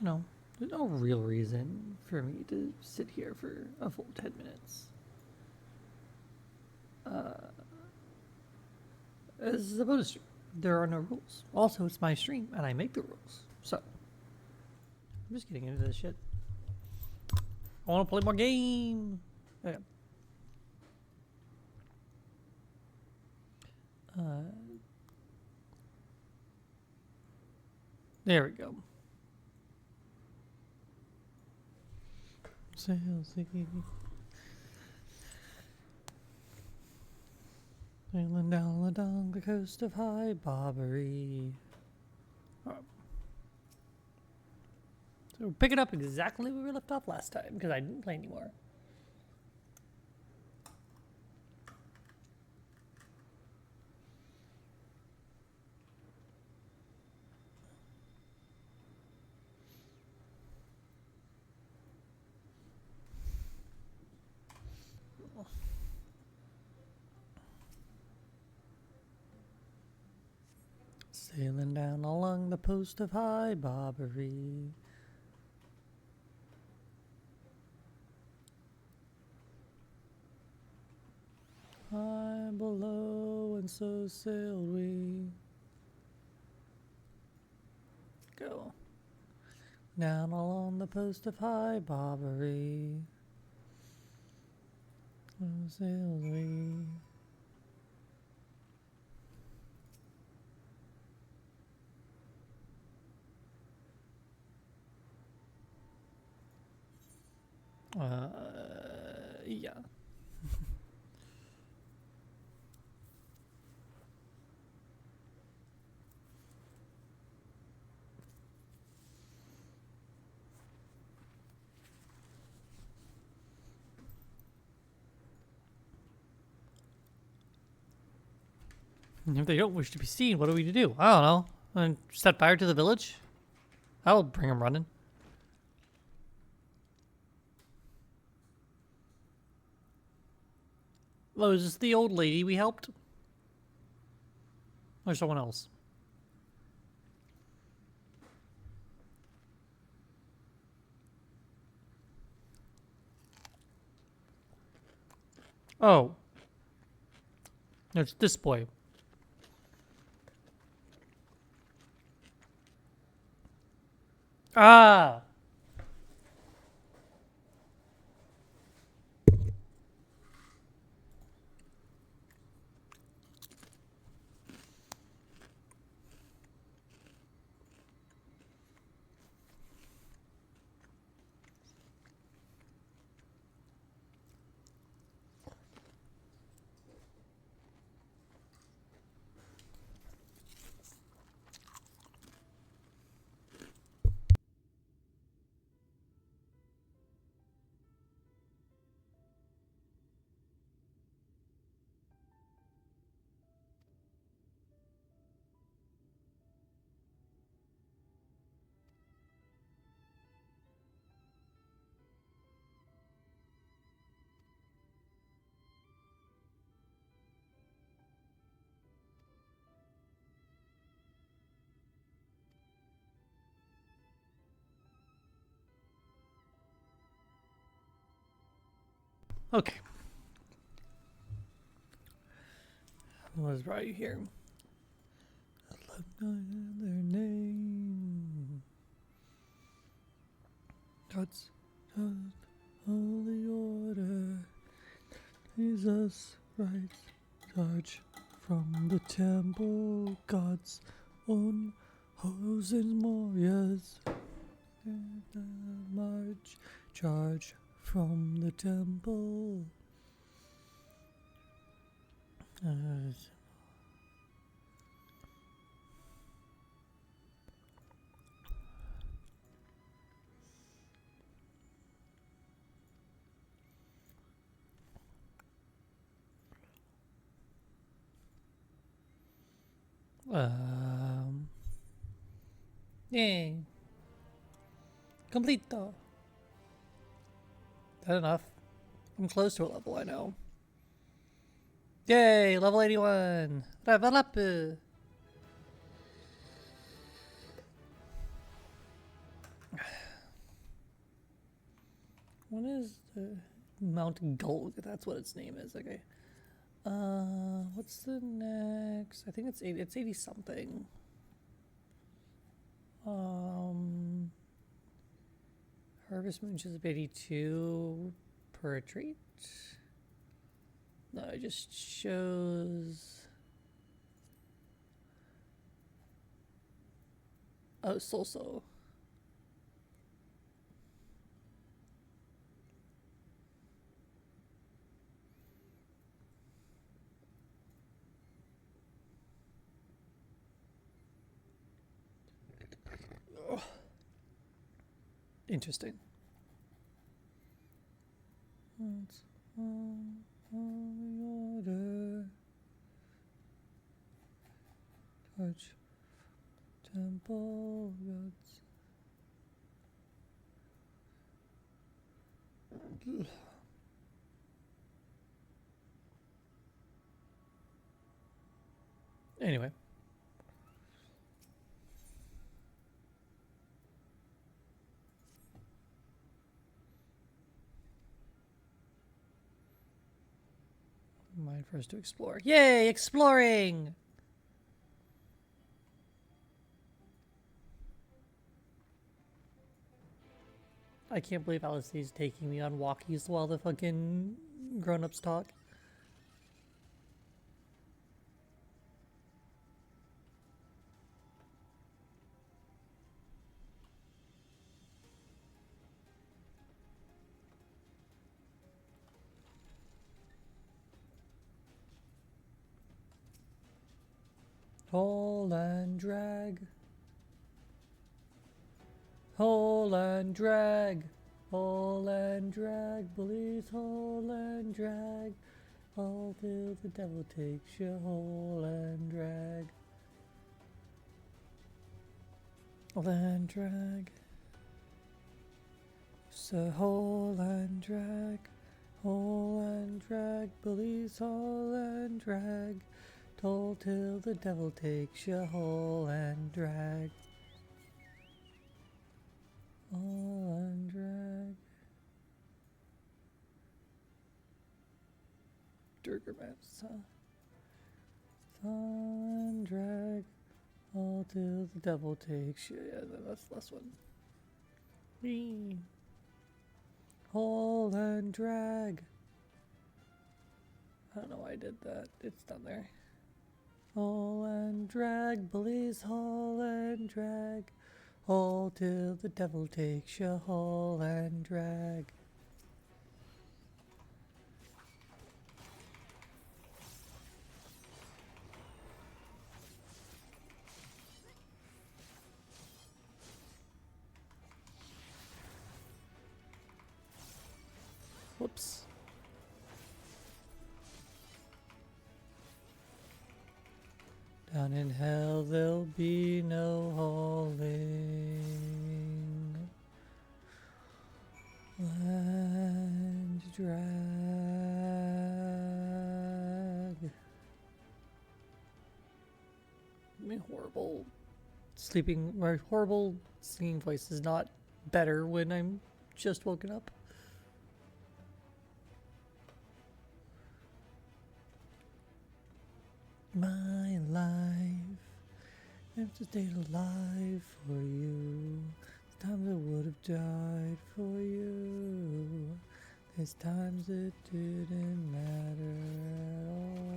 No, there's no real reason for me to sit here for a full 10 minutes. As a bonus stream, there are no rules. Also, it's my stream, and I make the rules. So, I'm just getting into this shit. I want to play more game. Okay. There we go. Sailing down the coast of High Barbary. Oh. So pick it up exactly where we left off last time, because I didn't play anymore. Sailing down along the coast of High Barbary. High below, and so sailed we. Go. Down along the coast of High Barbary. So sailed we. Yeah. If they don't wish to be seen, what are we to do? I don't know. And set fire to the village? That'll bring them running. Oh, is this the old lady we helped? Or someone else? Oh. It's this boy. Ah! Okay. What is right here? I love their name. God's holy order. Jesus rights charge from the temple. God's own chosen warriors. March, charge from the temple. Yay. Completo. That enough? I'm close to a level, I know. Yay, level 81. Level up. What is the Mount Gulg? That's what its name is. Okay. What's the next? I think it's 80. It's 80 something. Harvest Moon is 82 per retreat. No, it just shows. Oh, so. Interesting. What's on the order? Touch temple gods. Anyway. Mine for us to explore. Yay, exploring! I can't believe Alice's taking me on walkies while the fucking grown-ups talk. Haul and drag. Haul and drag. Haul and drag. Please haul and drag. Haul till the devil takes you. Haul and drag. Haul and drag. So haul and drag. Haul and drag. Please haul and drag. Toll till the devil takes you, haul and drag. Haul and drag. Durger maps, huh? Haul and drag. Haul till the devil takes you. Yeah, that's the last one. Whee. Haul and drag. I don't know why I did that. It's down there. Haul and drag, please haul and drag. Haul till the devil takes you, haul and drag. Whoops. Down in hell there'll be no hauling. Land drag. My horrible sleeping, my horrible singing voice is not better when I'm just woken up. My life, if I stayed alive for you, times I would have died for you. There's times it didn't matter at all.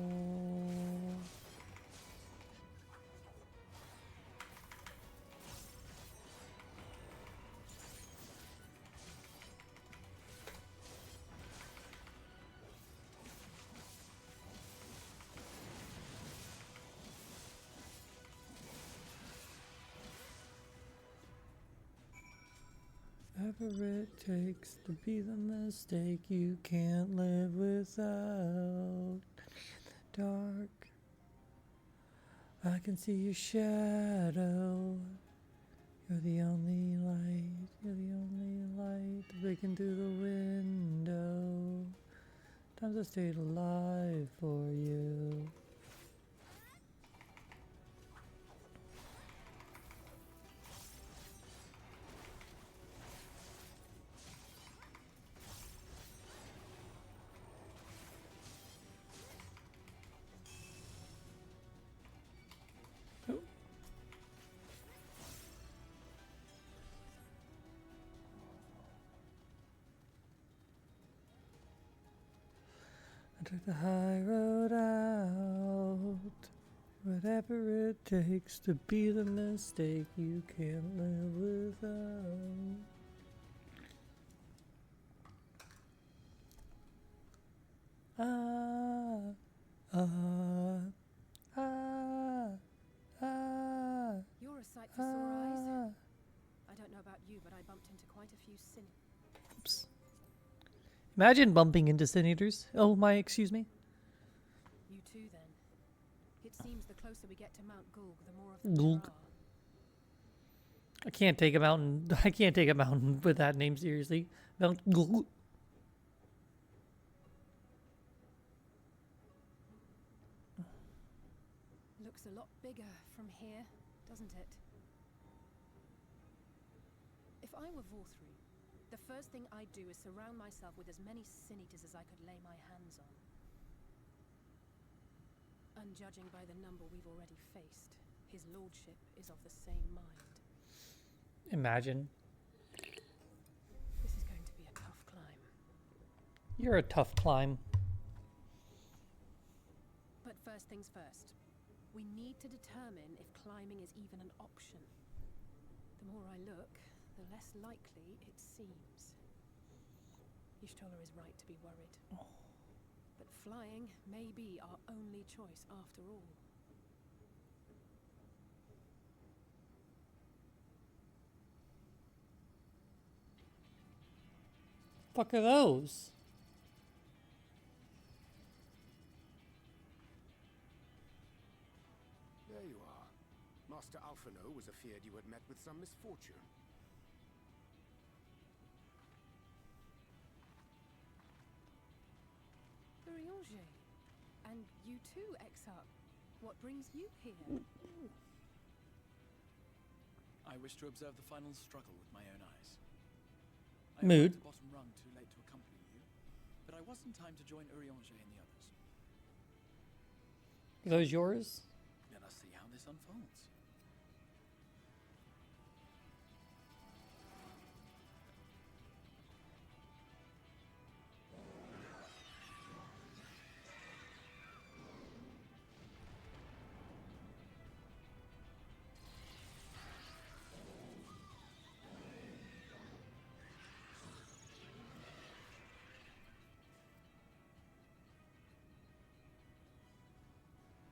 Whatever it takes to be the mistake you can't live without. Dark, I can see your shadow. You're the only light, you're the only light breaking through the window. Times I stayed alive for you. I took the high road out. Whatever it takes to be the mistake you can't live without. Ah, ah, ah, ah. You're a sight for sore eyes. I don't know about you, but I bumped into quite a few Oops. Imagine bumping into sin eaters. Oh my, excuse me. You too, then. It seems the closer we get to Mount Gulg, the more of them Gulg. there are. I can't take a mountain. I can't take a mountain with that name seriously. Mount Gulg. Looks a lot bigger from here, doesn't it? If I were Vorthri, the first thing I'd do is surround myself with as many sin eaters as I could lay my hands on. And judging by the number we've already faced, his lordship is of the same mind. Imagine. This is going to be a tough climb. You're a tough climb. But first things first. We need to determine if climbing is even an option. The more I look, the less likely it seems. Y'shtola is right to be worried. But flying may be our only choice after all. Fuck are those? There you are. Master Alphino was afeard you had met with some misfortune. Urianger. And you too, Exarch. What brings you here? I wish to observe the final struggle with my own eyes. I Mood. arrived at bottom rung too late to accompany you, but I was in time to join Urianger and the others. Are those yours? Let us see how this unfolds.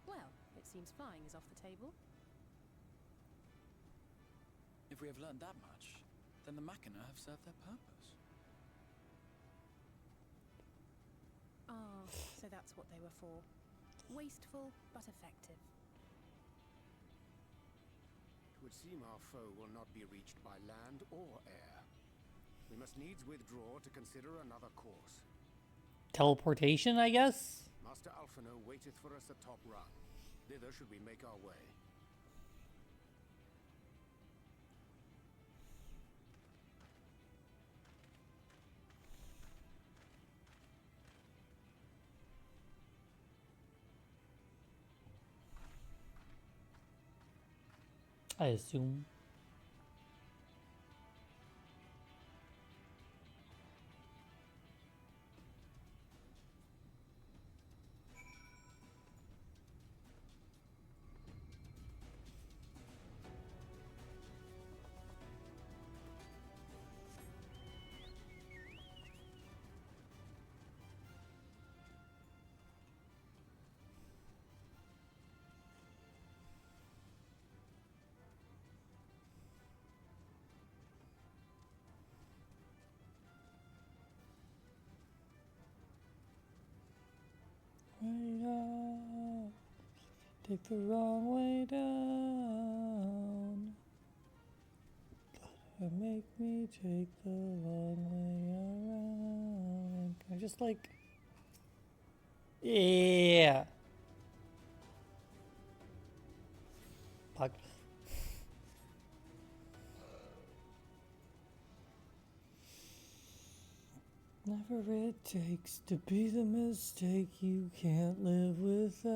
Well, it seems flying is off the table. If we have learned that much, then the Machina have served their purpose. Ah, so that's what they were for. Wasteful, but effective. It would seem our foe will not be reached by land or air. We must needs withdraw to consider another course. Teleportation, I guess? Master Alphino waiteth for us atop rung. Thither should we make our way. I assume. Way up. Take the wrong way down. Gotta make me take the long way around. Can I just like... Yeah. Fuck. Whatever it takes to be the mistake you can't live without.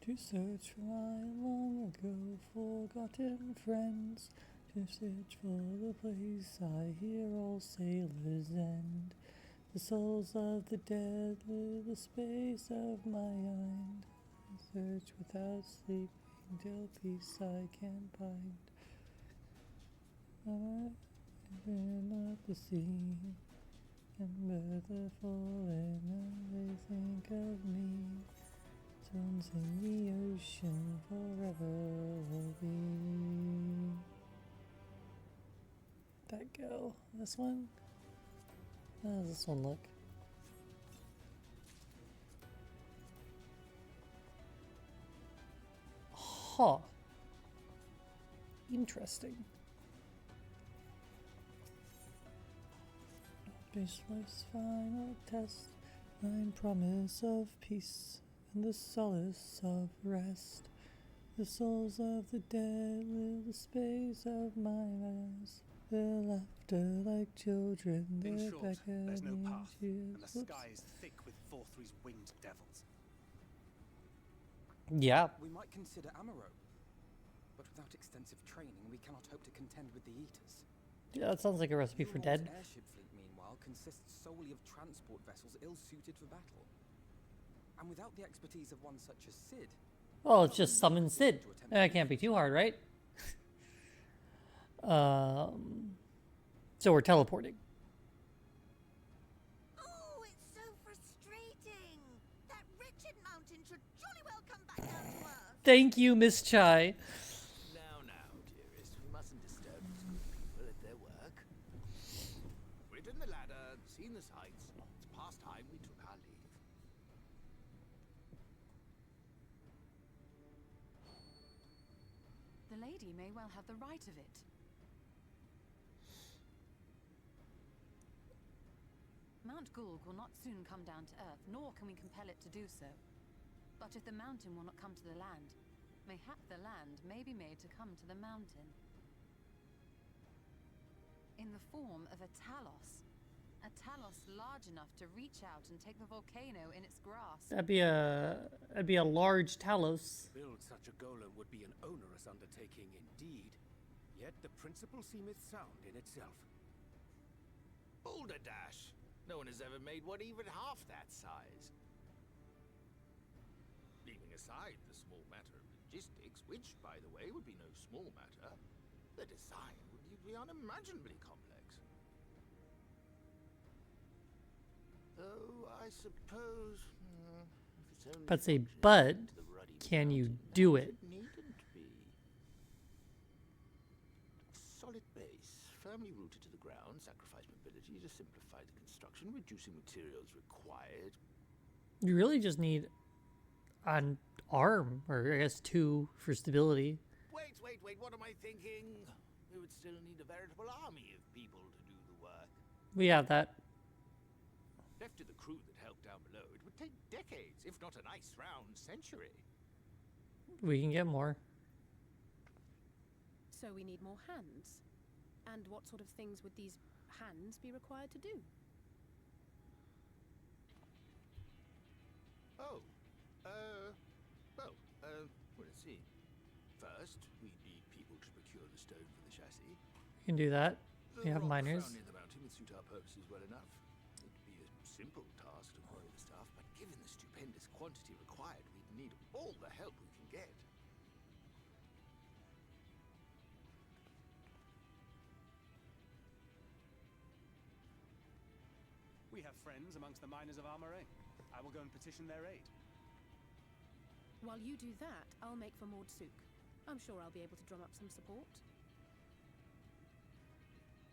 To search for my long ago forgotten friends, to search for the place I hear all sailors end. The souls of the dead live the space of my mind. I search without sleeping till peace I can find. I'm not the sea, and birds are falling and they think of me. Stones in the ocean forever will be. That go. This one? How does this one look? Huh. Interesting. Base life's final test. Thine promise of peace and the solace of rest. The souls of the dead live the space of mine eyes. Their laughter like children, In their short, there's no beckoning path, cheers. and the sky is thick with Forthry's winged devils. Yeah. We might consider Amaro, but without extensive training, we cannot hope to contend with the Eaters. Yeah, that sounds like a recipe for Euromor's dead. airship fleet, meanwhile, consists solely of transport vessels ill-suited for battle. And without the expertise of one such as Sid... Oh, it's just summon Sid. That can't be too hard, right? So we're teleporting. Oh, it's so frustrating. That wretched mountain should jolly well come back down to earth. Thank you, Miss Chai. Now, dearest, we mustn't disturb these good people at their work. Ridden the ladder, seen the sights. It's past time we took our leave. The lady may well have the right of it. Mount Gulg will not soon come down to Earth, nor can we compel it to do so. But if the mountain will not come to the land, mayhap the land may be made to come to the mountain. In the form of a Talos. A Talos large enough to reach out and take the volcano in its grasp. That'd be a large Talos. Build such a golem would be an onerous undertaking indeed. Yet the principle seemeth sound in itself. Boulder Dash! No one has ever made one even half that size. Leaving aside the small matter of logistics, which, by the way, would be no small matter, the design would be unimaginably complex. Though I suppose, if it's only But say, functioning but into the ruddy can you mountain, do it? needn't be. Solid base, firmly rooted to the ground, sacrifice mobility to simplify the construction, reducing materials required. You really just need an arm, or I guess two for stability. Wait, what am I thinking? We would still need a veritable army of people to do the work. We have that. Left to the crew that helped down below, it would take decades, if not a nice round century. We can get more. So we need more hands. And what sort of things would these hands be required to do? Well, let's see. First, we need people to procure the stone for the chassis. We can do that. The We have rock miners. found near the mountain would suit our purposes well enough. It'd be a simple task to acquire the stuff, but given the stupendous quantity required, we'd need all the help we can get. We have friends amongst the miners of Armoray. I will go and petition their aid. While you do that, I'll make for Mordsuk. I'm sure I'll be able to drum up some support.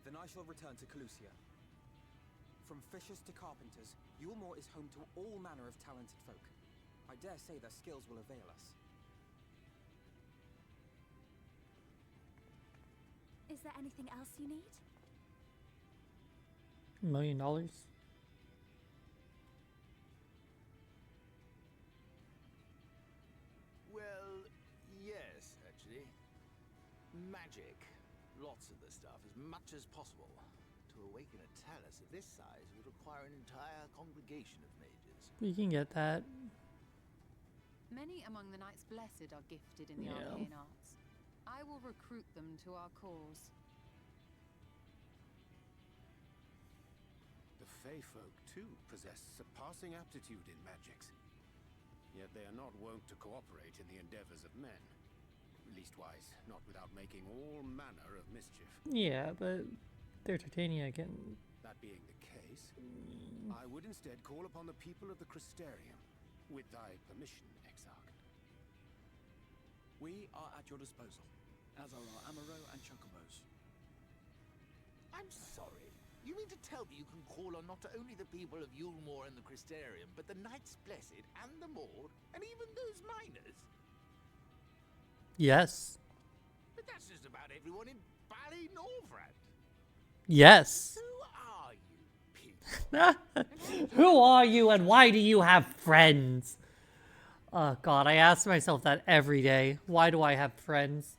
Then I shall return to Calusia. From fishers to carpenters, Euromore is home to all manner of talented folk. I dare say their skills will avail us. Is there anything else you need? $1 million. Well, yes, actually. Magic. Lots of the stuff, as much as possible. To awaken a Talus of this size would require an entire congregation of mages. We can get that. Many among the Knights Blessed are gifted in the arcane arts. I will recruit them to our cause. The Fey folk, too, possess surpassing aptitude in magics. Yet they are not wont to cooperate in the endeavors of men. Leastwise, not without making all manner of mischief. Yeah, but they're Titania again. That being the case, I would instead call upon the people of the Crystarium. With thy permission, Exarch. We are at your disposal, as are our Amaro and Chocobos. I'm sorry. You mean to tell me you can call on not only the people of Yulmore and the Crystarium, but the Knights Blessed and the Maud, and even those miners? Yes. But that's just about everyone in Ballynorvrand. Yes. Who are you, people? Who are you and why do you have friends? Oh god, I ask myself that every day. Why do I have friends?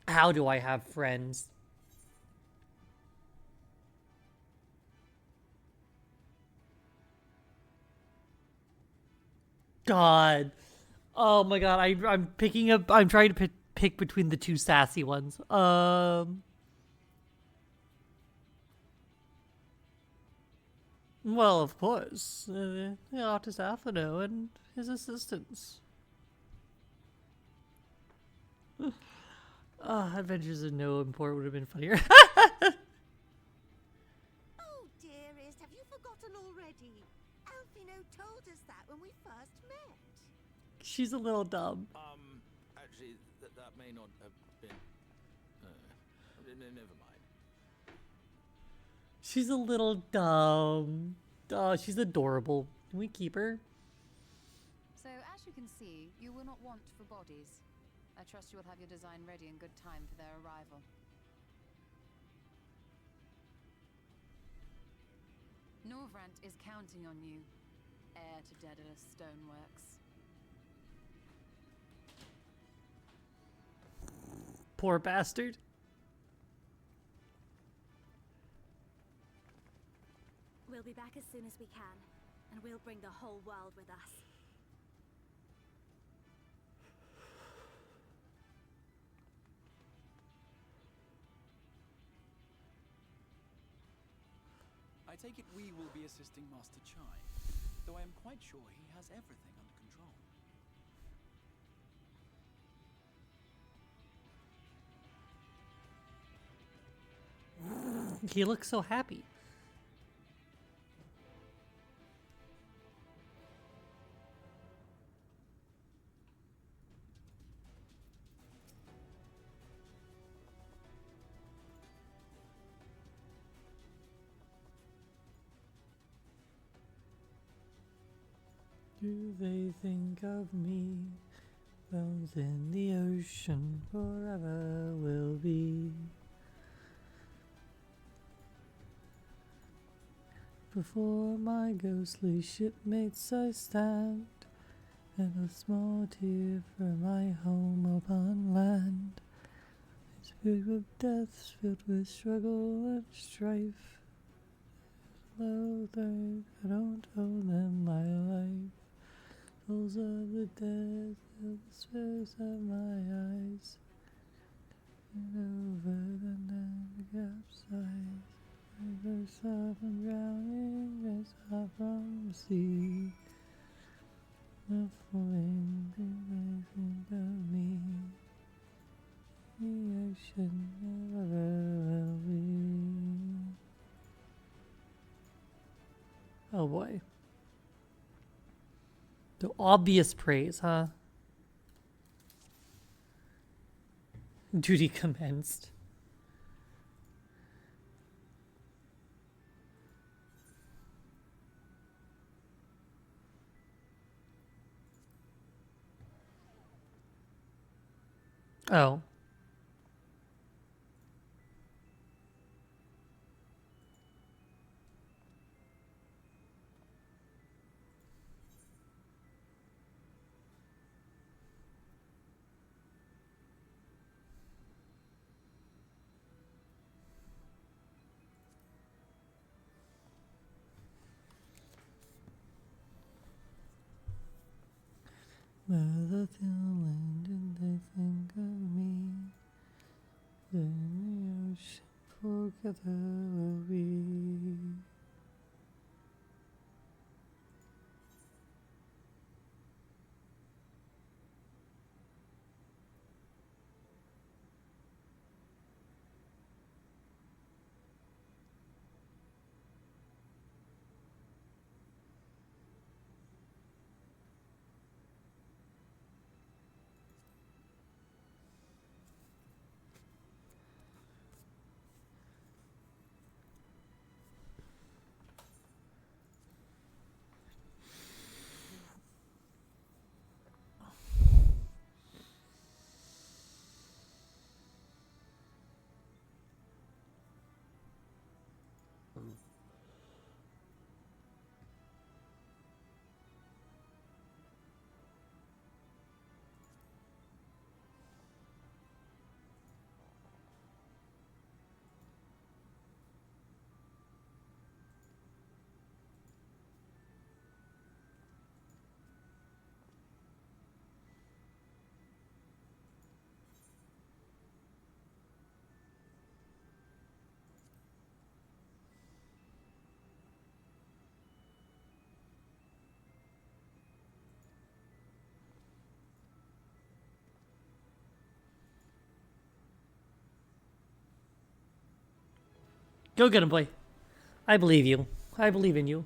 How do I have friends? God. Oh my god, I'm picking up. I'm trying to pick between the two sassy ones. Well, of course, the artist Atheno and his assistants. Adventures of No Import would have been funnier. Oh, dearest, have you forgotten already? Alfino told us that when we first met. She's a little dumb. Actually, that may not have been... never mind. She's a little dumb. Oh, she's adorable. Can we keep her? So, as you can see, you will not want for bodies. I trust you will have your design ready in good time for their arrival. Norvrant is counting on you, heir to Daedalus Stoneworks. Poor bastard. We'll be back as soon as we can, and we'll bring the whole world with us. I take it we will be assisting Master Chai, though I am quite sure he has everything under control. He looks so happy. Do they think of me? Bones in the ocean forever will be. Before my ghostly shipmates I stand, and a small tear for my home upon land. It's filled with deaths, filled with struggle and strife. Low third, I don't owe them my life. Souls of the dead, fill the space of my eyes. And over the land capsize. River stop and drowning, as I from the sea. The flame they think of me. The ocean never will be. Oh boy. The obvious praise, huh? Duty commenced. Oh. the land and they think of me. Then the ocean together will be. Go get him, boy. I believe you. I believe in you.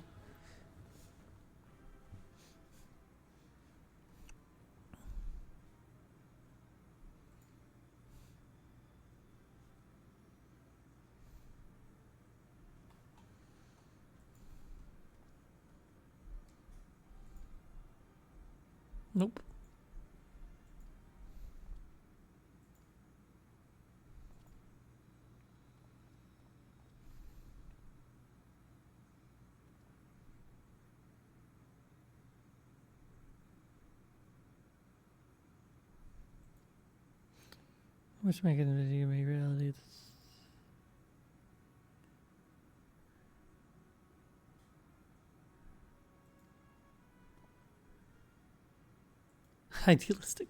Nope. Wish making a video make reality. Idealistic.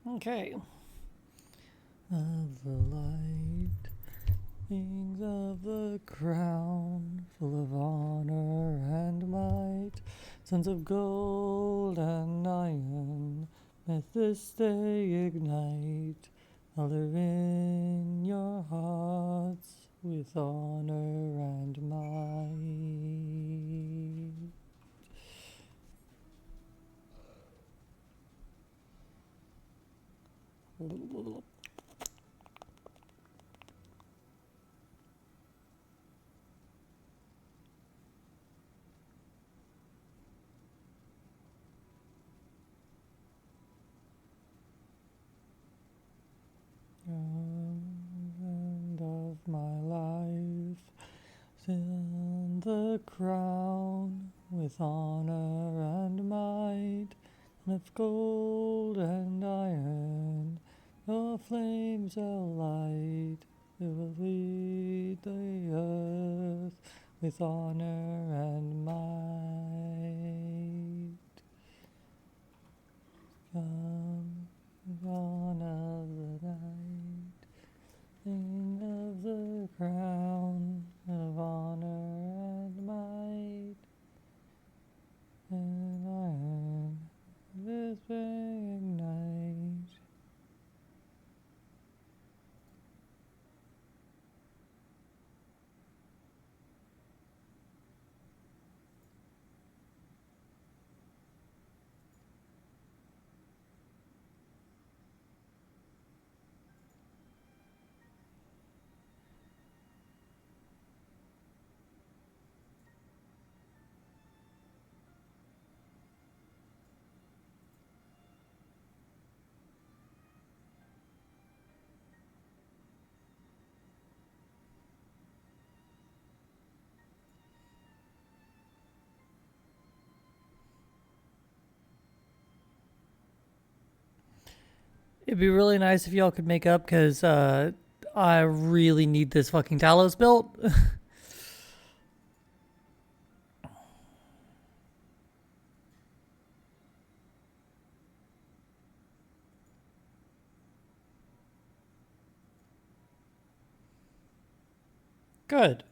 Okay. Of the light, wings of the crown, full of honor and might, sons of gold and iron, let this day ignite, color in your hearts with honor and might. End of my life, in the crown with honor and might, and of gold and iron, your flames shall light. It will lead the earth with honor and might. Come, dawn of the night, king of the crown of honor and might, and iron, this being It'd be really nice if y'all could make up, because I really need this fucking Talos built. Good.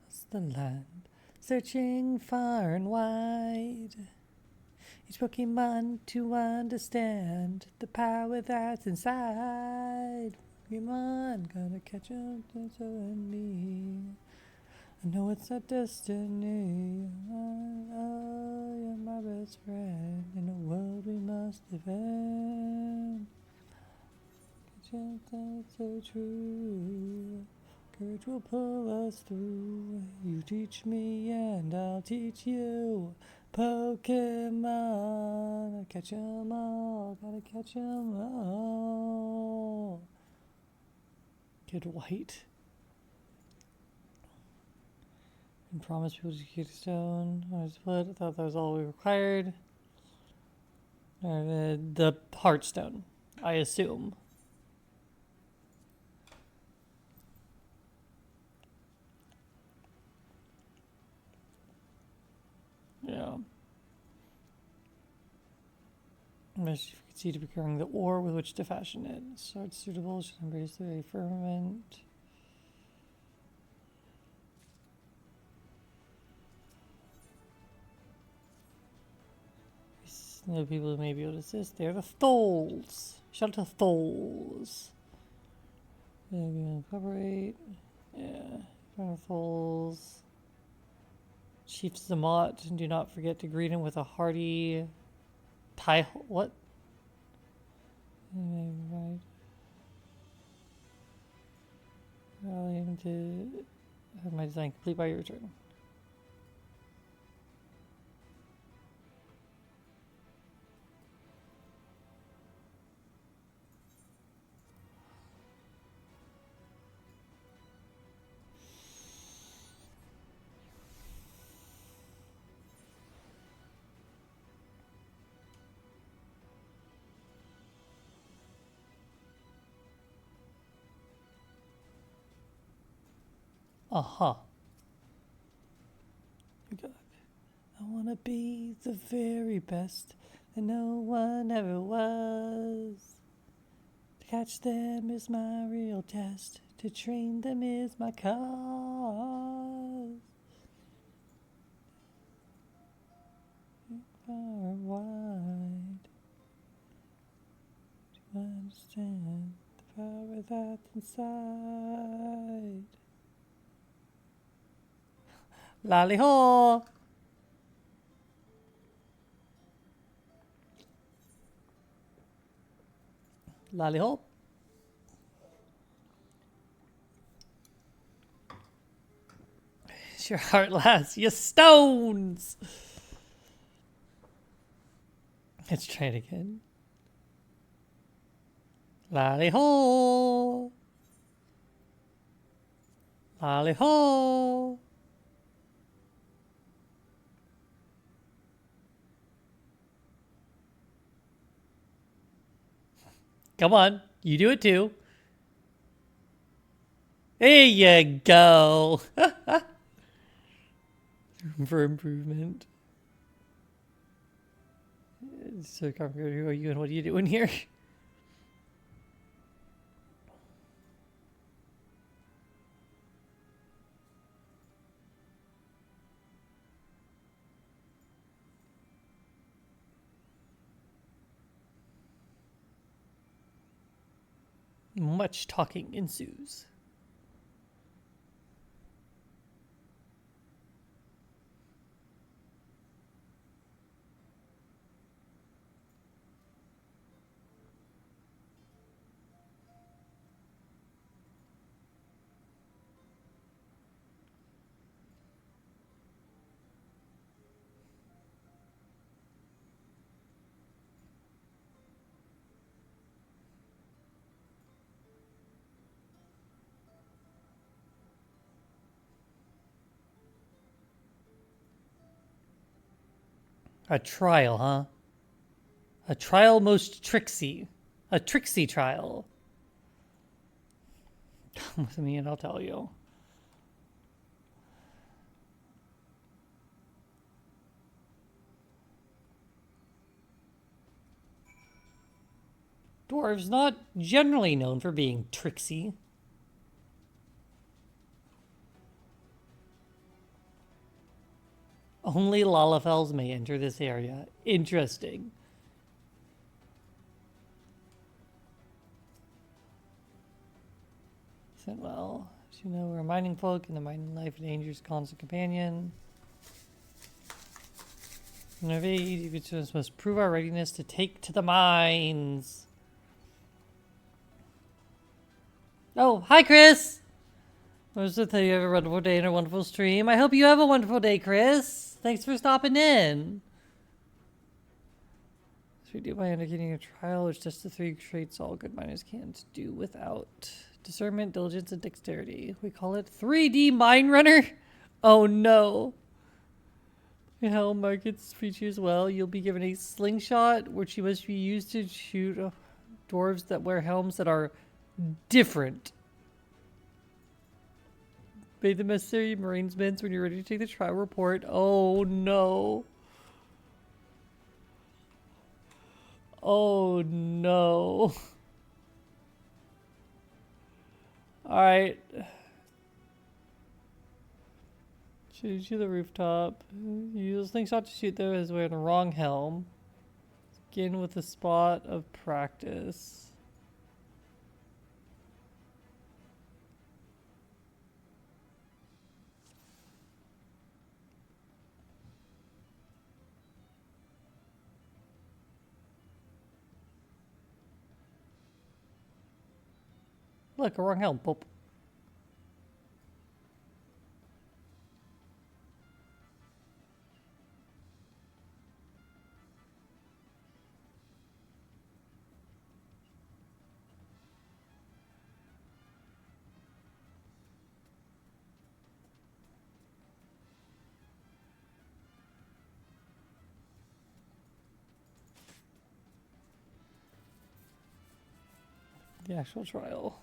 That's the land. Searching far and wide. Each Pokemon to understand the power that's inside. Pokemon, gotta catch up to you and me. I know it's our destiny. Oh, you're my best friend in a world we must defend. That's so true. Courage will pull us through. You teach me and I'll teach you. Pokemon, catch 'em all, gotta catch 'em all. Kid White. And promise people to keep stone. I split. I thought that was all we required. The Heartstone, I assume. Yeah. Unless you can see to procuring the ore with which to fashion it. So it's suitable, should embrace the very firmament. The people who may be able to assist, they're the Tholes. Shout out to Tholes. Yeah, we incorporate. Yeah, Tholes. Chief Zamot, and do not forget to greet him with a hearty tie. What? Right. Rally him to have my design complete by your return. Uh-huh. God. I wanna be the very best that no one ever was. To catch them is my real test. To train them is my cause. Far and wide. To understand the power that's inside. Lally ho! Lally ho! It's your heart, lass. You stones! Let's try it again. Lally ho! Lally ho! Come on, you do it too. There you go. Room for improvement. So, who are you and what are you doing here? Much talking ensues. A trial, huh? A trial most tricksy. A tricksy trial. Come with me and I'll tell you. Dwarves not generally known for being tricksy. Only Lalafels may enter this area. Interesting. Said, well, as you know, we're a mining folk, and the mining life and danger is constant companion. Innovate, we must prove our readiness to take to the mines. Oh, hi, Chris! I was with you. You have a wonderful day and a wonderful stream. I hope you have a wonderful day, Chris. Thanks for stopping in. So we do by indicating a trial, which just the 3 traits all good miners can't do without. Discernment, diligence, and dexterity. We call it 3D Mine Runner. Oh no. In Helm Market's feature as well, you'll be given a slingshot, which you must be used to shoot dwarves that wear helms that are different. Make the necessary arrangements when you're ready to take the trial report. Oh no. Oh no. Alright. Shoot to the rooftop. Use a slingshot to shoot those wearing the wrong helm. Begin with a spot of practice. Look, a wrong helm. Boop. The actual trial.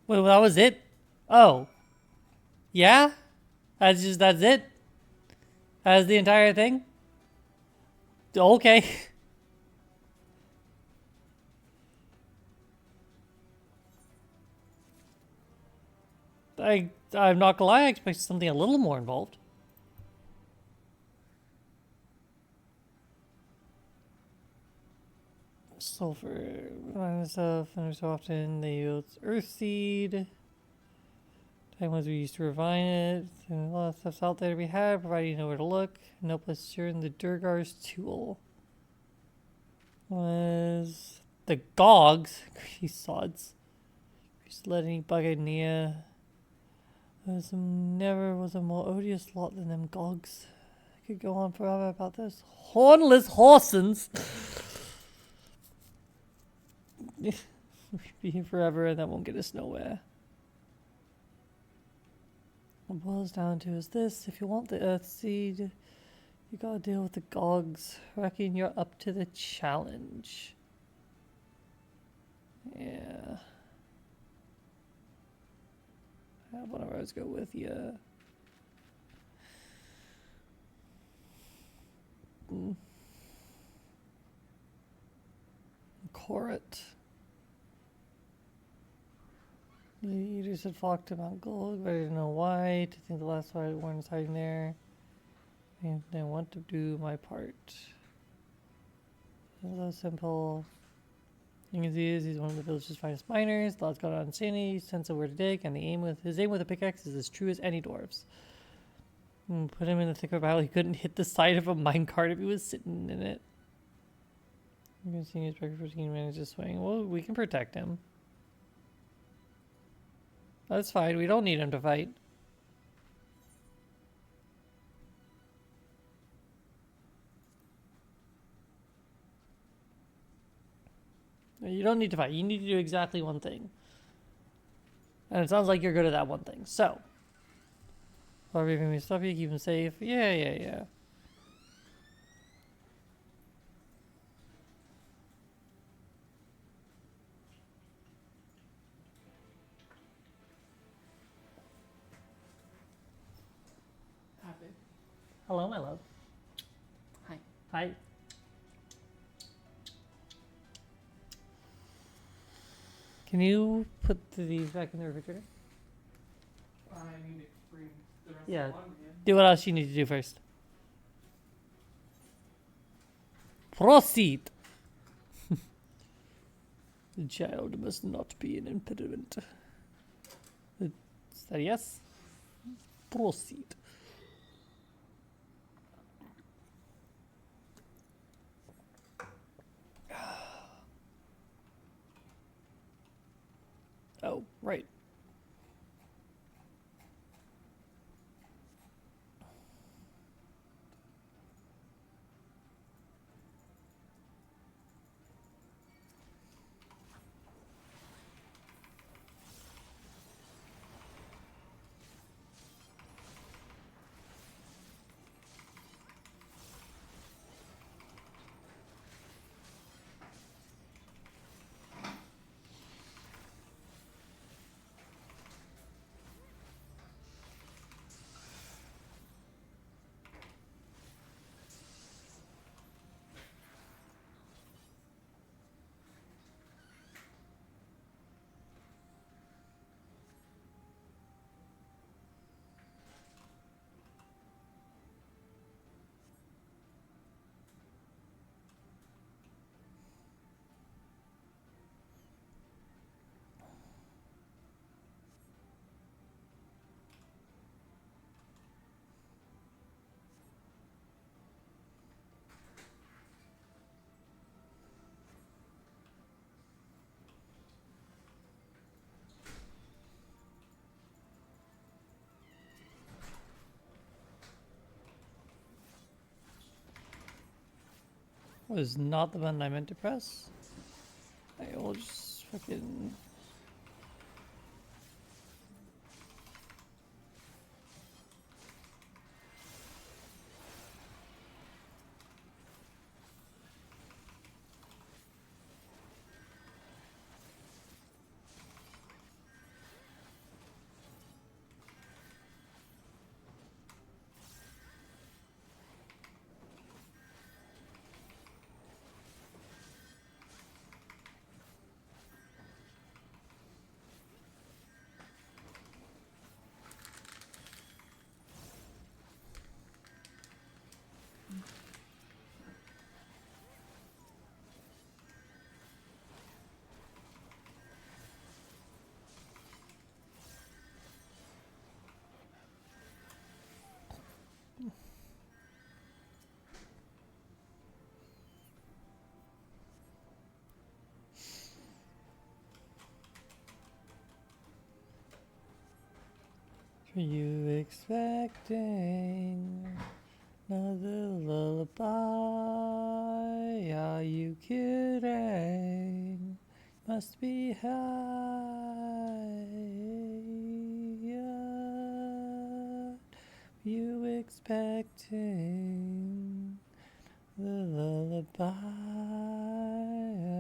Wait, well, that was it? Oh. Yeah? That's it? That's the entire thing? Okay. I'm not gonna lie, I expected something a little more involved. Sulfur, mining stuff, and so often they yield earth seed. Time was we used to refine it. And a lot of stuff's out there to be had, provided you know where to look. No place to turn the Durgar's tool. Was the Gogs, greedy sods. Just let any bugger near. Never was a more odious lot than them Gogs. I could go on forever about those hornless horsens. We'd be here forever and that won't get us nowhere. What it boils down to is this: if you want the earth seed, you gotta deal with the Gogs. I reckon you're up to the challenge. Yeah. One of ours go with you. Coret. The eaters had flocked to Mount Gold, but I didn't know why. To think the last white one was hiding there. And I want to do my part. So simple. You can see he's one of the village's finest miners. The lad's got on insanity, sense of where to dig, and his aim with a pickaxe is as true as any dwarf's. Put him in the thick of battle. He couldn't hit the side of a minecart if he was sitting in it. You can see his breakfast. He managed to swing. Well, we can protect him. That's fine. We don't need him to fight. You don't need to fight. You need to do exactly one thing. And it sounds like you're good at that one thing. So. While giving me stuff, you keep him safe. Yeah. Hello, my love. Hi. Hi. Can you put these back in the refrigerator? I need to bring the rest Yeah. of the water in. Do what else you need to do first. Proceed. The child must not be an impediment. Is that a yes? Proceed. Oh, right. Was not the button I meant to press. I will just fucking. Are you expecting another lullaby? Are you kidding? Must be high. You expecting the lullaby?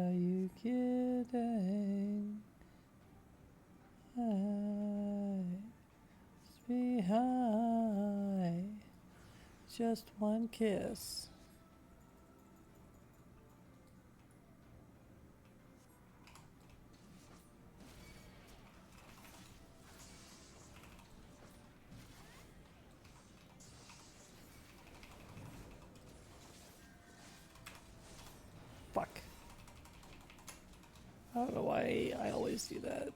Are you kidding? Be high, just one kiss. Fuck. don't know why I always do that.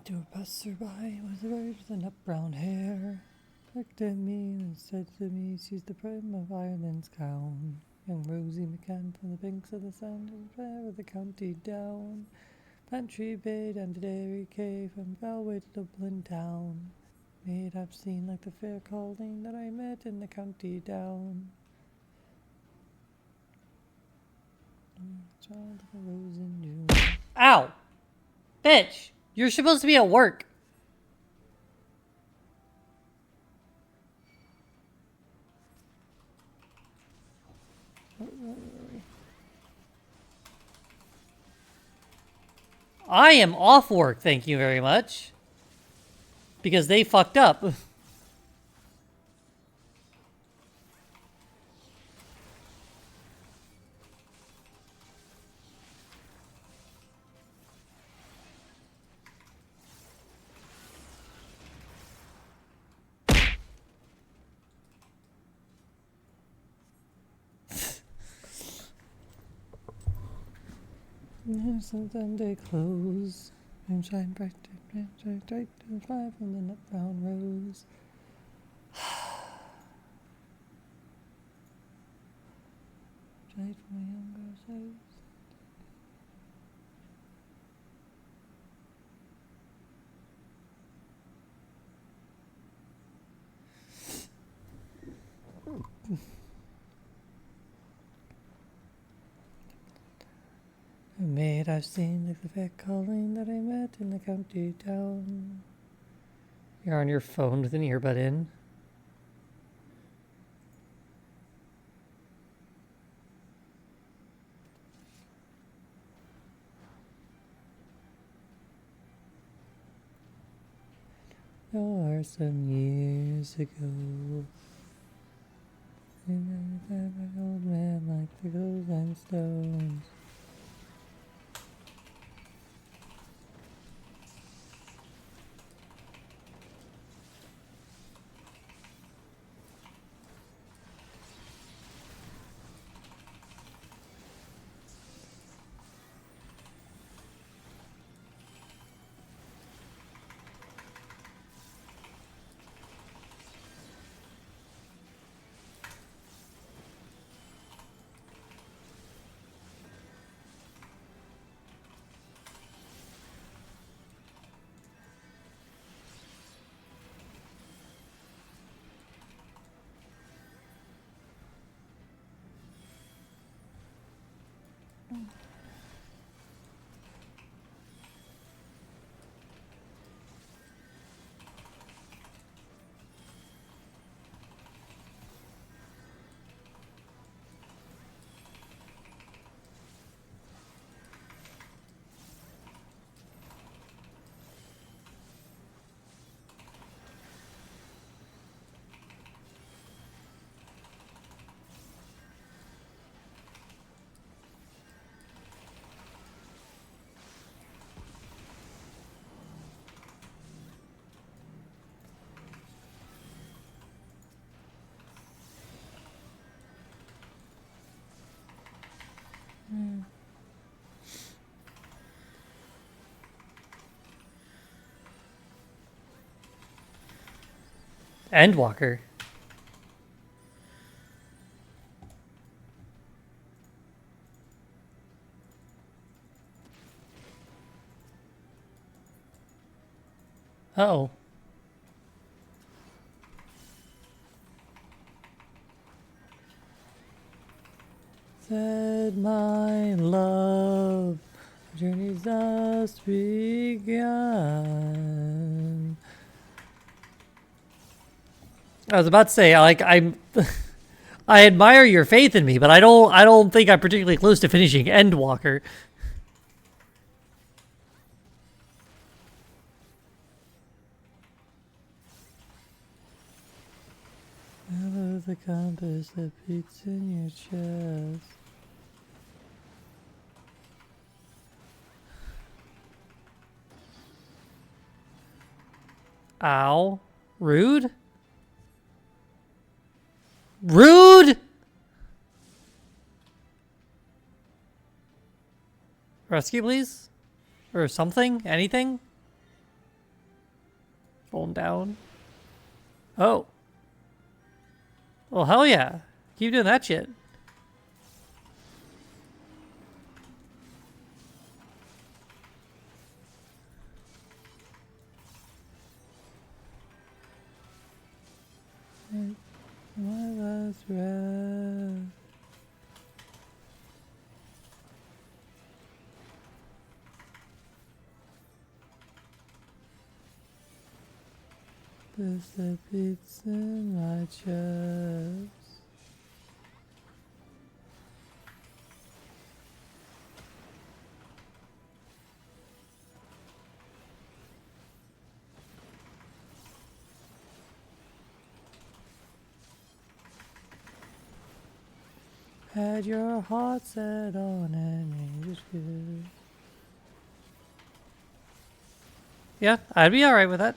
To a passerby was a bird with nut brown hair. Looked at me and said to me, she's the prim of Ireland's crown. Young Rosie McCann from the banks of the Sound, fair of the county down. Pantry Bay and the Dairy Cave from Galway to Dublin town. Maid I've seen like the fair calling that I met in the county down. Child of a rose in June. Ow! Bitch! You're supposed to be at work. I am off work, thank you very much. Because they fucked up. Sunday close. Moonshine bright, bright, bright, fly from the nut brown rose. Bright from a young girl's eyes. A maid I've seen like the fair calling that I met in the county town. You're on your phone with an earbud in. There are some years ago. An old man like the gold and stones. Endwalker. Uh-oh. Said my love, journey's just begun. I was about to say, like, I admire your faith in me, but I don't think I'm particularly close to finishing Endwalker. Follow the compass that beats in your chest. Ow. Rude? Rude! Rescue, please? Or something? Anything? Falling down. Oh. Well, hell yeah. Keep doing that shit. My last breath. This that beats in my chest. Had your heart set on any just good. Yeah, I'd be alright with that.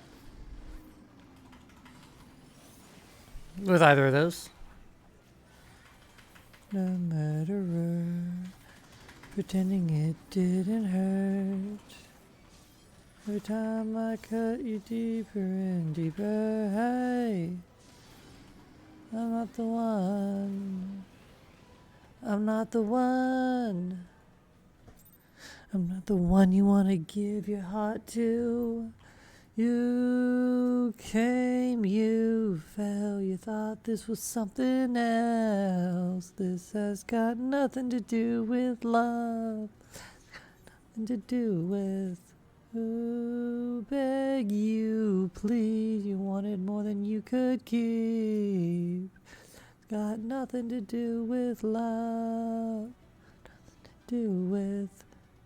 With either of those. No murderer, pretending it didn't hurt. Every time I cut you deeper and deeper, hey, I'm not the one. I'm not the one. I'm not the one you want to give your heart to. You came, you fell, you thought this was something else. This has got nothing to do with love. Nothing to do with who beg you, please. You wanted more than you could keep. It's got nothing to do with love. Nothing to do with.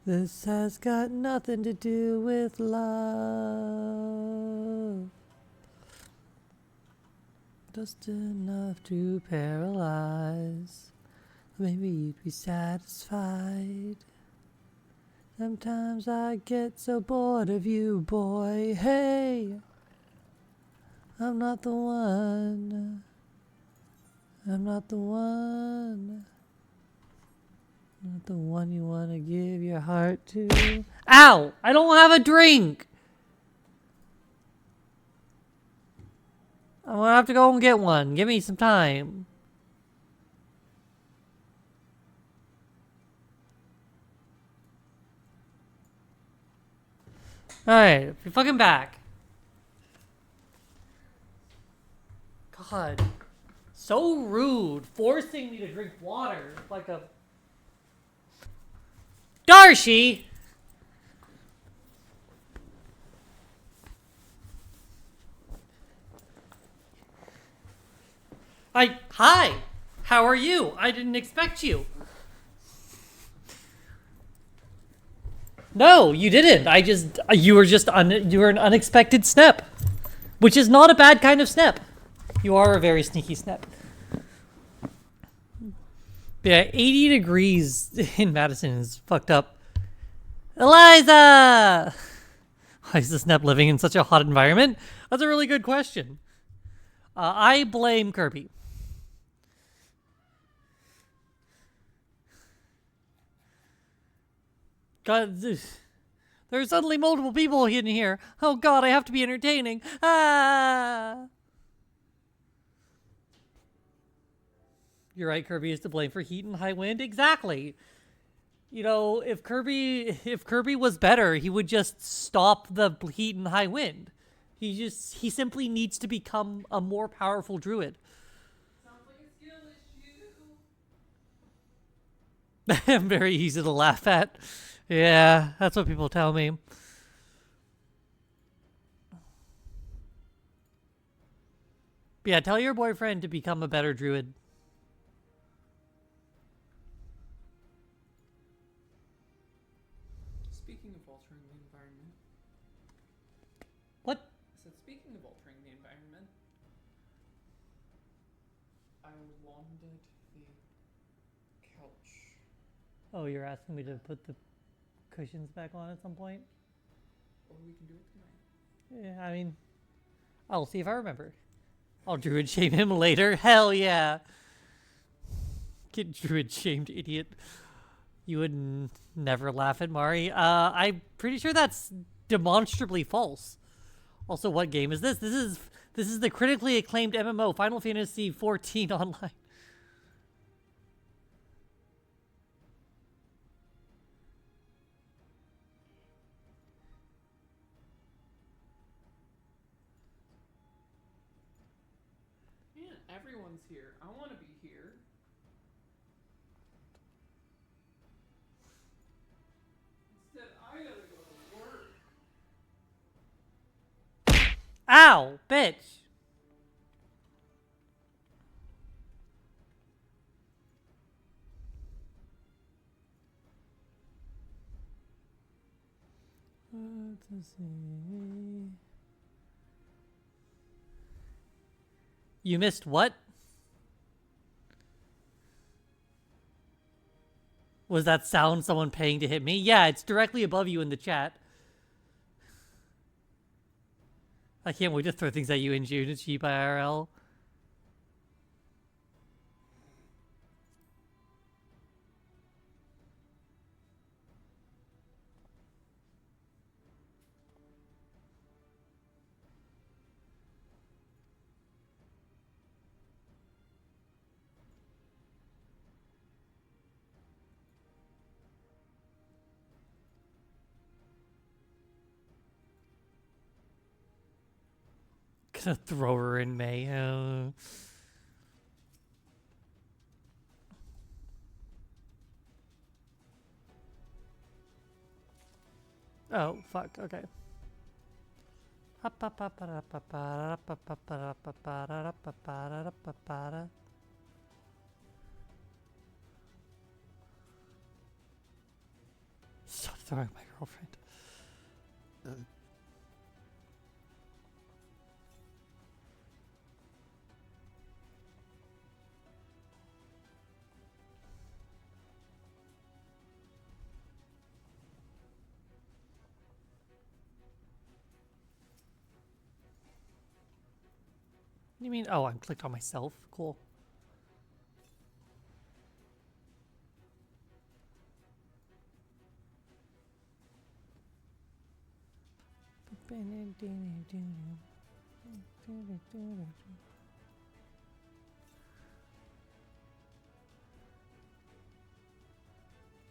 This has got nothing to do with love. Just enough to paralyze. Maybe you'd be satisfied. Sometimes I get so bored of you, boy. Hey, I'm not the one. I'm not the one. Not the one you want to give your heart to. Ow! I don't have a drink! I'm gonna have to go and get one. Give me some time. Alright, be fucking back. God. So rude. Forcing me to drink water like a... Darcy! Hi! How are you? I didn't expect you. No, you didn't. You were an unexpected snap. Which is not a bad kind of snap. You are a very sneaky snap. Yeah, 80 degrees in Madison is fucked up. Eliza! Why is the snap living in such a hot environment? That's a really good question. I blame Kirby. God, there's suddenly multiple people in here. Oh God, I have to be entertaining. Ah! You're right, Kirby is to blame for heat and high wind. Exactly. You know, if Kirby was better, he would just stop the heat and high wind. He simply needs to become a more powerful druid. Sounds like a skill issue. I'm very easy to laugh at. Yeah, that's what people tell me. But yeah, tell your boyfriend to become a better druid. Speaking of altering the environment. What? I said, speaking of altering the environment, I lawned the couch. Oh, you're asking me to put the cushions back on at some point? Or we can do it tonight. Yeah, I mean, I'll see if I remember. I'll druid shame him later. Hell yeah. Get druid shamed, idiot. You would never laugh at Mari. I'm pretty sure that's demonstrably false. Also, what game is this? This is the critically acclaimed MMO, Final Fantasy XIV Online. Man, everyone's here. I want to be here. Instead, I gotta go to work. Ow, bitch. Let's see. You missed what? Was that sound someone paying to hit me? Yeah, it's directly above you in the chat. I can't wait to throw things at you in June. It's cheap IRL. Gonna throw her in May. Oh, fuck. Okay. Stop throwing my girlfriend. You mean? Oh, I clicked on myself. Cool.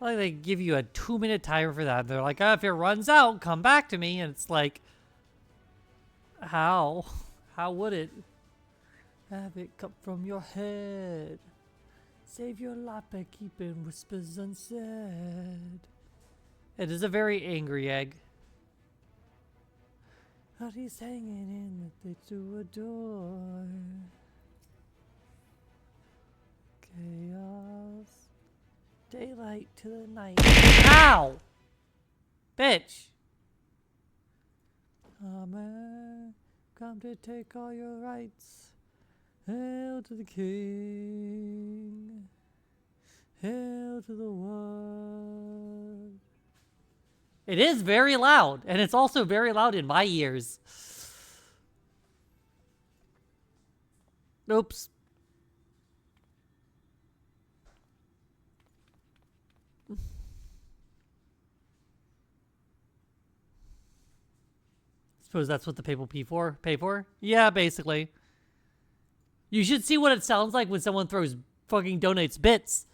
Like they give you a 2-minute timer for that. They're like, oh, if it runs out, come back to me. And it's like, how? How would it? Have it come from your head. Save your life by keeping whispers unsaid. It is a very angry egg. But he's hanging in the place to adore. Chaos. Daylight to the night. Ow! Bitch! Amen. Come to take all your rights. Hail to the king. Hail to the world. It is very loud, and it's also very loud in my ears. Oops. Suppose that's what the people pay for? Yeah, basically. You should see what it sounds like when someone throws fucking donates bits.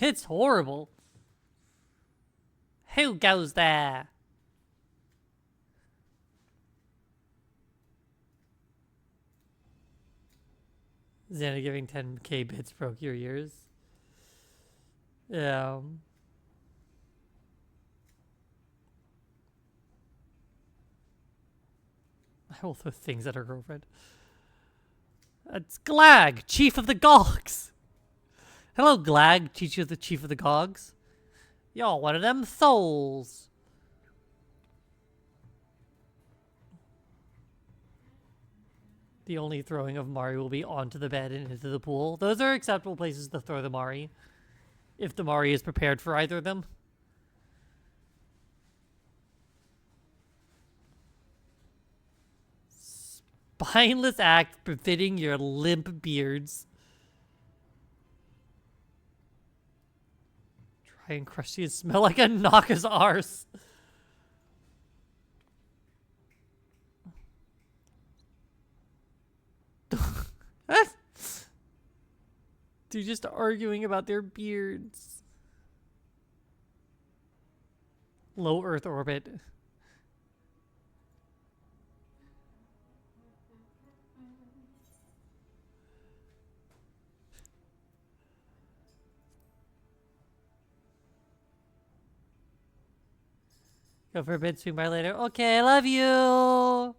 It's horrible. Who goes there? Xana giving 10k bits broke your ears. Yeah. I will throw things at her girlfriend. It's Glag, Chief of the Gogs. Hello, Glag, Chief of the Gogs. Yo, one of them souls. The only throwing of Mari will be onto the bed and into the pool. Those are acceptable places to throw the Mari, if the Mari is prepared for either of them. Spineless act befitting your limp beards. Try and crush you and smell like a Naka's arse. Dude, just arguing about their beards. Low Earth orbit. Go for a bid, swing by later. Okay, I love you.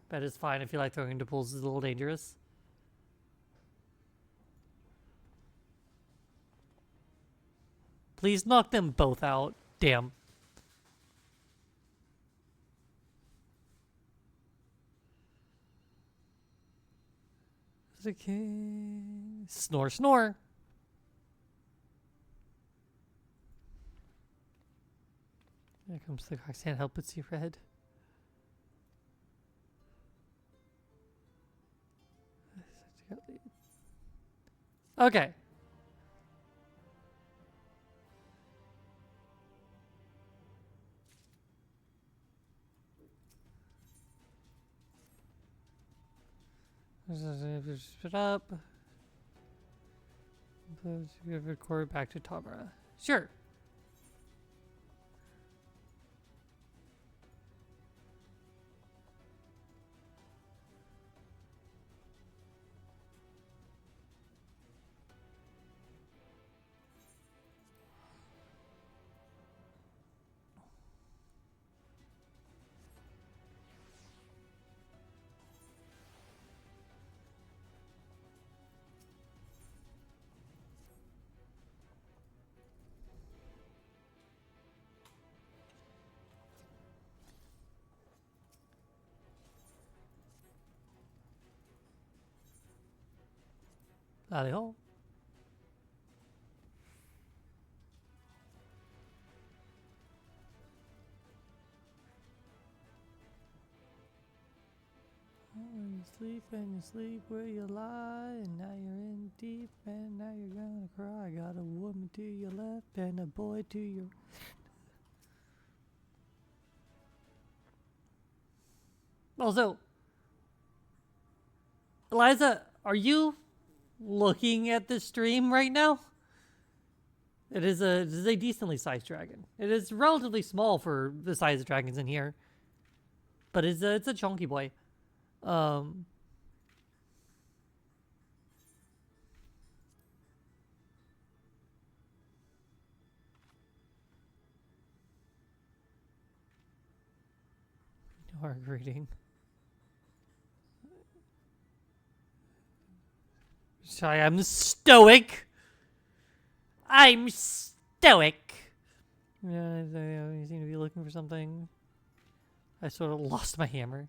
Bed is fine. I feel like throwing into pools is a little dangerous. Please knock them both out. Damn. Okay. Snore, snore. There comes the cox. Can't help but see red. Okay. Spit up. Record back to Tamara. Sure. Allez ho. You sleep and you sleep where you lie, and now you're in deep, and now you're gonna cry. Got a woman to your left and a boy to your. Also, Eliza, are you looking at the stream right now? It is a decently sized dragon. It is relatively small for the size of dragons in here, but it's a chunky boy. Our greeting. Sorry, I'm stoic. I'm stoic. Yeah, you seem to be looking for something. I sort of lost my hammer.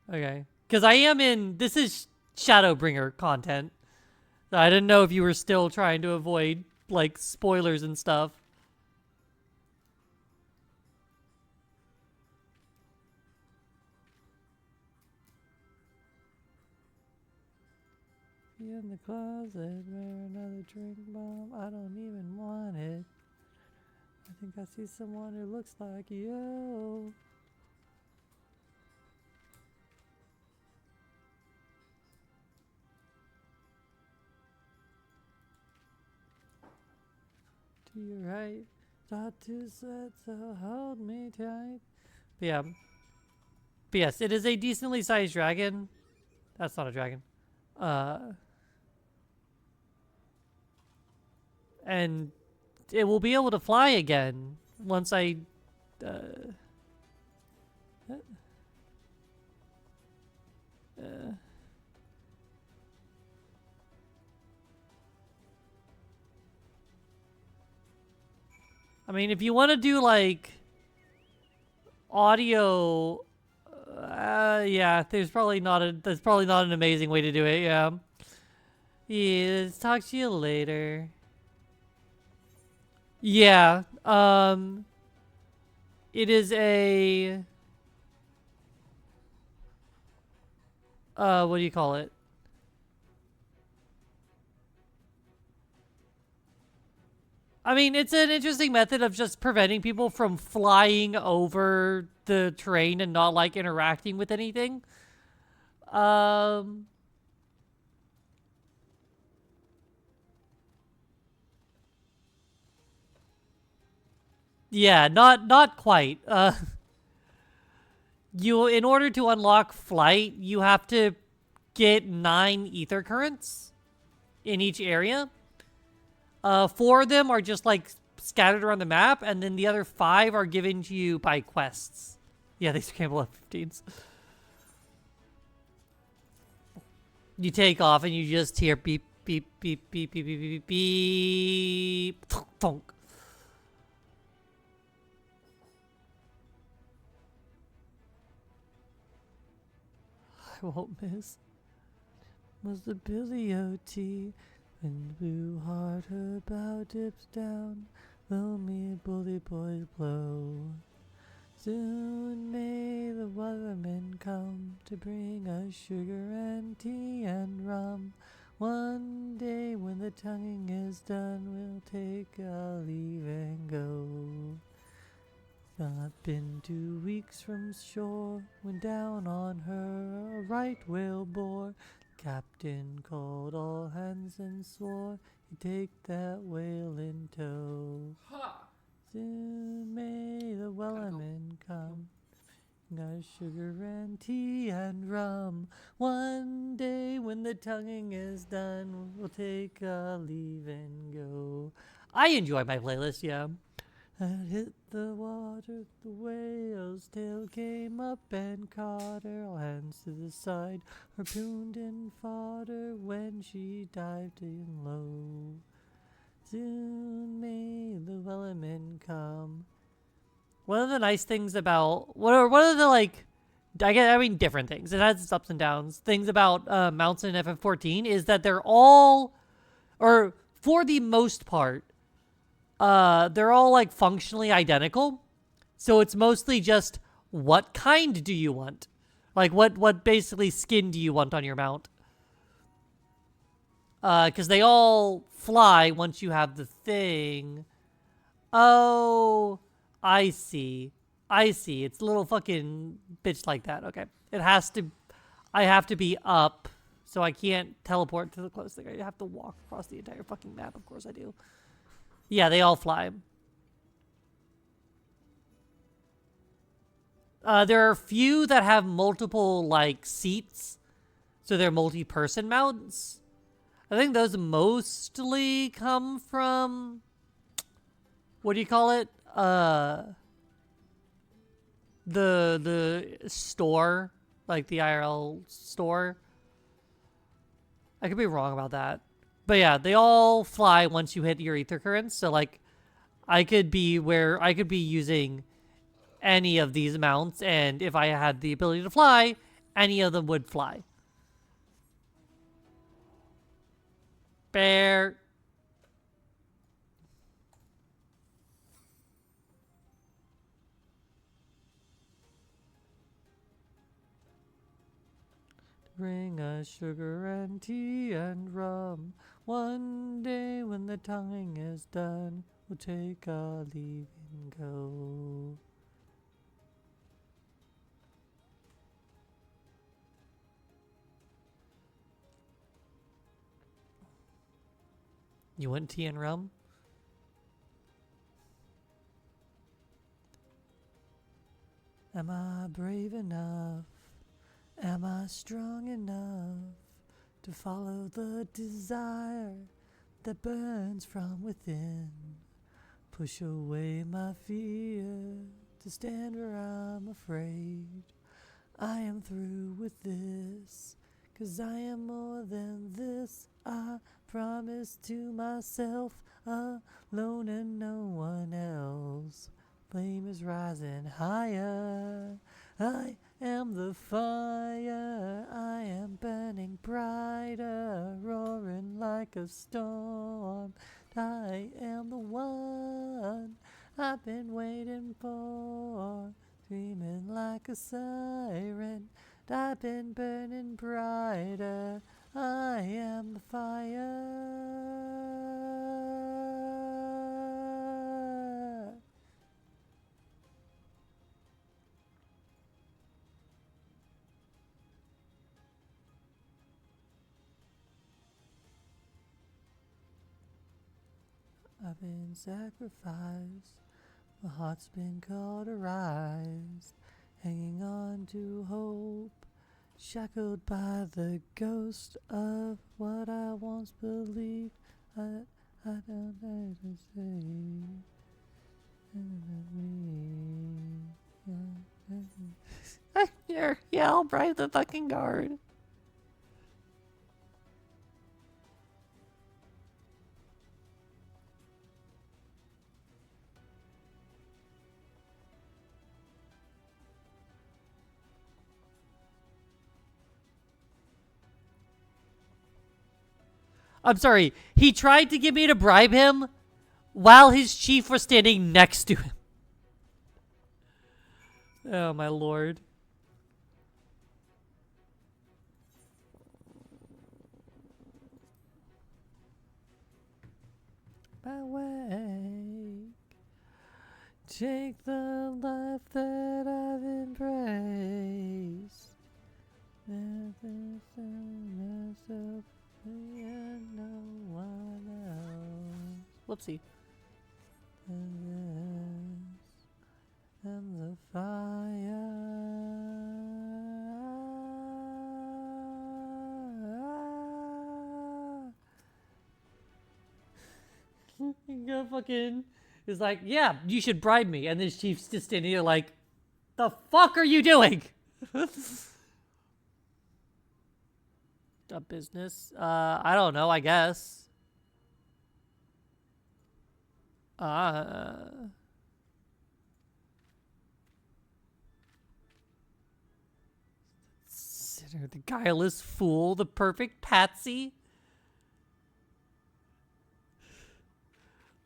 Okay. Because I am in... This is Shadowbringer content. So I didn't know if you were still trying to avoid, like, spoilers and stuff. In the closet, where another drink bomb. I don't even want it. I think I see someone who looks like you. To your right, thought to set, so hold me tight. But yeah. But yes, it is a decently sized dragon. That's not a dragon. And it will be able to fly again once I I mean, if you want to do like audio, yeah, that's probably not an amazing way to do it. Yeah. Yeah. Let's talk to you later. Yeah. It is a what do you call it? I mean, it's an interesting method of just preventing people from flying over the terrain and not like interacting with anything. Yeah, not quite. You in order to unlock flight, you have to get 9 ether currents in each area. 4 of them are just like scattered around the map, and then the other 5 are given to you by quests. Yeah, these are Campbell F-15s. You take off and you just hear beep, beep, beep, beep, beep, beep, beep, beep, thunk. I won't miss. Was the Billy O.T. when the blue heart her bow dips down, lonely bully boys blow. Soon may the weathermen come to bring us sugar and tea and rum. One day when the tonguing is done, we'll take our leave and go. Not been 2 weeks from shore when down on her a right whale bore. Captain called all hands and swore he'd take that whale in tow. Ha! Soon may the wellerman come. Got sugar and tea and rum. One day when the tonguing is done, we'll take our leave and go. I enjoy my playlist, yeah. And hit the water, the whale's tail came up and caught her. All hands to the side, harpooned and fought her when she dived in low. Soon may the wellerman come. One of the nice things about one of the like, I mean different things. It has its ups and downs. Things about mounts in FF14 is that they're all, or for the most part, they're all like functionally identical. So it's mostly just what kind do you want? Like what basically skin do you want on your mount? Because they all fly once you have the thing. Oh, I see. It's a little fucking bitch like that. Okay. I have to be up, so I can't teleport to the closest thing. I have to walk across the entire fucking map. Of course I do. Yeah, they all fly. There are a few that have multiple, like, seats. So they're multi-person mounts. I think those mostly come from... What do you call it? The store. Like, the IRL store. I could be wrong about that. But yeah, they all fly once you hit your ether currents. So, like, I could be using any of these mounts, and if I had the ability to fly, any of them would fly. Bear. Bring us sugar and tea and rum. One day when the tonguing is done, we'll take our leave and go. You want tea and rum? Am I brave enough? Am I strong enough to follow the desire that burns from within. Push away my fear to stand where I'm afraid. I am through with this, 'cause I am more than this. I promise to myself, alone and no one else. Flame is rising higher. I am the fire. I am burning brighter, roaring like a storm. I am the one I've been waiting for, screaming like a siren. I've been burning brighter. I am the fire. I've been sacrificed, my heart's been cauterized, hanging on to hope, shackled by the ghost of what I once believed. I don't know to say. Here, yeah, I'll bribe the fucking guard. I'm sorry, he tried to get me to bribe him while his chief was standing next to him. Oh, my lord. My way. Take the life that I've embraced. Myself and no one else. Whoopsie. And the fire. You fucking is like, yeah, you should bribe me. And this chief's just standing here like, the fuck are you doing? A business? I don't know, I guess. Sinner, the guileless fool, the perfect patsy.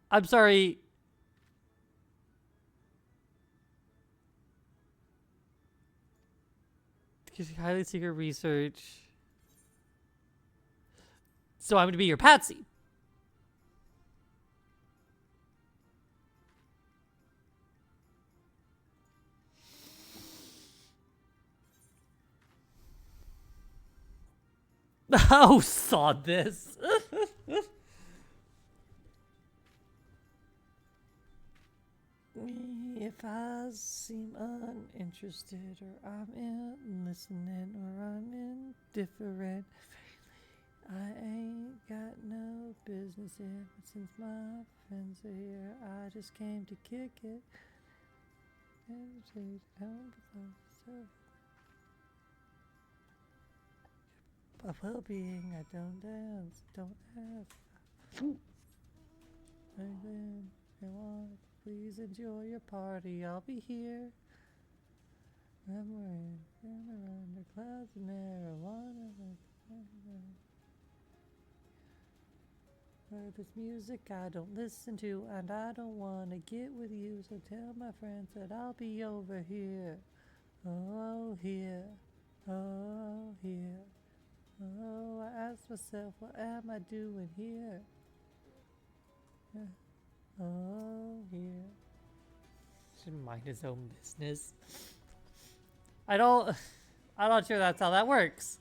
I'm sorry. Highly secret research. So I'm going to be your patsy. Oh, saw this. If I seem uninterested, or I'm in listening, or I'm indifferent, I ain't got no business here. But since my friends are here, I just came to kick it. A well-being, I don't dance, don't ask. Anything you want, please enjoy your party. I'll be here. I'm wearing under clouds of marijuana. This music I don't listen to, and I don't want to get with you, so tell my friends that I'll be over here. Oh, here. Oh, here. Oh, I ask myself, what am I doing here? Oh, here. Should mind his own business. I'm not sure that's how that works.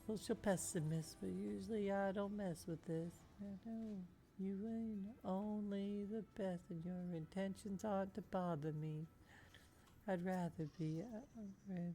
Social pessimist, but usually I don't mess with this. I know you ain't only the best, and your intentions aren't to bother me. I'd rather be a friend.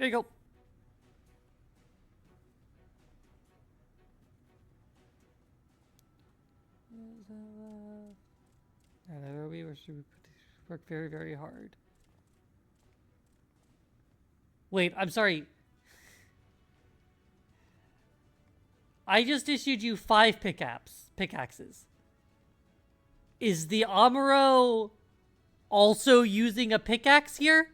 There you go. We work very, very hard. Wait, I'm sorry. I just issued you 5 pickaxes. Is the Amuro also using a pickaxe here?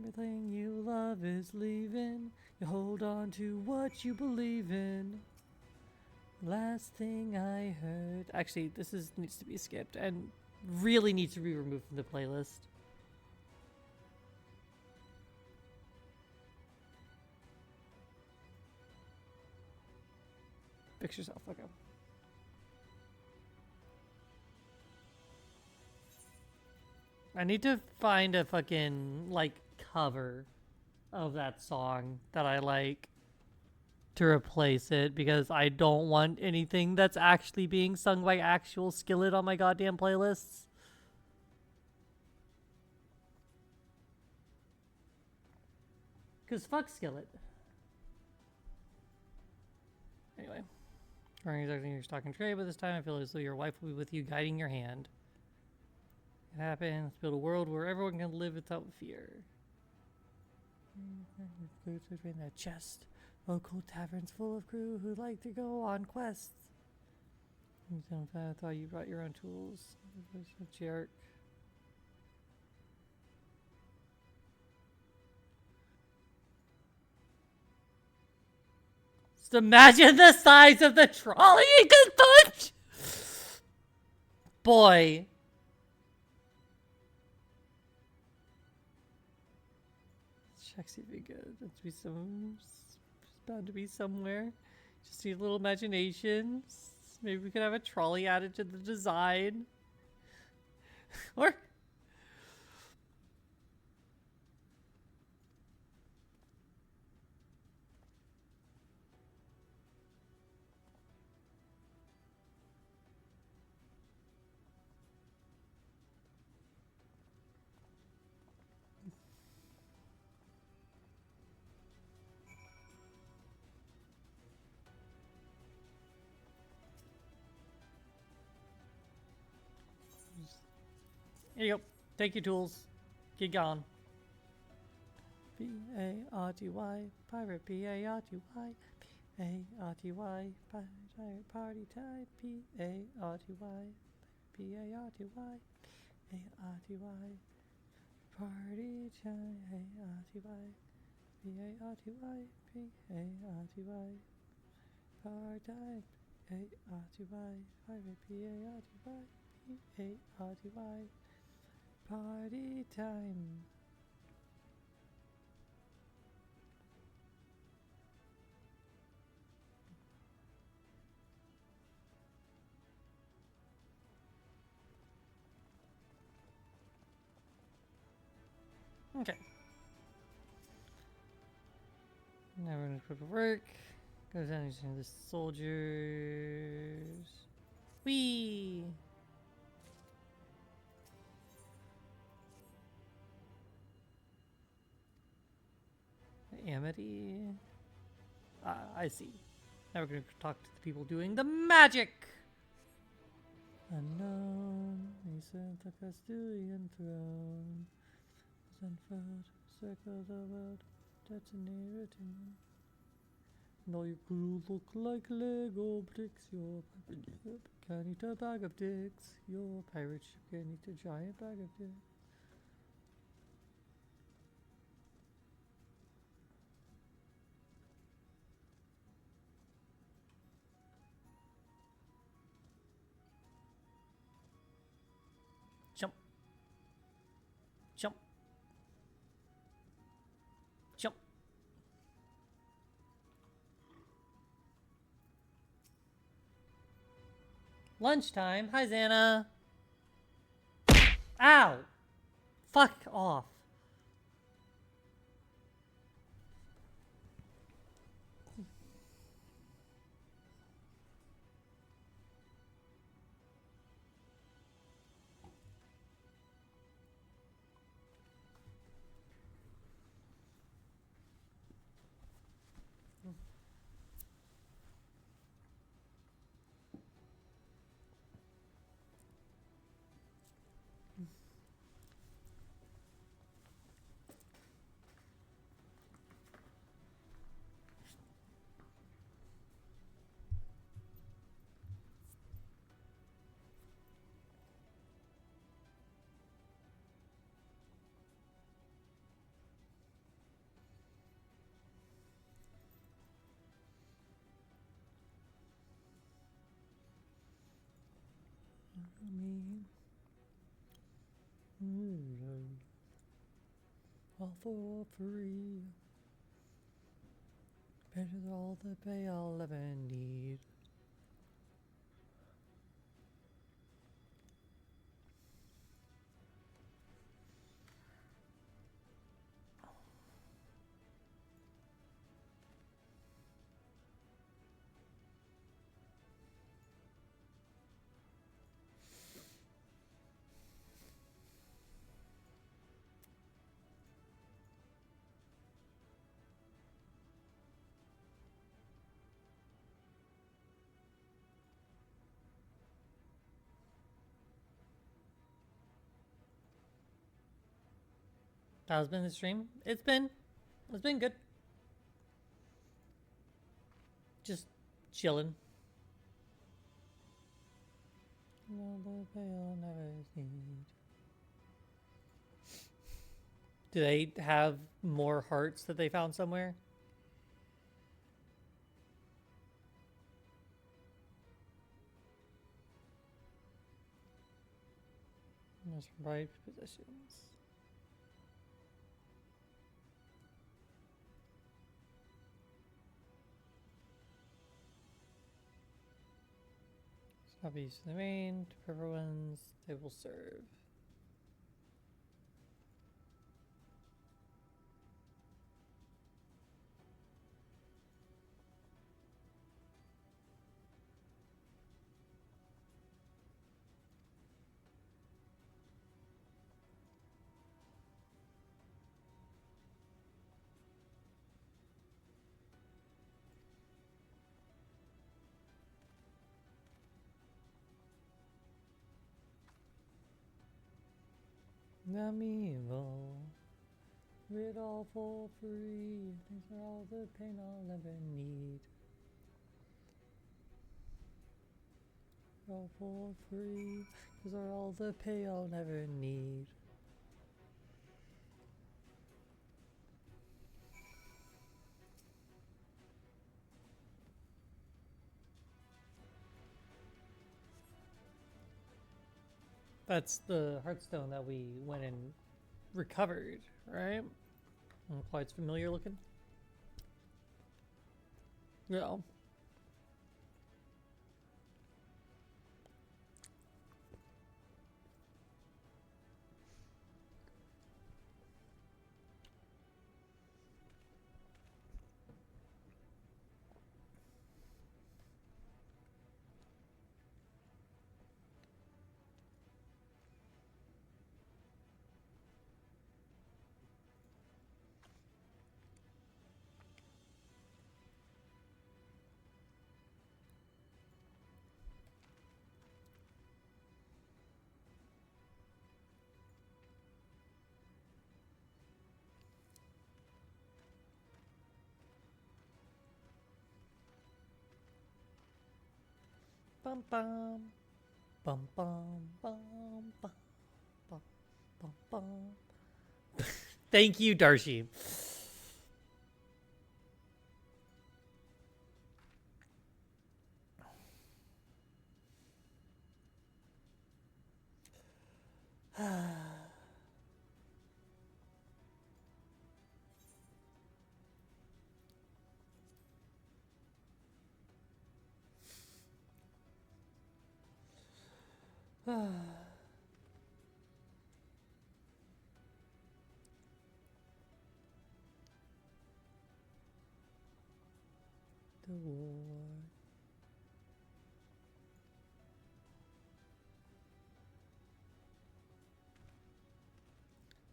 Everything you love is leaving. You hold on to what you believe in. Last thing I heard. Actually, needs to be skipped and really needs to be removed from the playlist. Fix yourself. Okay. I need to find a fucking like cover of that song that I like to replace it, because I don't want anything that's actually being sung by actual Skillet on my goddamn playlists. Because fuck Skillet. Anyway. You're talking trade, but this time I feel as though your wife will be with you, guiding your hand. It happened. Let's build a world where everyone can live without fear. In that chest. Local taverns full of crew who like to go on quests. I thought you brought your own tools. A jerk. Just imagine the size of the trolley you could punch! Boy. Check see if we good. There's be some. It's bound to be somewhere. Just need a little imagination. Maybe we could have a trolley added to the design. Or. Here you go. Take your tools. Get gone. P-A-R-T-Y, pirate, P-A-R-T-Y, P-A-R-T-Y, pirate, party time, P-A-R-T-Y, P-A-R-T-Y, P-A-R-T-Y, party time, A-R-T-Y, P-A-R-T-Y, P-A-R-T-Y, part time, A-R-T-Y, pirate, P-A-R-T-Y, P-A-R-T-Y, party time. Okay. Now we're gonna put to work. Goes down using the soldiers. Whee! Amity. I see. Now we're gonna talk to the people doing the magic! Unknown, he sent the Castilian throne. Unfurled, circle the world, detonator to me. And all your crew look like Lego bricks. Your pirate ship can eat a bag of dicks. Your pirate ship can eat a giant bag of dicks. Jump. Jump. Lunchtime. Hi, Xana. Ow! Fuck off. All for free. Better than all the pay I'll ever need. How's been the stream? It's been good. Just chilling. All the pay I'll never need. Do they have more hearts that they found somewhere? Most right positions. Stop using the rain. To prefer ones they will serve. I'm evil. It all for free. These are all the pain I'll ever need. All for free. These are all the pay I'll never need. That's the Hearthstone that we went and recovered, right? Quite familiar looking. Yeah. Bum bum. Bum bum bum bum bum bum bum. Thank you, Darcy. The war.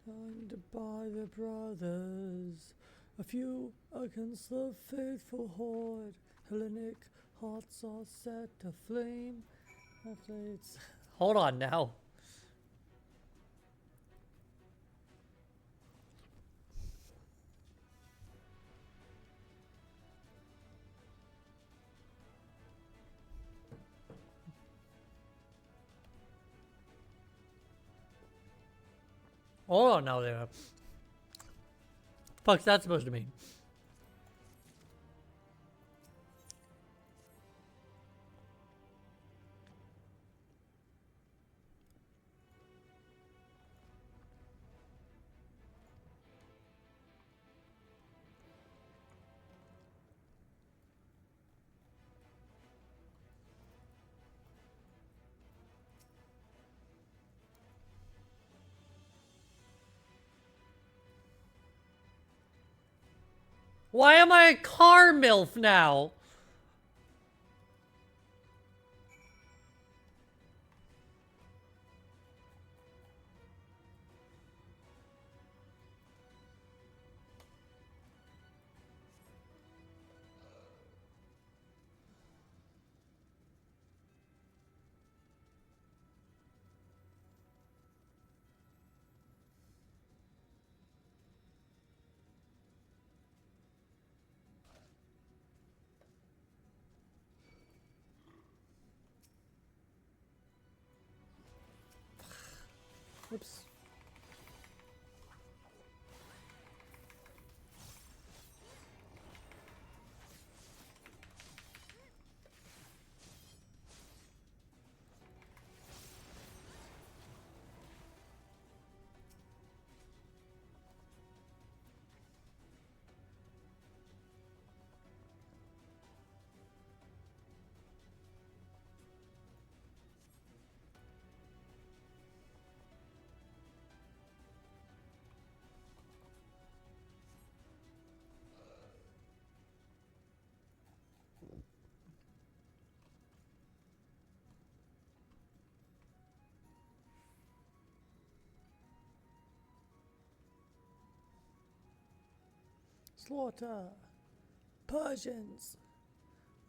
Joined by the brothers, a few against the faithful horde. Hellenic hearts are set aflame. Hold on now. Hold on now there. Fuck's that supposed to mean? Why am I a car MILF now? Oops. Slaughter. Persians.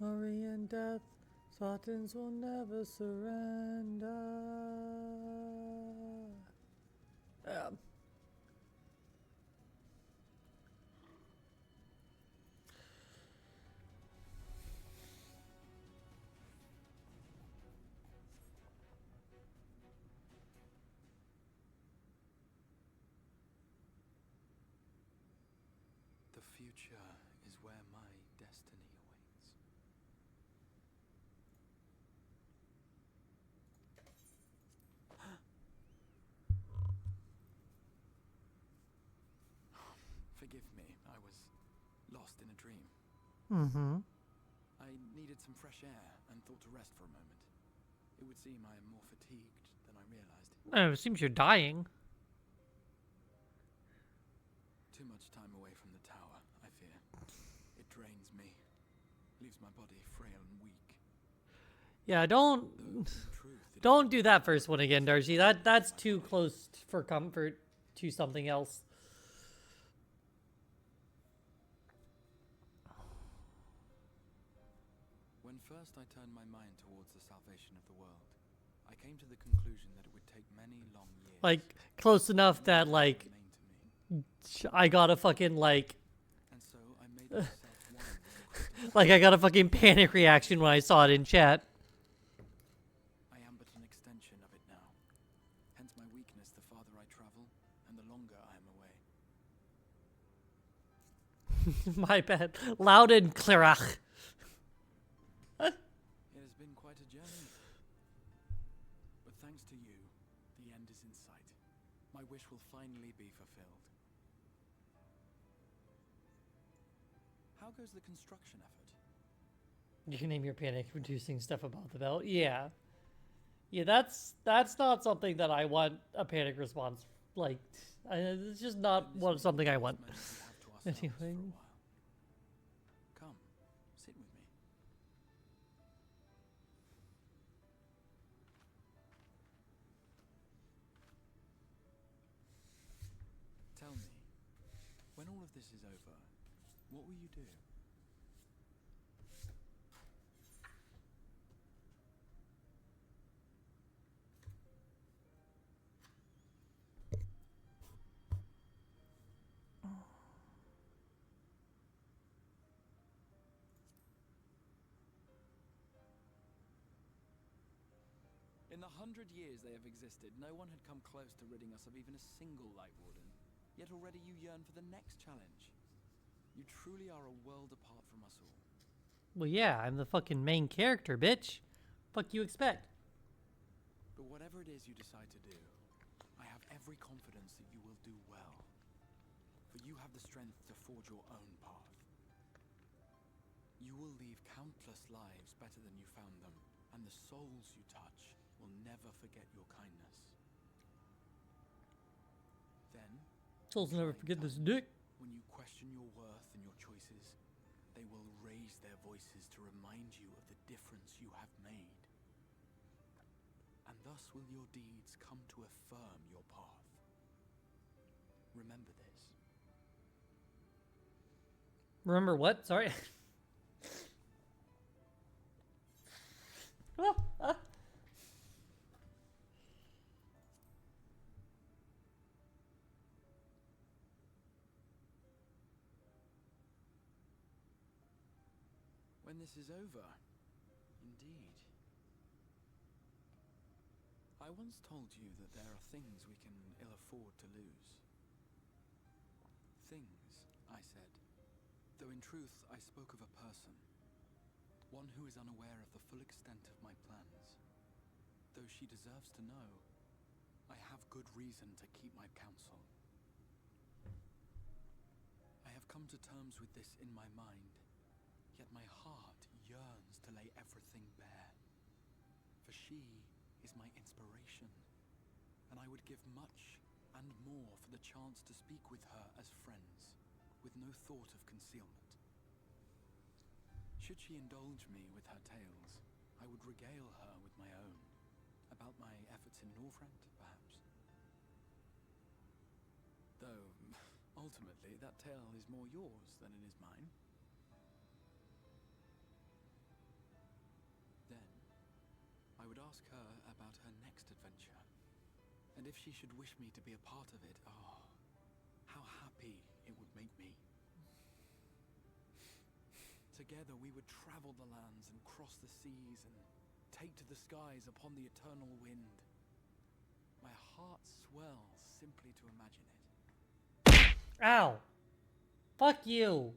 Worry and death. Spartans will never surrender. The future is where my destiny awaits. Forgive me, I was lost in a dream. Mm-hmm. I needed some fresh air and thought to rest for a moment. It would seem I am more fatigued than I realized. Oh, it seems you're dying. Too much time away from the tower, I fear. It drains me, leaves my body frail and weak. Yeah, don't do that first one again, Darcy. That's too close for comfort to something else. When first I turned my mind towards the salvation of the world, I came to the conclusion that it would take many long years. Like, close enough that, like, I got a fucking, like... And so I made myself one. Like, I got a fucking panic reaction when I saw it in chat. I am but an extension of it now. Hence my weakness the farther I travel, and the longer I am away. My bad. Loud and clearach. It has been quite a journey. But thanks to you, the end is in sight. My wish will finally be fulfilled. How goes the construction effort? You can name your panic reducing stuff about the belt. Yeah. Yeah, that's not something that I want a panic response. Like, it's just not something I want. Anyway. Come, sit with me. Tell me, when all of this is over, what will you do? In the 100 years they have existed, no one had come close to ridding us of even a single Light Warden. Yet already you yearn for the next challenge. You truly are a world apart from us all. Well, yeah, I'm the fucking main character, bitch. Fuck you expect? But whatever it is you decide to do, I have every confidence that you will do well. For you have the strength to forge your own path. You will leave countless lives better than you found them, and the souls you touch will never forget your kindness. Then, Souls never forget this dick. when you question your worth and your choices, they will raise their voices to remind you of the difference you have made. And thus will your deeds come to affirm your path. Remember this. Remember what? Sorry. When this is over, indeed. I once told you that there are things we can ill afford to lose. Things, I said, though in truth I spoke of a person. One who is unaware of the full extent of my plans. Though she deserves to know, I have good reason to keep my counsel. I have come to terms with this in my mind, yet my heart yearns to lay everything bare. For she is my inspiration, and I would give much and more for the chance to speak with her as friends, with no thought of concealment. Should she indulge me with her tales, I would regale her with my own, about my efforts in Northrend, perhaps. Though, ultimately, that tale is more yours than it is mine. Then, I would ask her about her next adventure, and if she should wish me to be a part of it, oh, how happy it would make me. Together we would travel the lands and cross the seas and take to the skies upon the eternal wind. My heart swells simply to imagine it. Ow. Fuck you.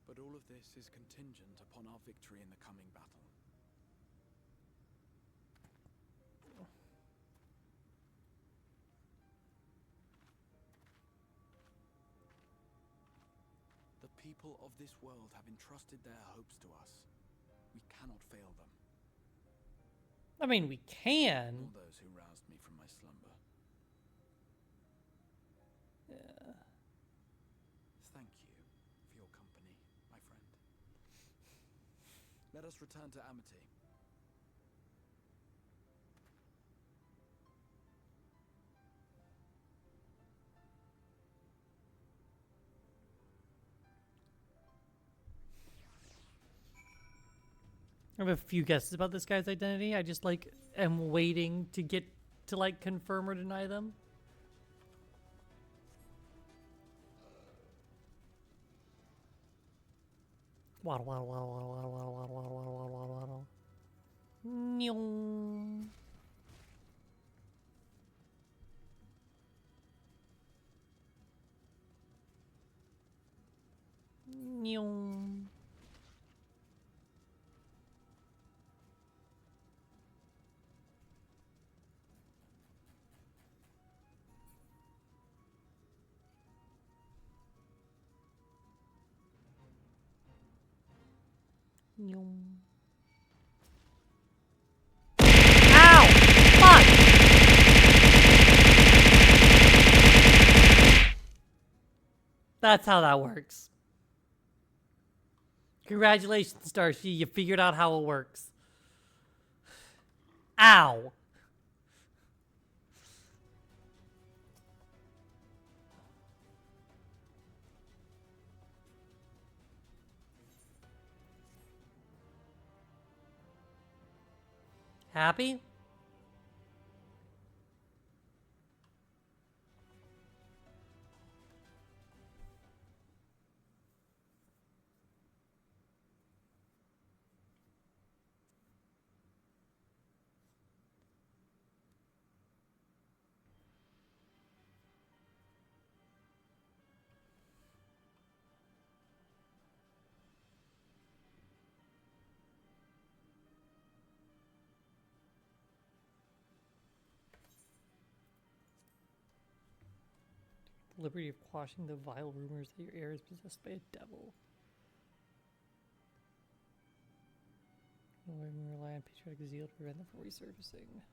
But all of this is contingent upon our victory in the coming battle. The people of this world have entrusted their hopes to us. We cannot fail them. I mean, we can. Nor those who roused me from my slumber. Yeah. Thank you for your company, my friend. Let us return to Amity. I have a few guesses about this guy's identity. I just like am waiting to get to like confirm or deny them. Waddle, waddle, waddle, waddle, waddle, waddle, waddle, waddle, waddle, waddle, waddle, waddle. Nyong. Nyong. Yum. Ow! Fuck! That's how that works. Congratulations, Starship. You figured out how it works. Ow! Happy? The liberty of quashing the vile rumors that your heir is possessed by a devil. No way we rely on patriotic zeal to prevent them from resurfacing.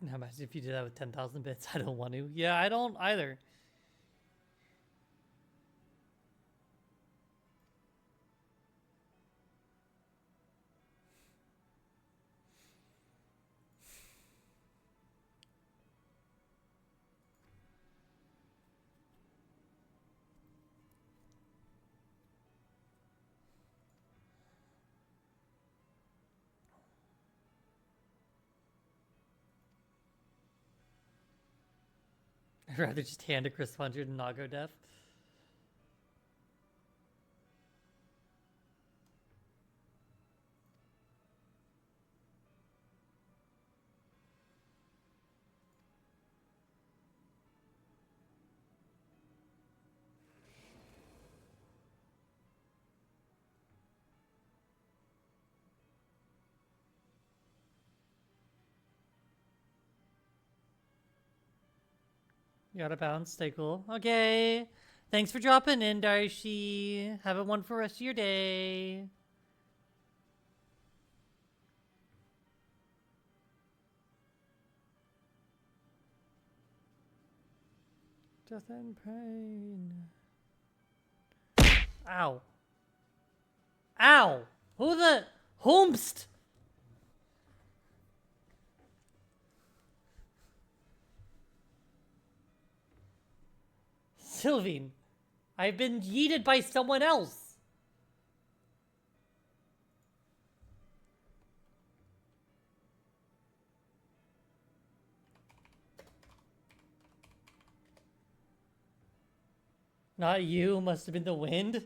Now imagine if you did that with 10,000 bits. I don't want to. Yeah, I don't either. I'd rather just hand a Chris 100 and not go deaf. You gotta bounce. Stay cool. Okay. Thanks for dropping in, Darcy. Have a wonderful rest of your day. Death and pain. Ow. Ow! Who the... Whomst? Sylvine, I've been yeeted by someone else. Not you, must have been the wind.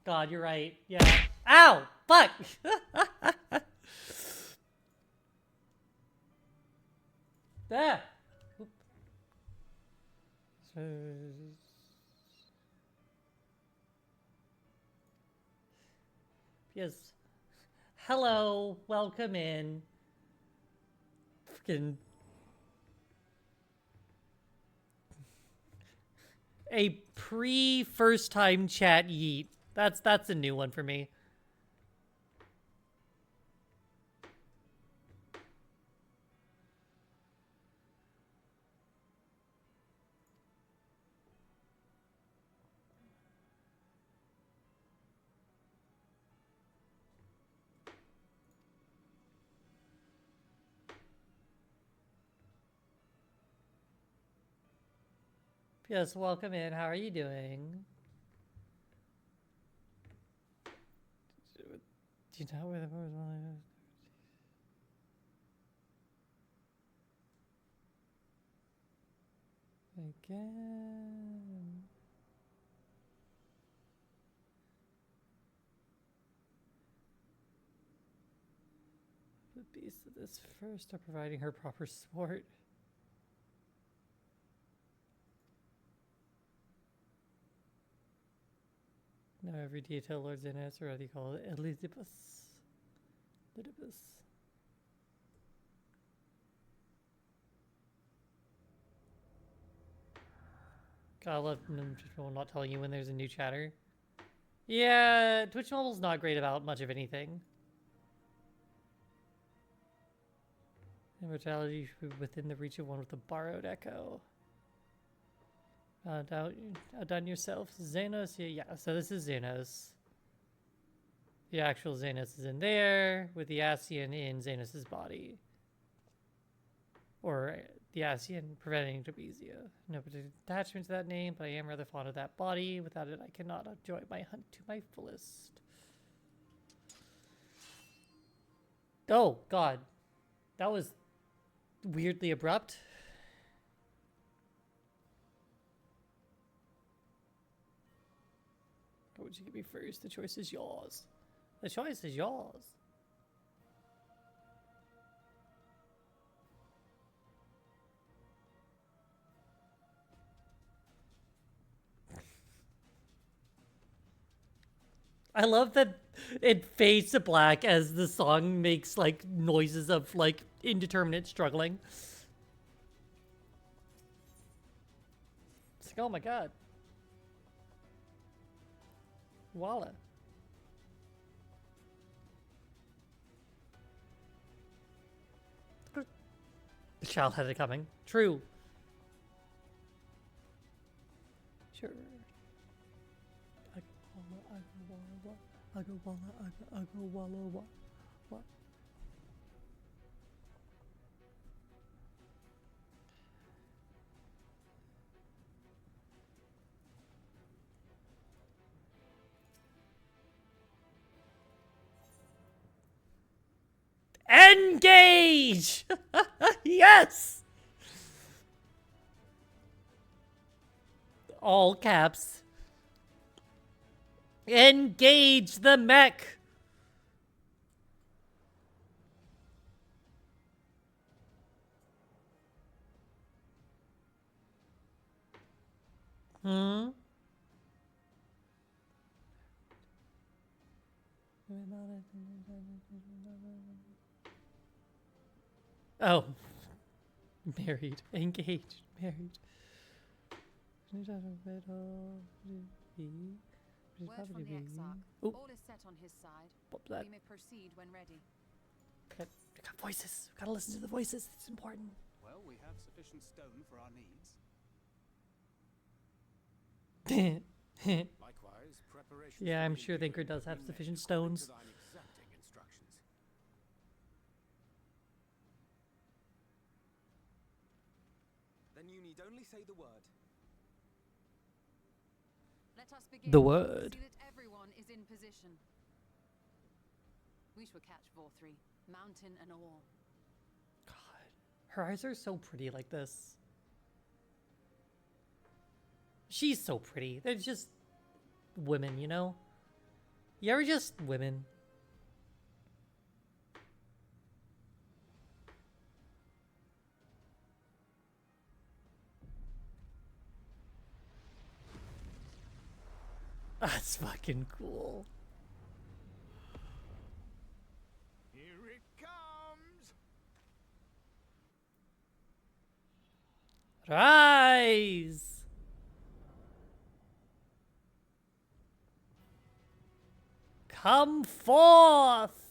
God, you're right. Yeah. Ow! Fuck! There. Yes. Hello, welcome in. Freaking a pre-first time chat yeet. That's a new one for me. Yes, welcome in. How are you doing? Do you know where the force again? The beasts of this first are providing her proper support. Now every detail Lord Zenos, or how do you call it? Elizabeth. God, I love people not telling you when there's a new chatter. Yeah, Twitch Mobile's not great about much of anything. Immortality should be within the reach of one with a borrowed echo. Outdone yourself. Xenos, yeah, so this is Xenos. The actual Xenos is in there, with the Ascian in Xenos' body. Or the Ascian preventing Trapezia. No particular attachment to that name, but I am rather fond of that body. Without it, I cannot enjoy my hunt to my fullest. Oh, God. That was weirdly abrupt. What would you give me first? The choice is yours. The choice is yours. I love that it fades to black as the song makes like noises of like indeterminate struggling. It's like, oh my god. Voila. The child had it coming. True. Sure. I go walla, what? Engage! Yes! All caps. Engage the mech! Hmm? Oh. Married. Engaged. Married. Word from the Exarch. All is set on his side. We may proceed when ready. We got voices. We gotta listen to the voices. It's important. Well, we have sufficient stone for our needs. Likewise, preparations. Yeah, I'm sure Thinker does have sufficient stones. Then you need only say the word. Let us begin. The word. See that everyone is in position. We shall catch Vorthree, mountain and all. God, her eyes are so pretty like this. She's so pretty. They're just women, you know? You're just women. That's fucking cool. Here it comes. Rise! Come forth!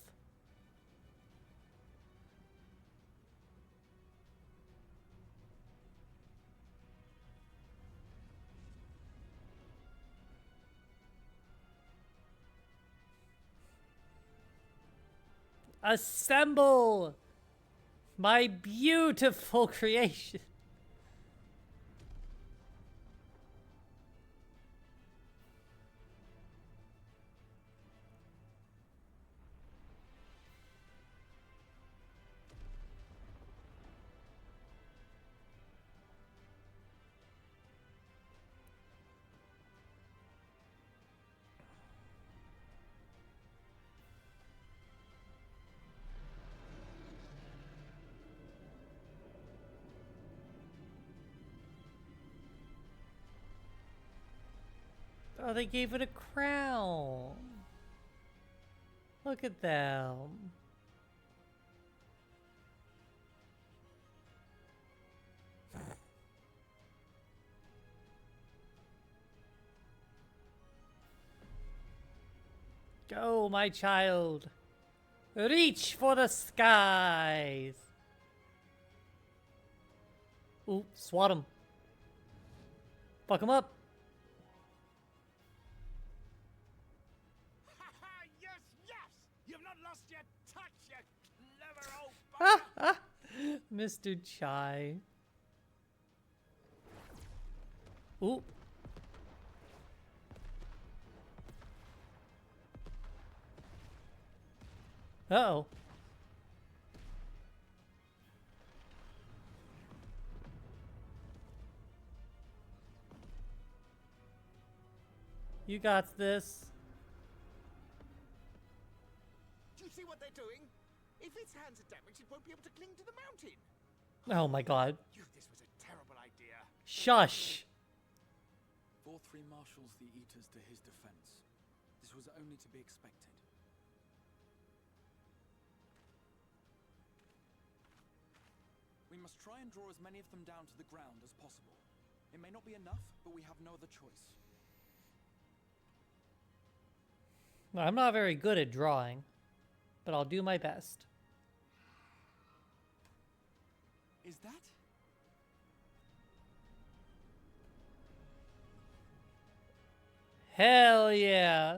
Assemble my beautiful creation. Oh, they gave it a crown. Look at them. Go, my child. Reach for the skies. Ooh, swat him. Fuck him up. Yes, yes! You've not lost your touch, you clever old bugger! Mr. Chai. Ooh. Uh-oh. You got this. Do you see what they're doing? If its hands are damaged, it won't be able to cling to the mountain. Oh my god. This was a terrible idea. Shush. 4-3 marshals the Eaters to his defense. This was only to be expected. We must try and draw as many of them down to the ground as possible. It may not be enough, but we have no other choice. I'm not very good at drawing, but I'll do my best. Is that? Hell yeah.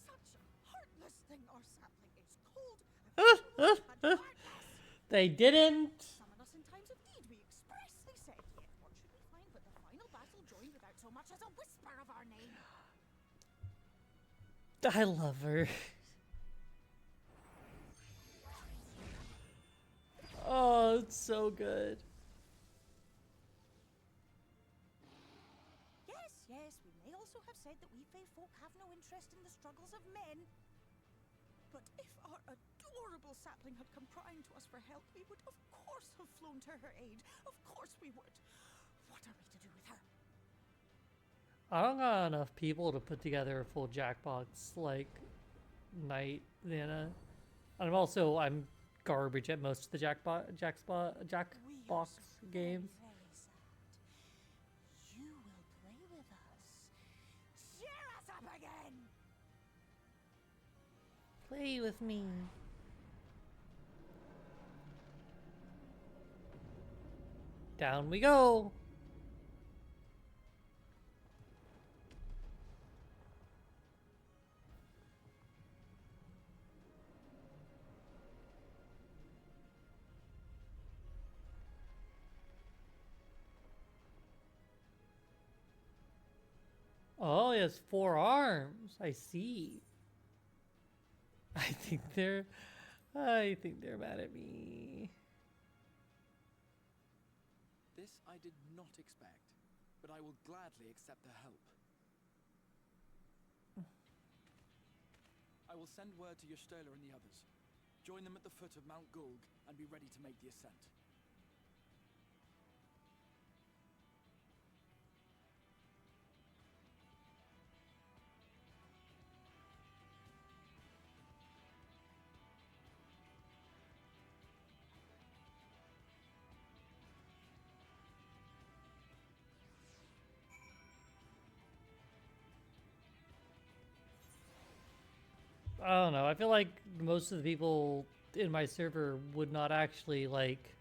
Such a heartless thing our sapling is called. They didn't. Summon us in times of need, we expressly said. Yet what should we find but the final battle joined without so much as a whisper of our name? I love her. Oh, it's so good. Yes, we may also have said that we Fae folk have no interest in the struggles of men. But if our adorable sapling had come crying to us for help, we would of course have flown to her aid. Of course we would. What are we to do with her? I don't got enough people to put together a full Jackbox like night, Nana. And I'm garbage at most of the Jackbox games. Very sad. You will play with us. Cheer us up again! Play with me. Down we go. Oh, he has 4 arms. I see. I think they're mad at me. This I did not expect, but I will gladly accept their help. I will send word to Yashtola and the others. Join them at the foot of Mount Gulg and be ready to make the ascent. I don't know. I feel like most of the people in my server would not actually like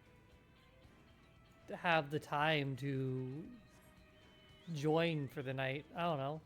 have the time to join for the night. I don't know.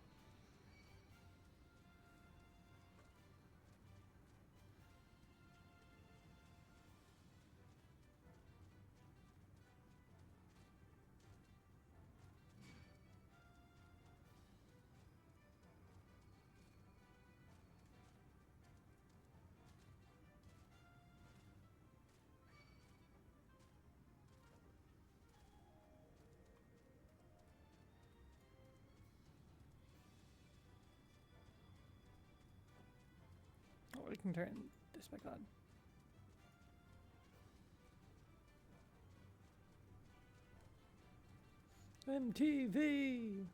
Oh, we can turn this back on. MTV.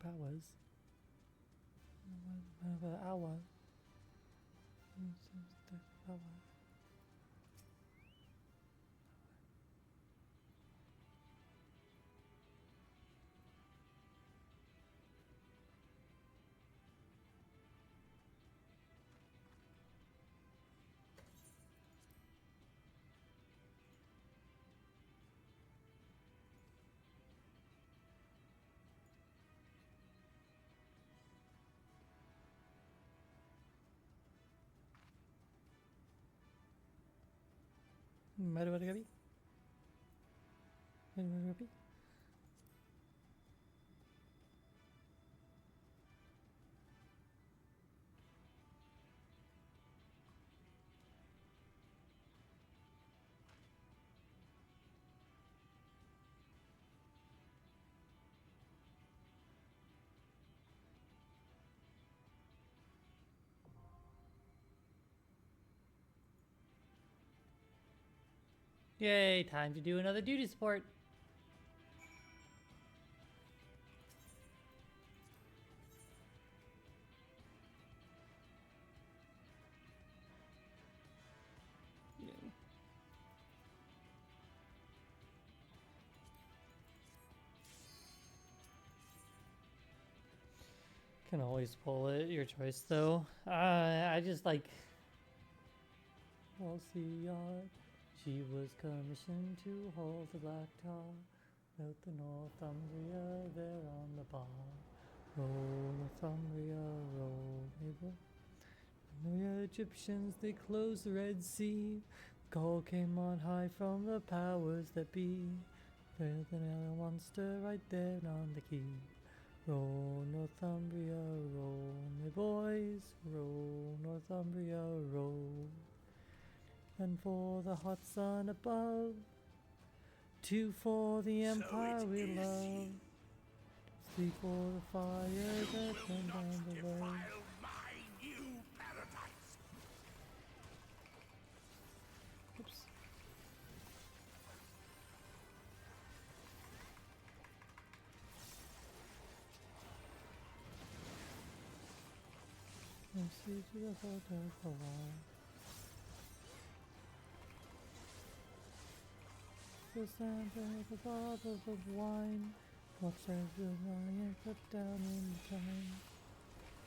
powers. Whatever hour. Power. Madhuragavi? Madhuragavi? Yay, time to do another duty support. Can always pull it, your choice though. I just like Walsey Yard. She was commissioned to hold the black tar out the Northumbria there on the bar. Roll Northumbria, roll Mabel. The Egyptians they closed the Red Sea. Call came on high from the powers that be. There's an monster right there on the key. Roll Northumbria, roll, my boys, roll Northumbria, roll. And for the hot sun above, two for the empire we love, three for the fire that burned down below. Oops. And see to the hotel for a while. The Santa with the bottles of wine. Watch as the lion cut down in time.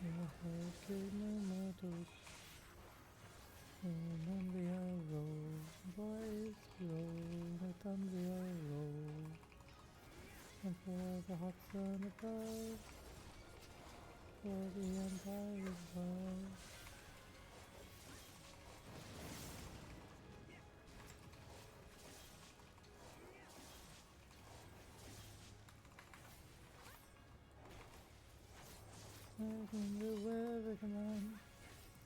Your head killed no mortals. Northumbria roll, boys roll, Northumbria roll. And for the hot sun above, for the empire above. When the weather command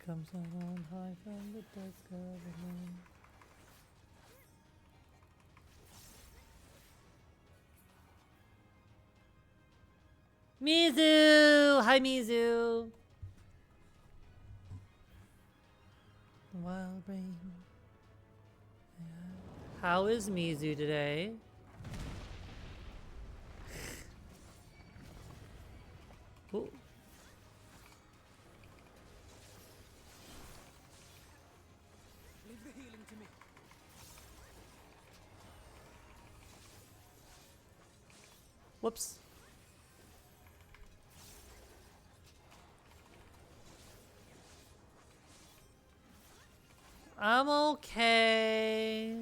comes on high from the desk of a man. Mizu! Hi, Mizu! Wild brain. How is Mizu today? Ooh. Leave the healing to me. Whoops. I'm okay.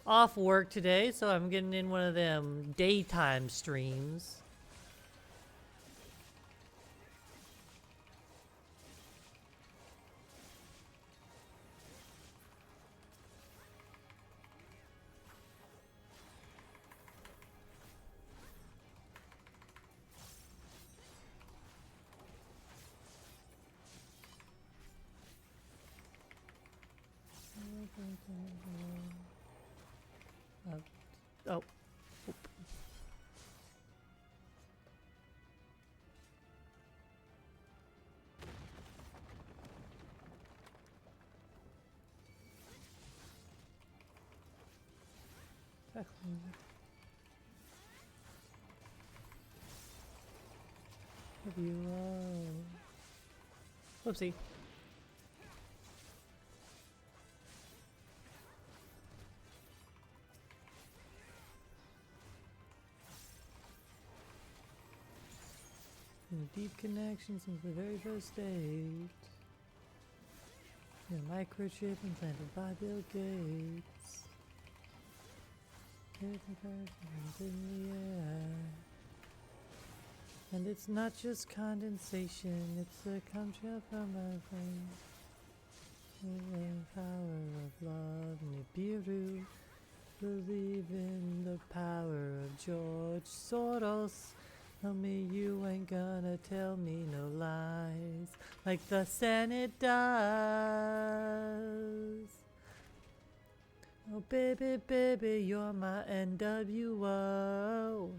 Off work today, so I'm getting in one of them daytime streams. Oh. Oop. Exactly. of you. Oh. Whoopsie. A deep connection since the very first date. A microchip implanted by Bill Gates. In the air. And it's not just condensation, it's a chemtrail from my brain. The power of love, Nibiru. Believe in the power of George Soros. Tell me you ain't gonna tell me no lies like the Senate does. Oh baby, baby, you're my NWO.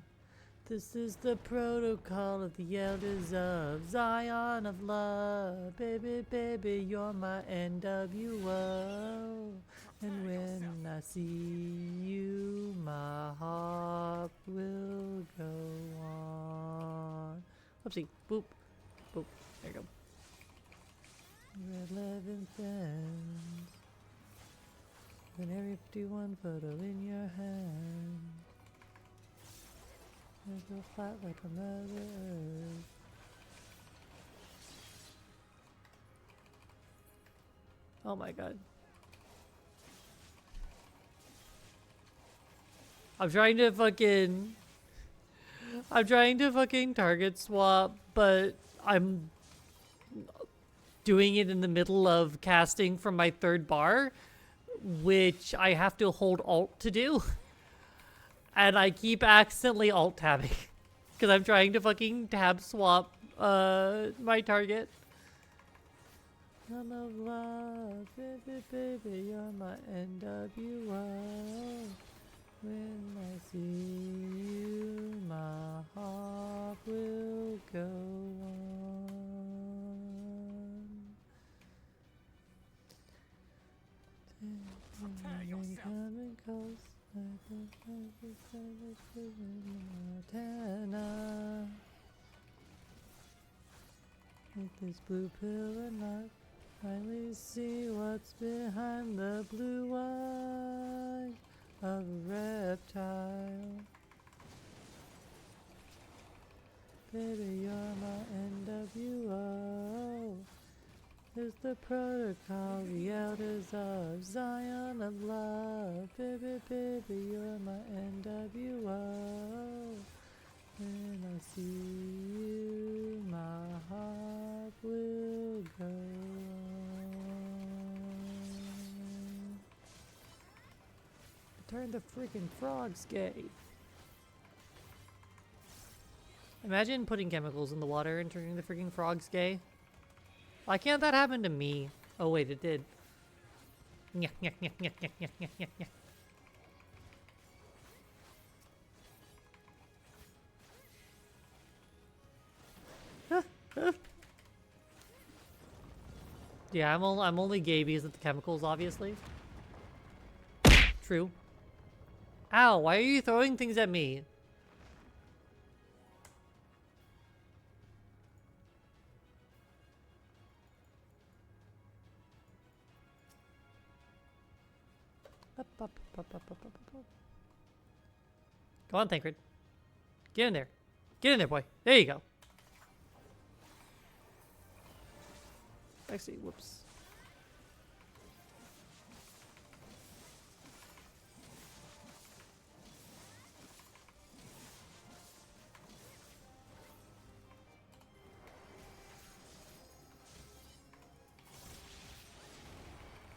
This is the protocol of the elders of Zion of love. Baby, baby, you're my NWO. And when I see you, my heart will go on. Whoopsie. Boop. Boop. There you go. Red 11th ends. An Area 51 photo in your hand. Go flat like a Mother Earth. Oh my god. I'm trying to fucking target swap, but I'm doing it in the middle of casting from my third bar, which I have to hold Alt to do. And I keep accidentally alt-tabbing. Because I'm trying to fucking tab swap my target. Son of love, baby, baby, you're my NWO. When I see you, my heart will go on. Prepare yourself. With this blue pill or not, finally see what's behind the blue eye of a reptile. Baby, you're my NWO. Is the protocol, the elders of Zion of love. Baby, baby, you're my NWO. When I see you, my heart will go on. Turn the freaking frogs gay. Imagine putting chemicals in the water and turning the freaking frogs gay. Why can't that happen to me? Oh wait, it did. Nyeh, nyeh, nyeh, nyeh, nyeh, nyeh, nyeh, nyeh, nyeh. Yeah, I'm only gay because of the chemicals, obviously. True. Ow, why are you throwing things at me? Go on, Tancred. Get in there. Get in there, boy. There you go. Actually, whoops.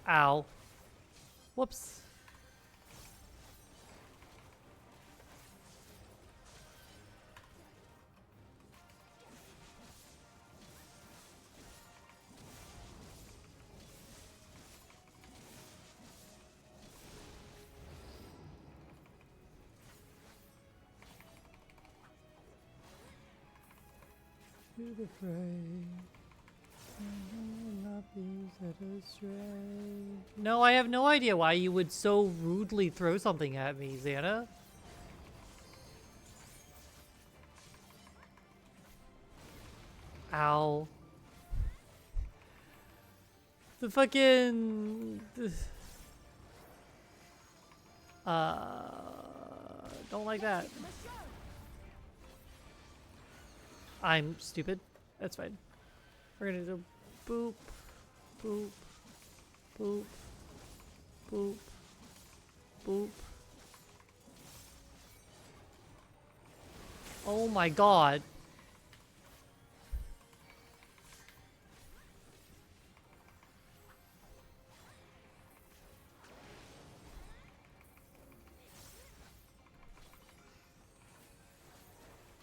Ow. Whoops. To the fray. No, I have no idea why you would so rudely throw something at me, Xana. Ow. The fucking... Don't like that. I'm stupid. That's fine. We're gonna do boop, boop, boop, boop, boop. Oh my god.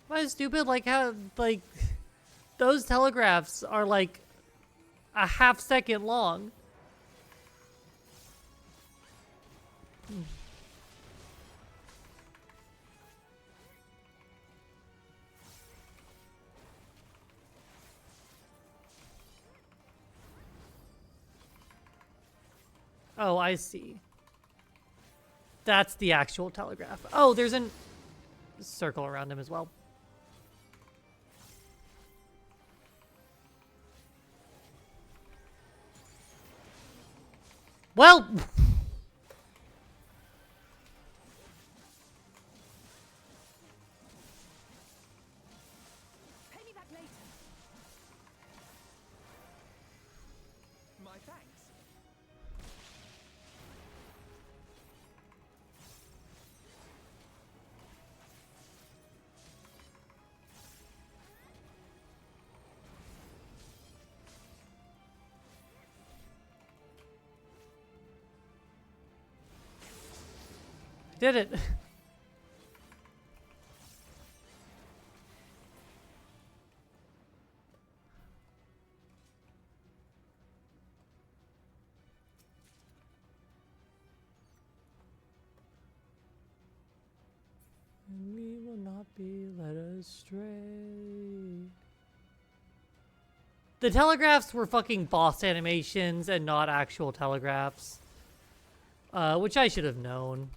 Am I stupid? Like how, like, those telegraphs are like a half second long. Oh, I see. That's the actual telegraph. Oh, there's a circle around him as well. Well... Pay me back later. My thanks. Did it. And we will not be led astray. The telegraphs were fucking boss animations and not actual telegraphs. Which I should have known.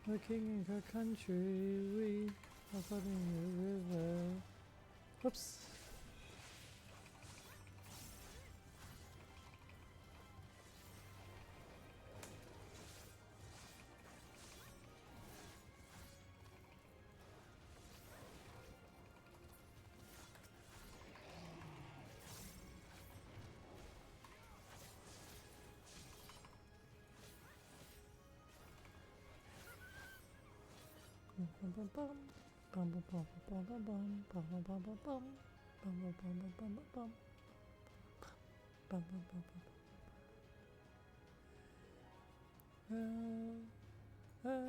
The king in our country, we are flooding the river. Whoops.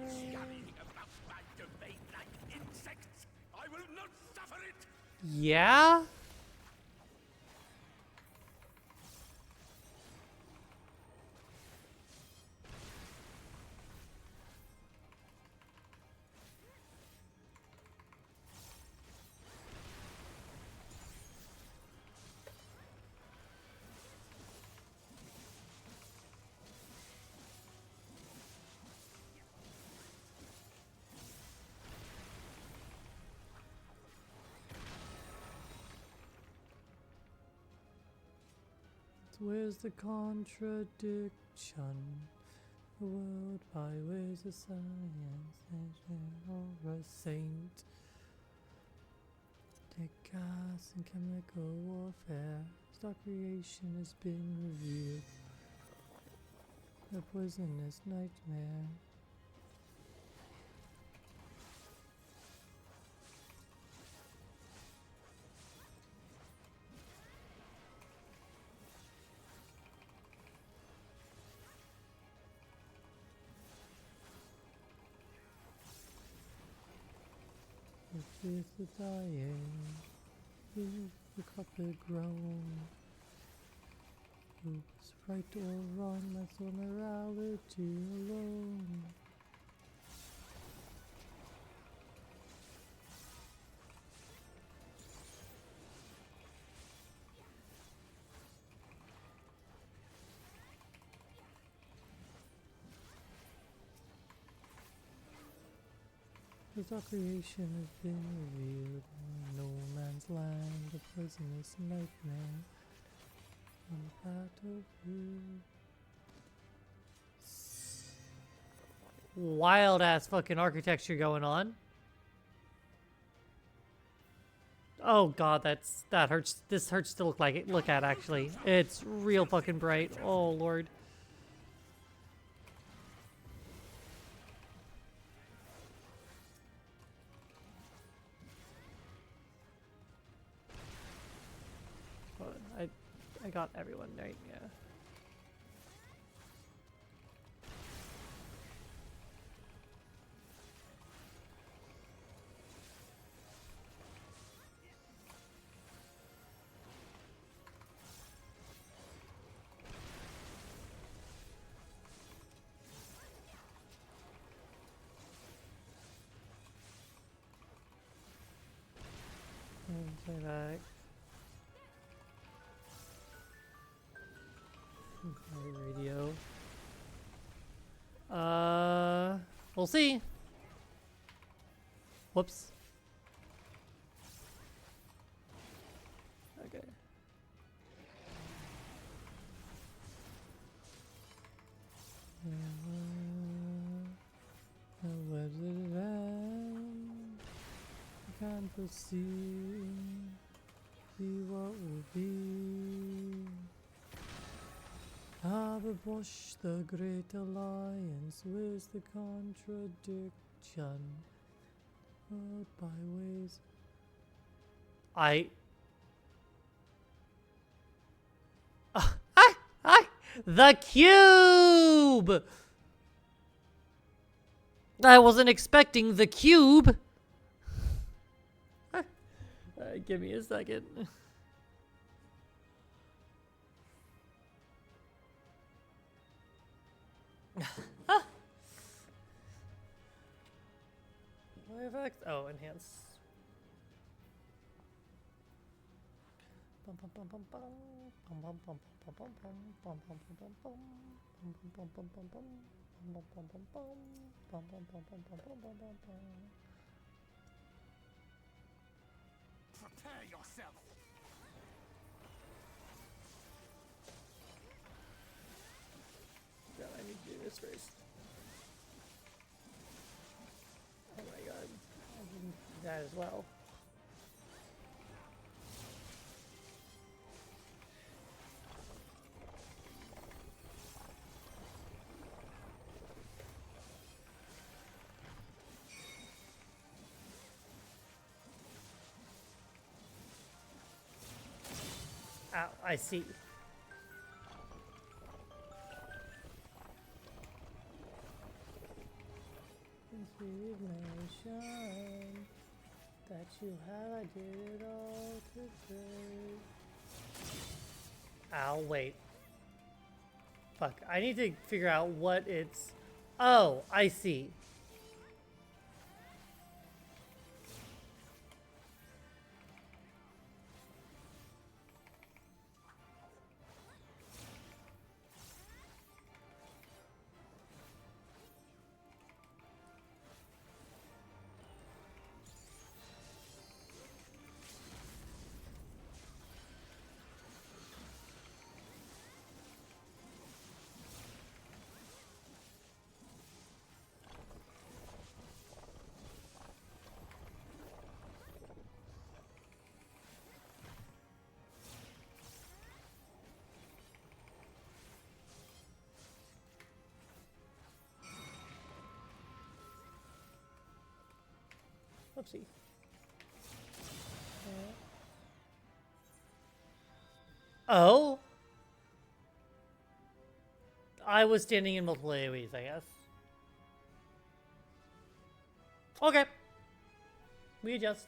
Scurrying about my domain like insects! I will not suffer it! Yeah? Where's the contradiction? The world by ways of science or a saint. Take gas and chemical warfare. Star creation has been revealed. A poisonous nightmare. With the dying, with the copper grown, It's right or wrong, that's your morality alone. As our creation has been revealed, no man's land, a poisonous nightmare on the battlefield. Wild ass fucking architecture going on. Oh god, that hurts. This hurts to look at actually. It's real fucking bright. Oh lord. I got everyone right, yeah. Say back. Radio. We'll see. Whoops. Okay. Where's it at? I can't foresee what will be. Ababosh, the great alliance, where's the contradiction? Byways. The cube! I wasn't expecting the cube. Give me a second. Effects? Oh, enhance. Prepare yourself. God, I need to do this first. Oh my god. I didn't do that as well. Ow, I see. Nation that you have, I did it all today. Ow, wait. Fuck, I need to figure out what it's... Oh, I see. Whoopsie. Oh? I was standing in multiple AoEs, I guess. Okay. We adjust.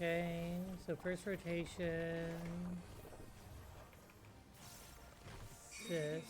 Okay, so first rotation. This.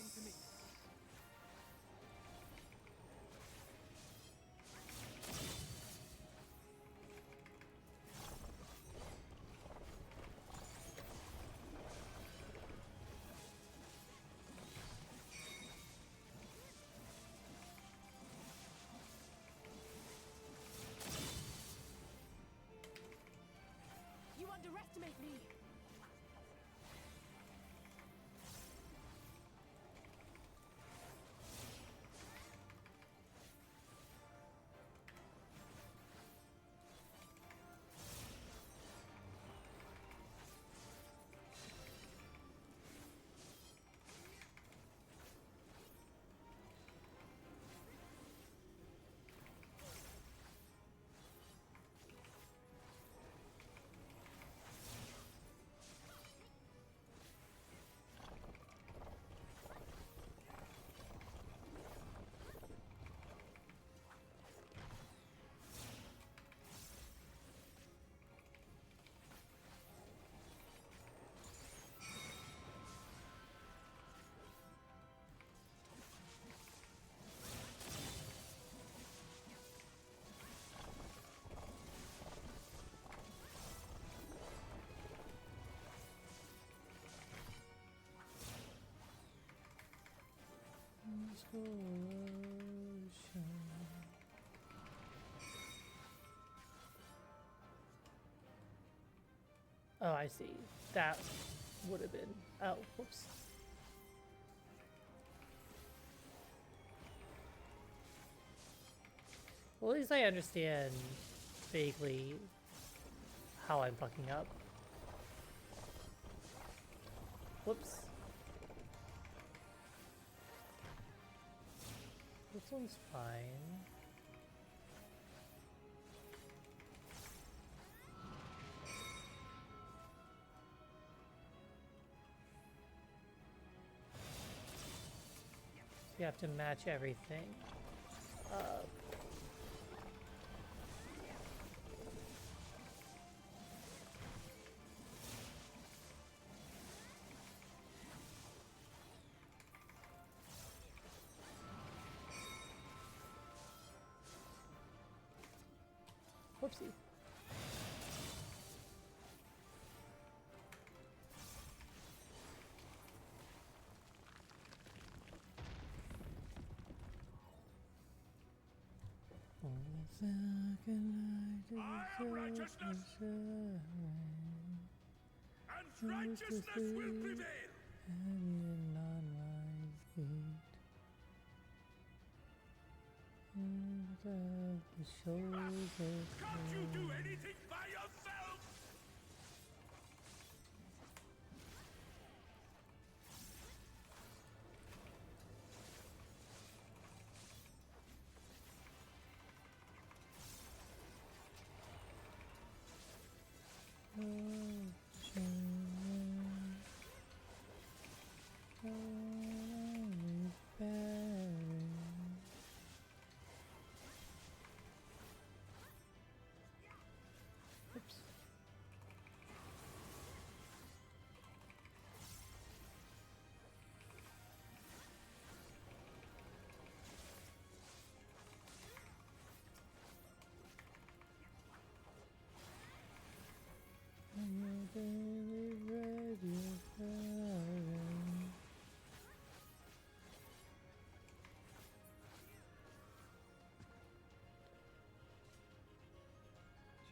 You underestimate me. Oh, I see. That would have been. Oh, whoops. Well, at least I understand vaguely how I'm fucking up. Whoops. This one's fine. You have to match everything up. Whoopsie. And righteousness will prevail. And on my feet. And the shoulders of Can't you do anything by yourself?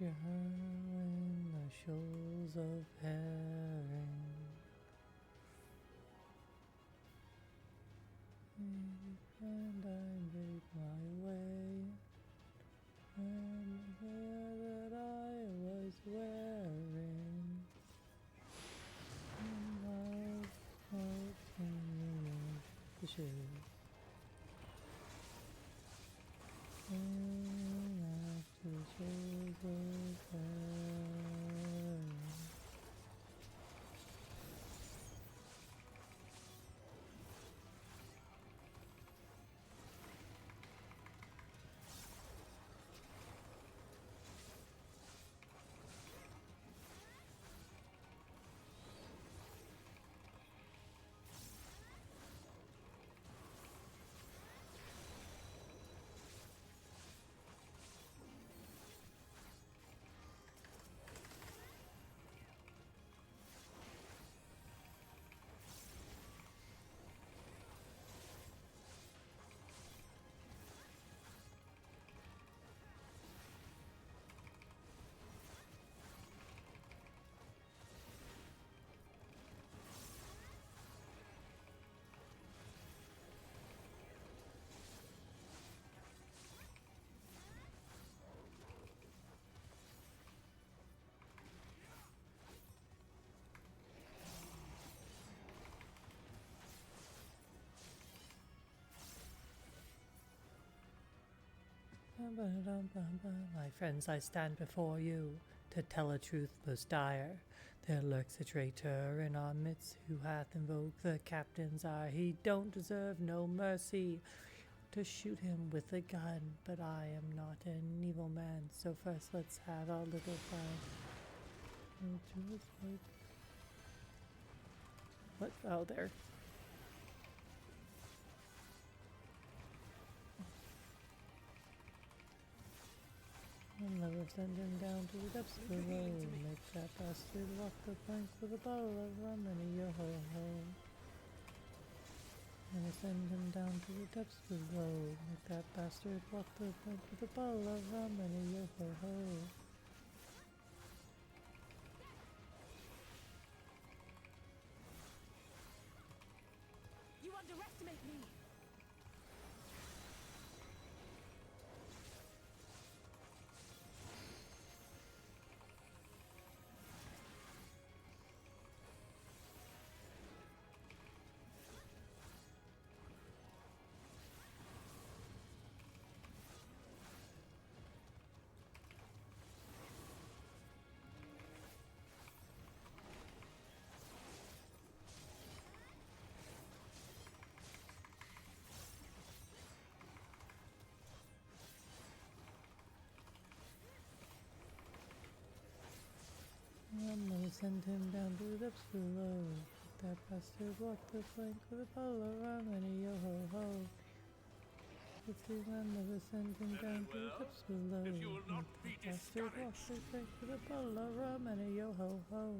in the shoals of herring. And I make my way, and the hair that I was wearing, and I smoked in the ship. And after the shoals of herring. My friends, I stand before you to tell a truth most dire. There lurks a traitor in our midst who hath invoked the captain's eye. He don't deserve no mercy to shoot him with a gun, but I am not an evil man, so first let's have our little fun. What? Oh, there. I'll never send him down to the depths below. Make that bastard walk the plank with a bottle of rum and a yo-ho-ho. I'll send him down to the depths below. Make that bastard walk the plank with a bottle of rum and a yo-ho-ho. You underestimate me! I'm gonna send him down to the depths below. That bastard walk the plank with a bottle of rum and a yo-ho-ho. Let's see, I'll never send him down to the depths below. If you will not be That bastard walk the plank with a bottle of rum and a yo-ho-ho.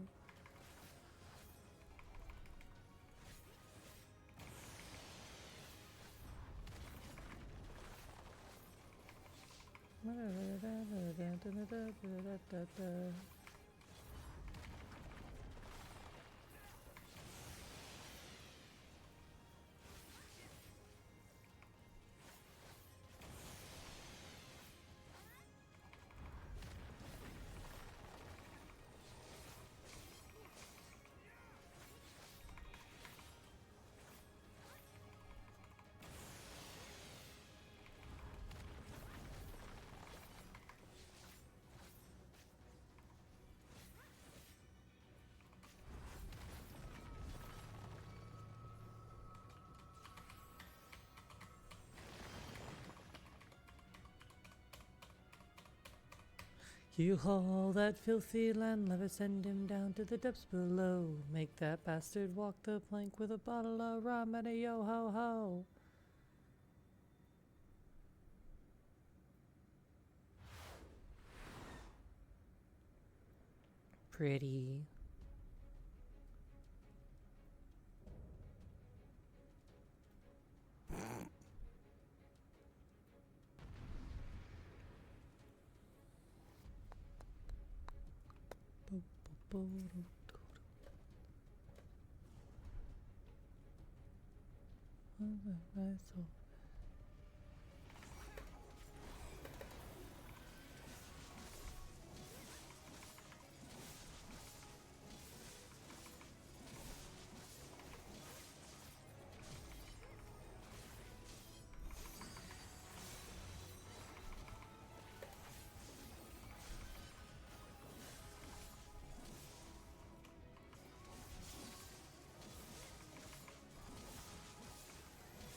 You haul that filthy landlubber, send him down to the depths below. Make that bastard walk the plank with a bottle of rum and a yo-ho-ho. Pretty.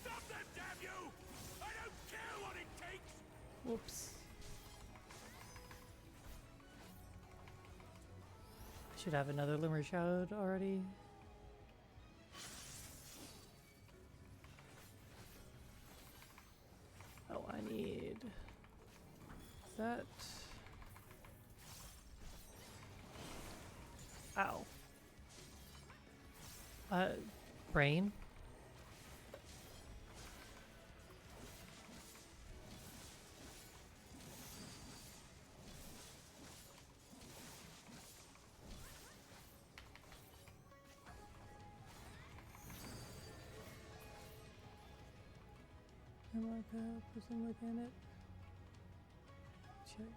Stop them, damn you! I don't care what it takes! Whoops. I should have another Limmer Shroud already. Oh, I need that. Ow. Brain? Am I the person looking at it? Check.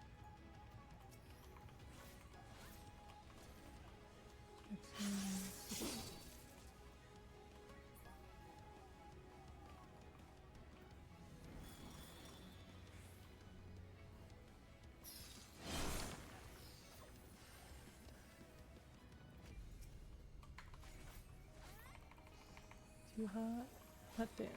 You hot? Hot damn.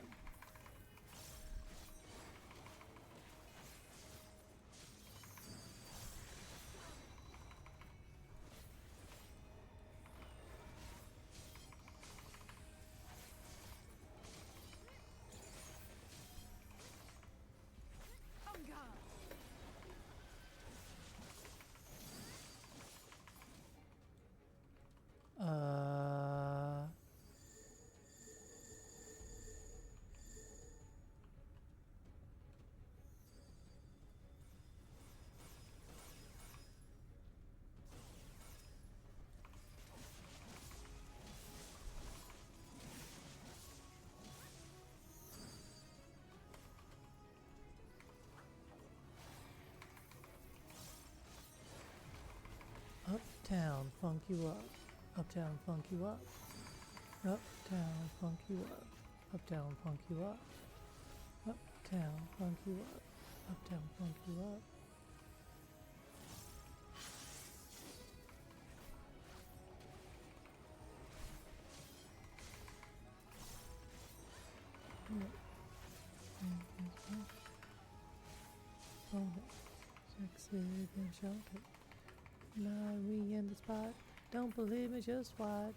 Uptown, funk you up. Uptown, funk you up. Uptown, funk you up. Uptown, funk you up. Uptown, funk you up. Uptown, funk you up. Oh, sexy and shelter. Now we in the spot. Don't believe me, just watch.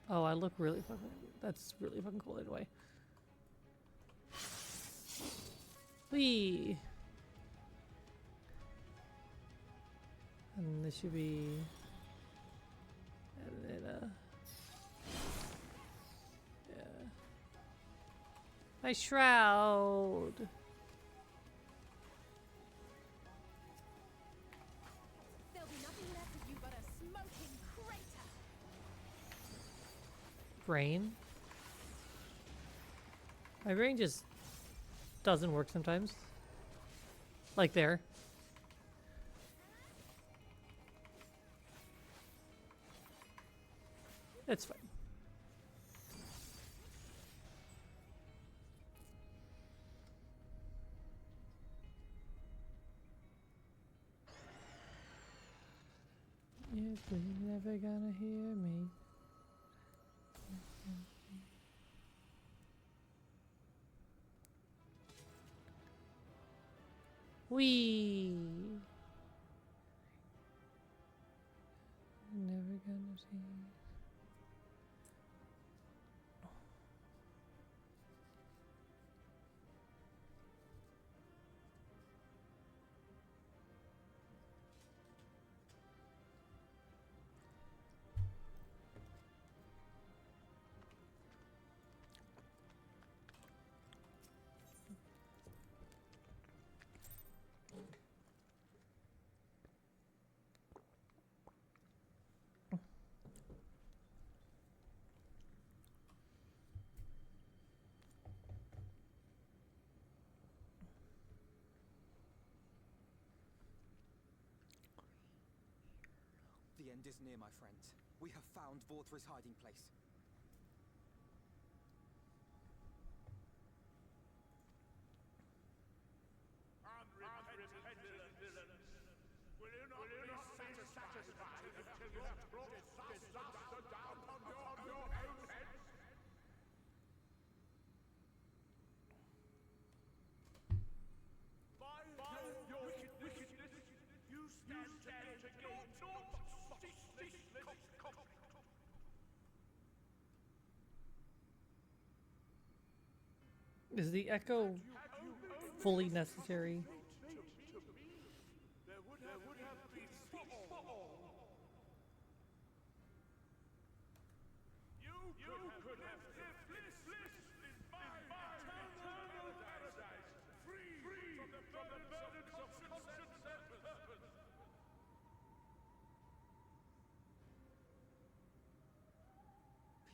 Oh, I look really fucking... That's really fucking cool anyway. Whee! And this should be... And then, yeah. My shroud! There'll be nothing left of you but a smoking crater. Brain? My brain just doesn't work sometimes. Like there. It's fine. You're never gonna hear me. Wee. Never gonna see. The end is near, my friends. We have found Vorthra's hiding place. Unrepentant villains! Will you not be satisfied until you have brought disaster down on your own heads? By your wickedness, you stand to gain naught but ceaseless conflict. Is the echo fully necessary? There would have been peace for all. You could have lived bliss in my eternal paradise, free from the burdens of conscience and purpose.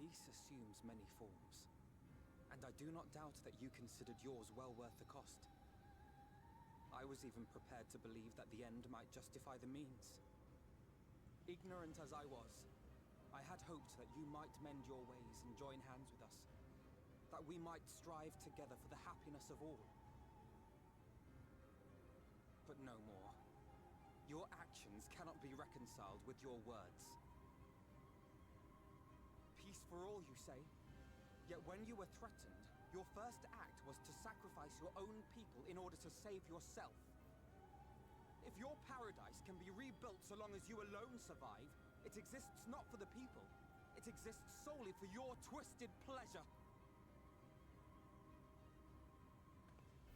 Peace assumes many forms, and I do not doubt that you considered yours well worth the cost. I was even prepared to believe that the end might justify the means. Ignorant as I was, I had hoped that you might mend your ways and join hands with us. That we might strive together for the happiness of all. But no more. Your actions cannot be reconciled with your words. Peace for all, you say? Yet when you were threatened, your first act was to sacrifice your own people in order to save yourself. If your paradise can be rebuilt so long as you alone survive, it exists not for the people. It exists solely for your twisted pleasure.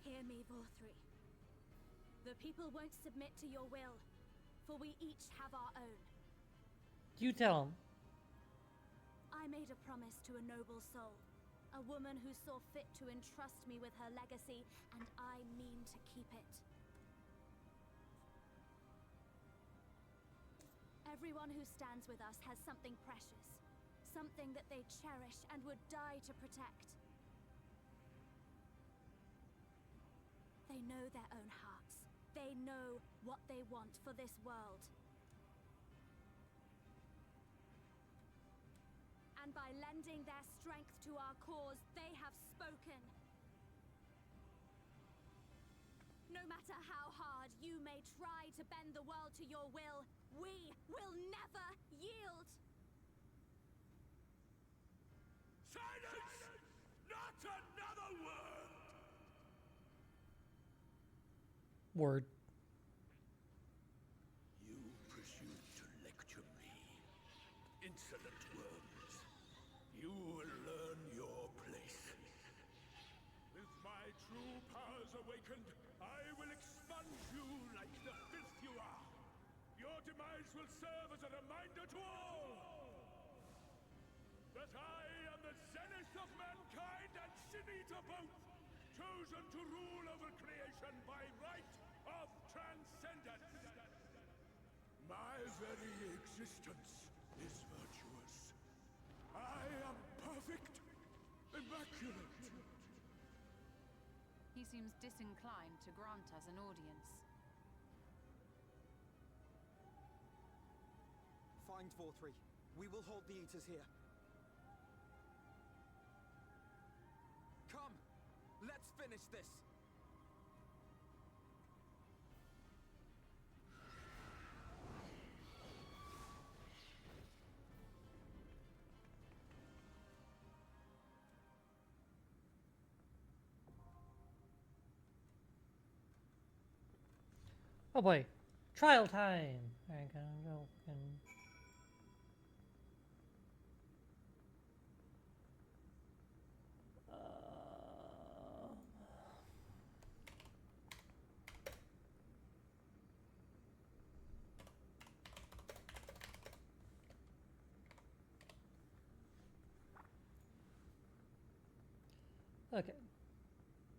Hear me, Vorthri. The people won't submit to your will, for we each have our own. You tell him. I made a promise to a noble soul, a woman who saw fit to entrust me with her legacy, and I mean to keep it. Everyone who stands with us has something precious, something that they cherish and would die to protect. They know their own hearts. They know what they want for this world. And by lending their strength to our cause, they have spoken. No matter how hard you may try to bend the world to your will, we will never yield! Silence! Not another word! Word. You presume to lecture me. Insolent worms. You will learn your place. With my true powers awakened, I will expunge you like the filth you are. Your demise will serve as a reminder to all that I am the zenith of mankind and Shinita both, chosen to rule over creation by right of transcendence. My very existence is virtuous. I am perfect, immaculate. He seems disinclined to grant us an audience. Find Vorthri. We will hold the Eaters here. Come! Let's finish this! Oh boy. Trial time! Alright, gonna go and okay.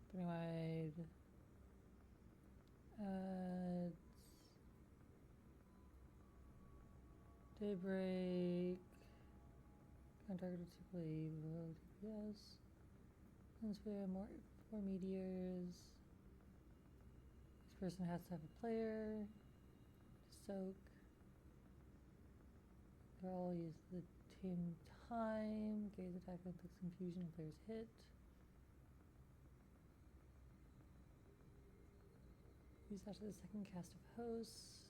Pretty wide. Daybreak. Untargeted super evil DPS. Inspire more 4 meteors. This person has to have a player. Soak. They all use the same time. Gaze attack inflicts confusion if players hit. Use after the second cast of host.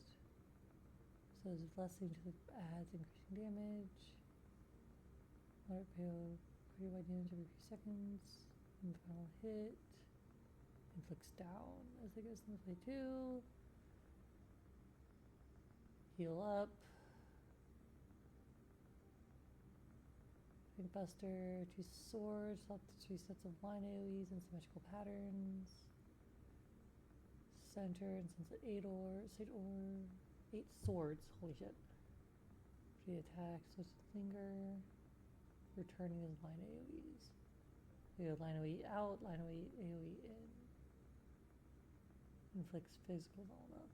So there's blessing to the adds increasing damage. Moderate pale pretty wide damage every few seconds. And the final hit. Inflicts down as it goes into play 2. Heal up. Big Buster, 2 swords, up to 2 sets of line AoEs and symmetrical patterns. Center and since 8 swords, holy shit. Free attack, switch to linger. Returning his line AoEs. We have line AoE out, line AoE in. Inflicts physical roll up.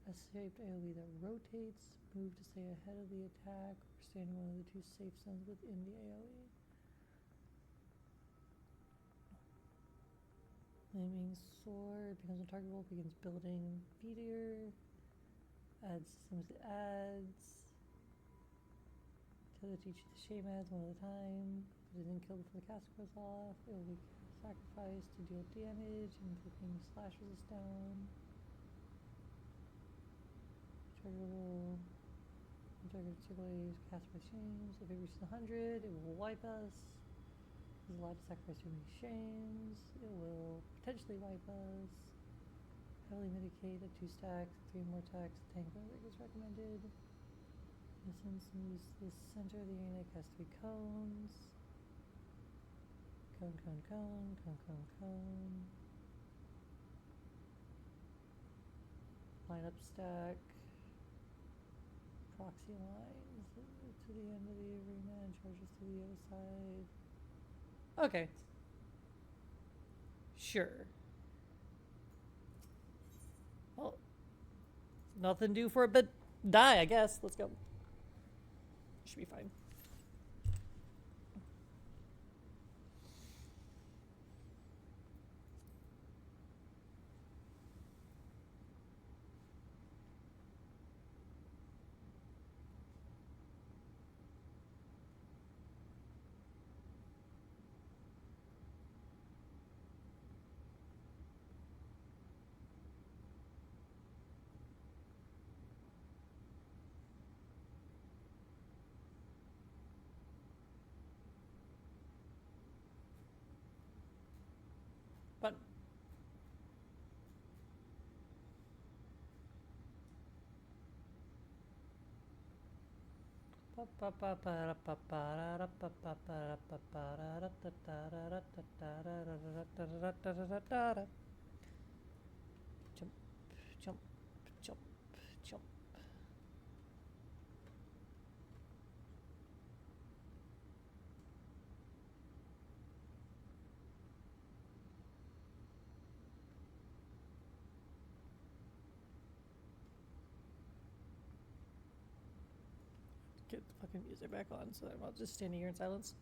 A shaped AoE that rotates, move to stay ahead of the attack, or stay in one of the 2 safe zones within the AoE. Flaming sword becomes untargetable, begins building meteor. Adds systems to adds. Try to teach the shamans one at a time. If it isn't killed before the caster goes off, it will be sacrificed to deal damage, inflicting slash resist down. Triggerable. Trigger typically cast by shames. If it reaches 100, it will wipe us. It's allowed to sacrifice too many shames. It will potentially wipe us. Heavily mitigate at 2 stacks, 3 more attacks. Tank like is recommended. Since moves to the center of the arena, cast 3 cones. Cone, cone, cone, cone, cone, cone. Line up stack. Proxy lines to the end of the arena and charges to the other side. Okay. Sure. Well, nothing to do for it but die, I guess. Let's go. Should be fine. But jump, jump, jump, jump. Get the fucking music back on so I'm not just standing here in silence.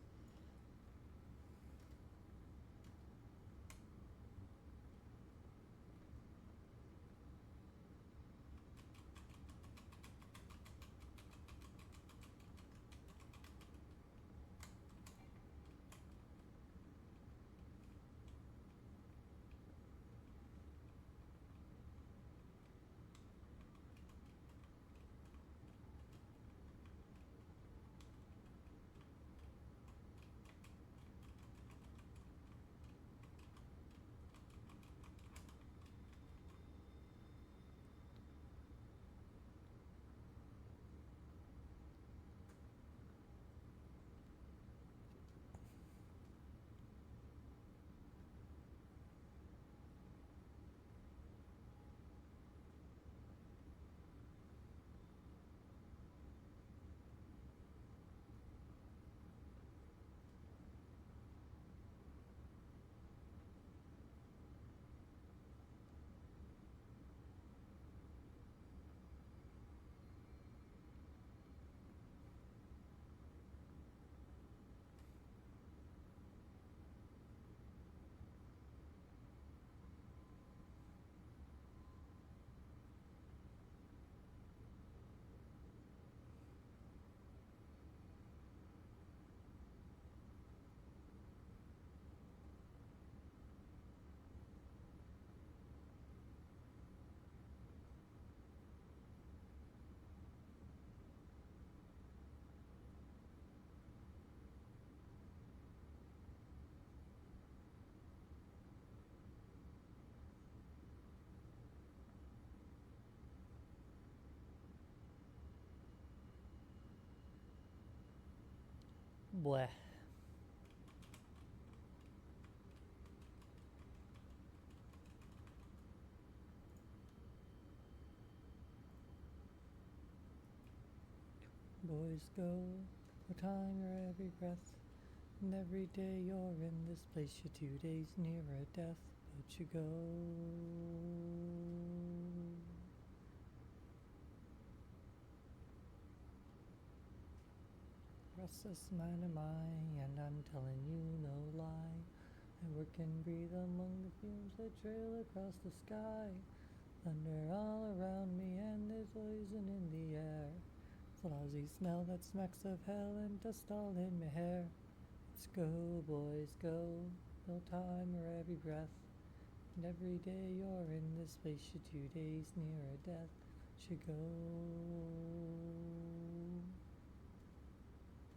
Bleh. Boys go, for time your every breath, and every day you're in this place, you're 2 days nearer death, but you go. Restless mind of mine, and I'm telling you no lie. I work and breathe among the fumes that trail across the sky. Thunder all around me, and there's poison in the air. lousy smell that smacks of hell and dust all in my hair. Let's go, boys, go. No time or every breath. And every day you're in this place, you're 2 days nearer death. Should go.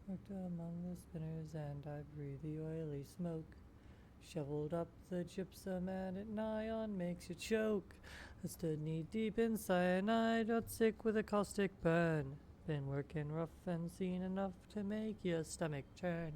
Worked among the spinners and I breathe the oily smoke. Shoveled up the gypsum and it nigh on makes you choke. I stood knee deep in cyanide, got sick with a caustic burn. Been working rough and seen enough to make your stomach turn.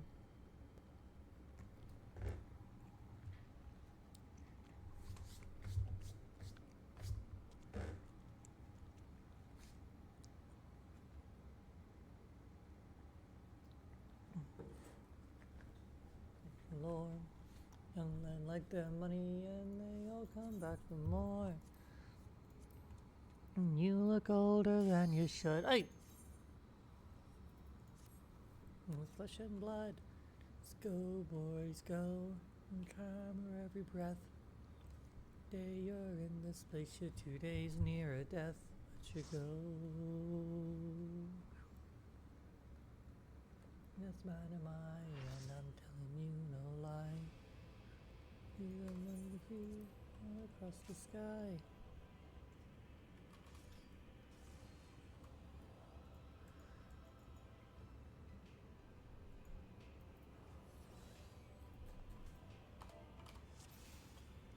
Lord, young men like their money and they all come back for more. You look older than you should. Hey! With flesh and blood. Let's go, boys, go. And calmer every breath. Day you're in this place, you're 2 days nearer death. Let you go. That's mine and mine, and I'm telling you no lie. You don't know the view all across the sky.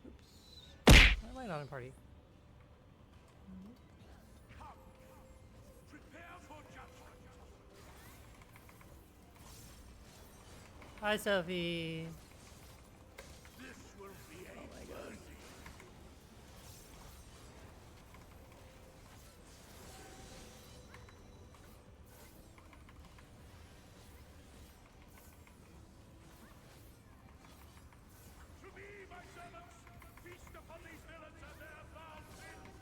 Oops. Why am I not in party? Prepare for judgment. Hi, Sophie. This will be a mercy. To me, my servants, feast upon these villains and their foul sins.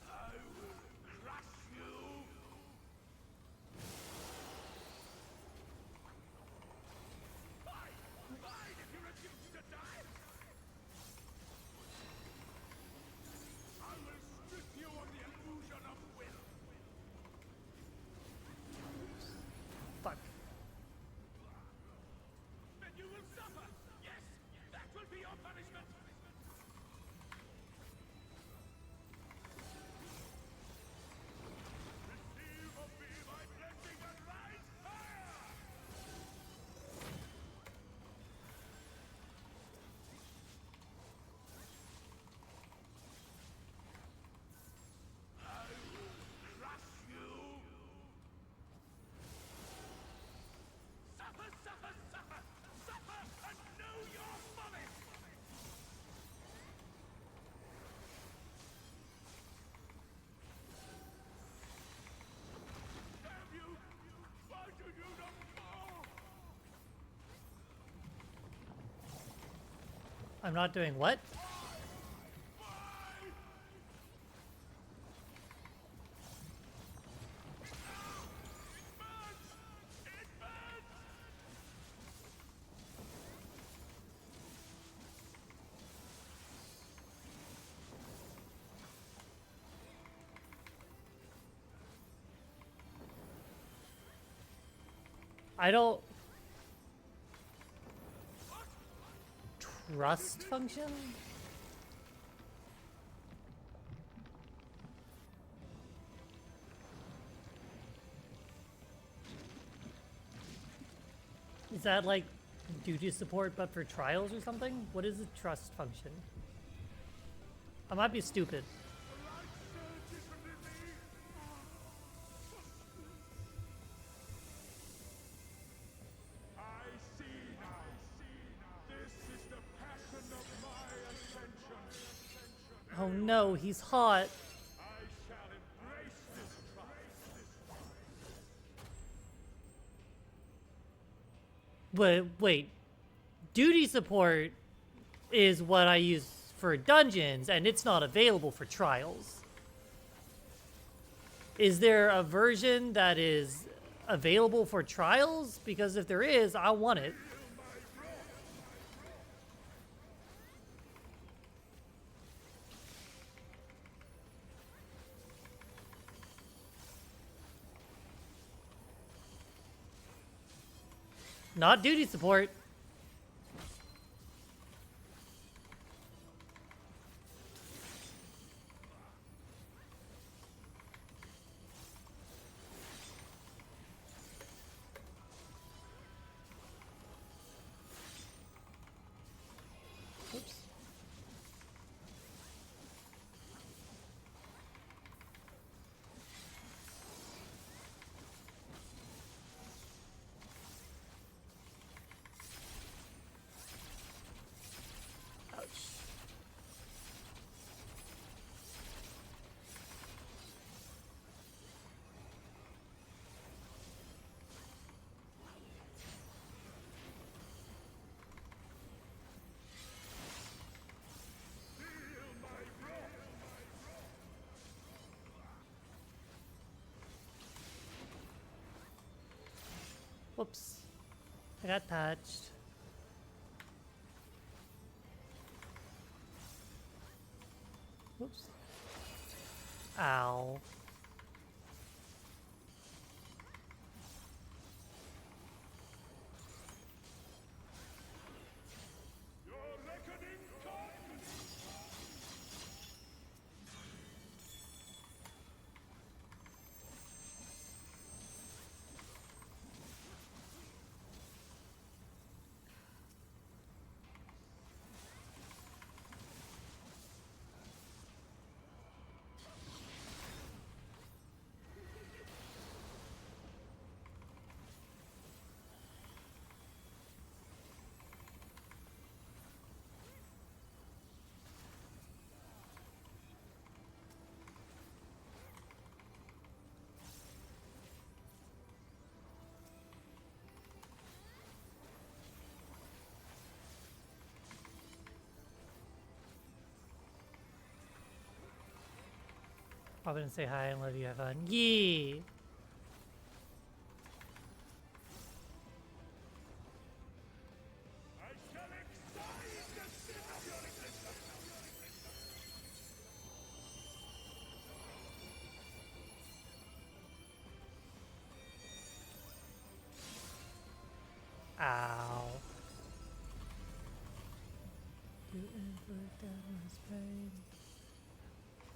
I will crush you. Fine if you refuse to die. I will strip you of the illusion of will. Fuck. Then you will suffer. Yes, that will be your punishment. Receive of me my blessing and rise higher. I will crush you. Suffer, suffer, suffer, suffer, and know your folly. Damn you! Why did you not fall? I'm not doing what? Why? It burns! It burns! I don't trust function? Is that like duty support but for trials or something? What is a trust function? I might be stupid. I see now. This is the passion of my ascension. Oh no, he's hot. I shall embrace this trial. But wait, duty support is what I use for dungeons, and it's not available for trials. Is there a version that is available for trials? Because if there is, I want it. Not duty support. Oops. Ouch. Whoops. I got touched. Whoops. Ow. Your reckoning comes! Pop in and say hi and love you, have fun. Yeah. I shall excite the sin of your existence! Ow. You inflict endless pain.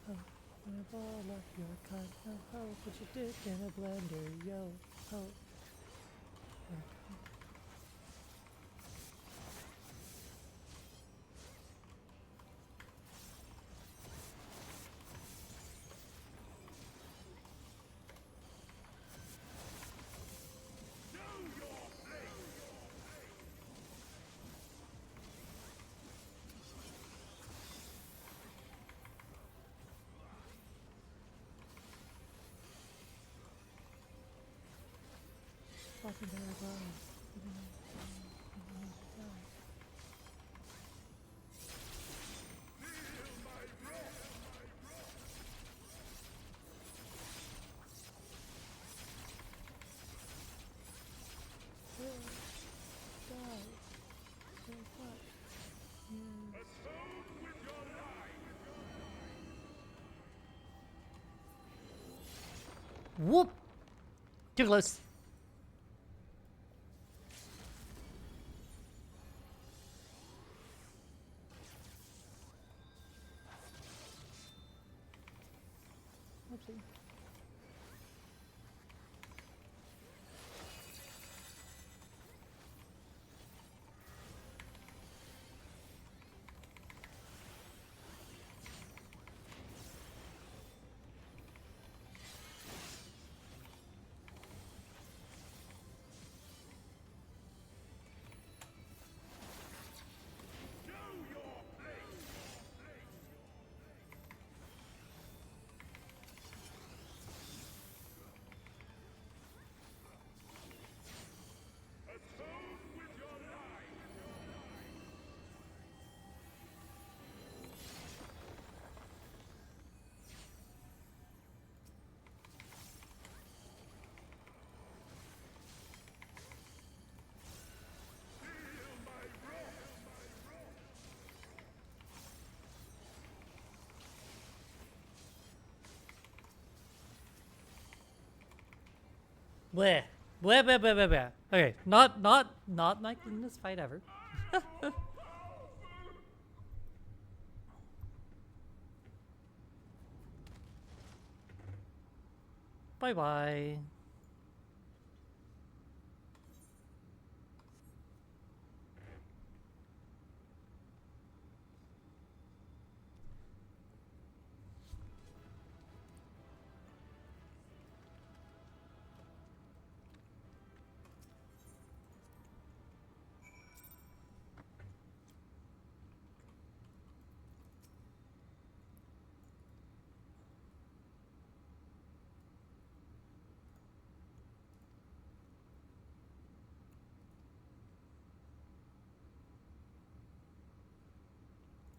Oh, when I ball up your cunt. No hope, put your dick in a blender, yo. Ho. Fucking very close. Whoop! Too close. Oopsie. Bleh. Bleh, bleh, bleh, bleh, bleh. Okay, not my cleanest fight ever. Bye bye.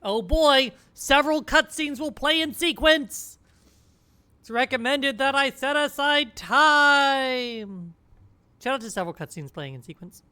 Oh boy, several cutscenes will play in sequence. It's recommended that I set aside time. Shout out to several cutscenes playing in sequence.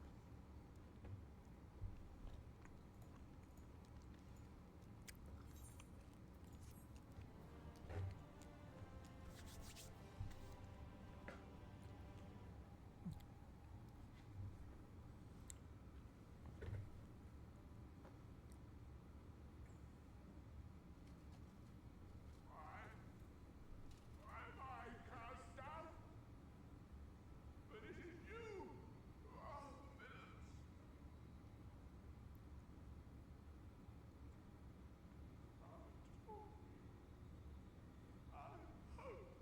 Am I cast out? But it is you who are the villains. I am hope.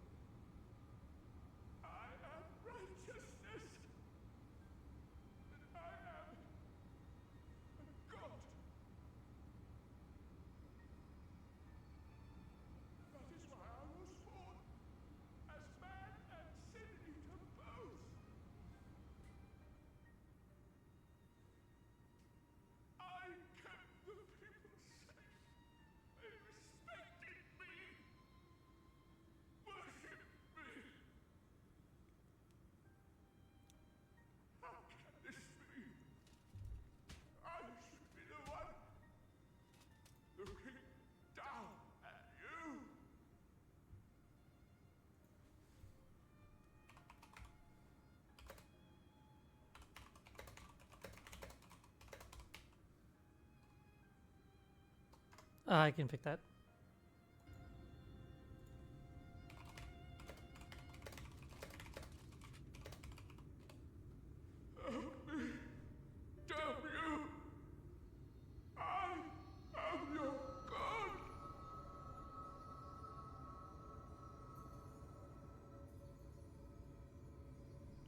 I am righteousness. And I am a god. That is why I was born. As man and sin eater both. I kept the people safe. They respected me. Worshipped me. How can this be? I should be the one looking down at you. I can pick that. Help me. Damn you. I am your god.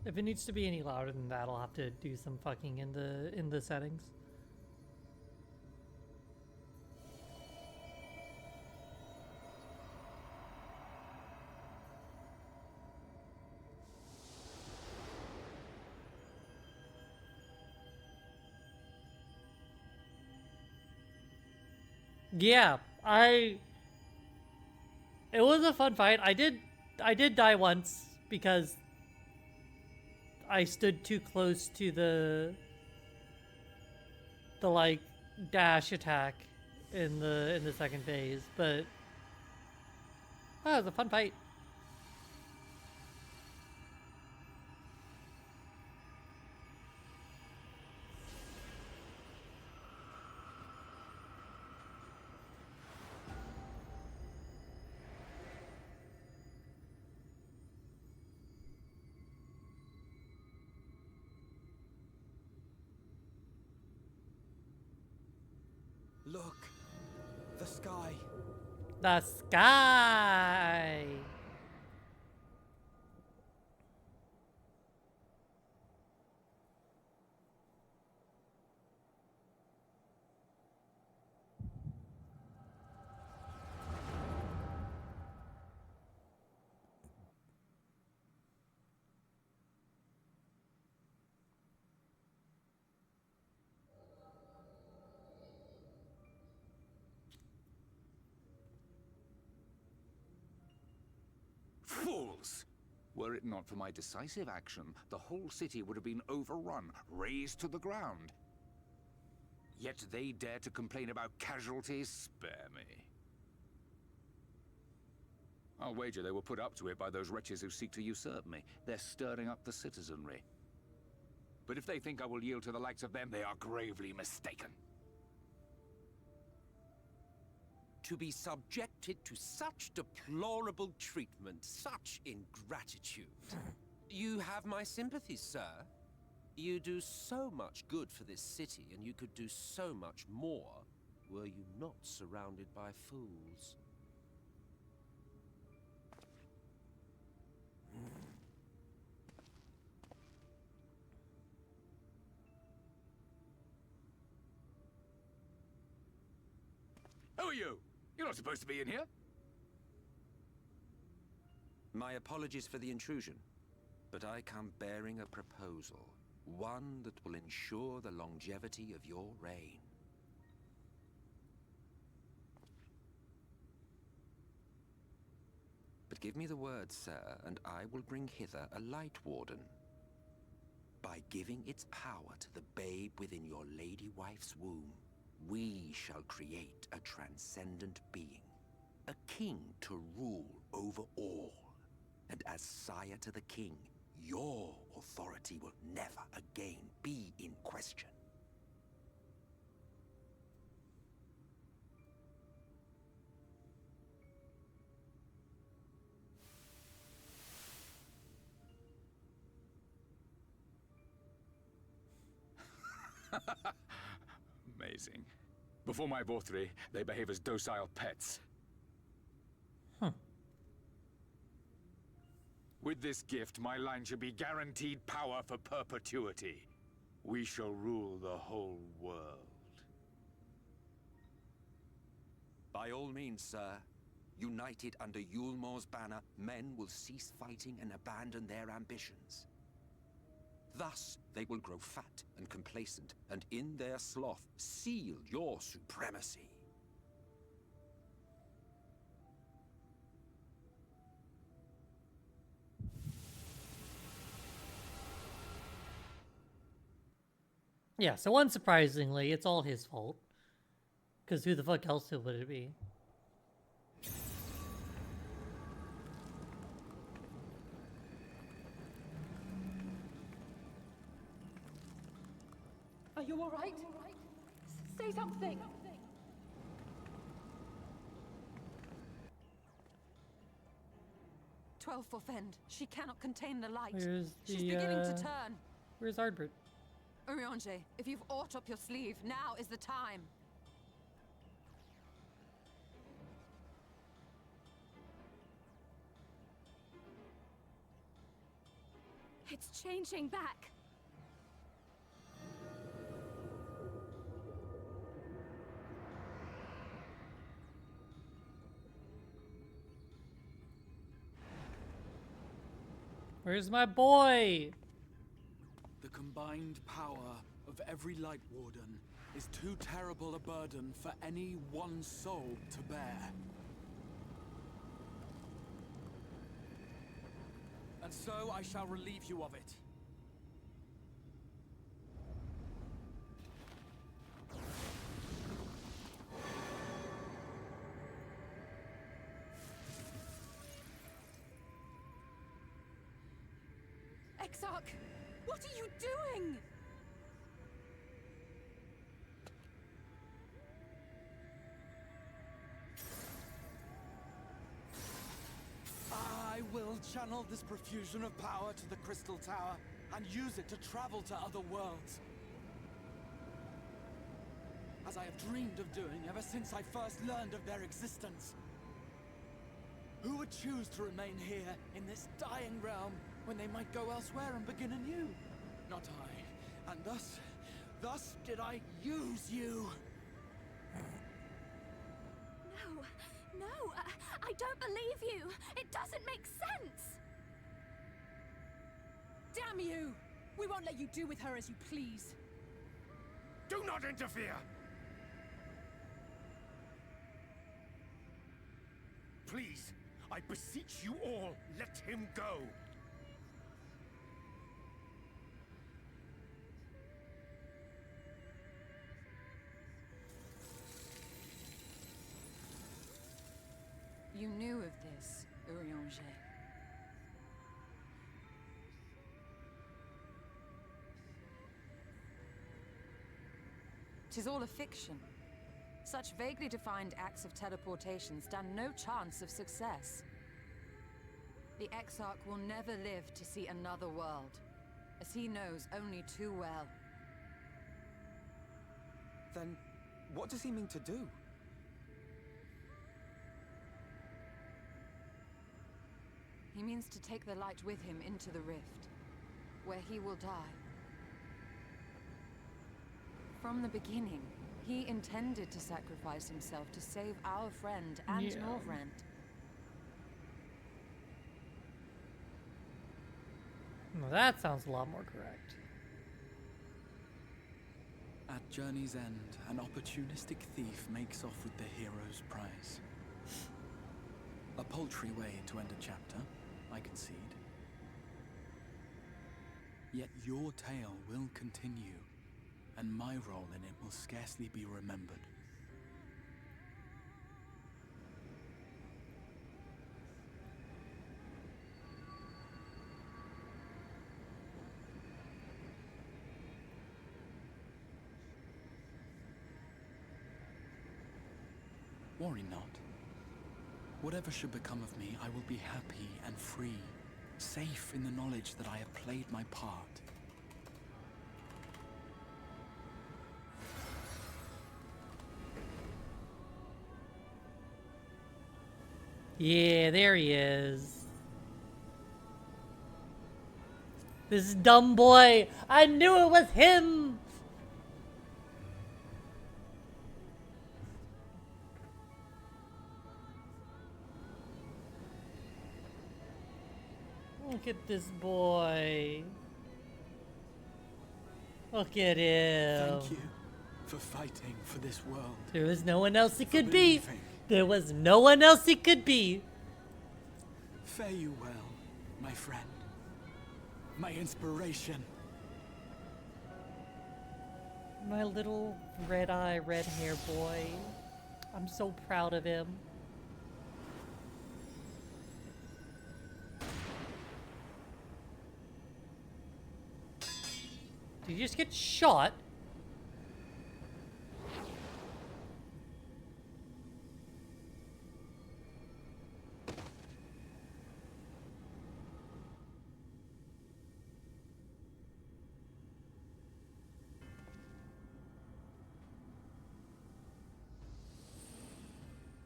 If it needs to be any louder than that, I'll have to do some fucking in the settings. Yeah, it was a fun fight. I did die once because I stood too close to the like dash attack in the second phase, but it was a fun fight. Look, the sky. The sky. Fools! Were it not for my decisive action, the whole city would have been overrun, razed to the ground. Yet they dare to complain about casualties? Spare me. I'll wager they were put up to it by those wretches who seek to usurp me. They're stirring up the citizenry. But if they think I will yield to the likes of them, they are gravely mistaken. To be subjected to such deplorable treatment, such ingratitude. You have my sympathies, sir. You do so much good for this city, and you could do so much more were you not surrounded by fools. Who are you? You're not supposed to be in here. My apologies for the intrusion, but I come bearing a proposal. One that will ensure the longevity of your reign. But give me the word, sir, and I will bring hither a light warden. By giving its power to the babe within your lady wife's womb, we shall create a transcendent being, a king to rule over all. And as sire to the king, your authority will never again be in question. Amazing. Before my Vorthri, they behave as docile pets. Huh. With this gift, my line shall be guaranteed power for perpetuity. We shall rule the whole world. By all means, sir. United under Yulmor's banner, men will cease fighting and abandon their ambitions. Thus, they will grow fat and complacent, and in their sloth, seal your supremacy. Yeah, so unsurprisingly, it's all his fault. Because who the fuck else would it be? Are you all right? Say something. "12 Forfend. She cannot contain the light. Where's the, She's beginning to turn. Where's Ardbert? Urianger, if you've aught up your sleeve, now is the time. It's changing back. Where's my boy? The combined power of every Light Warden is too terrible a burden for any one soul to bear. And so I shall relieve you of it. Exarch, what are you doing? I will channel this profusion of power to the Crystal Tower and use it to travel to other worlds. As I have dreamed of doing ever since I first learned of their existence. Who would choose to remain here in this dying realm when they might go elsewhere and begin anew? Not I. And thus did I use you. No, I don't believe you. It doesn't make sense. Damn you! We won't let you do with her as you please. Do not interfere! Please, I beseech you all, let him go! You knew of this, It is all a fiction. Such vaguely defined acts of teleportation stand no chance of success. The Exarch will never live to see another world, as he knows only too well. Then, what does he mean to do? He means to take the light with him into the rift, where he will die. From the beginning, he intended to sacrifice himself to save our friend and Northrend. Well, that sounds a lot more correct. At journey's end, an opportunistic thief makes off with the hero's prize. A paltry way to end a chapter, I concede. Yet your tale will continue, and my role in it will scarcely be remembered. Worry not. Whatever should become of me, I will be happy and free, safe in the knowledge that I have played my part. Yeah, there he is. This dumb boy. I knew it was him. Look at this boy. Look at him. Thank you for fighting for this world. There was no one else it could be. There was no one else it could be. Fare you well, my friend. My inspiration. My little red-eye, red-hair boy. I'm so proud of him. Did you just get shot?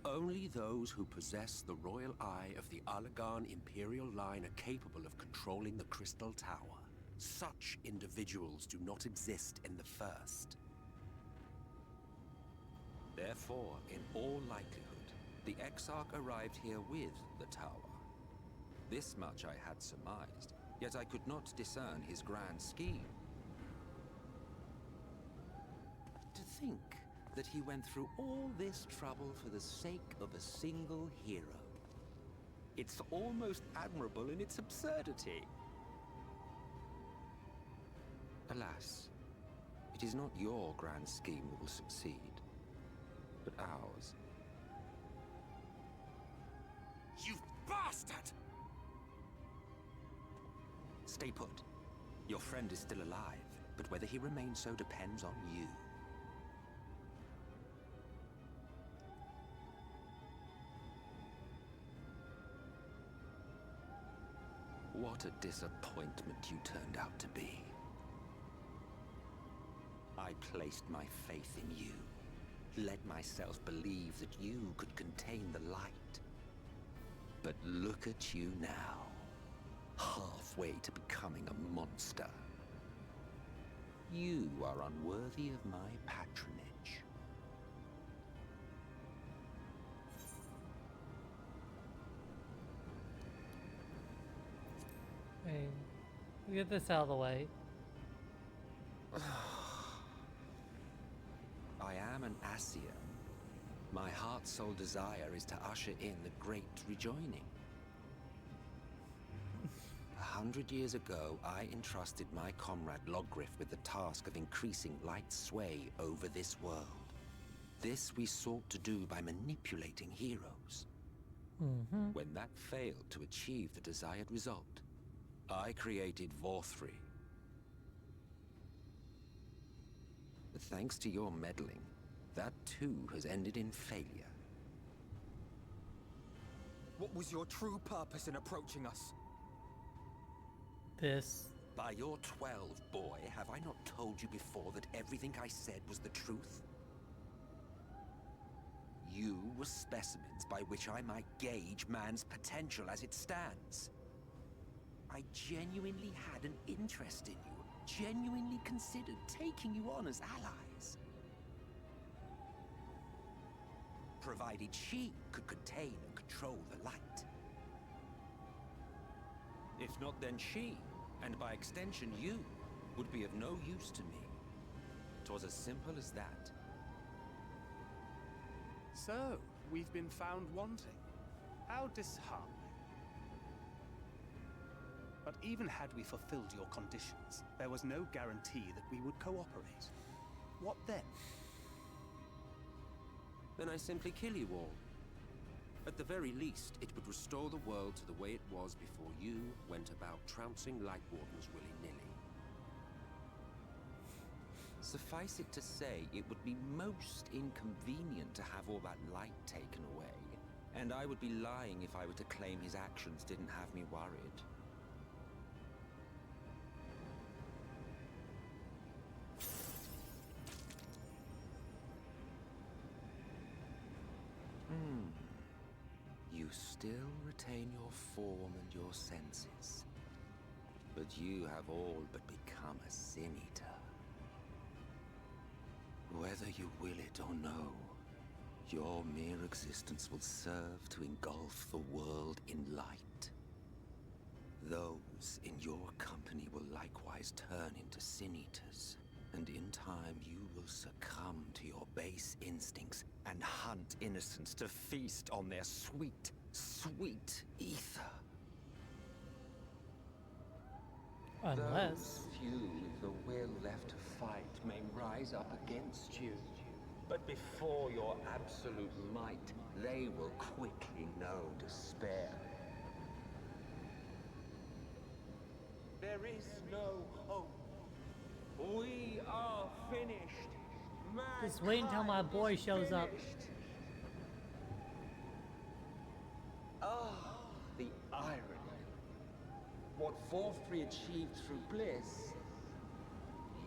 Only those who possess the royal eye of the Allagan Imperial line are capable of controlling the Crystal Tower. Such individuals do not exist in the First. Therefore, in all likelihood, the Exarch arrived here with the tower. This much I had surmised, yet I could not discern his grand scheme. To think that he went through all this trouble for the sake of a single hero. It's almost admirable in its absurdity. Alas, it is not your grand scheme that will succeed, but ours. You bastard! Stay put. Your friend is still alive, but whether he remains so depends on you. What a disappointment you turned out to be. I placed my faith in you, led myself believe that you could contain the light. But look at you now, halfway to becoming a monster. You are unworthy of my patronage. Hey, get this out of the way. I am an Asian. My heart's sole desire is to usher in the great rejoining. 100 years ago, I entrusted my comrade Logriff with the task of increasing light's sway over this world. This we sought to do by manipulating heroes. When that failed to achieve the desired result, I created Vorthri. Thanks to your meddling, that too has ended in failure. What was your true purpose in approaching us? This. By your 12, boy, have I not told you before that everything I said was the truth? You were specimens by which I might gauge man's potential as it stands. I genuinely had an interest in you, genuinely considered taking you on as allies. Provided she could contain and control the light. If not, then she, and by extension you, would be of no use to me. 'Twas as simple as that. So, we've been found wanting. How disheartening. But even had we fulfilled your conditions, there was no guarantee that we would cooperate. What then? Then I simply kill you all. At the very least, it would restore the world to the way it was before you went about trouncing Light Wardens willy-nilly. Suffice it to say, it would be most inconvenient to have all that light taken away, and I would be lying if I were to claim his actions didn't have me worried. You still retain your form and your senses, but you have all but become a Sin Eater. Whether you will it or no, your mere existence will serve to engulf the world in light. Those in your company will likewise turn into Sin Eaters, and in time you will succumb to your base instincts and hunt innocents to feast on their sweet, sweet ether. Unless... Those few with the will left to fight may rise up against you, but before your absolute might, they will quickly know despair. There is no hope. We are finished. Just wait until my boy shows up. Ah, the irony. What Forfrey achieved through bliss,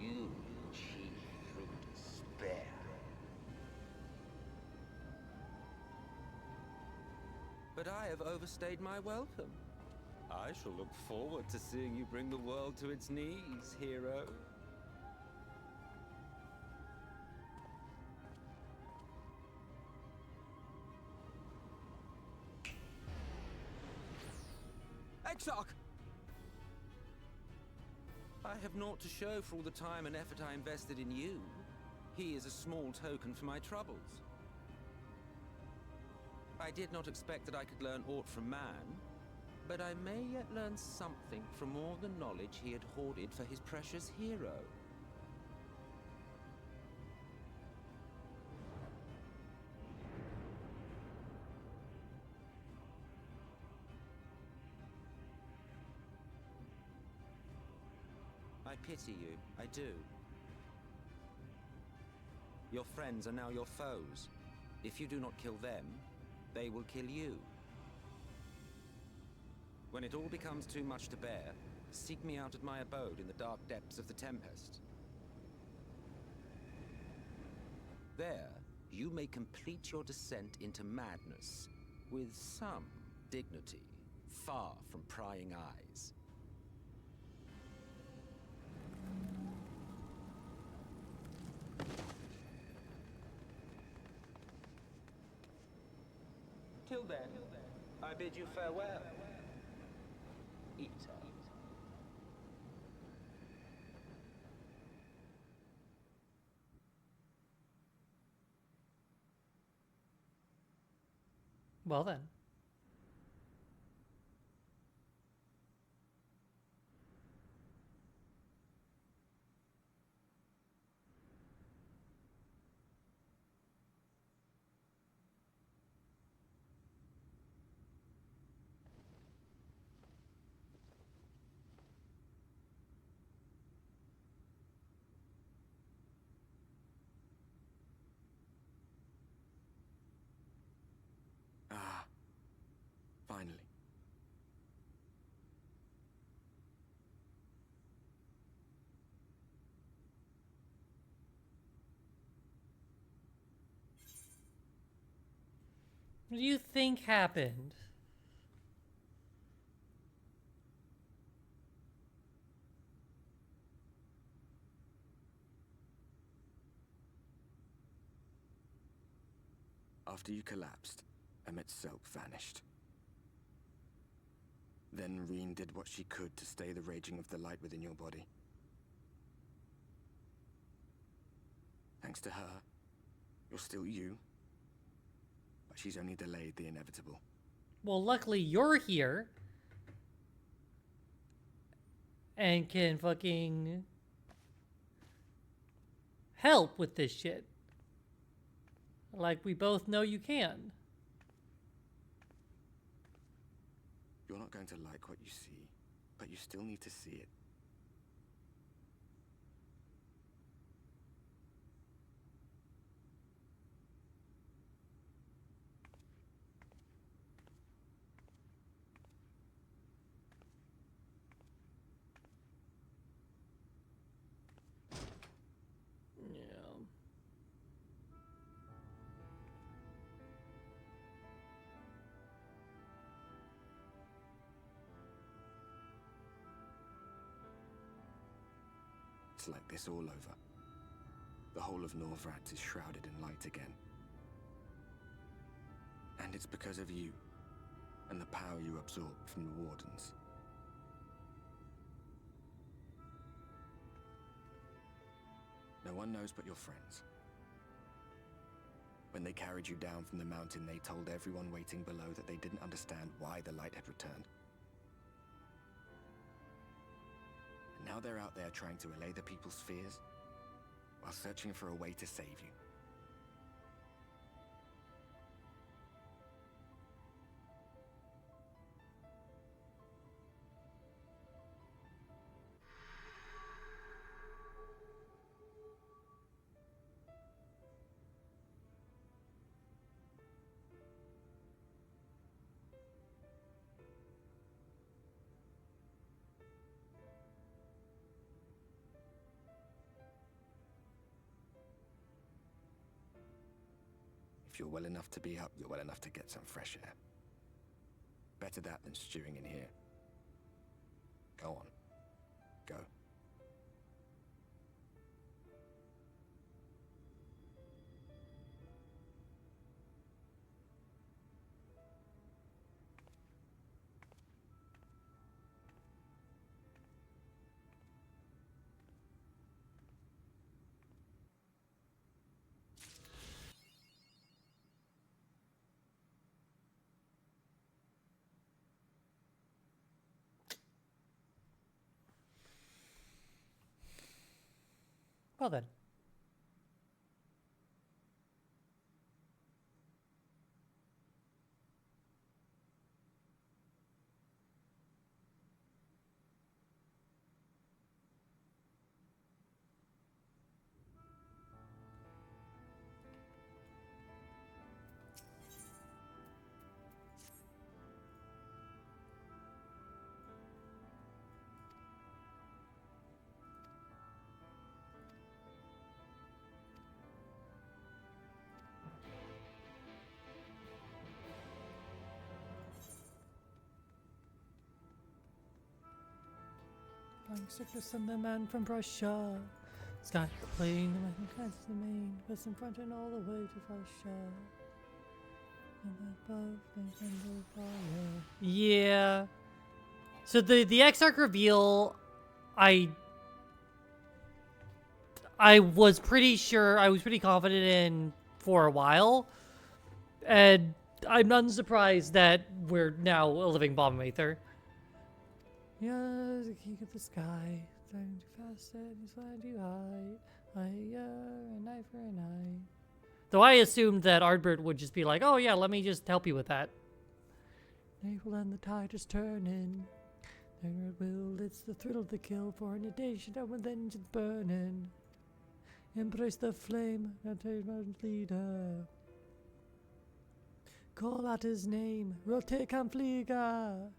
you achieved through despair. But I have overstayed my welcome. I shall look forward to seeing you bring the world to its knees, hero. Exarch! I have naught to show for all the time and effort I invested in you. He is a small token for my troubles. I did not expect that I could learn aught from man, but I may yet learn something from all the knowledge he had hoarded for his precious hero. I pity you, I do. Your friends are now your foes. If you do not kill them, they will kill you. When it all becomes too much to bear, seek me out at my abode in the dark depths of the Tempest. There, you may complete your descent into madness with some dignity, far from prying eyes. Till then, I bid you farewell, Eater. Well then. What do you think happened? After you collapsed, Emmet's self vanished. Then Reen did what she could to stay the raging of the light within your body. Thanks to her, you're still you. But she's only delayed the inevitable. Well, luckily you're here. And can fucking help with this shit. Like we both know you can. You're not going to like what you see, but you still need to see it. It's like this all over. The whole of Norvrat is shrouded in light again. And it's because of you, and the power you absorbed from the Wardens. No one knows but your friends. When they carried you down from the mountain, they told everyone waiting below that they didn't understand why the light had returned. Now they're out there trying to allay the people's fears, while searching for a way to save you. If you're well enough to be up, you're well enough to get some fresh air. Better that than stewing in here. Go on. Go. Well then. Flying circus and the man from Russia. Sky playing the man who cuts the main. West in front and all the way to Russia. And above and fire. Yeah. So the Exarch reveal, I was pretty sure, I was pretty confident in for a while. And I'm unsurprised that we're now a living bomb aether. Yeah, the king of the sky, flying too fast and he's flying too high. An eye for an eye. Though I assumed that Ardbert would just be like, oh yeah, let me just help you with that. April and the tide is turning. There it will, it's the thrill of the kill for an nation and with engines burning. Embrace the flame, and take my leader. Call out his name, rotate and fliega.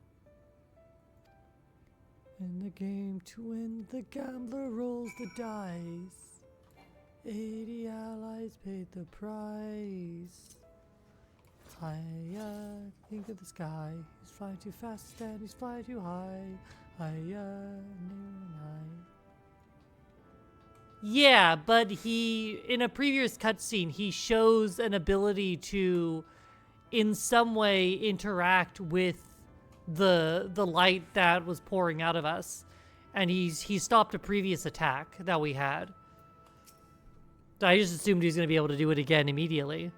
In the game to win, the gambler rolls the dice. 80 allies paid the price. Higher, think of the sky. He's flying too fast and he's flying too high. Higher, nearer and high. Yeah, but he, in a previous cutscene, he shows an ability to, in some way, interact with the light that was pouring out of us, and he stopped a previous attack that we had. I just assumed he was going to be able to do it again immediately.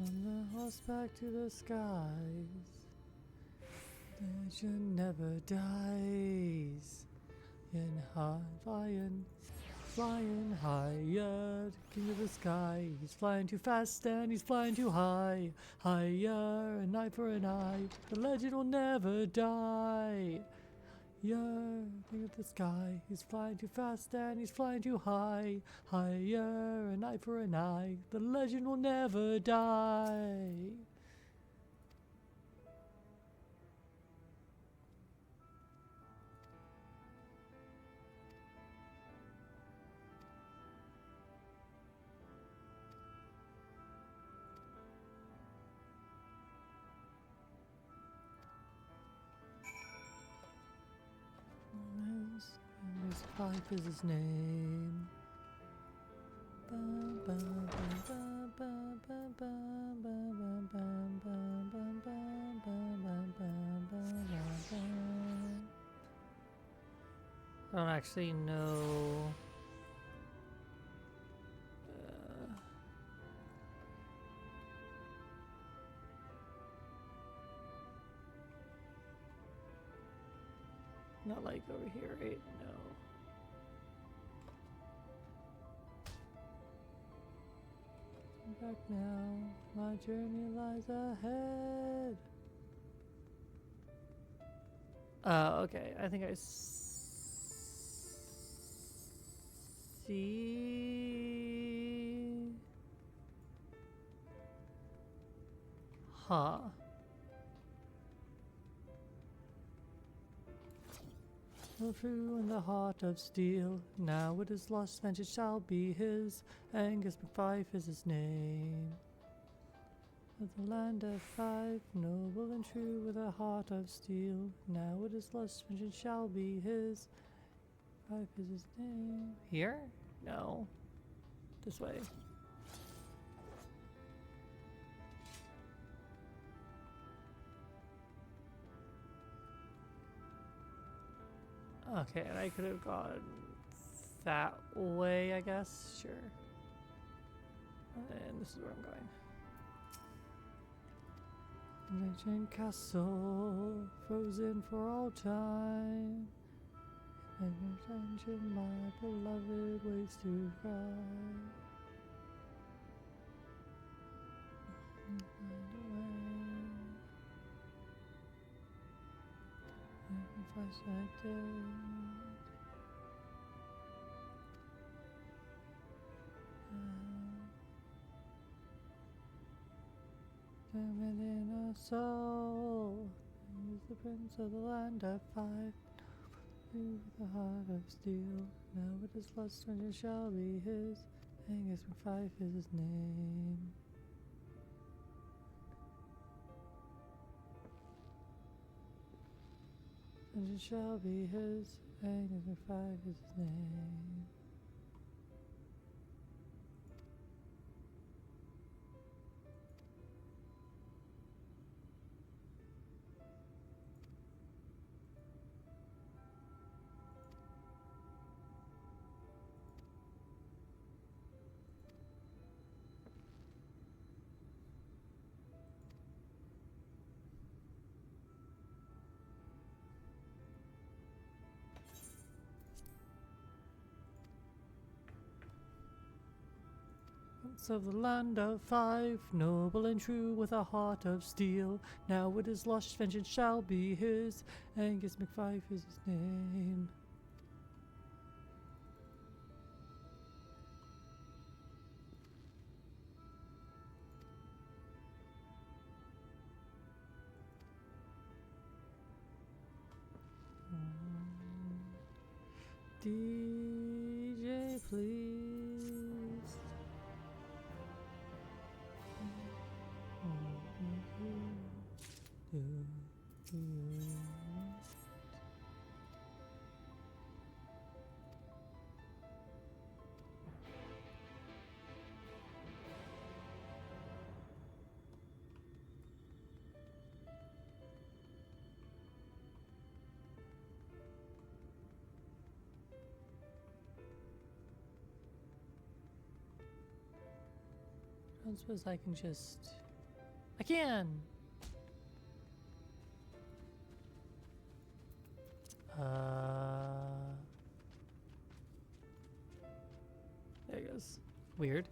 On the horseback to the skies, legend never dies. In high, flying higher, king of the sky. He's flying too fast and he's flying too high. Higher, an eye for an eye. The legend will never die. Yeah, king of the sky. He's flying too fast and he's flying too high. Higher, an eye for an eye. The legend will never die. And his pipe is his name. I don't actually know. Not like over here, right? No. I'm back now. My journey lies ahead. Okay. I think I see. Huh. True in the heart of steel, now it is lost, vengeance shall be his. Angus McFife is his name. Of the land of five, noble and true with a heart of steel, now it is lost, vengeance shall be his. Fife is his name. Here? No. This way. Okay, and I could have gone that way, I guess. Sure. And this is where I'm going. Ancient castle, frozen for all time. Attention, my beloved waits to cry. Sacrifice I did. Diamond in a soul. He's the prince of the land of five. With a heart of steel. Now it is lost when it shall be his. Angus McFife is his name. And it shall be his. Angus McFife is his name. Prince of the land of five, noble and true with a heart of steel. Now it is lost, vengeance shall be his. Angus MacFife is his name. DJ, please. I don't suppose I can just... I can! There it goes. Weird.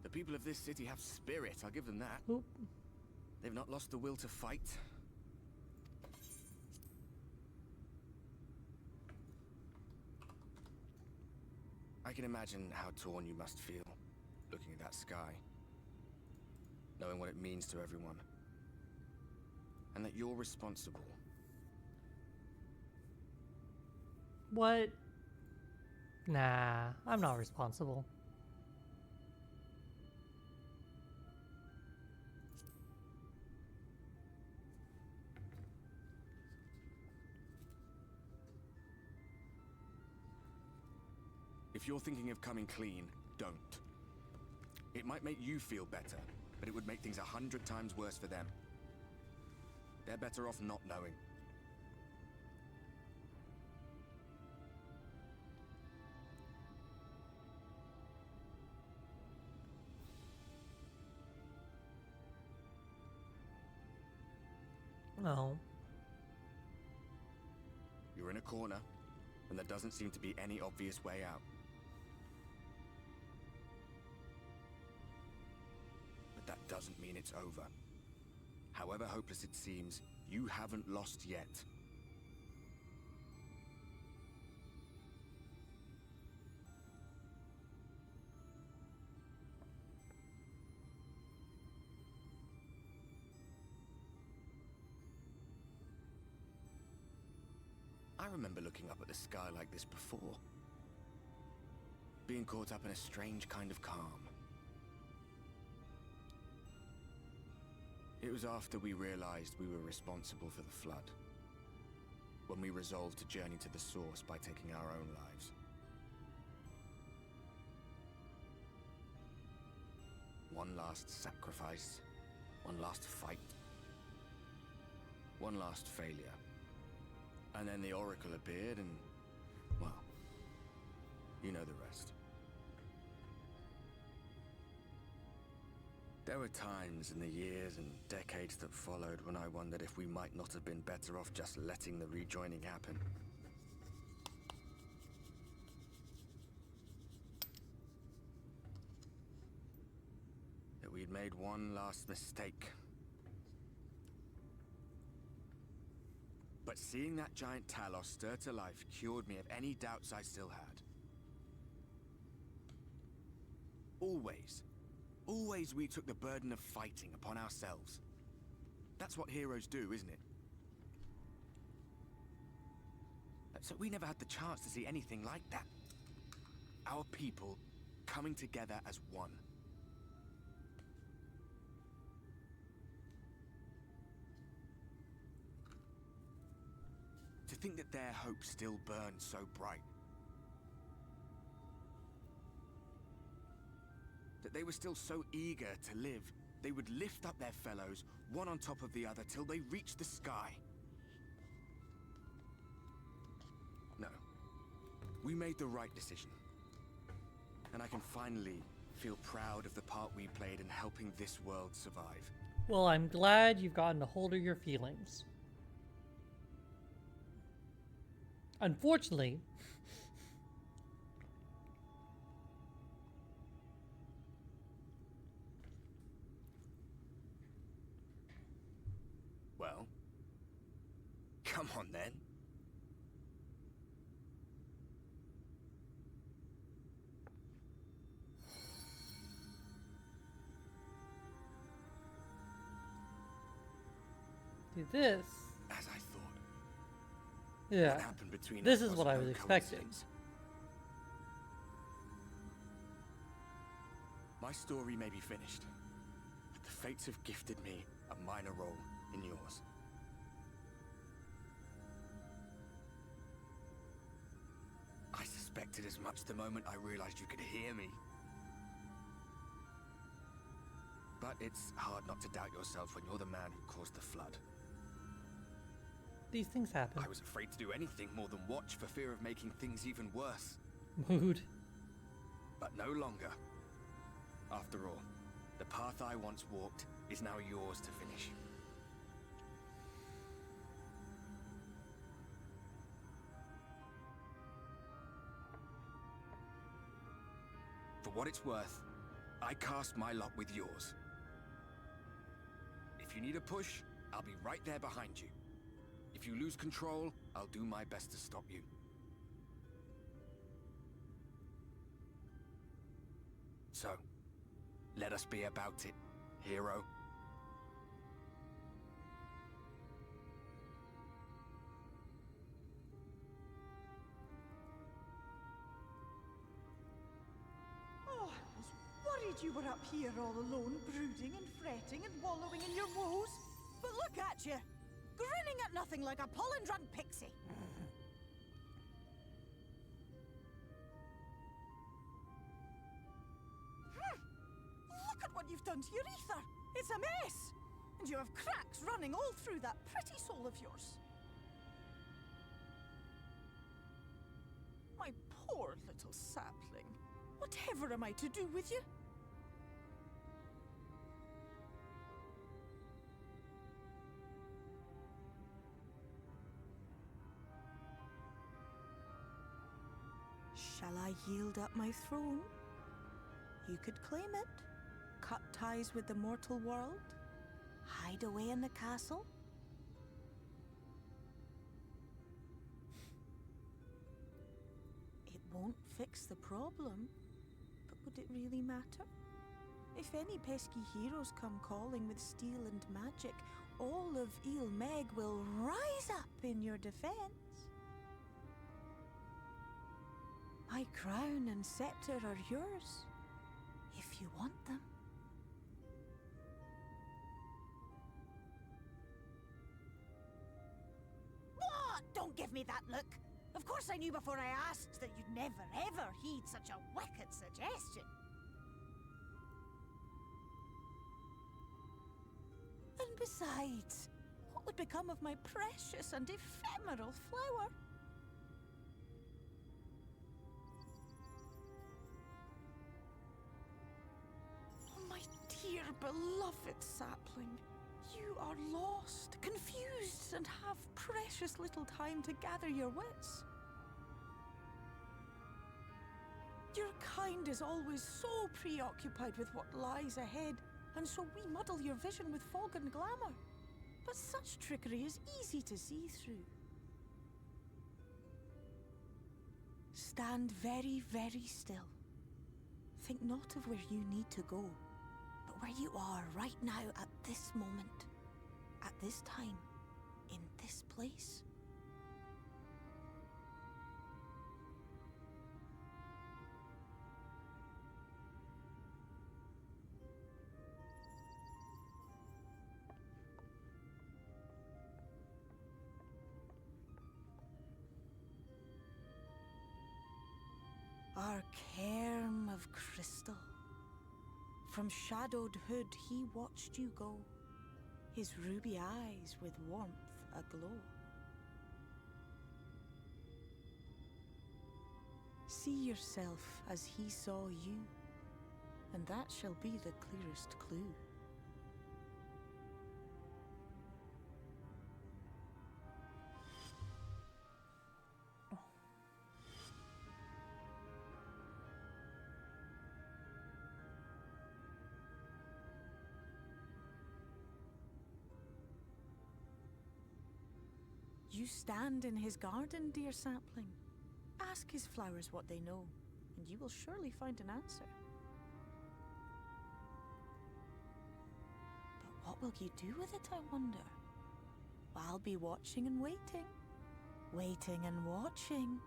The people of this city have spirit, I'll give them that. Oop. They've not lost the will to fight. I can imagine how torn you must feel, looking at that sky, knowing what it means to everyone, and that you're responsible. What? Nah, I'm not responsible. If you're thinking of coming clean, don't. It might make you feel better, but it would make things 100 times worse for them. They're better off not knowing. No. You're in a corner, and there doesn't seem to be any obvious way out. But that doesn't mean it's over. However hopeless it seems, you haven't lost yet. I remember looking up at the sky like this before. Being caught up in a strange kind of calm. It was after we realized we were responsible for the flood. When we resolved to journey to the source by taking our own lives. One last sacrifice. One last fight. One last failure. And then the Oracle appeared and, well, you know the rest. There were times in the years and decades that followed when I wondered if we might not have been better off just letting the rejoining happen. That we'd made one last mistake. But seeing that giant Talos stir to life cured me of any doubts I still had. Always we took the burden of fighting upon ourselves. That's what heroes do, isn't it? So we never had the chance to see anything like that. Our people coming together as one. To think that their hope still burns so bright. That they were still so eager to live, they would lift up their fellows, one on top of the other, till they reached the sky. No. We made the right decision. And I can finally feel proud of the part we played in helping this world survive. Well, I'm glad you've gotten a hold of your feelings. Unfortunately, well, come on then. see this. As I thought. Yeah, What happened between this us is what I no was expecting. coincidence. My story may be finished, but the fates have gifted me a minor role in yours. I suspected as much the moment I realized you could hear me. But it's hard not to doubt yourself when you're the man who caused the flood. These things happen. I was afraid to do anything more than watch for fear of making things even worse. Mood. But no longer. After all, the path I once walked is now yours to finish. For what it's worth, I cast my lot with yours. If you need a push, I'll be right there behind you. If you lose control, I'll do my best to stop you. So, let us be about it, hero. Oh, I was worried you were up here all alone, brooding and fretting and wallowing in your woes. But look at you, grinning at nothing like a pollen-drunk pixie. Look at what you've done to your ether. It's a mess. And you have cracks running all through that pretty soul of yours. My poor little sapling. Whatever am I to do with you? Shall I yield up my throne? You could claim it, cut ties with the mortal world, hide away in the castle. It won't fix the problem, but would it really matter? If any pesky heroes come calling with steel and magic, all of Il Meg will rise up in your defense. My crown and scepter are yours, if you want them. What? Don't give me that look. Of course I knew before I asked that you'd never ever heed such a wicked suggestion. And besides, what would become of my precious and ephemeral flower? My dear beloved sapling, you are lost, confused, and have precious little time to gather your wits. Your kind is always so preoccupied with what lies ahead, and so we muddle your vision with fog and glamour. But such trickery is easy to see through. Stand very, very still. Think not of where you need to go, but where you are right now at this moment, at this time, in this place. crystal. From shadowed hood he watched you go, his ruby eyes with warmth aglow. See yourself as he saw you, and that shall be the clearest clue. You stand in his garden, dear sapling. Ask his flowers what they know, and you will surely find an answer. But what will you do with it, I wonder? I'll be watching and waiting. Waiting and watching.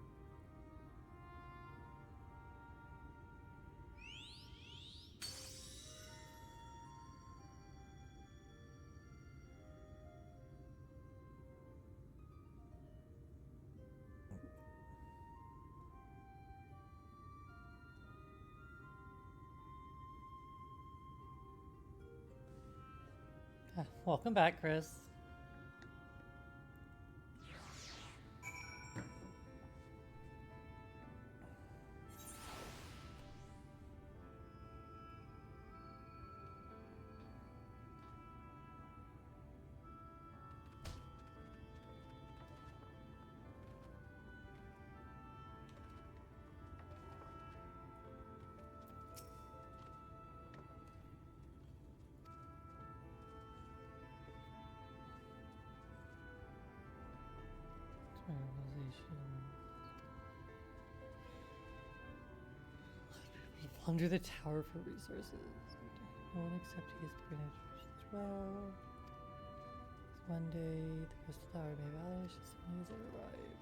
Welcome back, Chris. Plunder the tower for resources. No one except he is the well. One day, the crystal tower may vanish as soon as it arrived.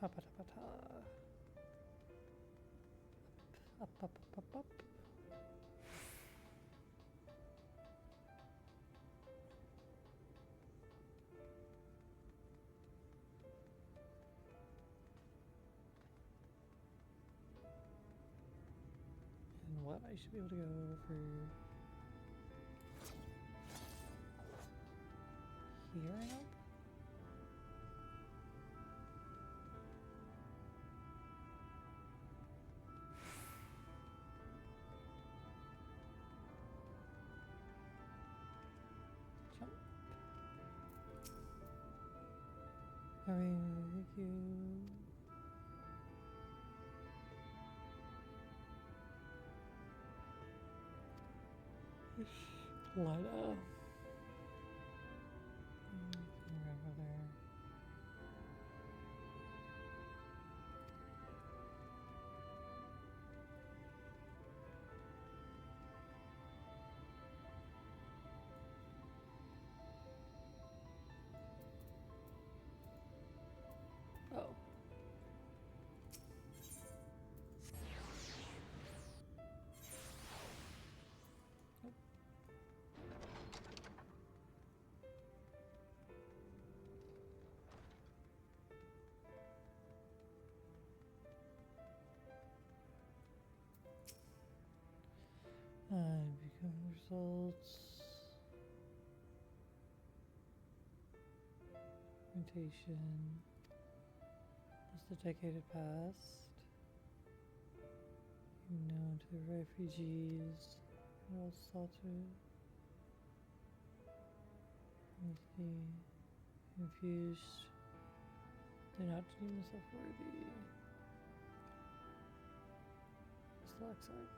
Up. And what I should be able to go over here and up? I mean, thank you. Lila. Grandmother. Oh. And become results. Orientation. As the decade had passed, known to the refugees who all slaughtered. The confused did not deem himself worthy. Dyslexic.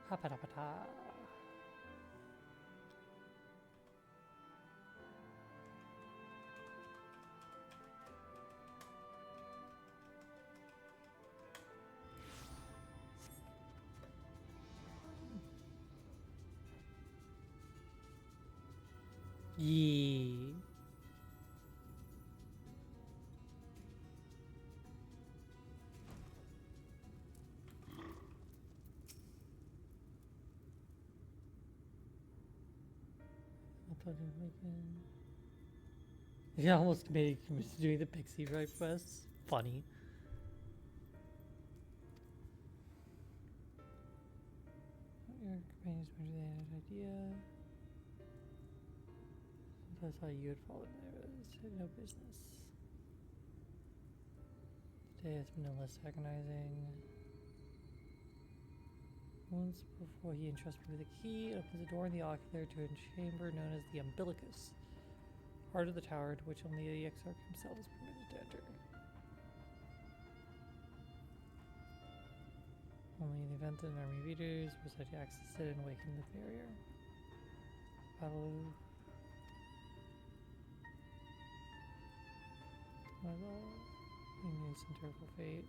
Ha-pa-da-pa-da. Yee. He almost made him doing the pixie right quest. Funny. Your companions went to the idea. That's how you would fall in there. It's no business. Today has been no less agonizing. Once before he entrusts me with a key, it opens a door in the ocular to a chamber known as the umbilicus, heart of the tower, to which only the exarch himself is permitted to enter. Only in the event that an army of eaters was to access it and awaken the barrier. Battle. My love. He knew some terrible fate.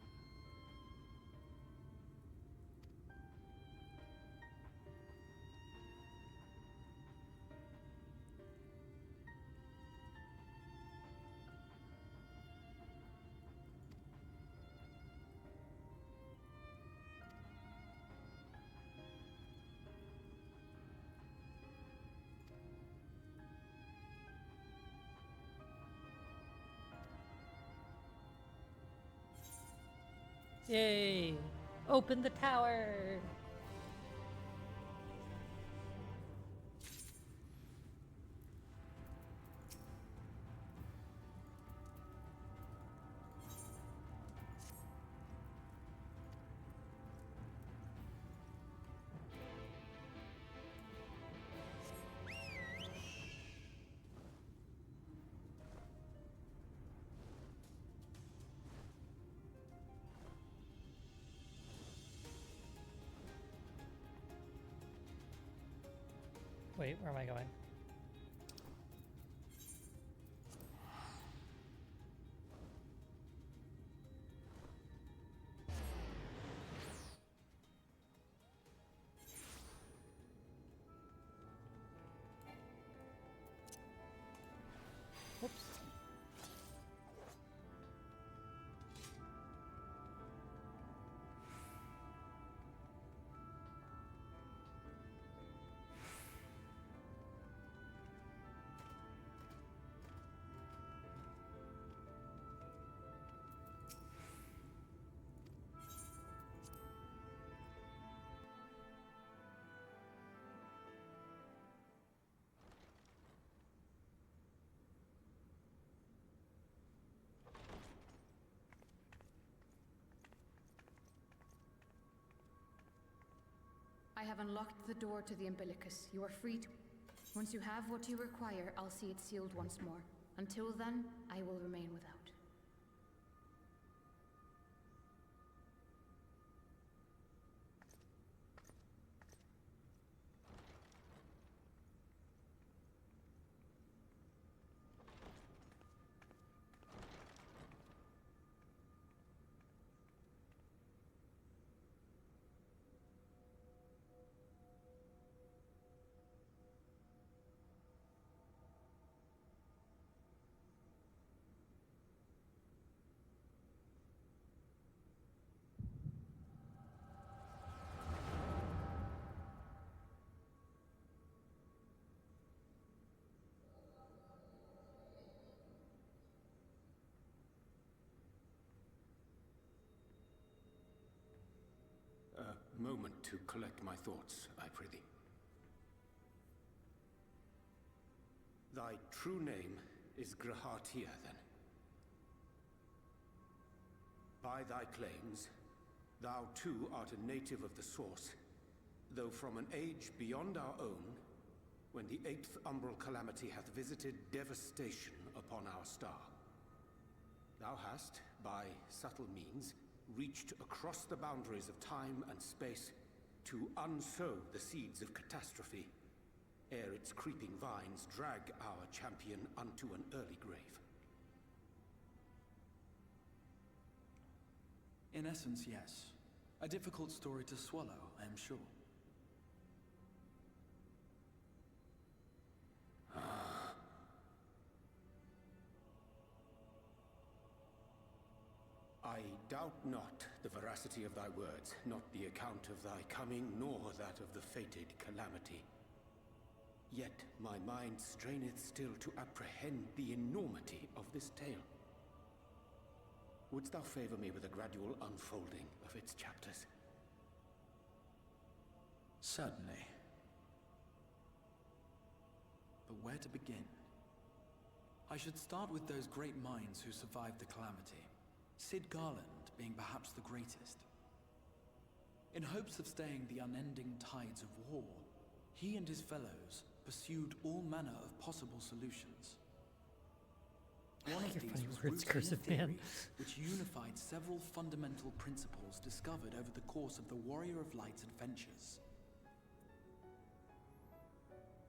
Yay! Open the tower! Wait, where am I going? Whoops. I have unlocked the door to the umbilicus. You are free to... Once you have what you require, I'll see it sealed once more. Until then, I will remain without. A moment to collect my thoughts, I prithee. Thy true name is Grahatia, then? By thy claims, thou too art a native of the Source, though from an age beyond our own, when the 8th umbral calamity hath visited devastation upon our star. Thou hast, by subtle means, reached across the boundaries of time and space to unsow the seeds of catastrophe, ere its creeping vines drag our champion unto an early grave. In essence, yes. A difficult story to swallow, I am sure. I doubt not the veracity of thy words, not the account of thy coming, nor that of the fated calamity. Yet my mind straineth still to apprehend the enormity of this tale. Wouldst thou favor me with a gradual unfolding of its chapters? Certainly. But where to begin? I should start with those great minds who survived the calamity. Cid Garland being perhaps the greatest. In hopes of staying the unending tides of war, he and his fellows pursued all manner of possible solutions. One of these was rooted in a theory which unified several fundamental principles discovered over the course of the Warrior of Light's adventures.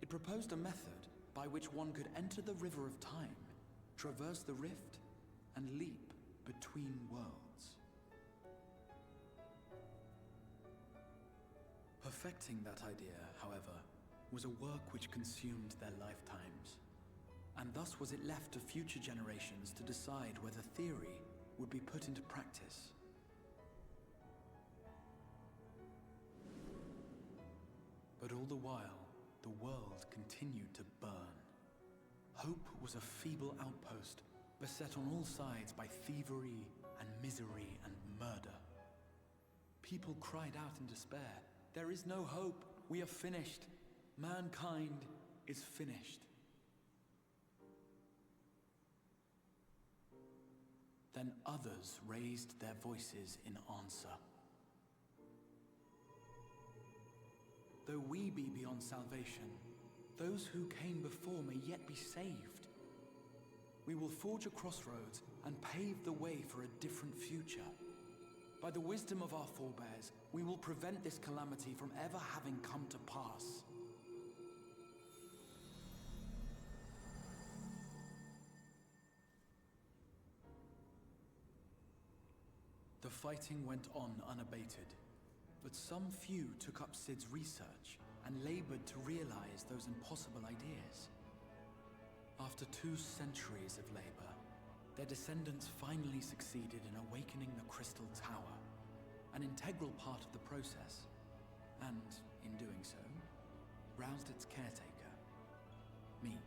It proposed a method by which one could enter the River of Time, traverse the rift, and leap between worlds. Perfecting that idea, however, was a work which consumed their lifetimes, and thus was it left to future generations to decide whether theory would be put into practice. But all the while, the world continued to burn. Hope was a feeble outpost, beset on all sides by thievery and misery and murder. People cried out in despair, "There is no hope, we are finished. Mankind is finished." Then others raised their voices in answer. Though we be beyond salvation, those who came before may yet be saved. We will forge a crossroads and pave the way for a different future. By the wisdom of our forebears, we will prevent this calamity from ever having come to pass. The fighting went on unabated, but some few took up Cid's research and labored to realize those impossible ideas. After 2 centuries of labor, their descendants finally succeeded in awakening the Crystal Tower, an integral part of the process, and, in doing so, roused its caretaker, me.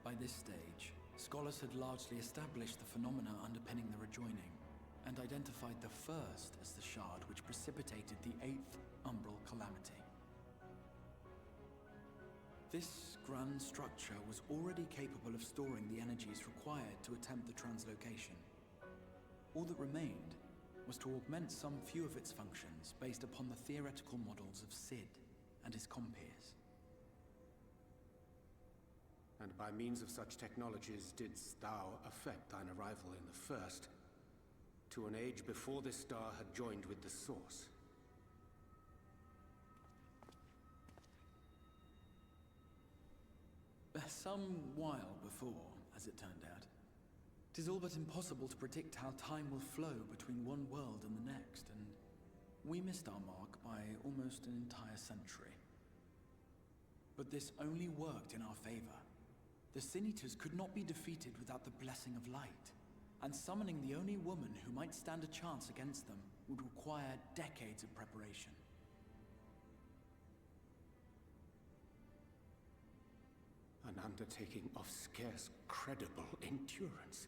By this stage, scholars had largely established the phenomena underpinning the rejoining, and identified the first as the shard which precipitated the 8th umbral calamity. This grand structure was already capable of storing the energies required to attempt the translocation. All that remained was to augment some few of its functions based upon the theoretical models of Cid and his compeers. And by means of such technologies didst thou effect thine arrival in the first, to an age before this star had joined with the source. Some while before, as it turned out. 'Tis all but impossible to predict how time will flow between one world and the next, and we missed our mark by almost an entire century. But this only worked in our favor. The Sin Eaters could not be defeated without the blessing of light, and summoning the only woman who might stand a chance against them would require decades of preparation. An undertaking of scarce credible endurance.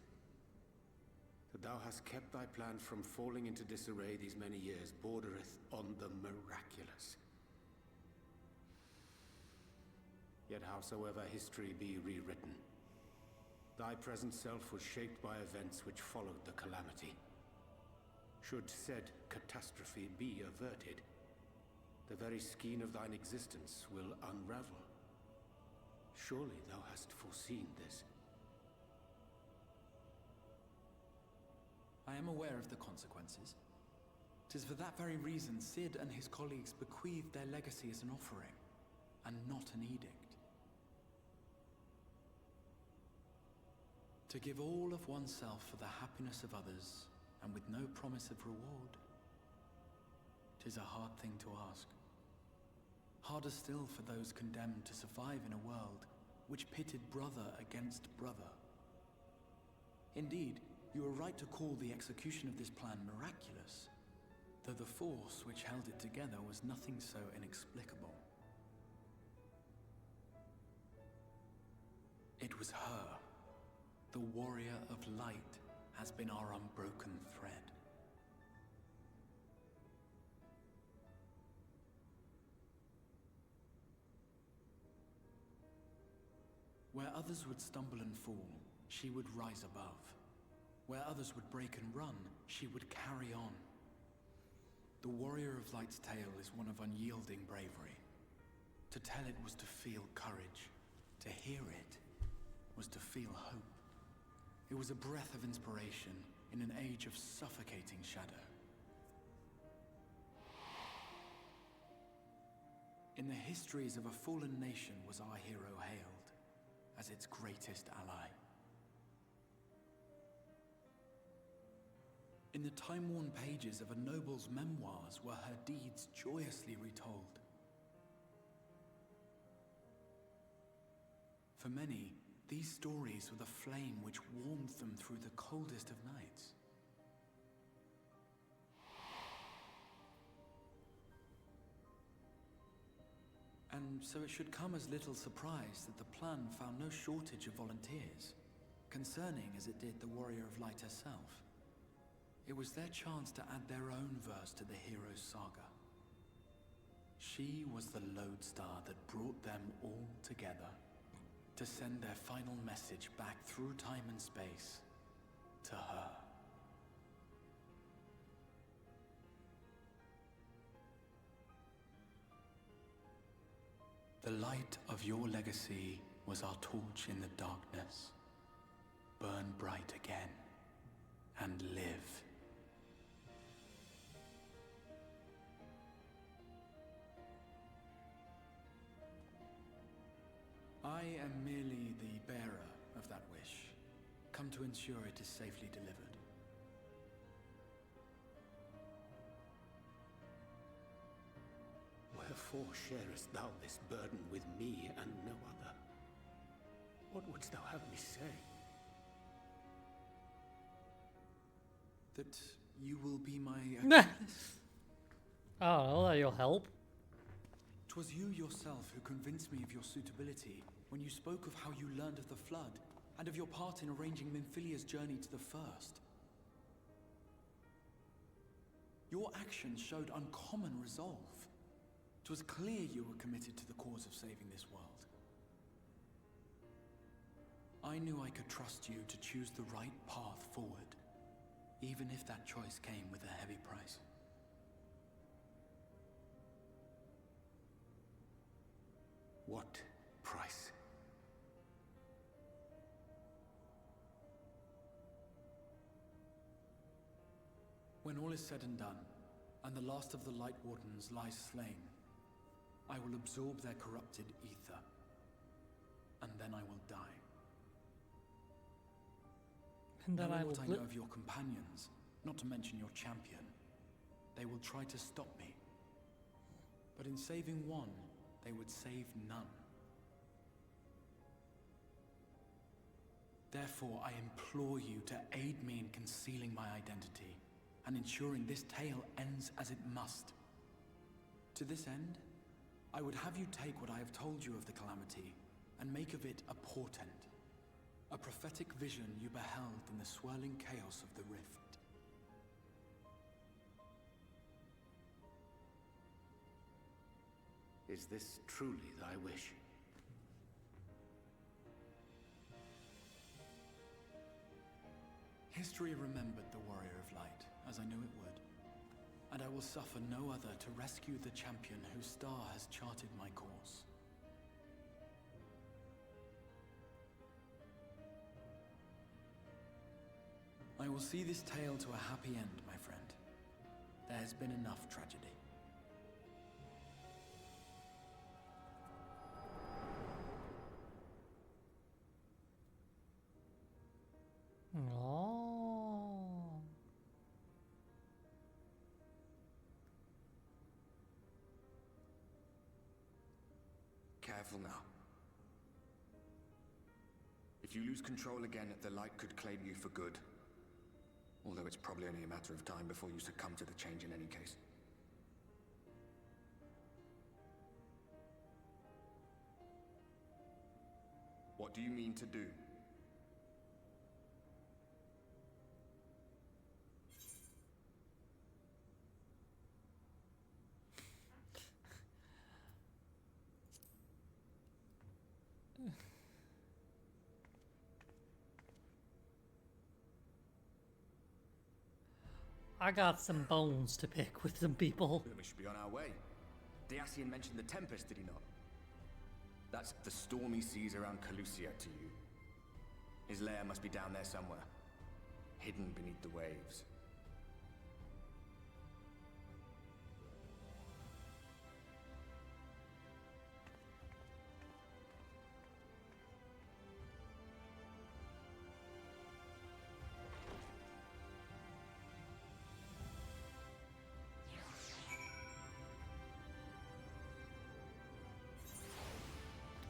That thou hast kept thy plan from falling into disarray these many years bordereth on the miraculous. Yet howsoever history be rewritten, thy present self was shaped by events which followed the calamity. Should said catastrophe be averted, the very skein of thine existence will unravel. Surely thou hast foreseen this. I am aware of the consequences. 'Tis for that very reason Cid and his colleagues bequeathed their legacy as an offering, and not an edict. To give all of oneself for the happiness of others, and with no promise of reward. 'Tis a hard thing to ask. Harder still for those condemned to survive in a world which pitted brother against brother. Indeed, you are right to call the execution of this plan miraculous, though the force which held it together was nothing so inexplicable. It was her. The warrior of light has been our unbroken thread. Where others would stumble and fall, she would rise above. Where others would break and run, she would carry on. The Warrior of Light's tale is one of unyielding bravery. To tell it was to feel courage. To hear it was to feel hope. It was a breath of inspiration in an age of suffocating shadow. In the histories of a fallen nation was our hero hailed as its greatest ally. In the time-worn pages of a noble's memoirs were her deeds joyously retold. For many, these stories were the flame which warmed them through the coldest of nights. And so it should come as little surprise that the plan found no shortage of volunteers, concerning as it did the Warrior of Light herself. It was their chance to add their own verse to the hero's saga. She was the lodestar that brought them all together, to send their final message back through time and space to her. The light of your legacy was our torch in the darkness. Burn bright again and live. I am merely the bearer of that wish, come to ensure it is safely delivered. Wherefore sharest thou this burden with me and no other? What wouldst thou have me say? That you will be my accomplice? Oh, that you'll help. 'Twas you yourself who convinced me of your suitability when you spoke of how you learned of the Flood, and of your part in arranging Minfilia's journey to the First. Your actions showed uncommon resolve. 'Twas clear you were committed to the cause of saving this world. I knew I could trust you to choose the right path forward, even if that choice came with a heavy price. What price? When all is said and done, and the last of the Light Wardens lies slain, I will absorb their corrupted ether, and then I will die. And then Knowing what I know of your companions, not to mention your champion, they will try to stop me. But in saving one, they would save none. Therefore, I implore you to aid me in concealing my identity, and ensuring this tale ends as it must. To this end, I would have you take what I have told you of the calamity, and make of it a portent. A prophetic vision you beheld in the swirling chaos of the rift. Is this truly thy wish? History remembered the Warrior of Light, as I knew it would. And I will suffer no other to rescue the champion whose star has charted my course. I will see this tale to a happy end, my friend. There has been enough tragedy. Oh. Careful now. If you lose control again, the light could claim you for good. Although it's probably only a matter of time before you succumb to the change in any case. What do you mean to do? I got some bones to pick with some people. We should be on our way. Dacian mentioned the Tempest, did he not? That's the stormy seas around Calusia to you. His lair must be down there somewhere, hidden beneath the waves.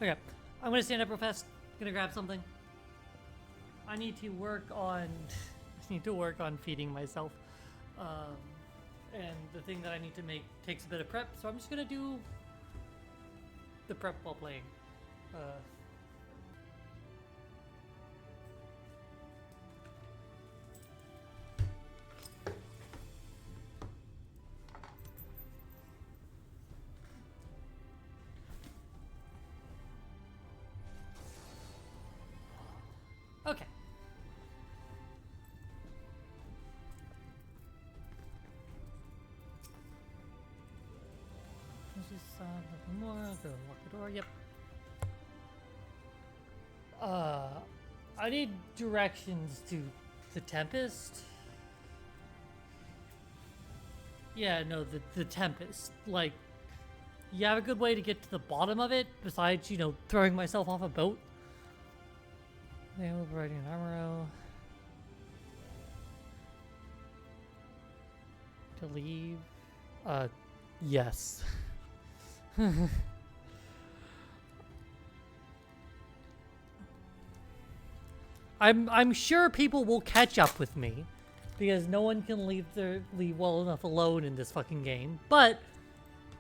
Okay, I'm gonna stand up real fast. Gonna grab something. I need to work on. I need to work on feeding myself, and the thing that I need to make takes a bit of prep. So I'm just gonna do the prep while playing. Okay. This is nothing more. Go lock the door. Yep. I need directions to the Tempest. Yeah, no, the Tempest. Like, you have a good way to get to the bottom of it besides, you know, throwing myself off a boat? They will provide you an armor. To leave? Yes. I'm sure people will catch up with me because no one can leave well enough alone in this fucking game. But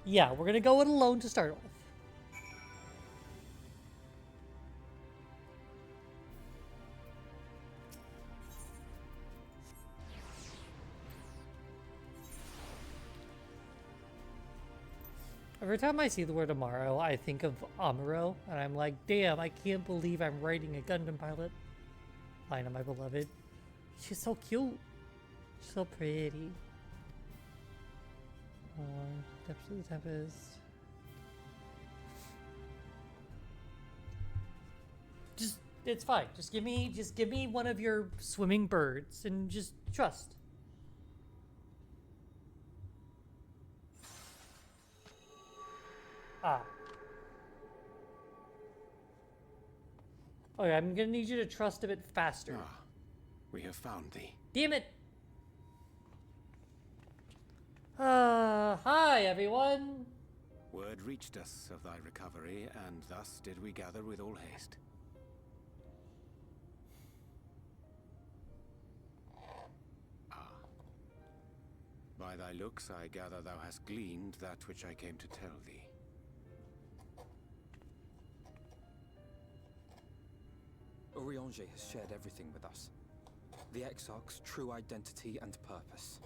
yeah, we're gonna go it alone to start with. Every time I see the word Amaro, I think of Amuro, and I'm like, damn, I can't believe I'm writing a Gundam pilot. Lina, my beloved. She's so cute. She's so pretty. Depths of the Tempest. Just, it's fine. Just give me one of your swimming birds and just trust. Ah. Okay, I'm gonna need you to trust a bit faster. Ah, we have found thee. Damn it! Hi everyone! Word reached us of thy recovery, and thus did we gather with all haste. Ah. By thy looks, I gather thou hast gleaned that which I came to tell thee. Urianger has shared everything with us. The Exarch's true identity and purpose.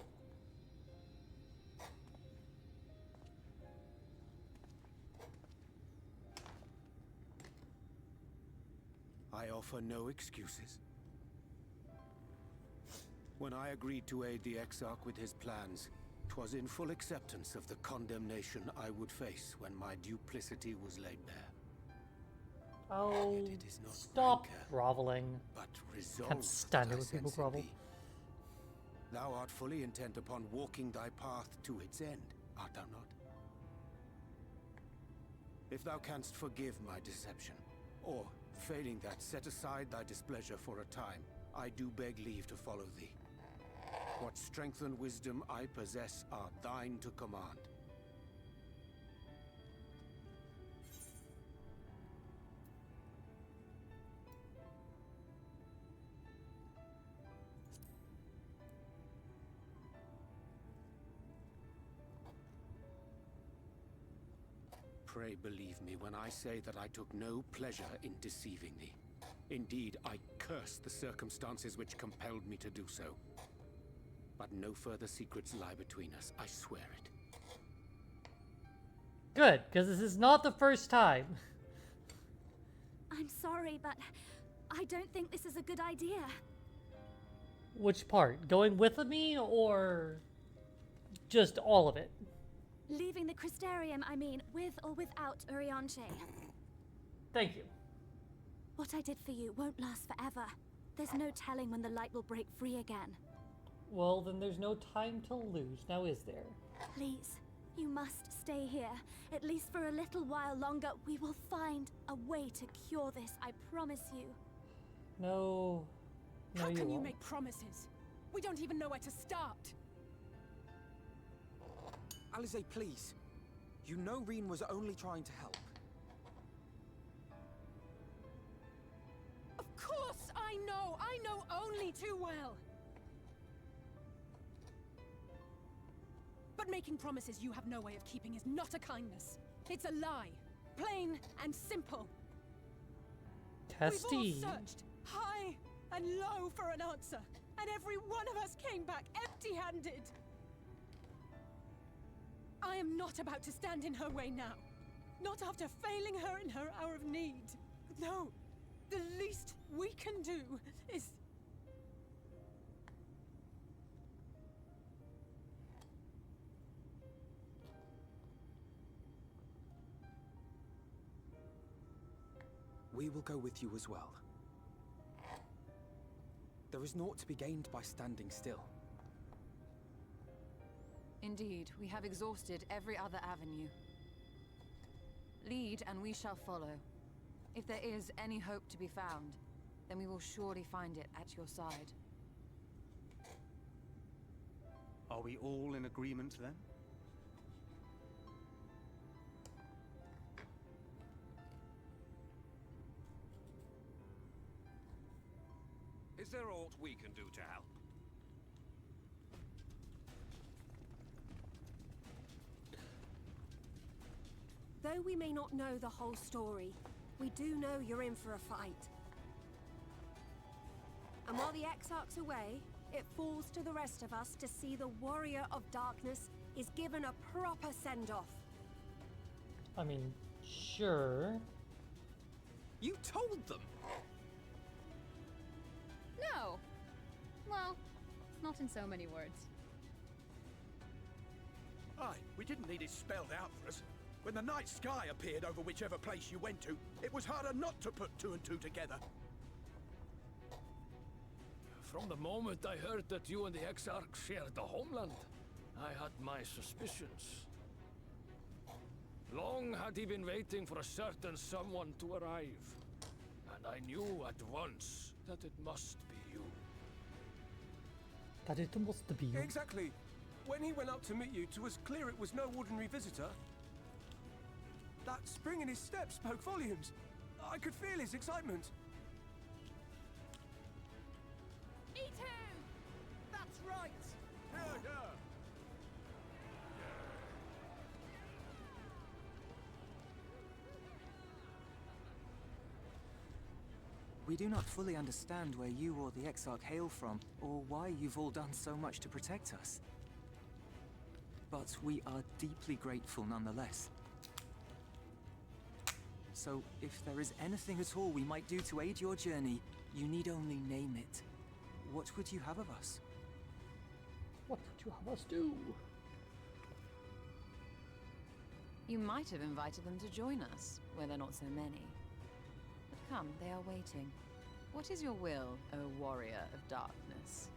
I offer no excuses. When I agreed to aid the Exarch with his plans, 'twas in full acceptance of the condemnation I would face when my duplicity was laid bare. Oh, Yet it is not stop rancor, groveling. but resolve Can't stand that it I when people sense in grovel. thee. Thou art fully intent upon walking thy path to its end, art thou not? If thou canst forgive my deception, or, failing that, set aside thy displeasure for a time, I do beg leave to follow thee. What strength and wisdom I possess are thine to command. Pray believe me when I say that I took no pleasure in deceiving thee. Indeed, I curse the circumstances which compelled me to do so. But no further secrets lie between us, I swear it. Good, because this is not the first time. I'm sorry, but I don't think this is a good idea. Which part? Going with me, or just all of it? Leaving the Crystarium, I mean, with or without Urianche. Thank you. What I did for you won't last forever. There's no telling when the light will break free again. Well, then there's no time to lose, now is there? Please, you must stay here. At least for a little while longer. We will find a way to cure this, I promise you. No. No, How you can you won't. make promises? We don't even know where to start. Alize, please. You know Reen was only trying to help. Of course I know! I know only too well! But making promises you have no way of keeping is not a kindness. It's a lie. Plain and simple. Testy. We've all searched high and low for an answer, and every one of us came back empty-handed. I am not about to stand in her way now. Not after failing her in her hour of need. No, the least we can do is... We will go with you as well. There is naught to be gained by standing still. Indeed, we have exhausted every other avenue. Lead, and we shall follow. If there is any hope to be found, then we will surely find it at your side. Are we all in agreement then? Is there aught we can do to help? Though we may not know the whole story, we do know you're in for a fight. And while the Exarch's away, it falls to the rest of us to see the Warrior of Darkness is given a proper send-off. I mean, sure. You told them! No. Well, not in so many words. Aye, we didn't need it spelled out for us. When the night sky appeared over whichever place you went to, it was harder not to put two and two together. From the moment I heard that you and the Exarch shared the homeland, I had my suspicions. Long had he been waiting for a certain someone to arrive, and I knew at once that it must be you. That it must be you. Exactly. When he went out to meet you, it was clear it was no ordinary visitor. That spring in his step spoke volumes. I could feel his excitement. Me too! That's right! Yeah. We do not fully understand where you or the Exarch hail from, or why you've all done so much to protect us. But we are deeply grateful nonetheless. So, if there is anything at all we might do to aid your journey, you need only name it. What would you have of us? What would you have us do? You might have invited them to join us, where there are not so many. But come, they are waiting. What is your will, O Warrior of Darkness?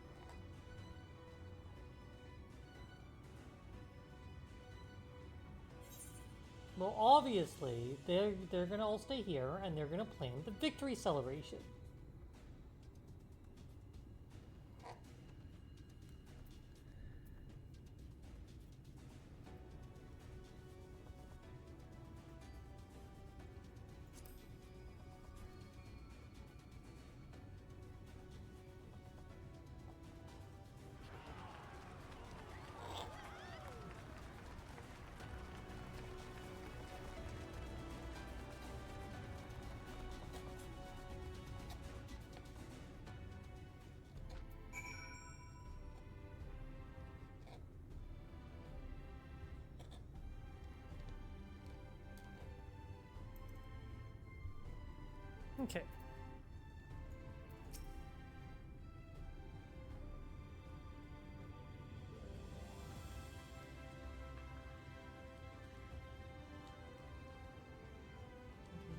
Well, obviously, they're gonna all stay here, and they're gonna plan the victory celebration. Okay.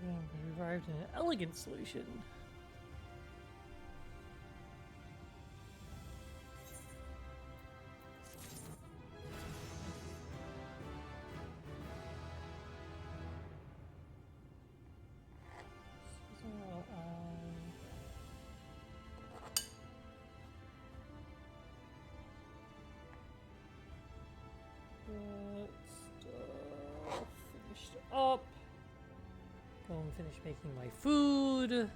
We arrived in an elegant solution. Finished up. Go and finish making my food.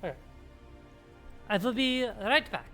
Okay. I will be right back.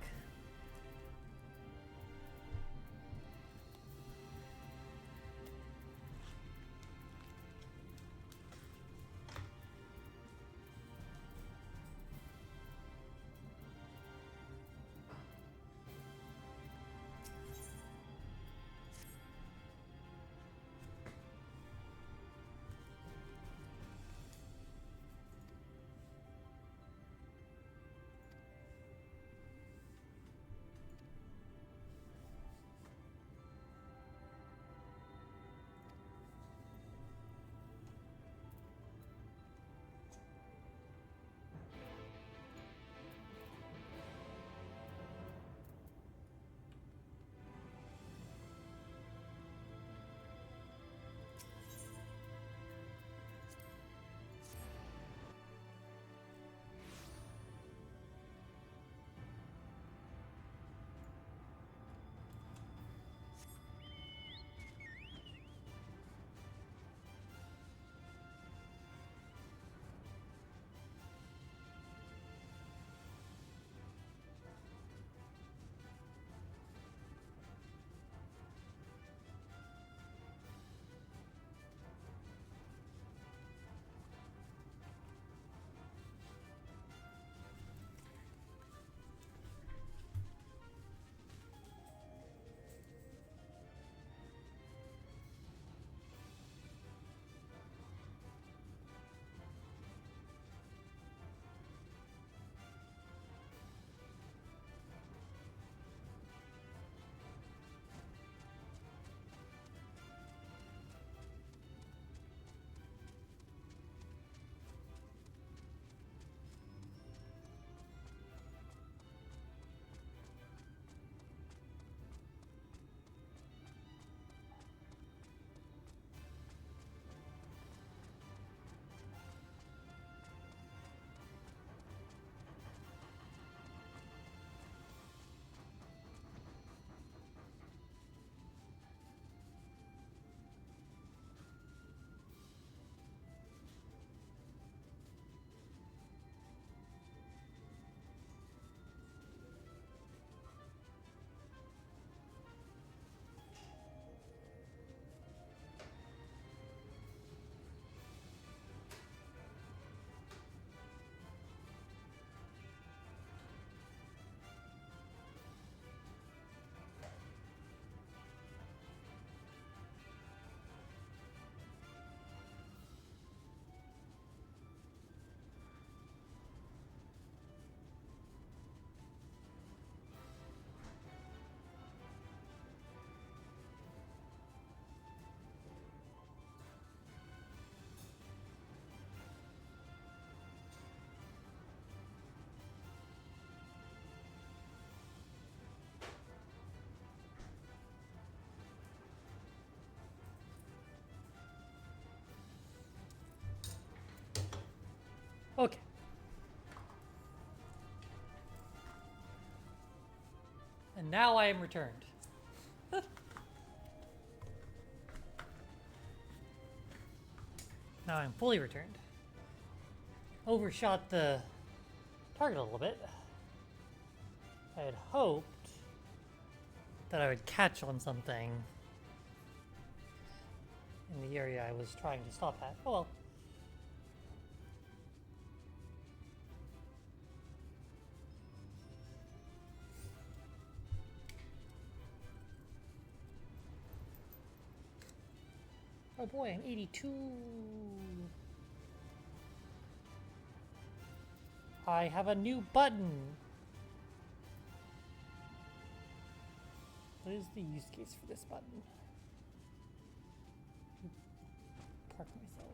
now I am returned. Now I'm fully returned. Overshot the target a little bit. I had hoped that I would catch on something in the area I was trying to stop at. Oh well. Oh boy, I'm 82. I have a new button. What is the use case for this button? Park myself.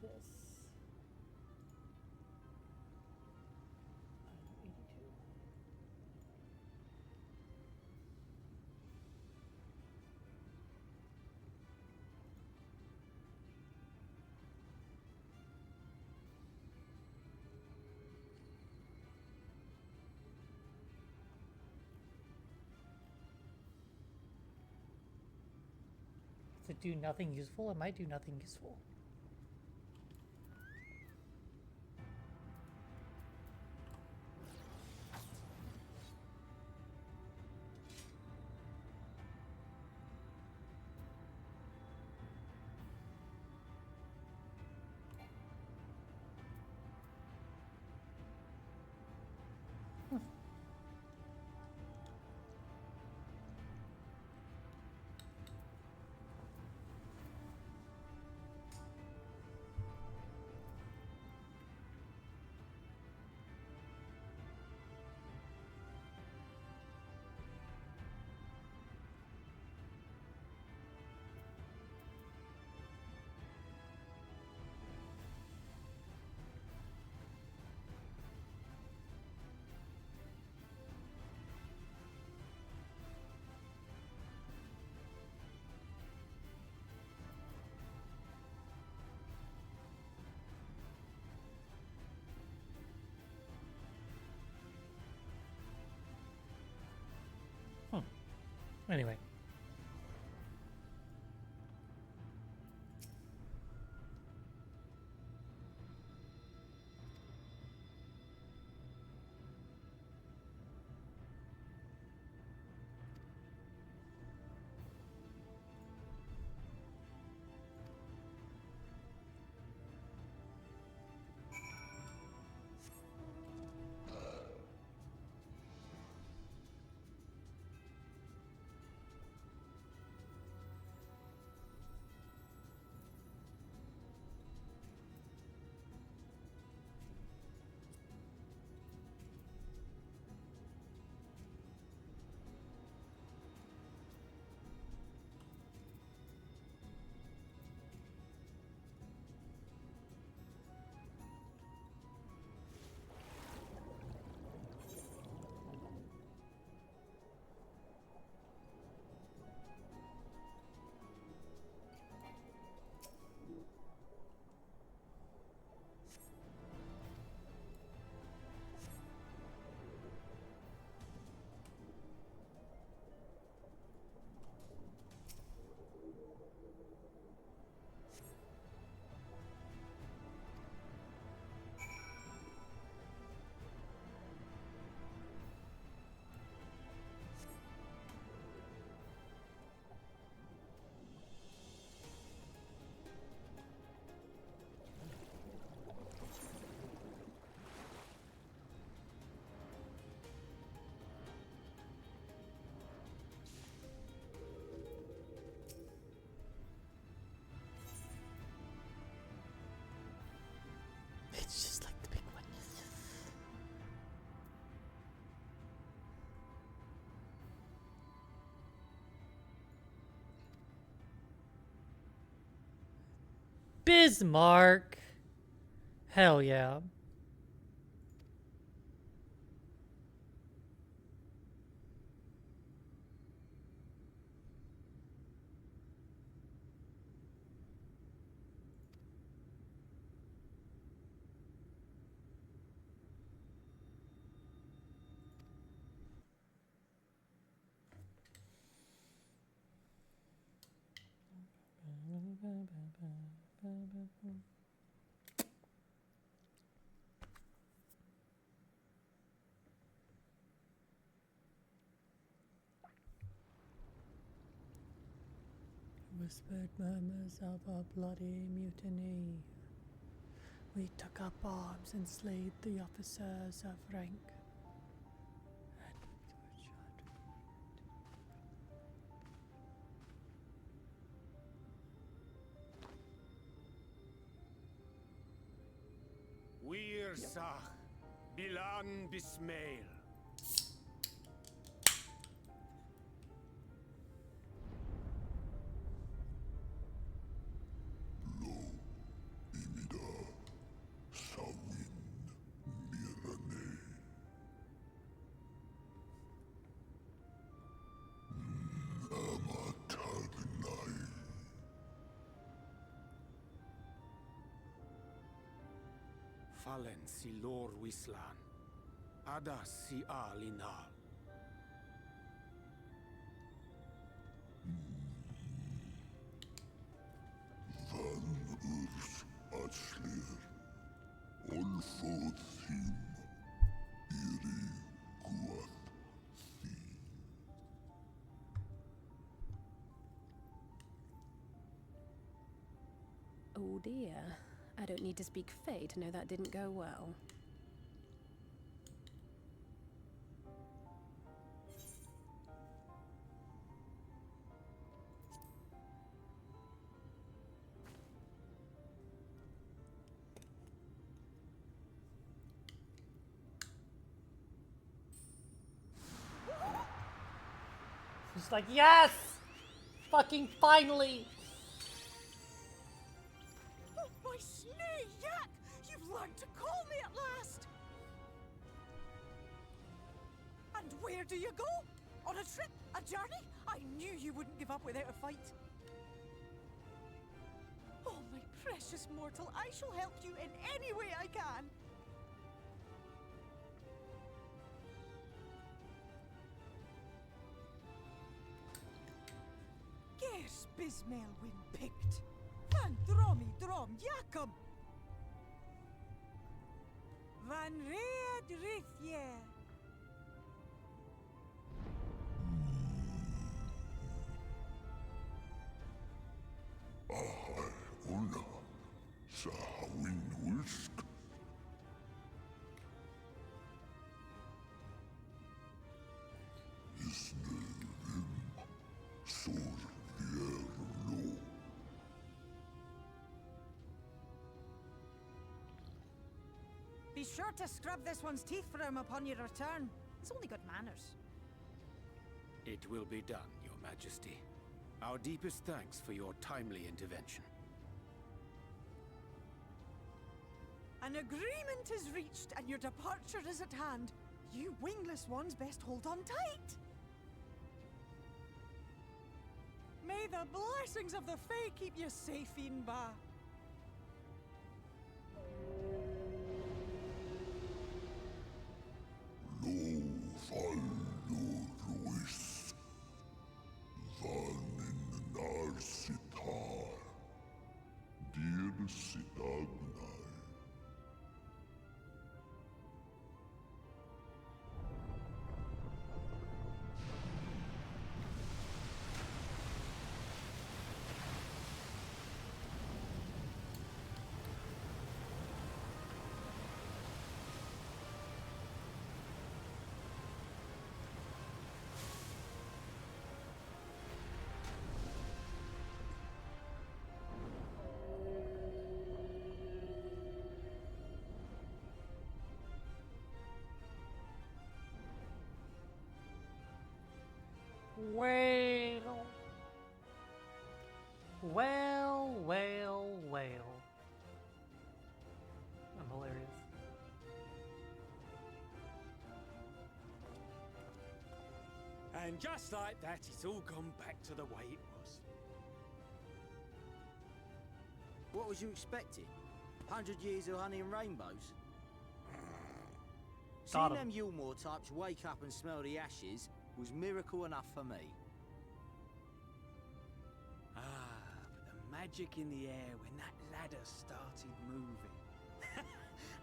This. I'm 82. Does it do nothing useful? It might do nothing useful. Anyway. It's just like the big one. Bismarck. Hell yeah. Whispered murmurs of a bloody mutiny. We took up arms and slayed the officers of rank. Wir Sach, Bilan Bismail. Fallen si lor wislan, adas si alinal. Van urs atslir, olfod thim, iri guath thi. Oh dear. I don't need to speak Fae to know that didn't go well. It's like, yes! Fucking finally! Oh, my snee yak! You've learned to call me at last! And where do you go? On a trip? A journey? I knew you wouldn't give up without a fight. Oh, my precious mortal, I shall help you in any way I can. Gers Bismail win picked. Van dromi drom jakom. Van red rithje. Ahai una, sahawin wilsk. Isnerim, sur vierlo. Be sure to scrub this one's teeth for him upon your return. He's only got manners. It will be done, Your Majesty. Our deepest thanks for your timely intervention. An agreement is reached and your departure is at hand. You wingless ones best hold on tight. May the blessings of the Fae keep you safe, Inba. Lo fallo ruis. Van in narsitar. Dir sidagnai. Well. Well, well, well. I'm hilarious. And just like that, it's all gone back to the way it was. What was you expecting? 100 years of honey and rainbows? Got Seeing 'em. them Yulmore types wake up and smell the ashes was miracle enough for me. Ah, but the magic in the air when that ladder started moving.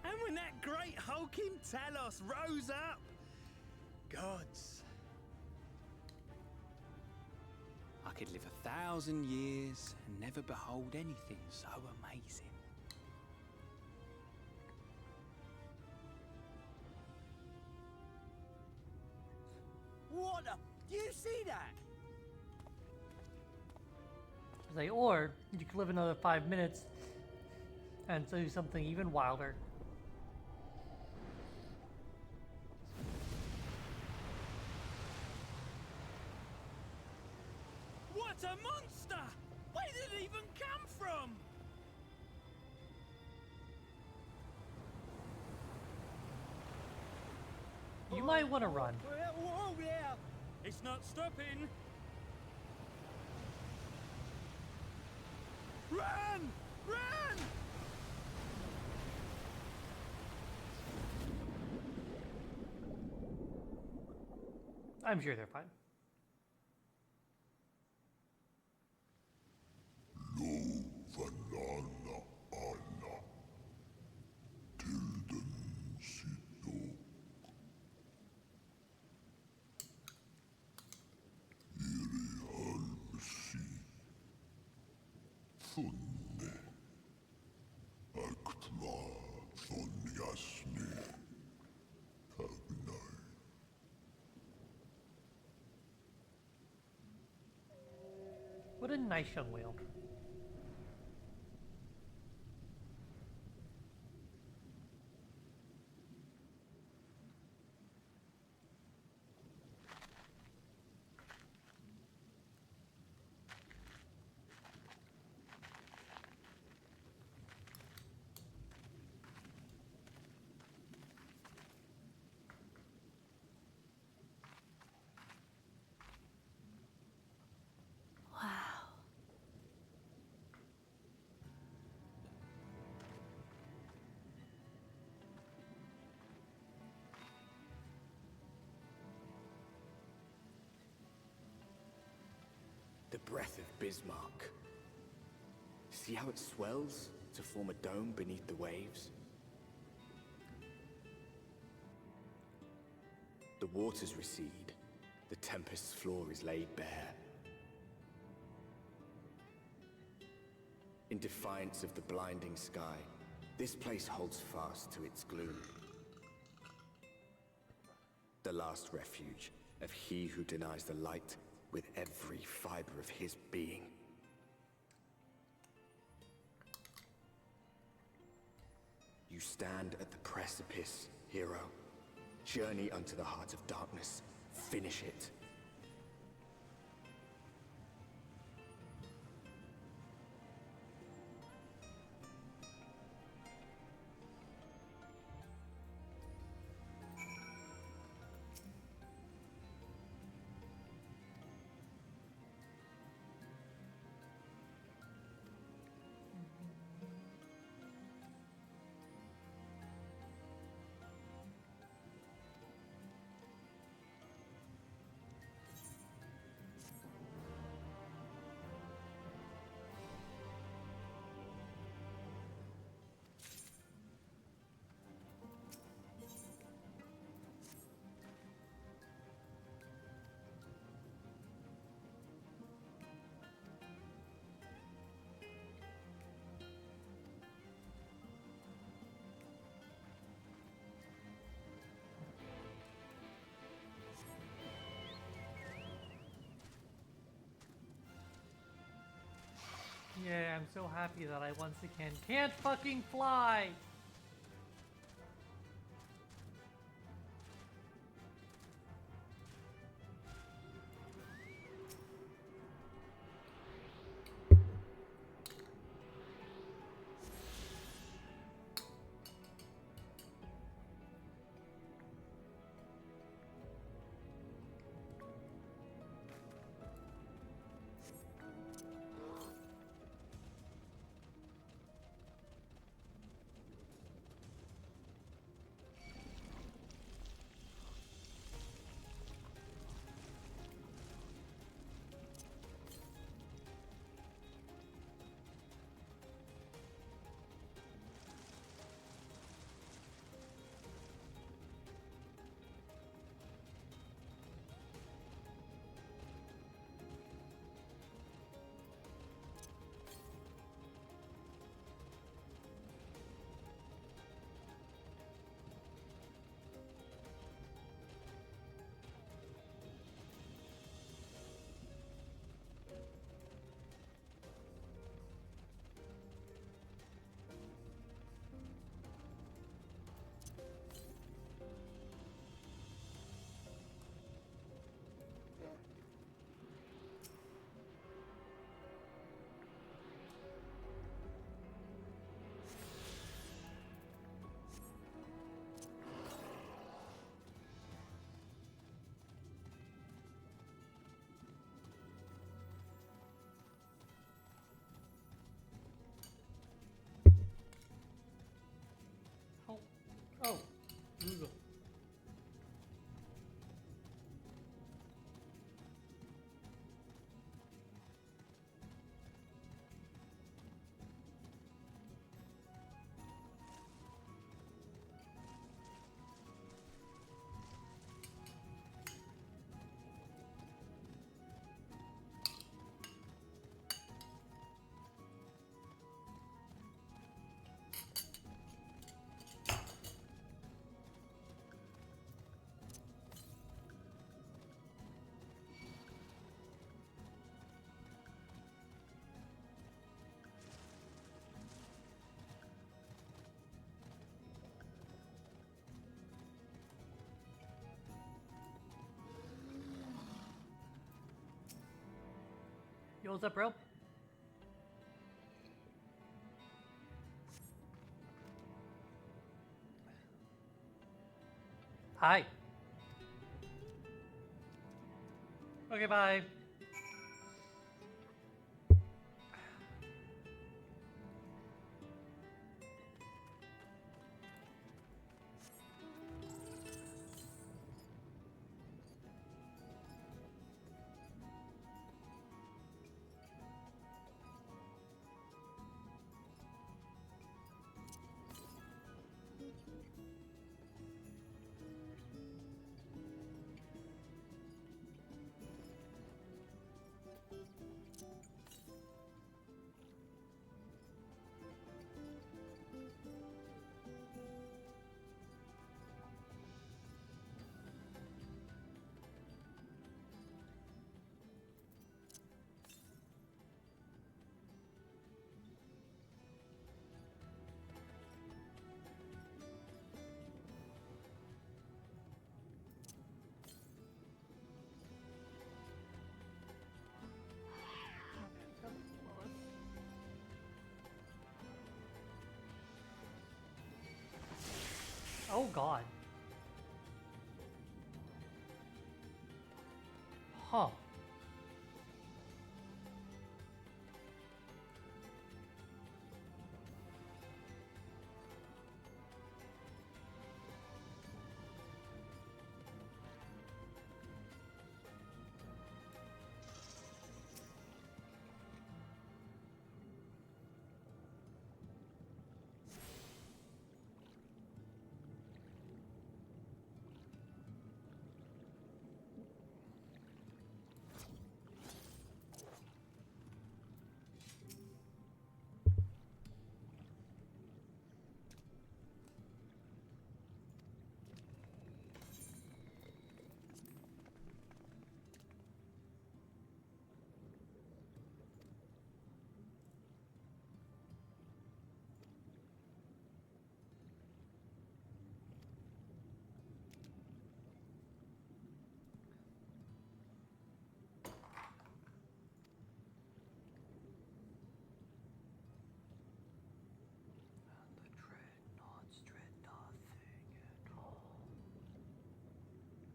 And when that great hulking Talos rose up. Gods. I could live 1,000 years and never behold anything so amazing. What the? Do you see that? Say, or you could live another 5 minutes and do something even wilder. What a monster! Where did it even come from? You might want to run. Whoa, yeah! It's not stopping. Run! Run! I'm sure they're fine. What a nice young whale. The breath of Bismarck. See how it swells to form a dome beneath the waves? The waters recede. The tempest's floor is laid bare. In defiance of the blinding sky, this place holds fast to its gloom. The last refuge of he who denies the light with every fiber of his being. You stand at the precipice, hero. Journey unto the heart of darkness. Finish it. Yeah, I'm so happy that I once again can't fucking fly! what's up, bro? Hi. Okay, bye. Oh god. Huh.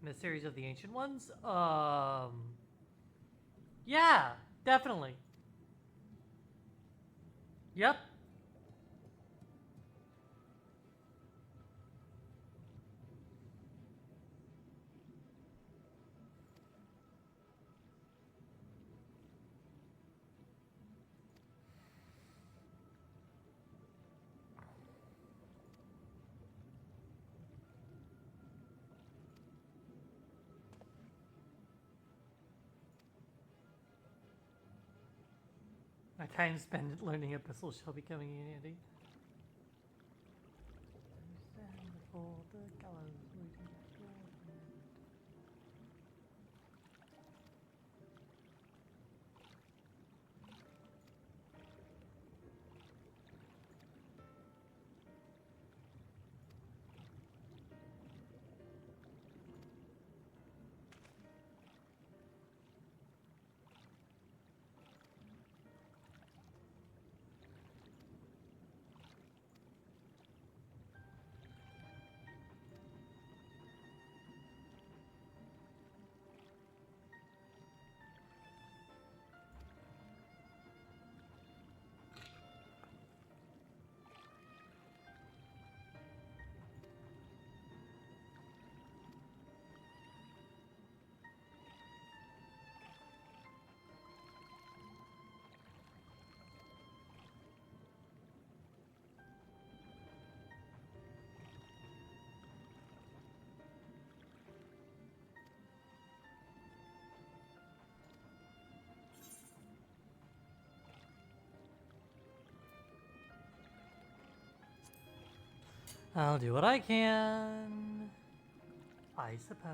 Mysteries of the Ancient Ones? Yeah, definitely. Yep. My time spent learning epistles shall be coming in handy. I'll do what I can, I suppose.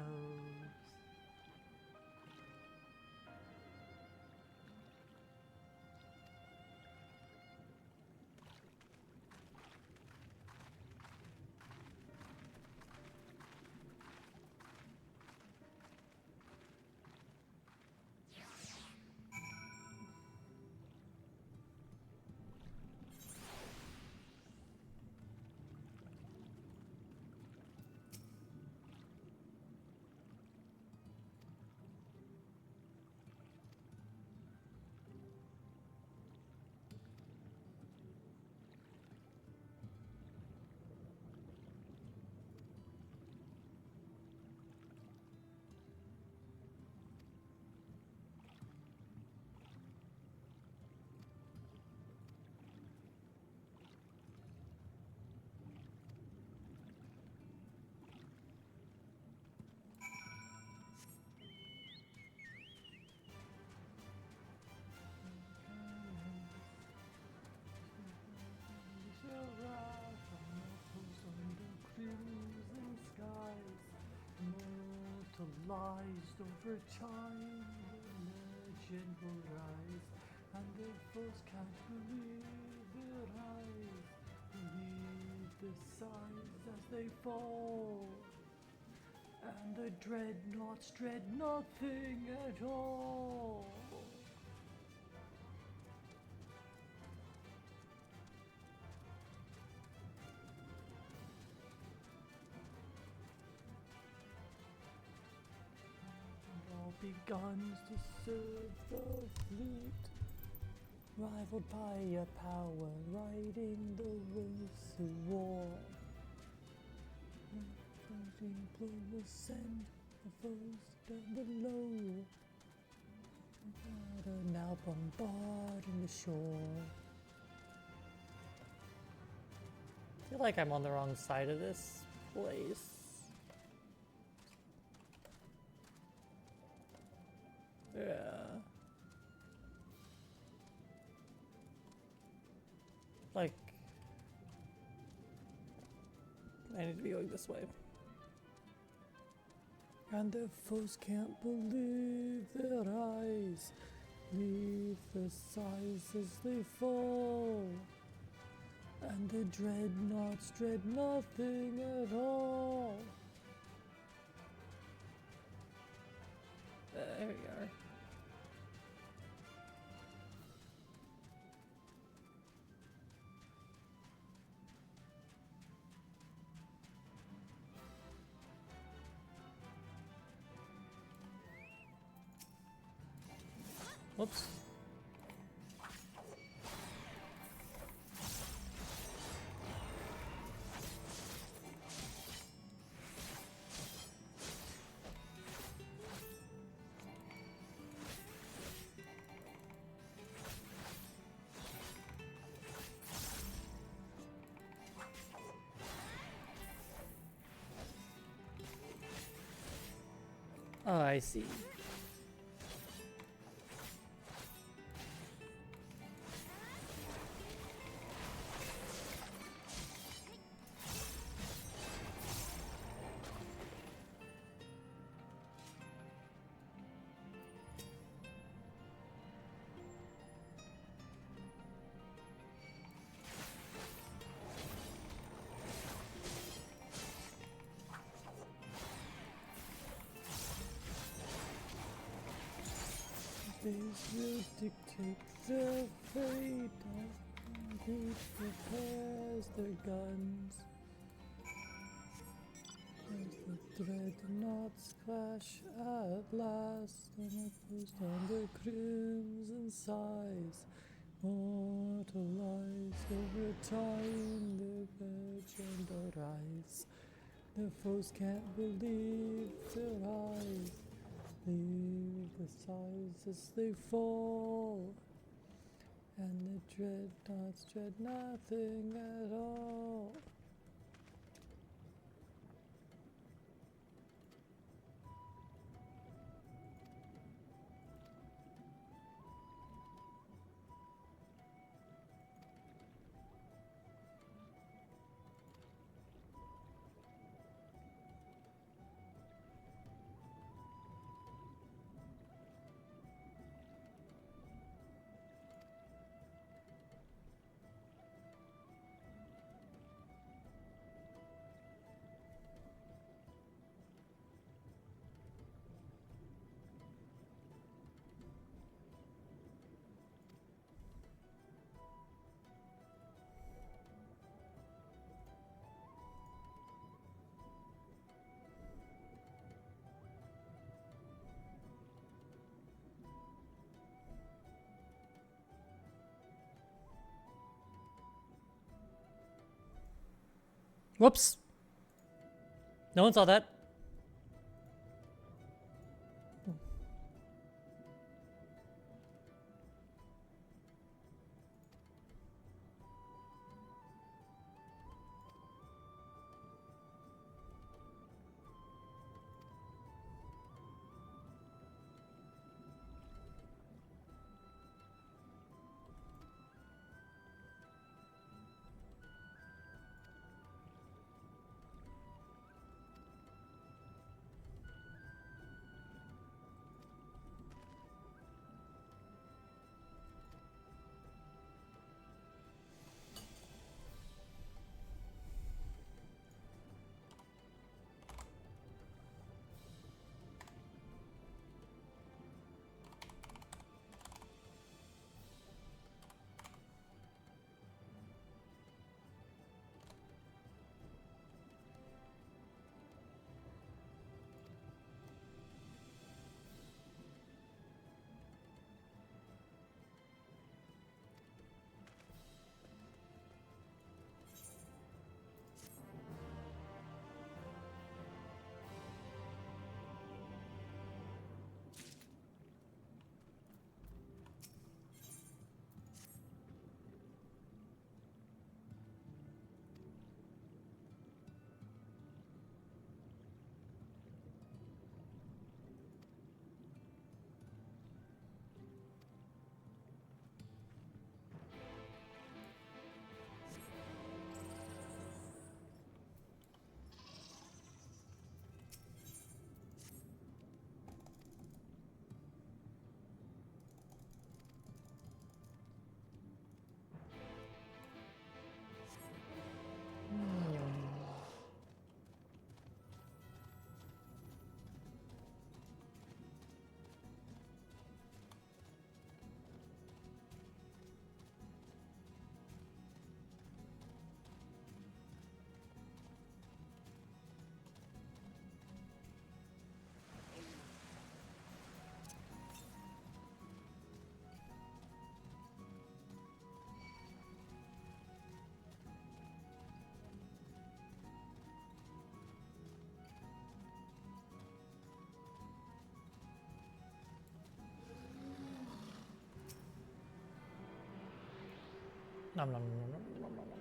immortalized over time. The legend will rise, and the foes can't believe their eyes. Believe the signs as they fall, and the dreadnoughts dread nothing at all. All beguns to serve the fleet, rivaled by a power riding the waves of war. The blow will send the foes down below, that are now bombarding the shore. I feel like I'm on the wrong side of this place. Yeah. Like, I need to be going this way. And their foes can't believe their eyes, leave the sighs as they fall, and the dreadnoughts dread nothing at all. There we are. Whoops. Oh, I see. These will dictate their fate as he prepares their guns. As the dreadnoughts clash at last, and it goes down their crimson sighs, mortalized over time, their legend arise. The foes can't believe their eyes, leave the sighs as they fall, and the dreadnoughts dread nothing at all. Whoops. No one saw that. Nom, nom, nom, nom, nom, nom, nom.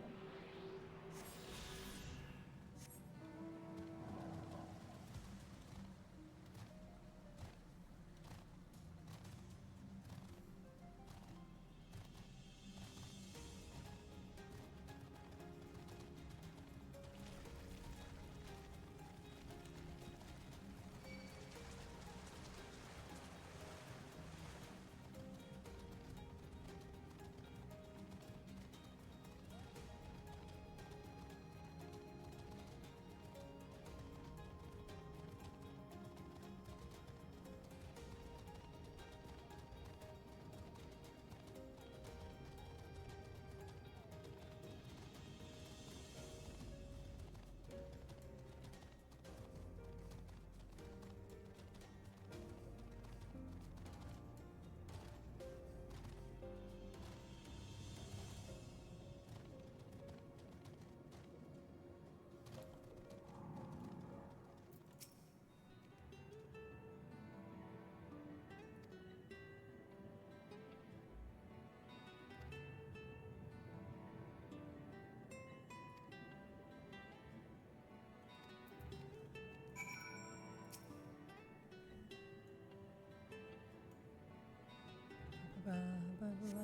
Ba, ba, ba.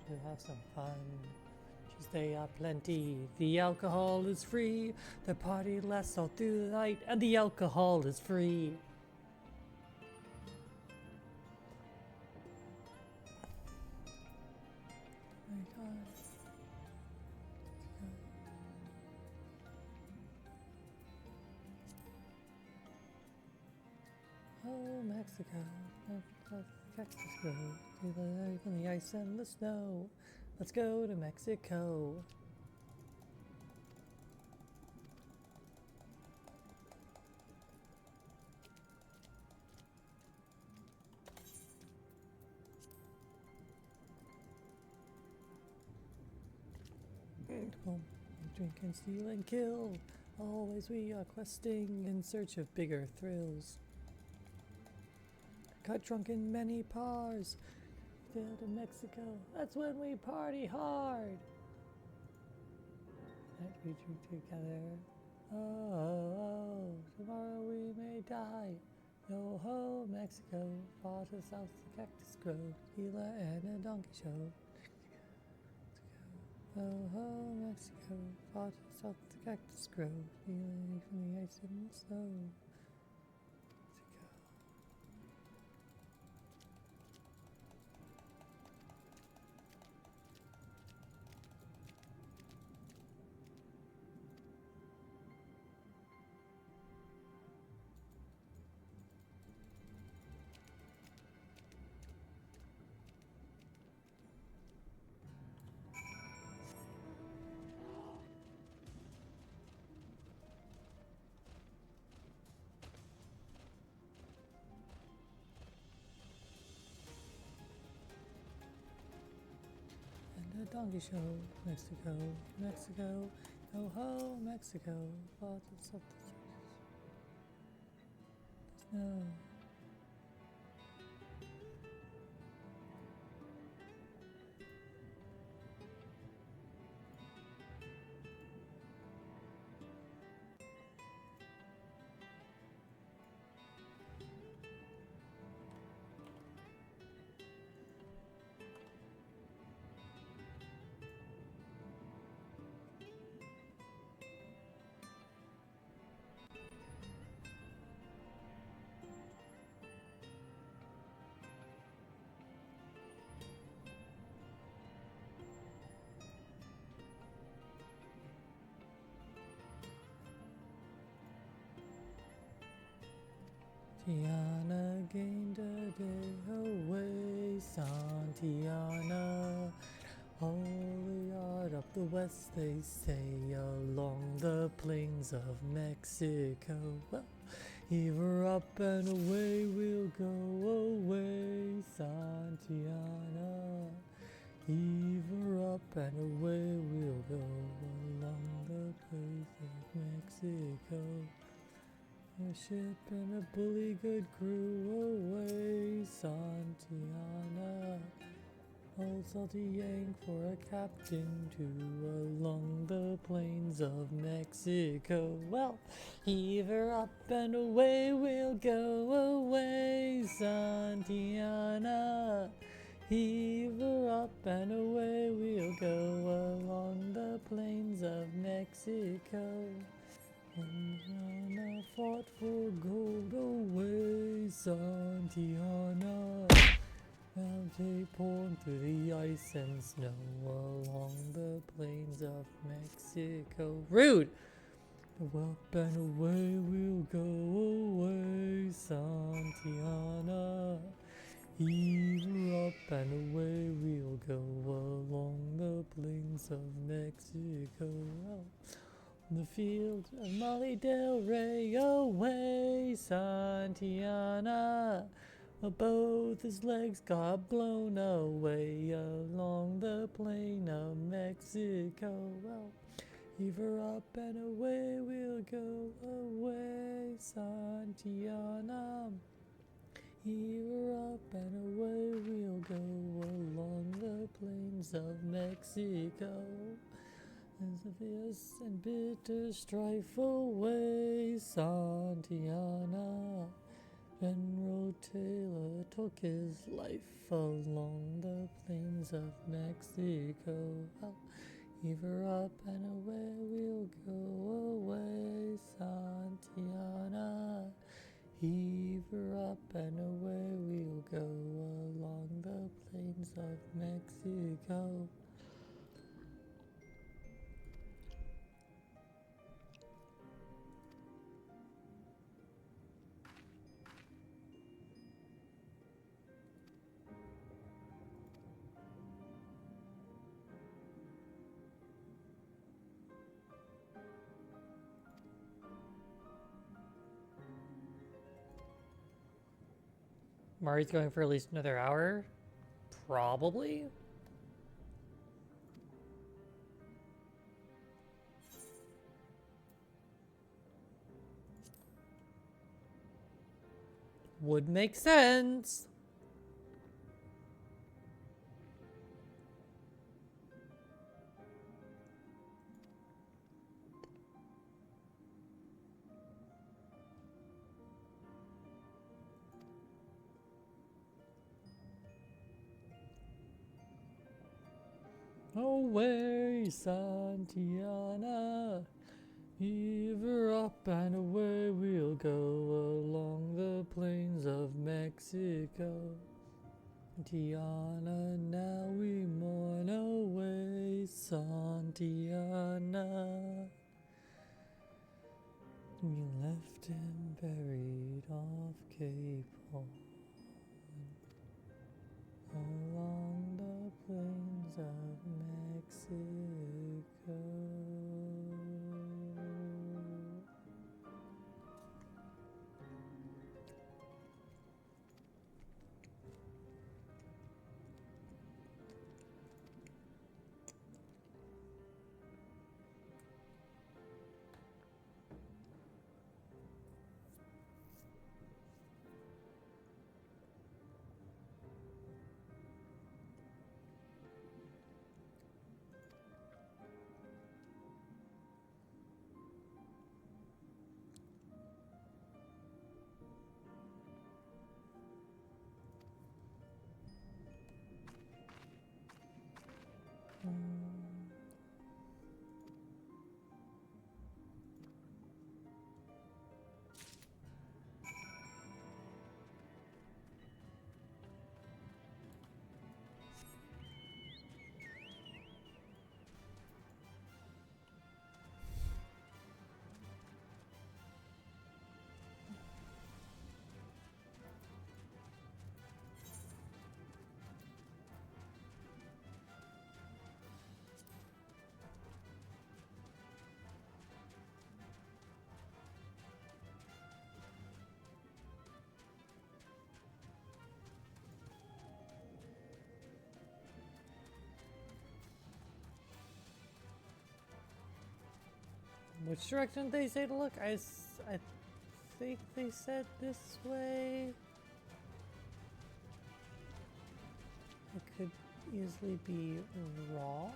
To have some fun. Tuesday are plenty. The alcohol is free. The party lasts all through the night, and the alcohol is free. Oh my God. Oh, Mexico. Cactus grove. Do the lake and the ice and the snow. Let's go to Mexico. Come, drink and steal and kill. Always we are questing in search of bigger thrills. Got drunk in many bars. Sail to Mexico. That's when we party hard. That we drink together. Oh, oh, oh, tomorrow we may die. Yo ho, Mexico. Far to the south, the cactus grove. Tequila and a donkey show. Oh ho, Mexico. Far to the south, the cactus grove. Tequila from the ice and the snow. The donkey show, Mexico, Mexico, oh ho, Mexico, lots of stuff. Snow. Tiana gained a day away, Santiana. Holy art up the west, they say, along the plains of Mexico. Well, heave her up and away we'll go away, Santiana. Heave her up and away we'll go along the coast of Mexico. A ship and a bully good crew away, Santiana. Old salty yank for a captain too, along the plains of Mexico. Well, heave her up and away we'll go away, Santiana. Heave her up and away we'll go along the plains of Mexico. Santiana fought for gold away, Santiana. Now they poured through the ice and snow along the plains of Mexico. Rude! Up and away we'll go away, Santiana. Heave her up and away we'll go along the plains of Mexico. On the field of Molly Del Rey away, Santiana. Both his legs got blown away along the plain of Mexico. Well, heave her up and away we'll go away, Santiana. Heave her up and away we'll go along the plains of Mexico. As a fierce and bitter strife away, Santiana. General Taylor took his life along the plains of Mexico. I'll heave her up and away we'll go away, Santiana. Heave her up and away we'll go along the plains of Mexico. Mari's going for at least another hour? Probably? Would make sense. Away, Santiana. Heave her up and away we'll go along the plains of Mexico. Santiana, now we mourn away, Santiana. We left him buried off Cape Horn, along the plains of Mexico. Which direction did they say to look? I think they said this way. I could easily be wrong.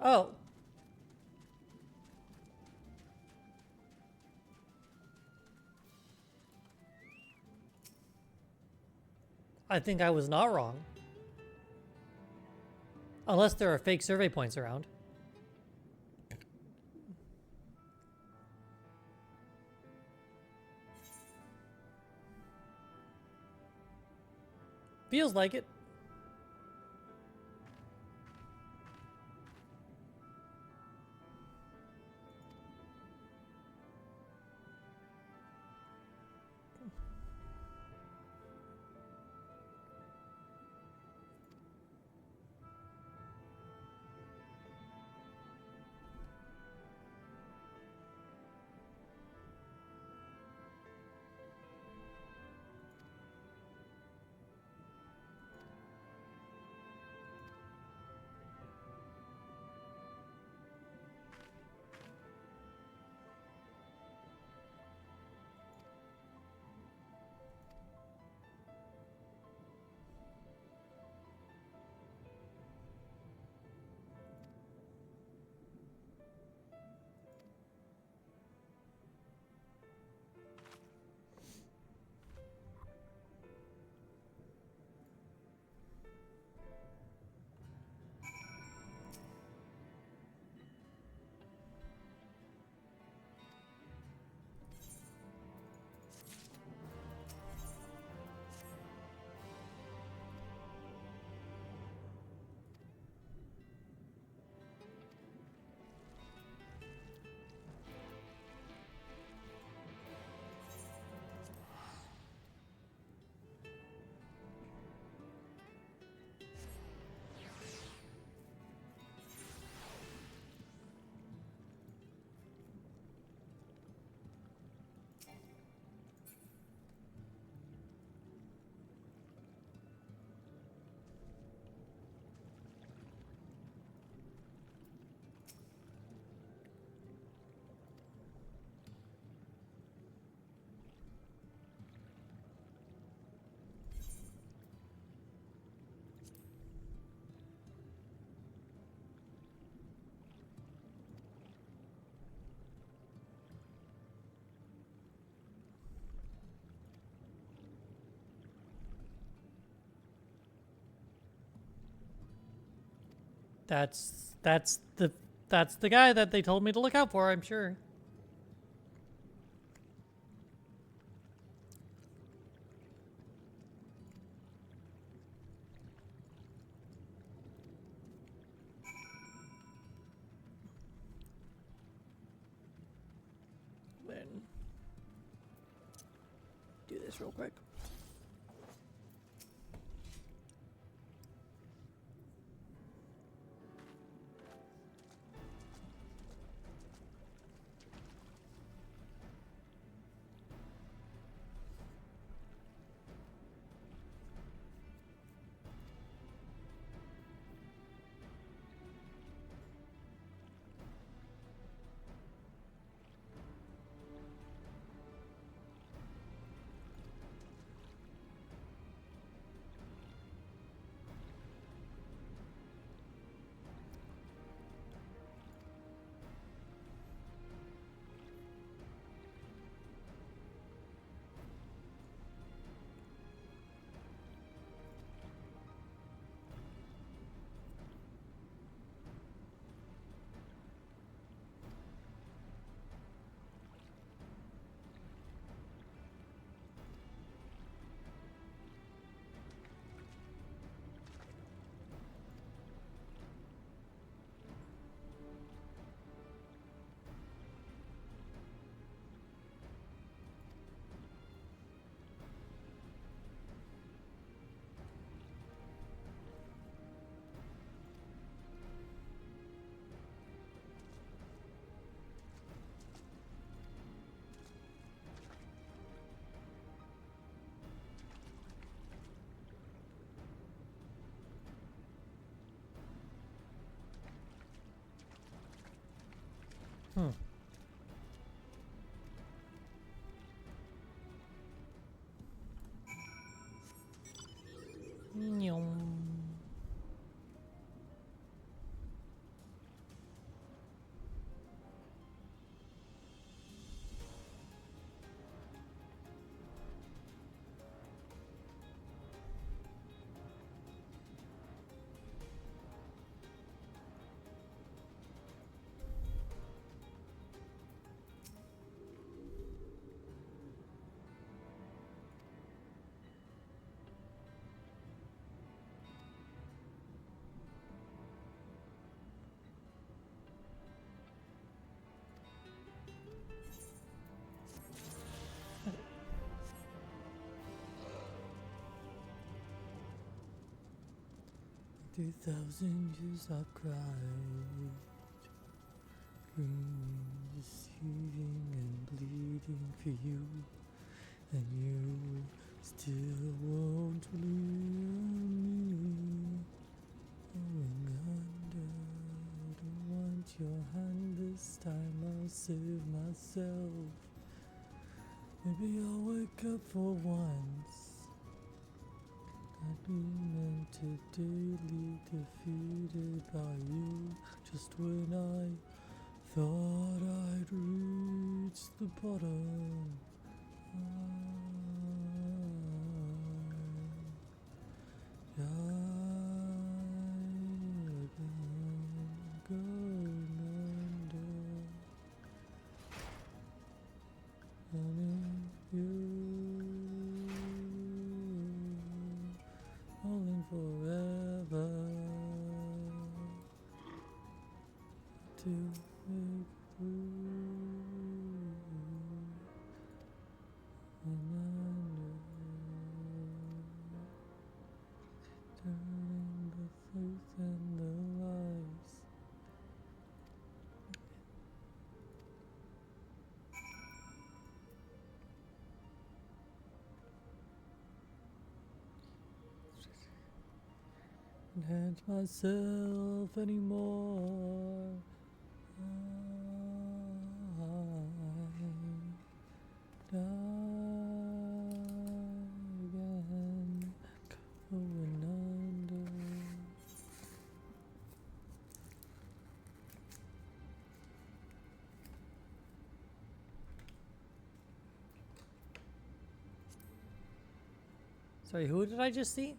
Oh. I think I was not wrong. Unless there are fake survey points around. Feels like it. That's the guy that they told me to look out for, I'm sure. Then do this real quick. Hmm. Nyom. Through 1,000 years I've cried, screaming, deceiving and bleeding for you, and you still won't leave me. Going under, don't want your hand this time, I'll save myself. Maybe I'll wake up for once. I'd be meant to daily defeated by you, just when I thought I'd reached the bottom. Going under. And you falling forever to make through. And turning the truth and the lies. Can't myself anymore. I die again, going under. Sorry, who did I just see?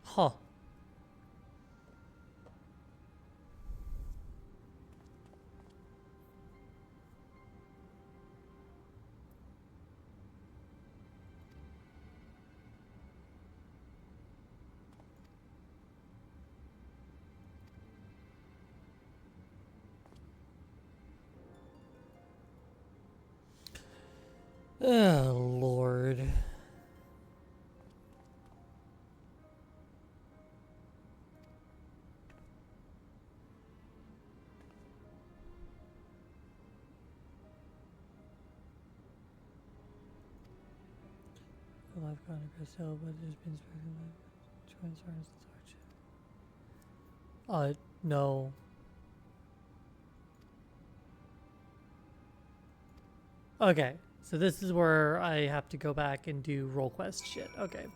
Huh. Oh, Lord. Well, I've gone across hell, but there's been spoken by transference and hardship. No. Okay, so this is where I have to go back and do role quest shit. Okay.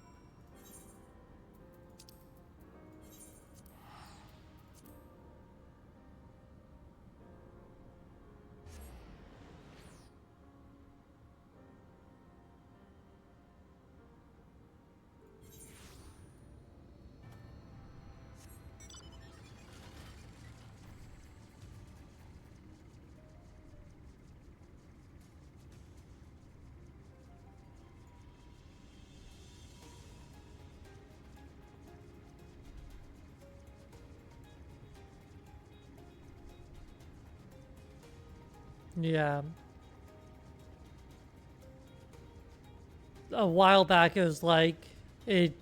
Yeah. A while back, it was like they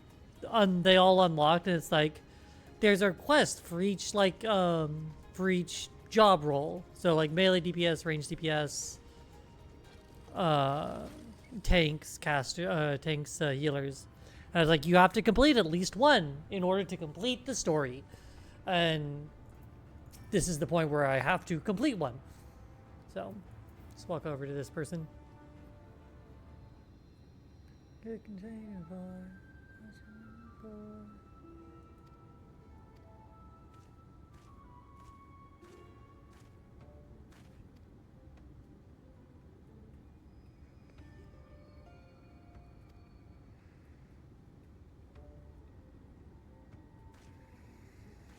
all unlocked, and it's like there's a quest for each for each job role. So like melee DPS, range DPS, tanks, healers. And I was like, you have to complete at least one in order to complete the story, and this is the point where I have to complete one. So, let's walk over to this person. Good container boy.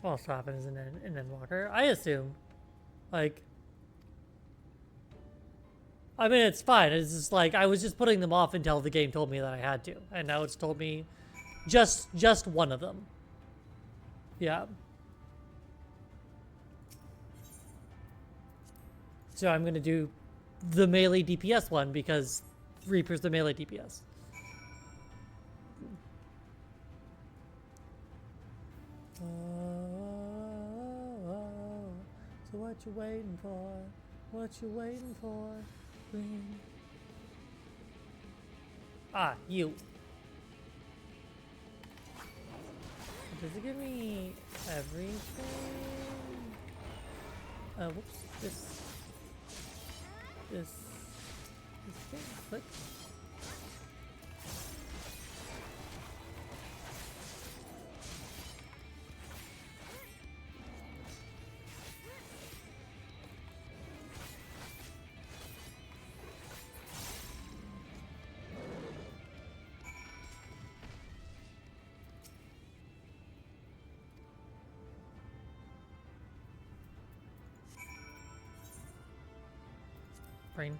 I'll stop it as an endwalker. I assume. Like, I mean, it's fine. It's just like, I was just putting them off until the game told me that I had to. And now it's told me just one of them. Yeah. So I'm going to do the melee DPS one because Reaper's the melee DPS. So what you waiting for? What you waiting for? Green. Ah, you. Does it give me everything? Whoops. This thing. Click. Brain.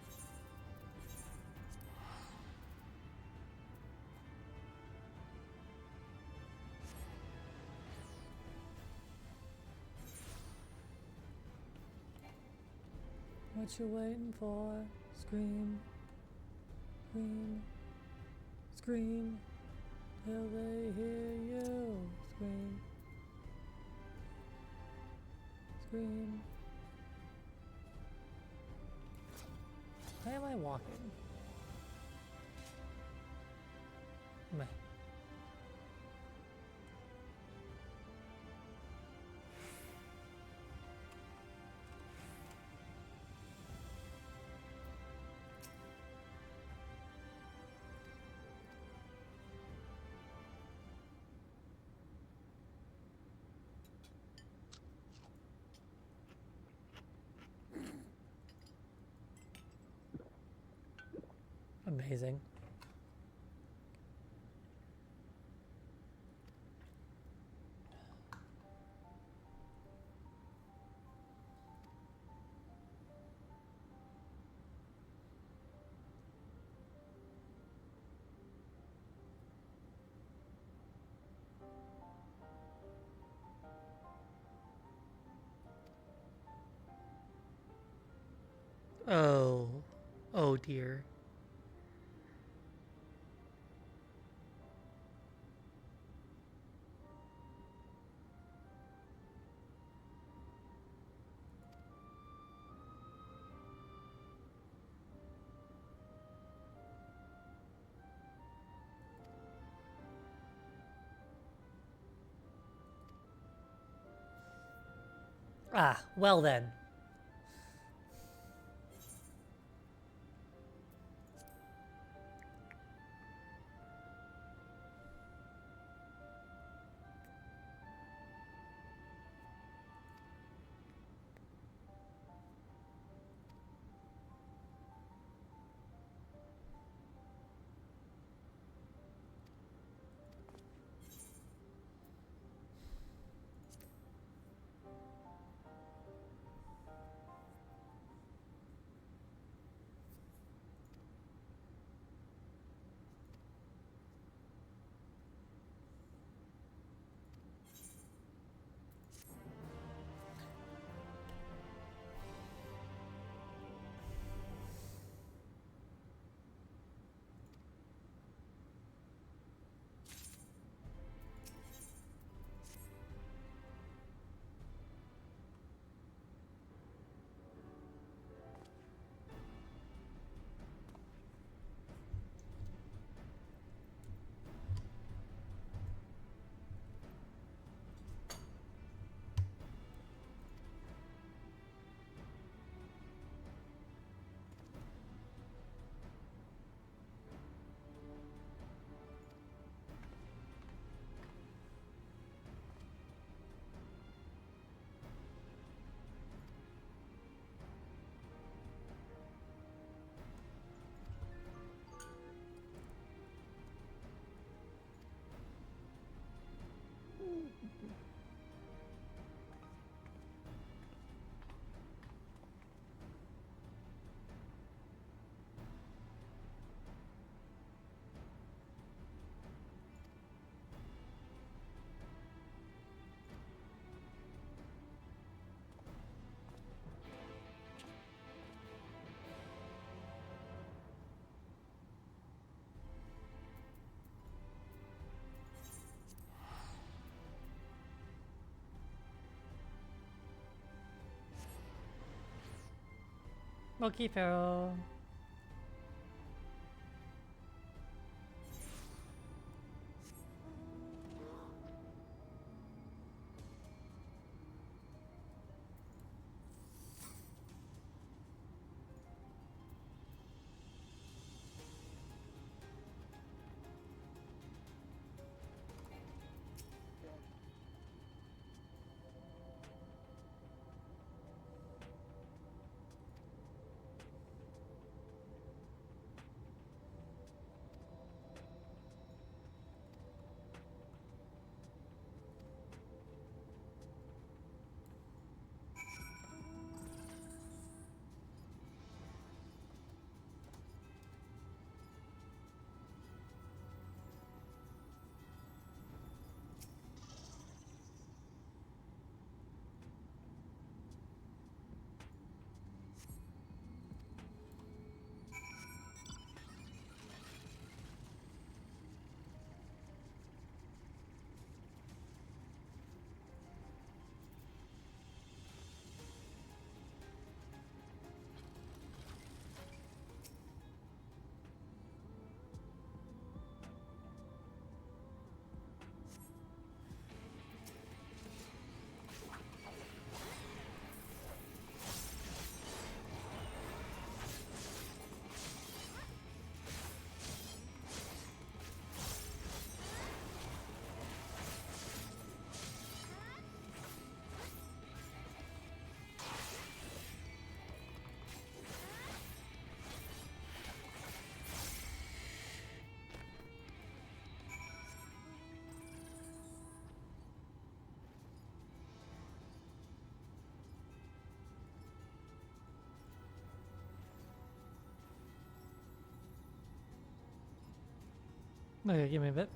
What you waiting for? Scream. Scream. Scream. Till they hear you. Scream. Scream. Why am I walking? Meh. Amazing. Oh. Oh dear. Ah, well then. Okay, Pharaoh. Okay, give me a bit.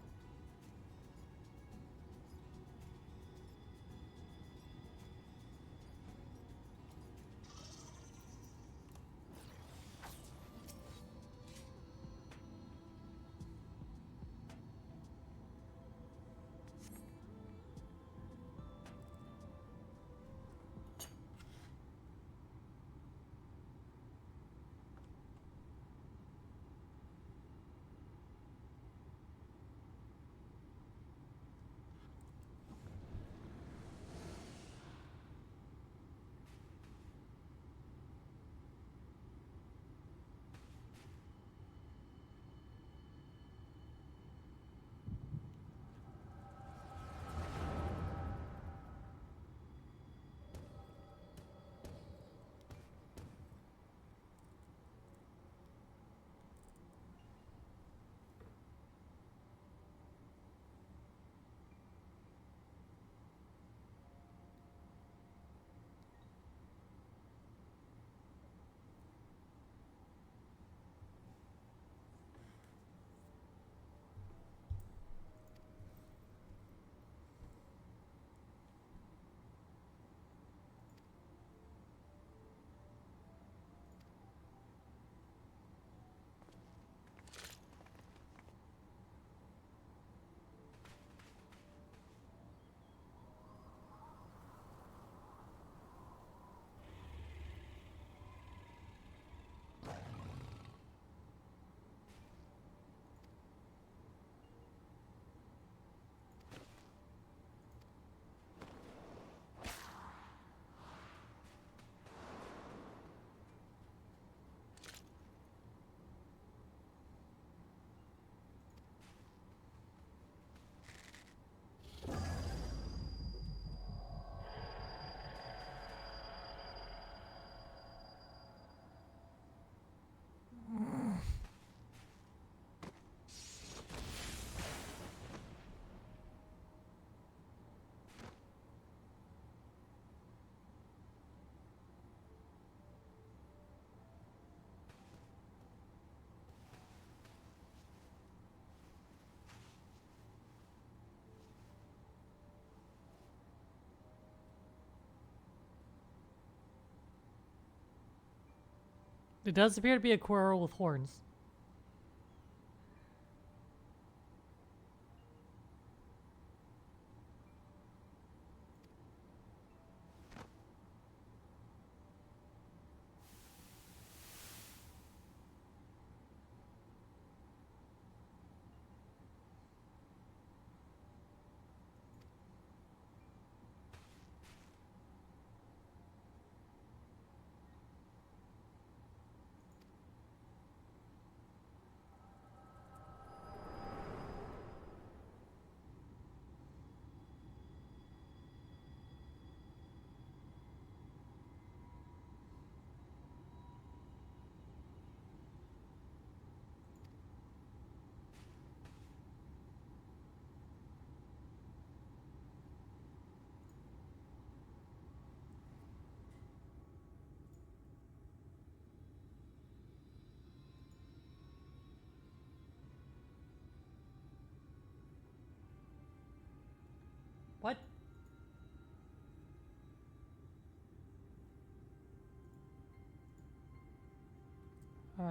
It does appear to be a quarrel with horns.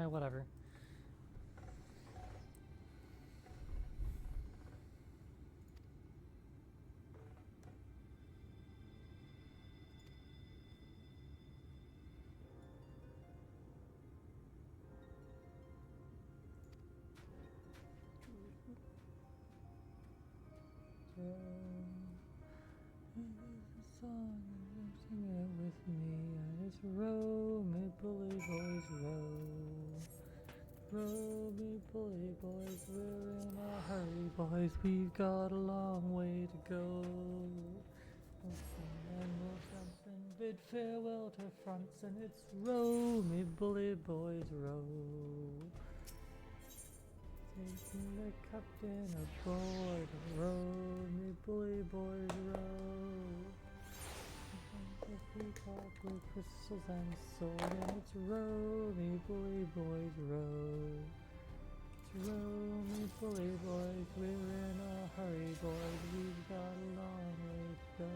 whatever. Song, sing it with me. I just row, me bully boys row. Row me bully boys, we're in a hurry boys, we've got a long way to go. We'll sing and we'll dance and bid farewell to France, and it's row me bully boys row. Taking the captain aboard, row me bully boys row. The peacock with crystals and sword, and it's row me bully boys row. It's row me bully boys, we're in a hurry boys, we've got a long way to go.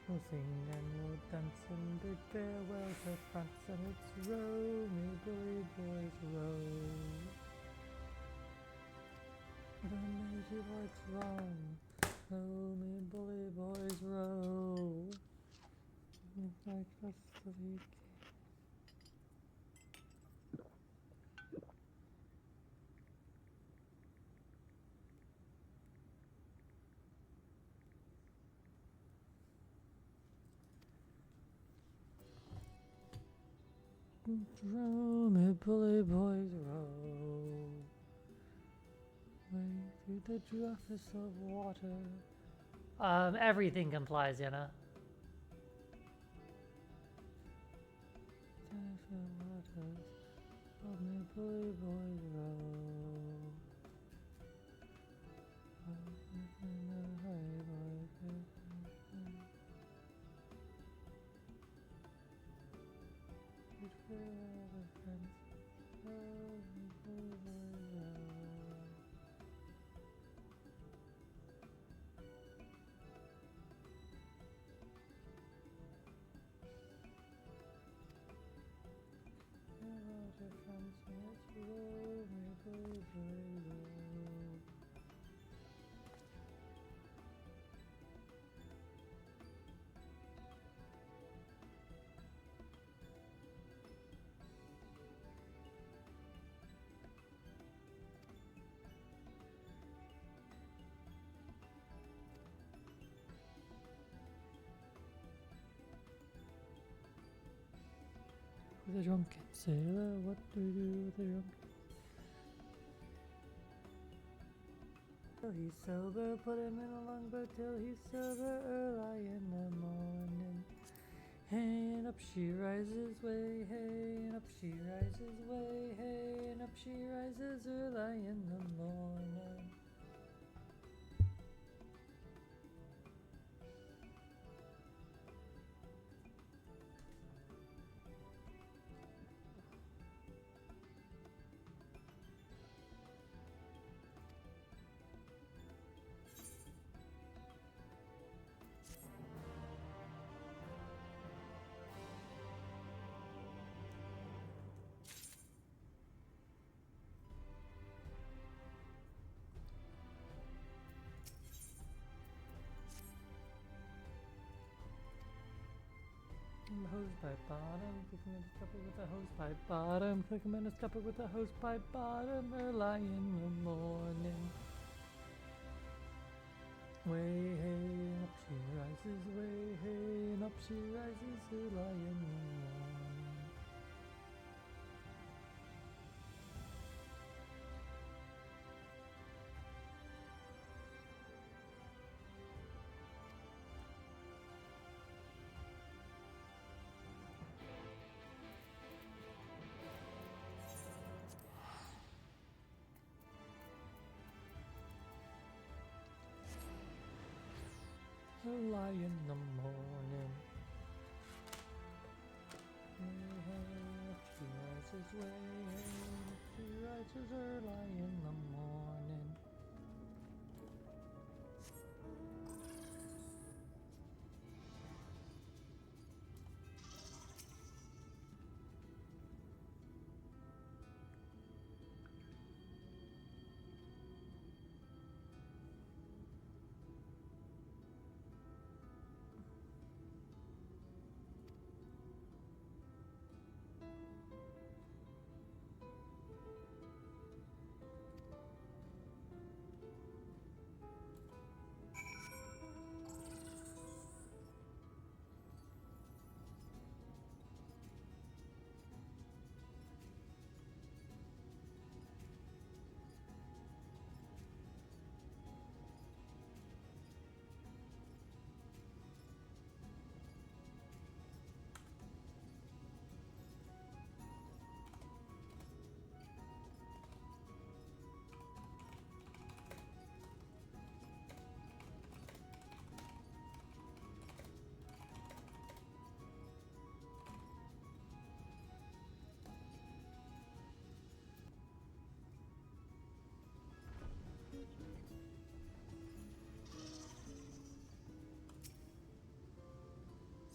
We'll sing and we'll dance and bid farewell to France, and it's row me bully boys row. The major light's wrong, row me bully boys row. Like the sleek. Row me bully boys row. Way through the draughts of water. Everything complies, Yenna. Row me bully boys row. With a drunken sailor, what do we do with a drunken? Till he's sober, put him in a longboat till he's sober early in the morning. Hey, and up she rises, way, hey, and up she rises, way, hey, and up she rises early in the morning. Hose pipe bottom, click him in the scupper with the hose pipe bottom, click him in the scupper with the hose pipe bottom, early in the morning. Way hey, and up she rises, way hey, and up she rises, early in the morning. Early in the morning. Way hey, up she rises, way hey, up she rises early in the morning.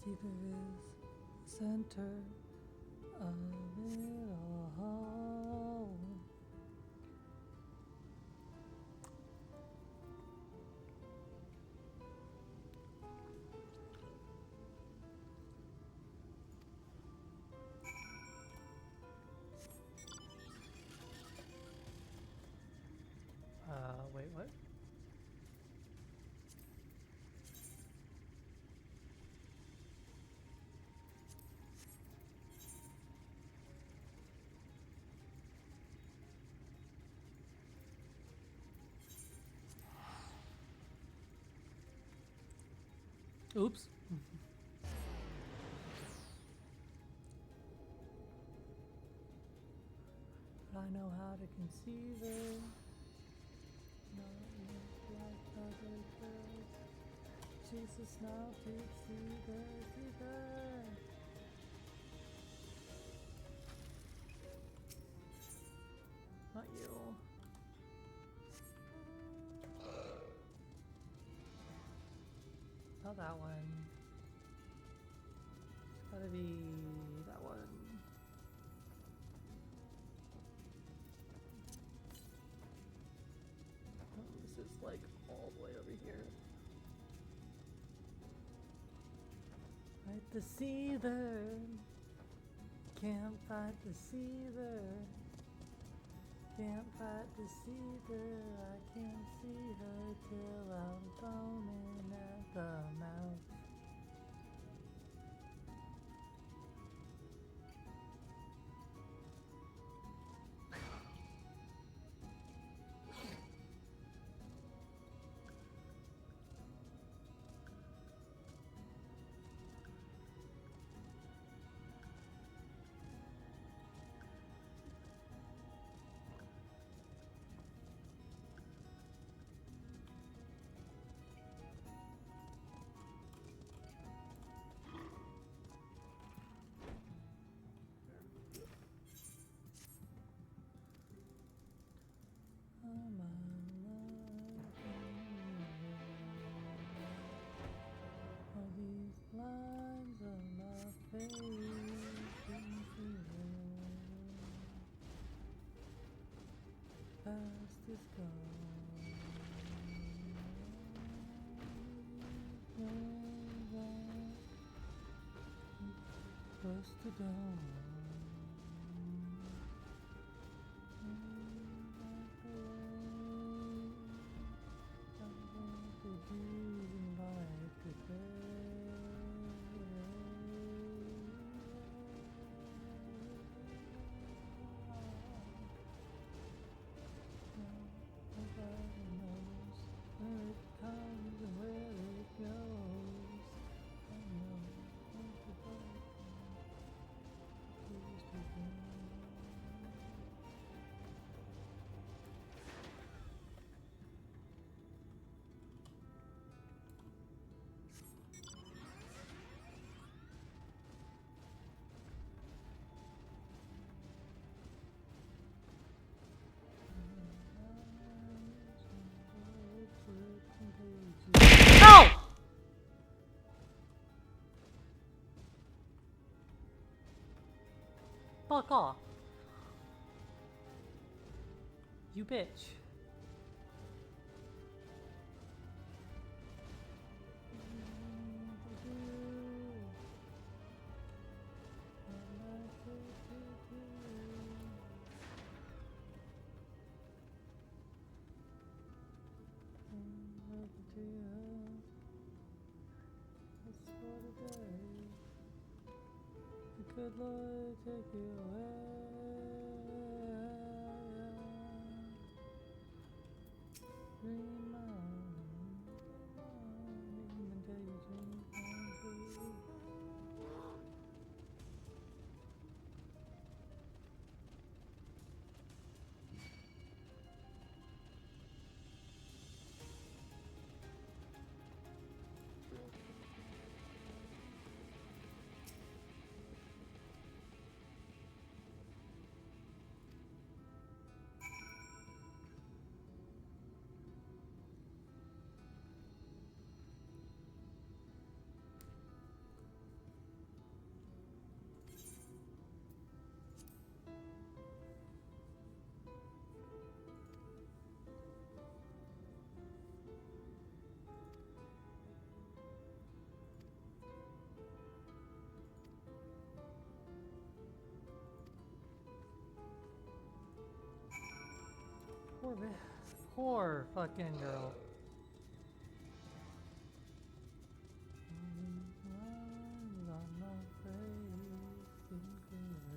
Caesar is the center of it all. Wait, what? Oops. But I know how to conceive it. Not like other girls. She's a snob to see there. Not you. Not that one. It's gotta be that one. Oh, this is like all the way over here. Fight the Caesar. Can't fight the Caesar. Can't fight the Caesar. I can't see her till I'm foaming at the mouth. All these lines on my face, past is gone. Bust it down. No! Fuck off. You bitch. Good Lord, take you away. Dream on, until your dreams come true. Poor fucking girl. Lines on my face keep clearing.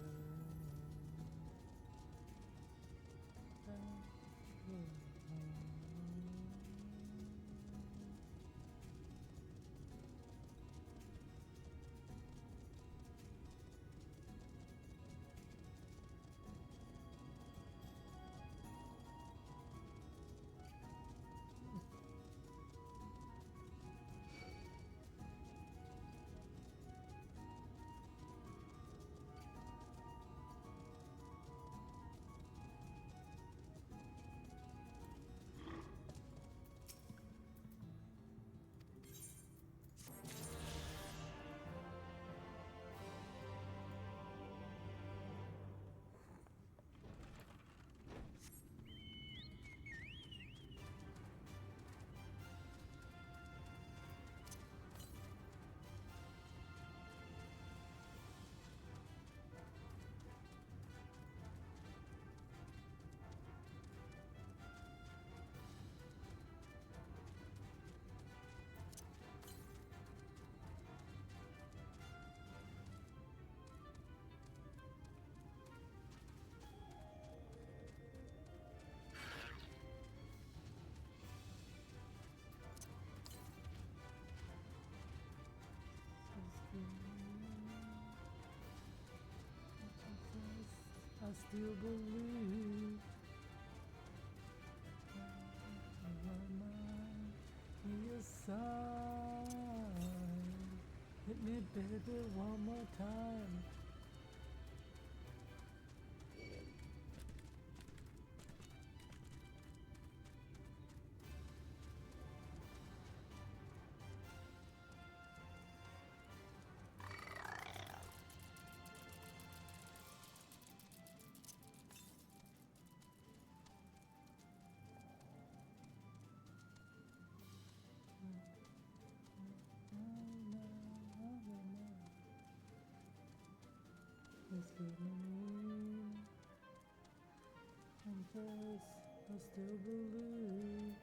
I still believe your sign. Hit me, baby, one more time. It's giving me confess, I still believe.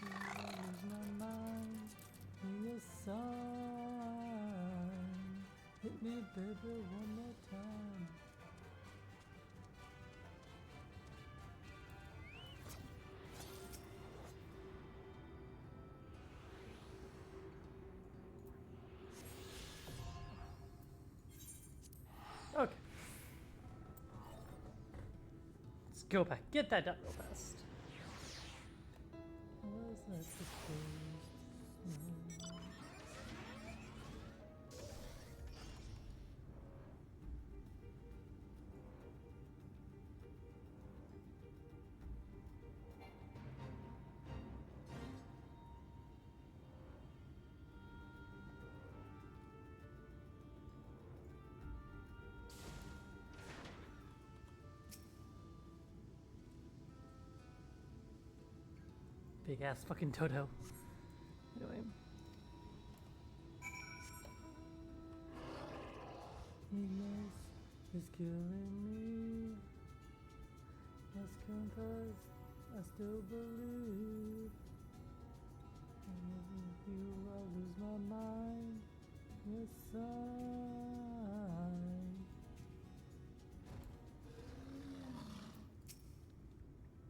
I lose my mind. Be a sign. Hit me, baby, one more time. Okay. Let's go back. Get that done real fast. Was that supposed? Big ass fucking Toto. Anyway. Weakness is killing me. Let's confess, I still believe. And if you, I lose my mind. Yes,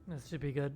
this should be good.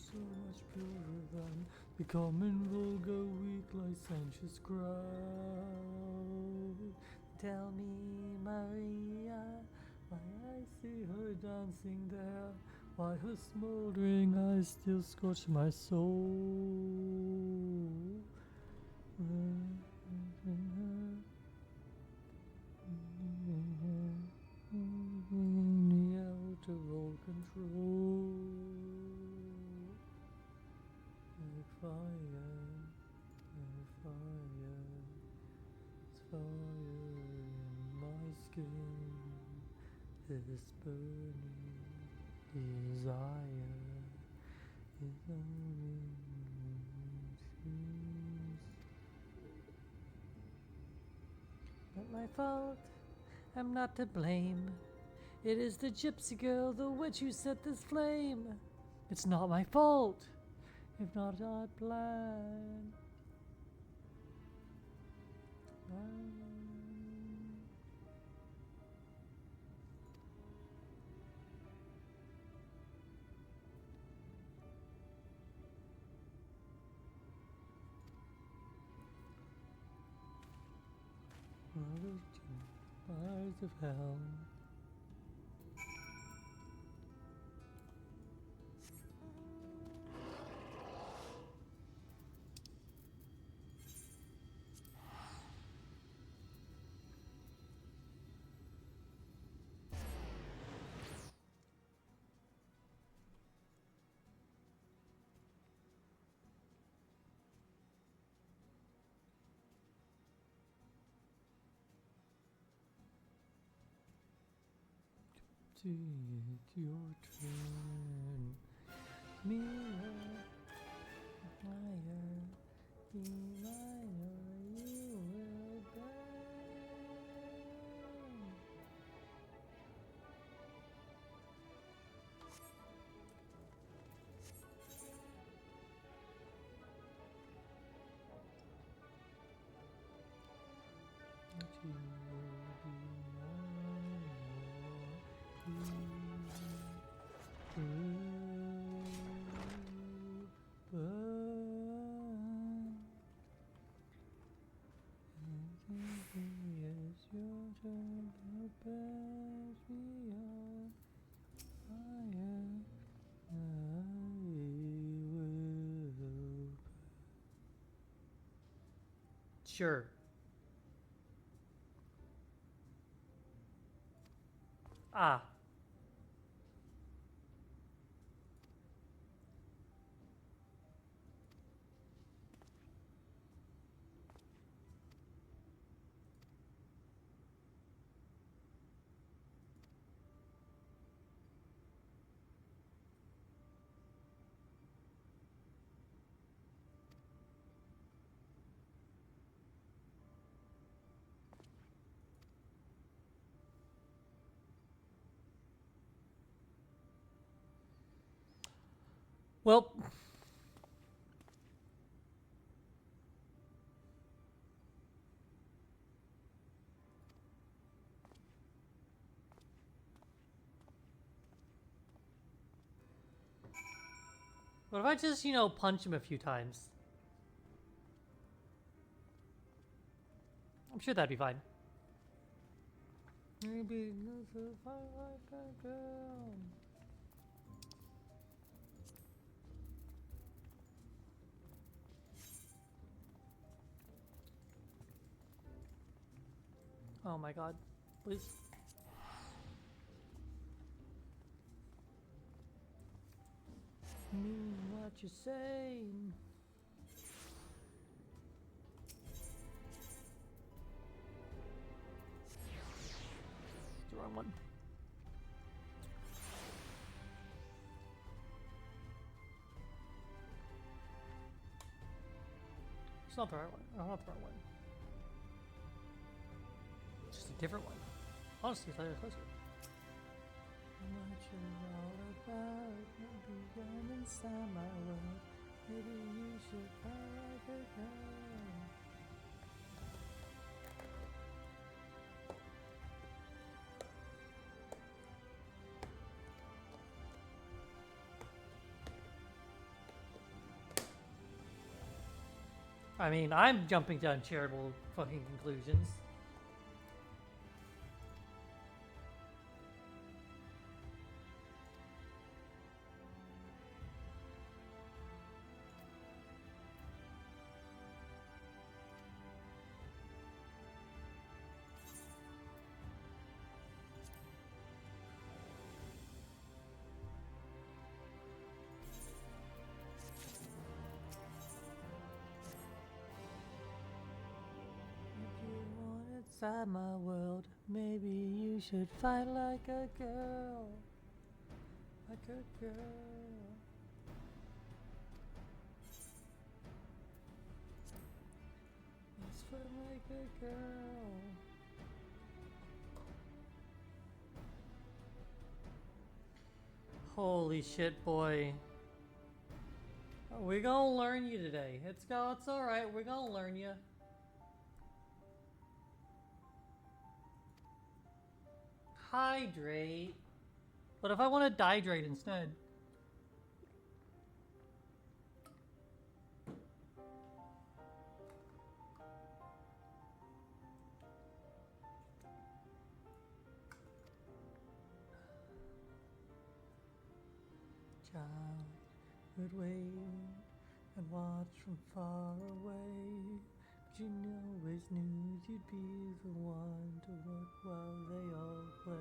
so much purer than the common vulgar weak licentious crowd. Tell me, Maria, why I see her dancing there, why her smoldering eyes still scorch my soul. Out of all control, like fire, it's fire in my skin, this burning desire is only not my fault, I'm not to blame. It is the gypsy girl, the witch who set this flame. It's not my fault, if not I plan. Fires of hell. It's your turn. Mirror, fire, denier, you will burn. You will be Sure. Ah. Well, what if I just, punch him a few times? I'm sure that'd be fine. Maybe not so far like a girl. Oh my god, please. Mean what you say. It's the wrong one. It's not the right one. Oh, not the right one. It's just a different one. Honestly, I thought it was closer. What you're all about, maybe I'm inside my world. Maybe you should cry like a girl. I mean, I'm jumping to uncharitable fucking conclusions. Inside my world, maybe you should fight like a girl, like a girl. Let's fight like a girl. Holy shit, boy. We're gonna learn you today. It's alright, we're gonna learn you. Hydrate. What if I want to dihydrate instead? Child would wait and watch from far away, but you always knew you'd be the one to work while they all play.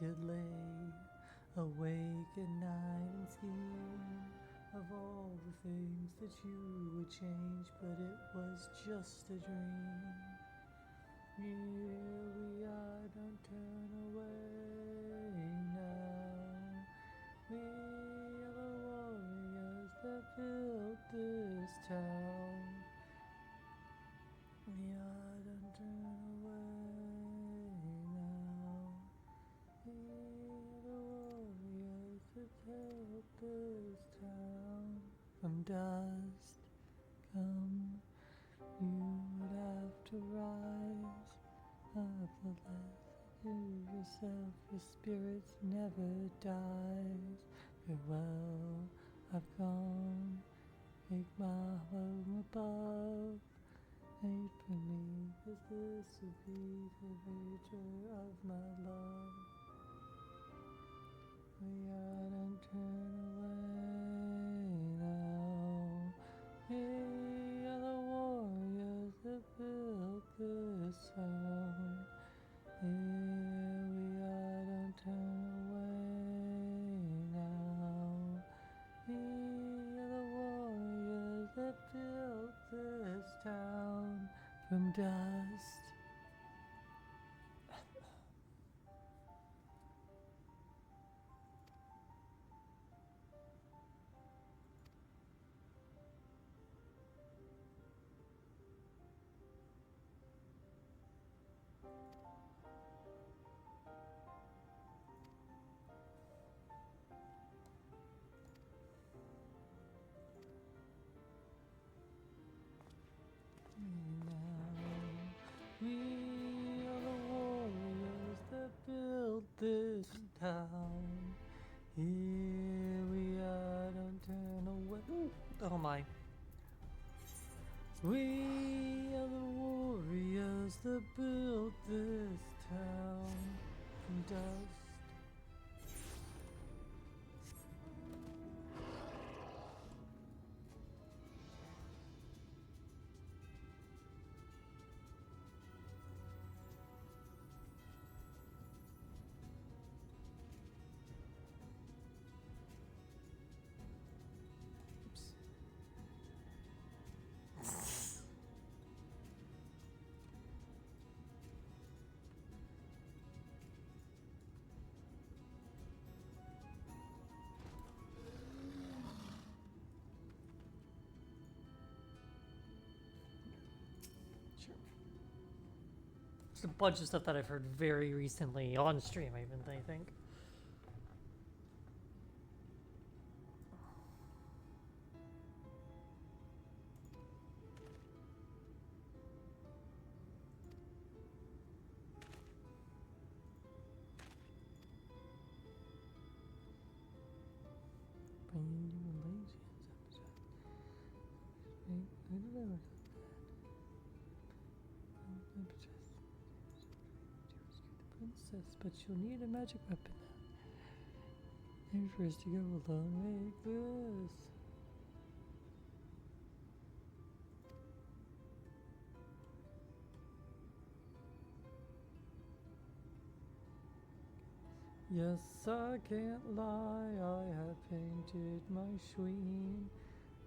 You'd lay awake at night and scheme of all the things that you would change, but it was just a dream. Here we are, don't turn away now. We are the warriors that built this town. We are, don't turn away now. We are the warriors that built this town. From dust, come, you would have to rise up the last to yourself, your spirit never dies. Farewell, I've gone, make my home above. Wait for me, 'cause this will be the nature of my love. We are, don't turn away now. We are the warriors that built this town. Here we are, don't turn away now. We are the warriors that built this town from dust. We are the warriors that built this town. Here we are, don't turn away. Ooh, oh my. We are the warriors that built this town from dust. There's a bunch of stuff that I've heard very recently on stream, I think. princess, but you'll need a magic weapon. Maybe first to go alone, make this. Yes, I can't lie, I have painted my queen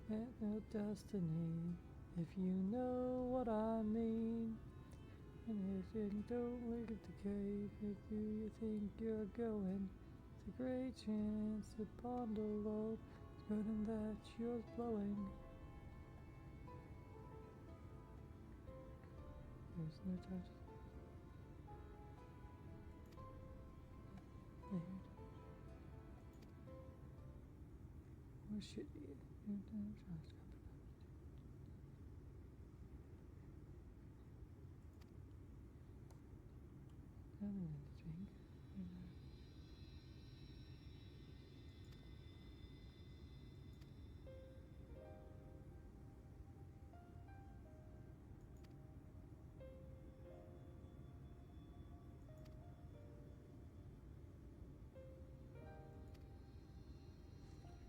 and no destiny, if you know what I mean. And if you don't look at the cave, if you think you're going, it's a great chance to bundle up, it's good and that you're blowing. There's no touch. Or should you?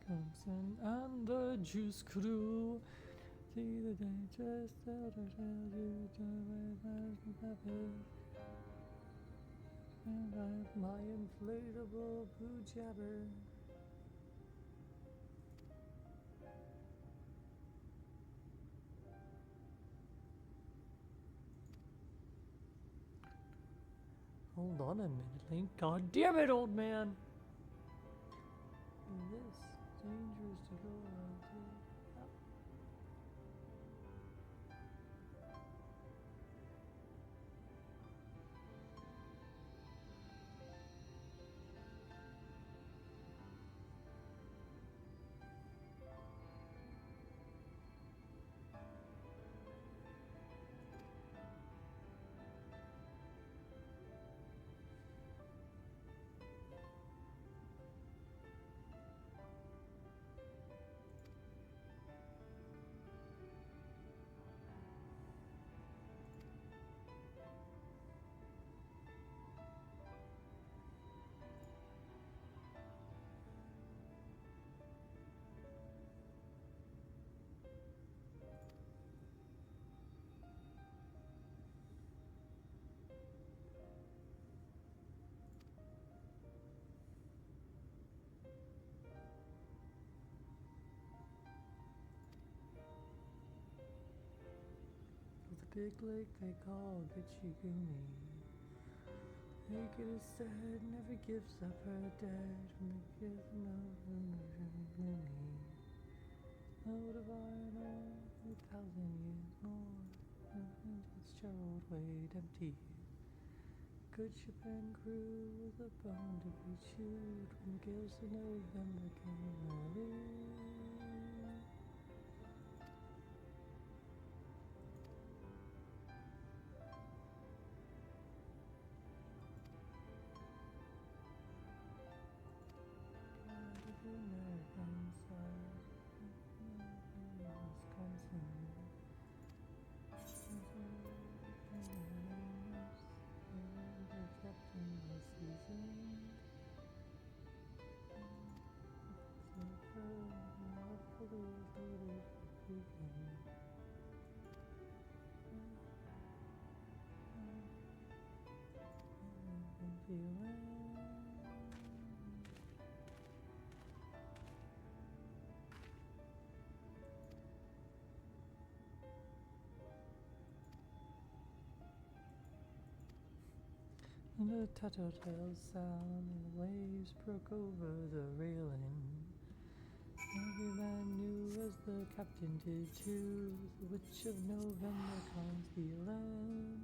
Comes and the juice crew. See the dangerous elder tells you to and I have my inflatable boo jabber. Hold on a minute, Link. God damn it, old man! This dangerous to go around to. The big lake they call Gitchigumi. Naked is said, never gives up her dead. From the kiss of no Load of iron ore, 1,000 years more. Its traveled weight empty. Good ship and crew with a bone to be chewed. From the gales of November came early. American side, Wisconsin. The captain was seasoned. And the tattletale sound, and the waves broke over the railing. Every man knew, as the captain did too, the witch of November comes the land.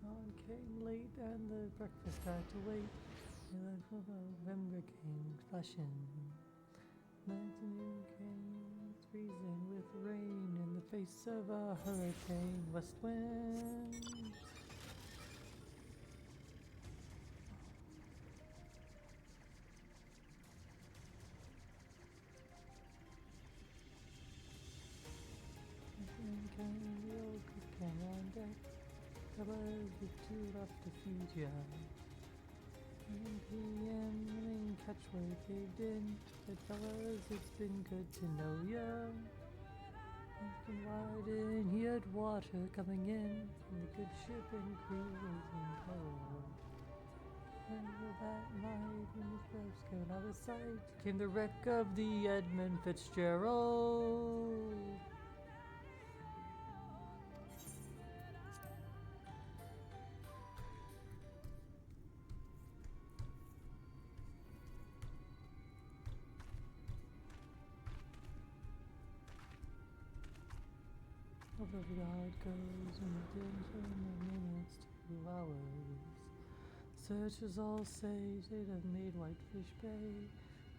Dawn came late, and the breakfast had to wait. The November came flashing. Then came freezing with rain in the face of a hurricane. West wind. Came the old cook came on deck. Covered with two left to feed ya. 1 p.m. Morning catchway caved in. Said fellas, it's been good to know ya. Looking wide in, he had water coming in from the good ship and crew was in tow. And that night, when the steps came out of sight, came the wreck of the Edmund Fitzgerald. However God goes in the dim from minutes to hours. Searchers all say they'd have made Whitefish Bay,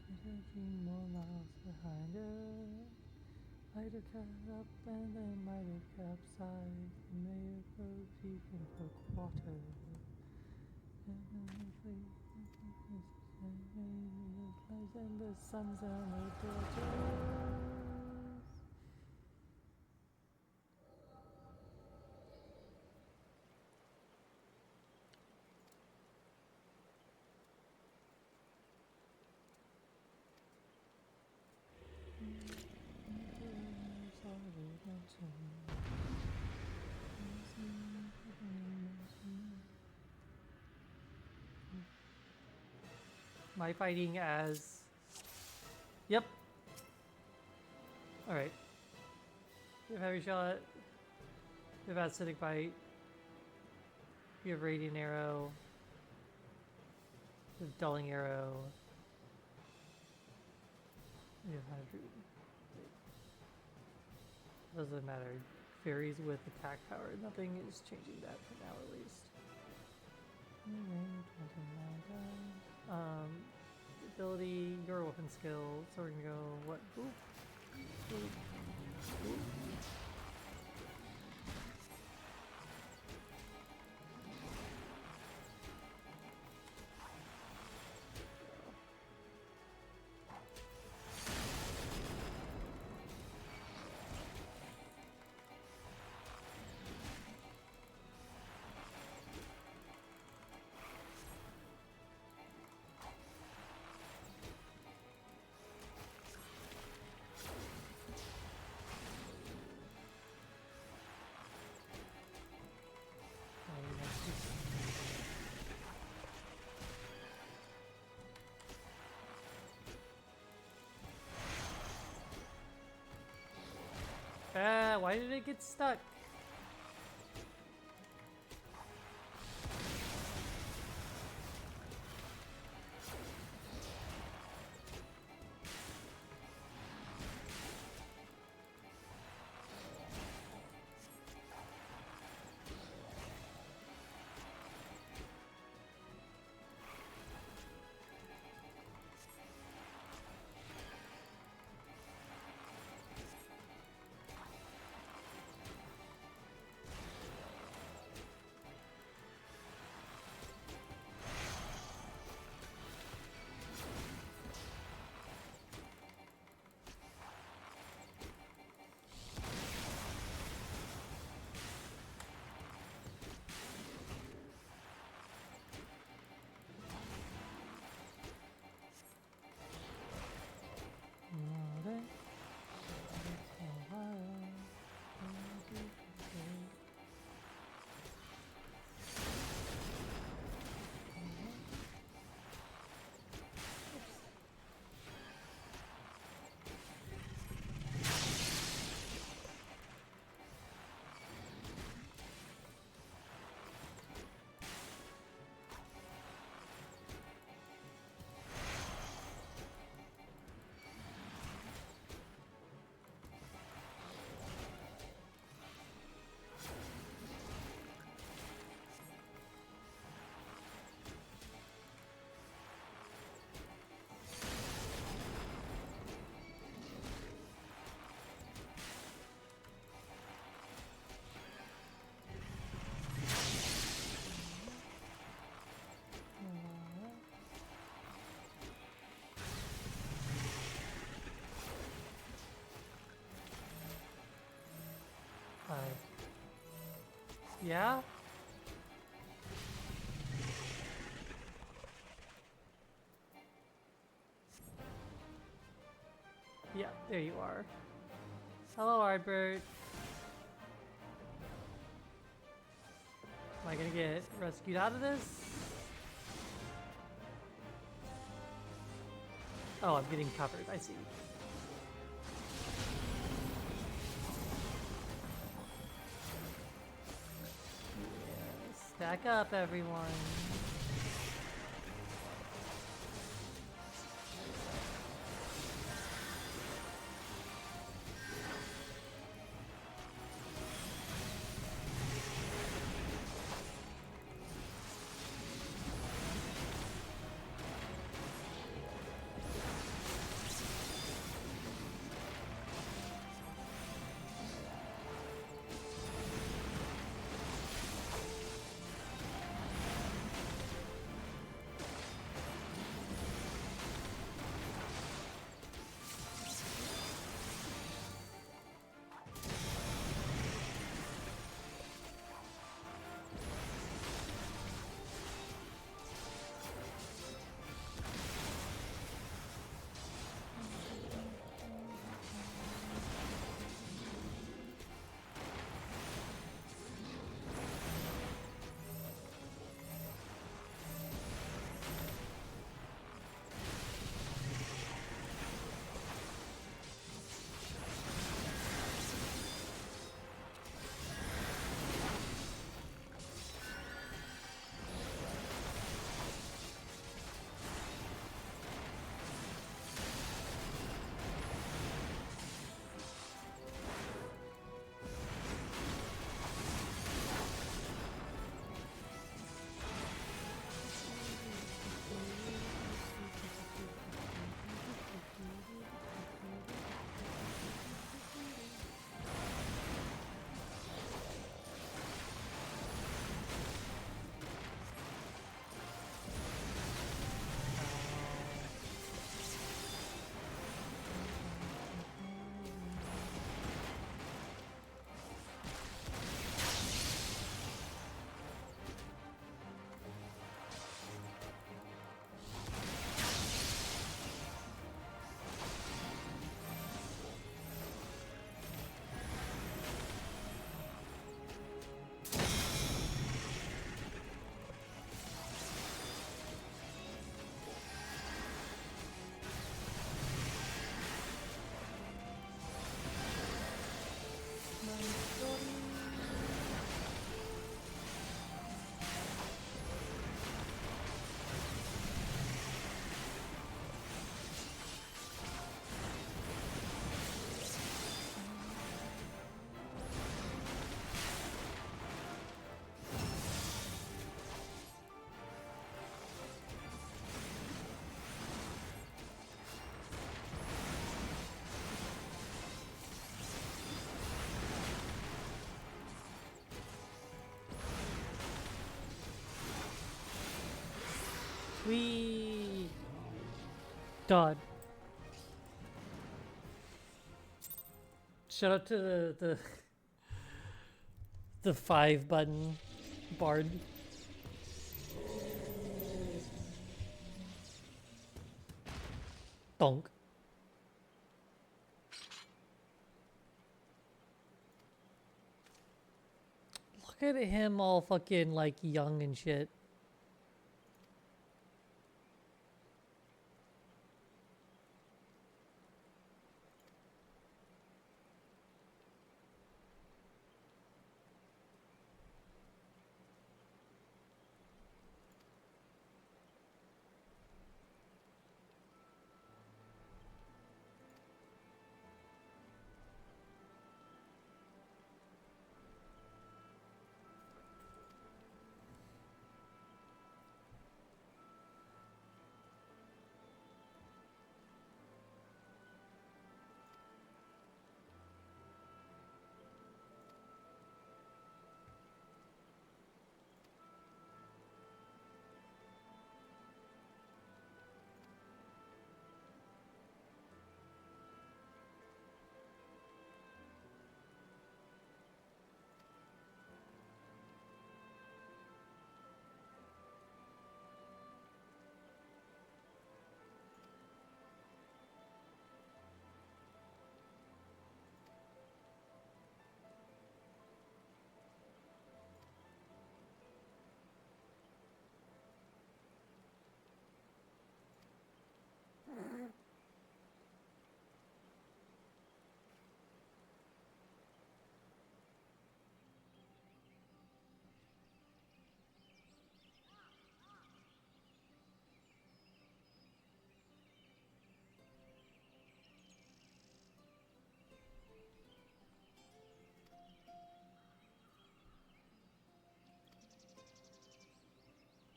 but a few more miles behind her. Might have cut up and then might have capsized, and may have rode deep into water. And the sun's on the daughters. Am I fighting as... Yep. Alright. You have heavy shot. You have acidic bite. You have radiant arrow. You have dulling arrow. You have hydrogen. Doesn't matter. Varies with attack power. Nothing is changing that for now, at least. 29 ability, your weapon skill. So we're gonna go what? Ooh. Ooh. Ooh. Why did it get stuck? Yeah? Yeah, there you are. Hello, Ardbert. Am I gonna get rescued out of this? Oh, I'm getting covered. I see. Yeah, stack up, everyone. We done. Shout out to the 5-button bard. Donk. Look at him all fucking like young and shit.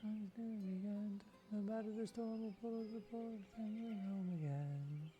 Time's near begun. No matter the storm, we'll pull the boat, family home again.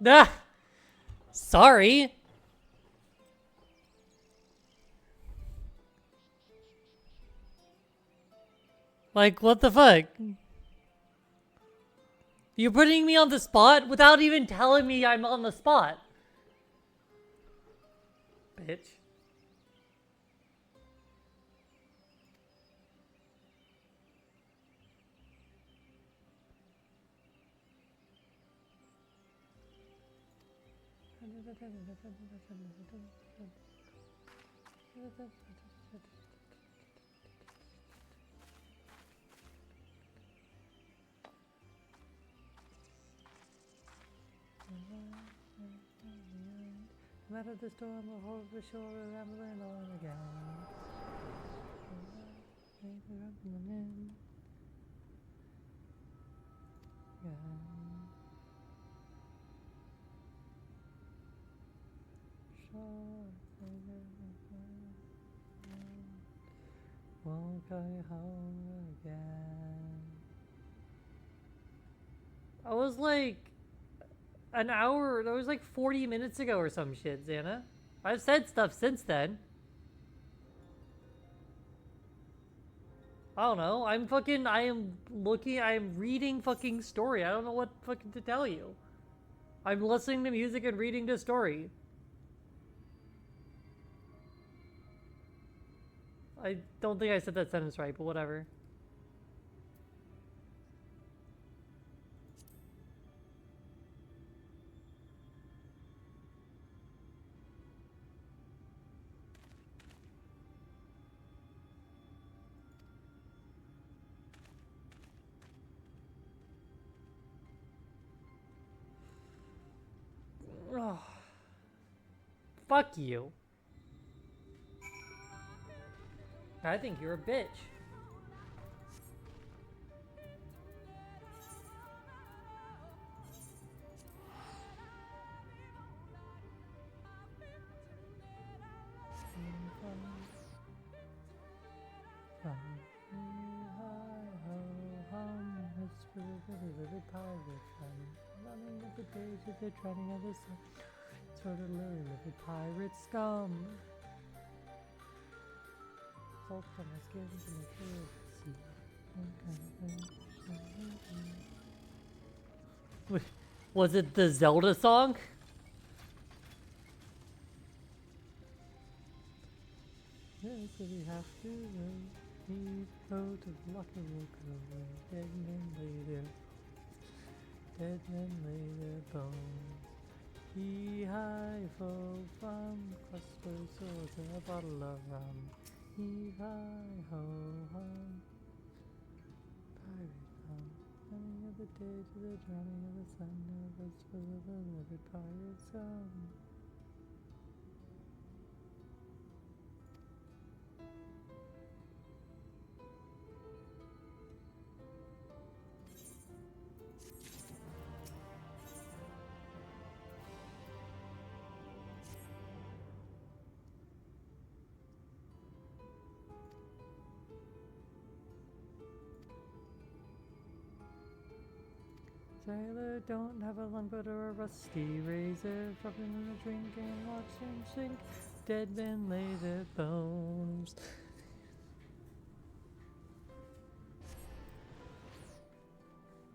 Ah! Sorry. Like, what the fuck? You're putting me on the spot without even telling me I'm on the spot. Bitch. No matter the storm, we'll hold the shore, rambling on again. Won't go home again. I was like an hour, that was like 40 minutes ago or some shit, Xana. I've said stuff since then. I don't know. I am reading fucking story. I don't know what fucking to tell you. I'm listening to music and reading the story. I don't think I said that sentence right, but whatever. Oh. Fuck you. I think you're a bitch. Little pirate running at the page of the drowning of the sun. Sort of little pirate scum. Salt on my skin to make sure it's Was it the Zelda song? Yes, so we have to go to the locker room, go away. Dead men lay there. Dead men lay their bones. Hee-hi-ho from crossbow swords and a bottle of rum. Hee-hi-ho-hum. Pirate hum. Running of the day to the drowning of the sun. Nervous for the beloved pirate scum. sailor don't have a longboat or a rusty razor. Dropping in a drink and watch him sink. Dead men lay their bones.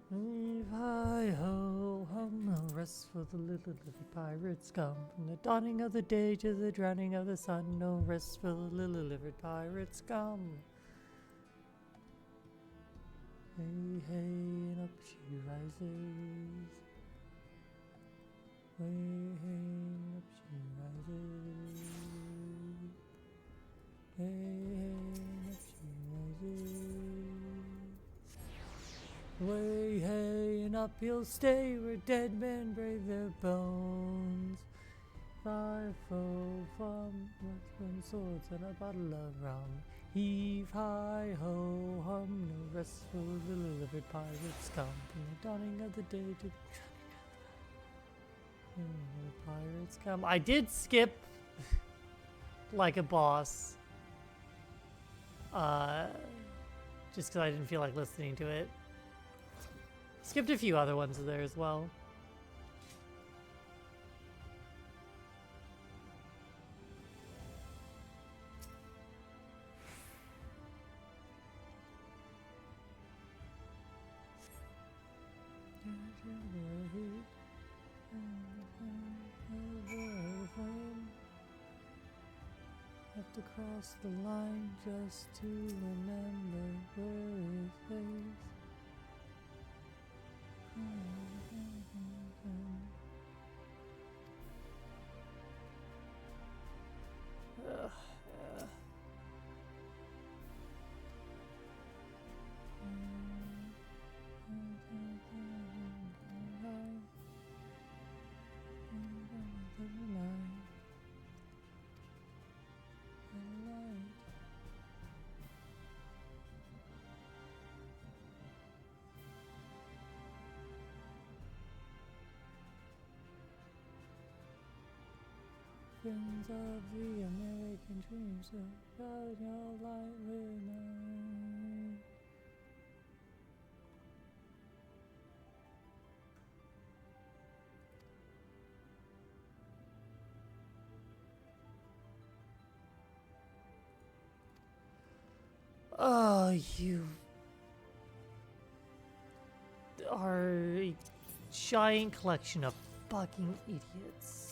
Heave hi ho hum, no rest for the little pirates come. From the dawning of the day to the drowning of the sun, no rest for the little livered pirates come. Hey, hey, and up she rises. Way, hey, and up she rises. Hey, hey, and up she rises. Way, hey, and up he'll stay where dead men brave their bones. Five-fold from swords and a bottle of rum. Heave hi ho hum, no rest for little livered pirates come. From the dawning of the day to the pirates come. I did skip like a boss. Just because I didn't feel like listening to it. Skipped a few other ones there as well. Have to cross the line just to remember where it is. Friends of the American dream, so guide your light with mine. Oh, you are a giant collection of fucking idiots.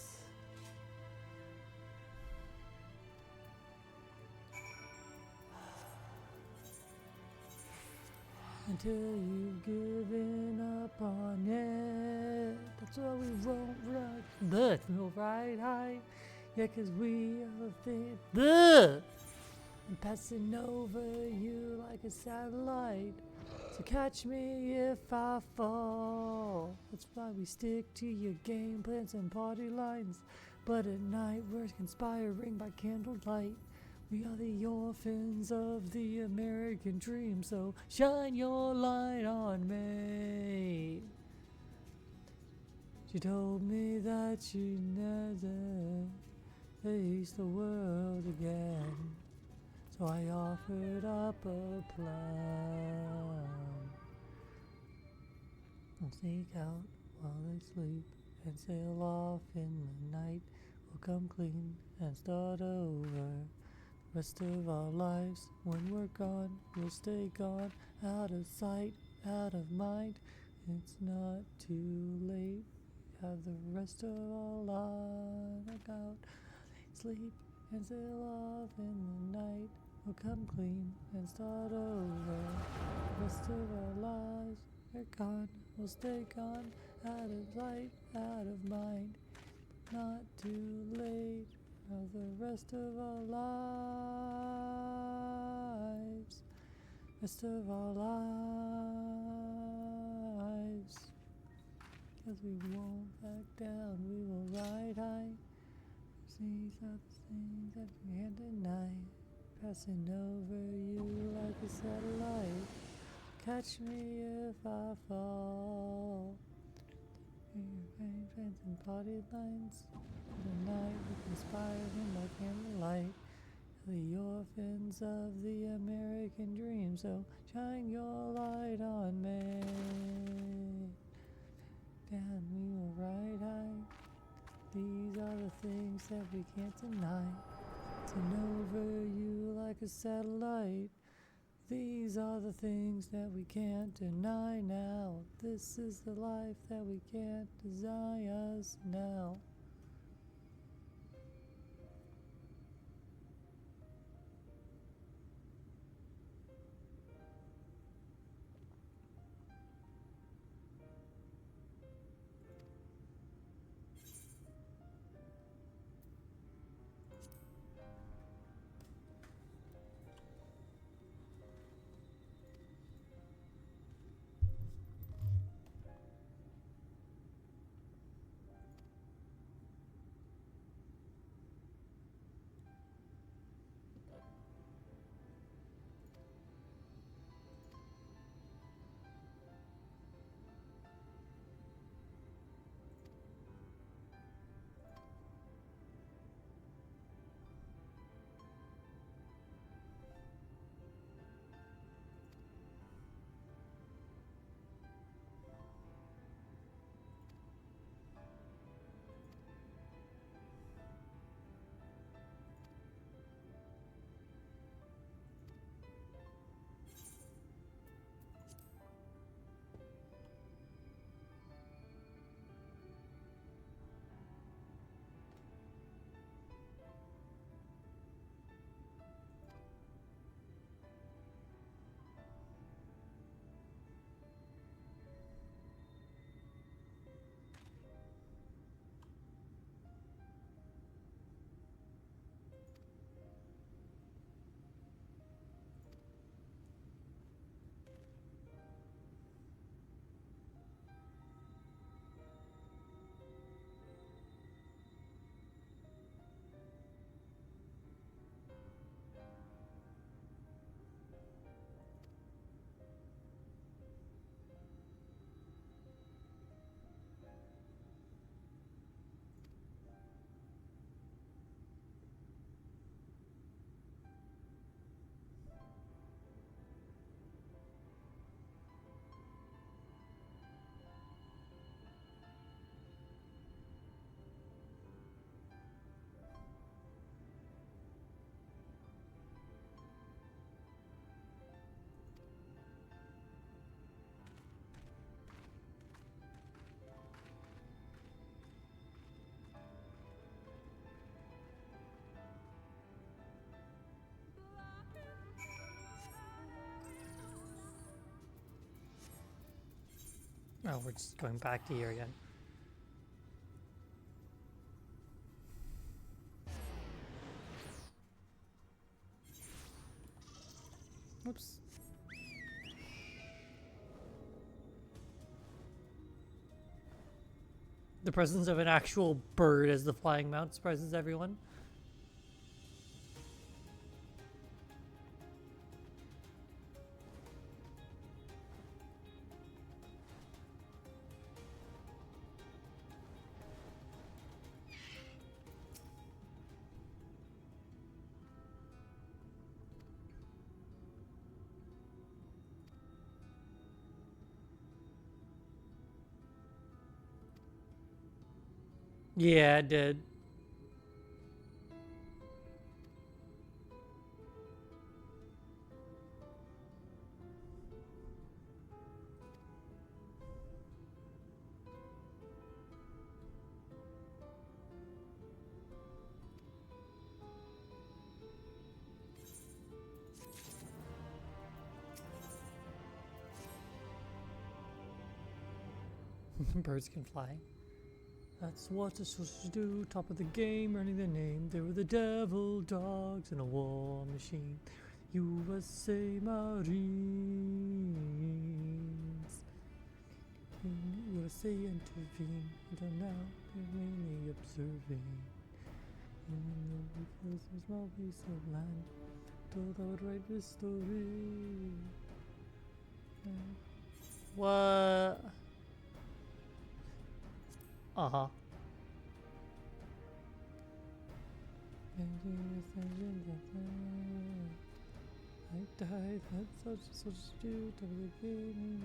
Until you've given up on it. That's why we won't run. But we'll ride high. Yeah, 'cause we are the thing. I'm passing over you like a satellite. So catch me if I fall. That's why we stick to your game plans and party lines. But at night we're conspiring by candlelight. We are the orphans of the American dream, so shine your light on me. She told me that she'd never face the world again, so I offered up a plan. We'll sneak out while they sleep and sail off in the night. We'll come clean and start over. Rest of our lives, when we're gone, we'll stay gone, out of sight, out of mind. It's not too late. Have the rest of our lives. Look out, sleep and sail off in the night. We'll come clean and start over. Rest of our lives, we're gone, we'll stay gone, out of sight, out of mind. Not too late. Of the rest of our lives, rest of our lives, 'cause we won't back down, we will ride high, seas of things that we can't deny, passing over you like a satellite, catch me if I fall, friends and party lines. The night we conspire in by candlelight, the orphans of the American dream, so shine your light on me. down, we will ride high. These are the things that we can't deny. To over you like a satellite. These are the things that we can't deny now. This is the life that we can't deny us now. Oh, we're just going back to here again. Oops. The presence of an actual bird as the flying mount surprises everyone. Yeah, it did. Birds can fly. That's what it's supposed to do. Top of the game, earning their name. They were the devil dogs in a war machine. USA Marines. USA intervene. Until now, they're mainly observing. And in the weekly small piece of land, told I would write this story. What? Uh-huh. I died, that's such to do to the game.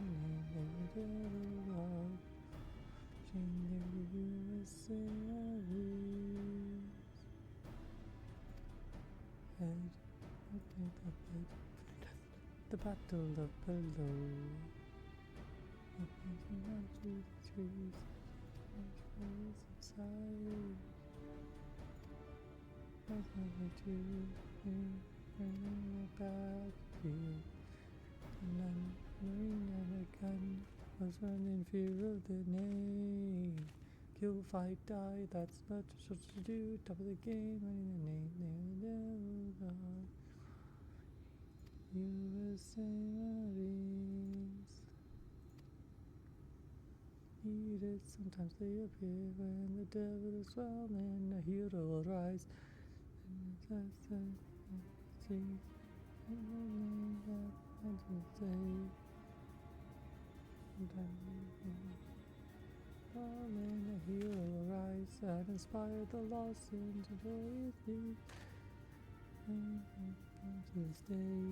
The battle of below. The trees inside. There's nothing to do. Bringing a battlefield. And I'm marine and a gun. Was running fear of the name. Kill, fight, die. That's what you're supposed to do. Top of the game. Running the name. The devil. USA Marines. Needed, sometimes they appear when the devil is swarming. A hero will rise. And see, and the name that I just say. Sometimes falling, a hero will rise. That inspired the lost and to joyous deeds. To this day.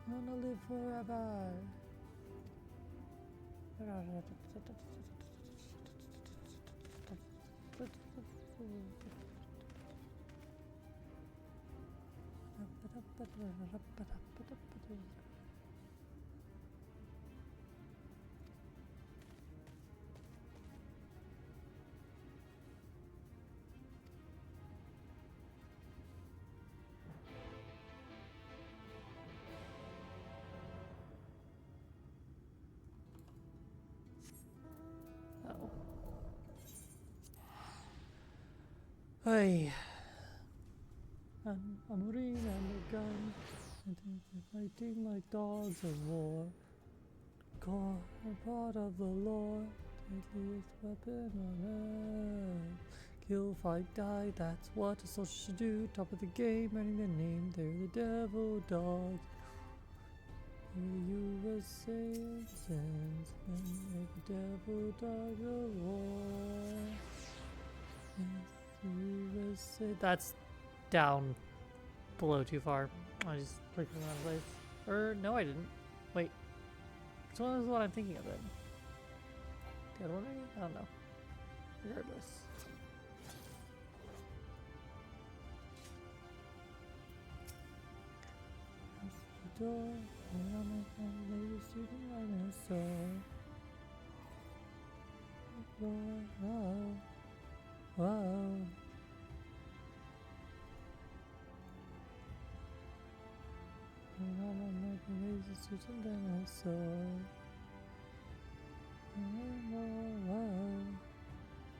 I wanna live forever. Hey, I'm a marine and a gun, and they're fighting like dogs of war. Core, a part of the law, deadliest weapon on earth. Kill, fight, die, that's what a soldier should do. Top of the game, running the name, they're the devil dogs. The USA sends them the devil dogs of war. USA. That's down below too far. I just clicked in the wrong place. Or no, I didn't. Wait. Which one is what I'm thinking of then? The other one maybe? I don't know. Regardless. That's the door. And on my hand, lady student right I saw. Wow. Wow. And on my neck, lady student right I saw. Wow.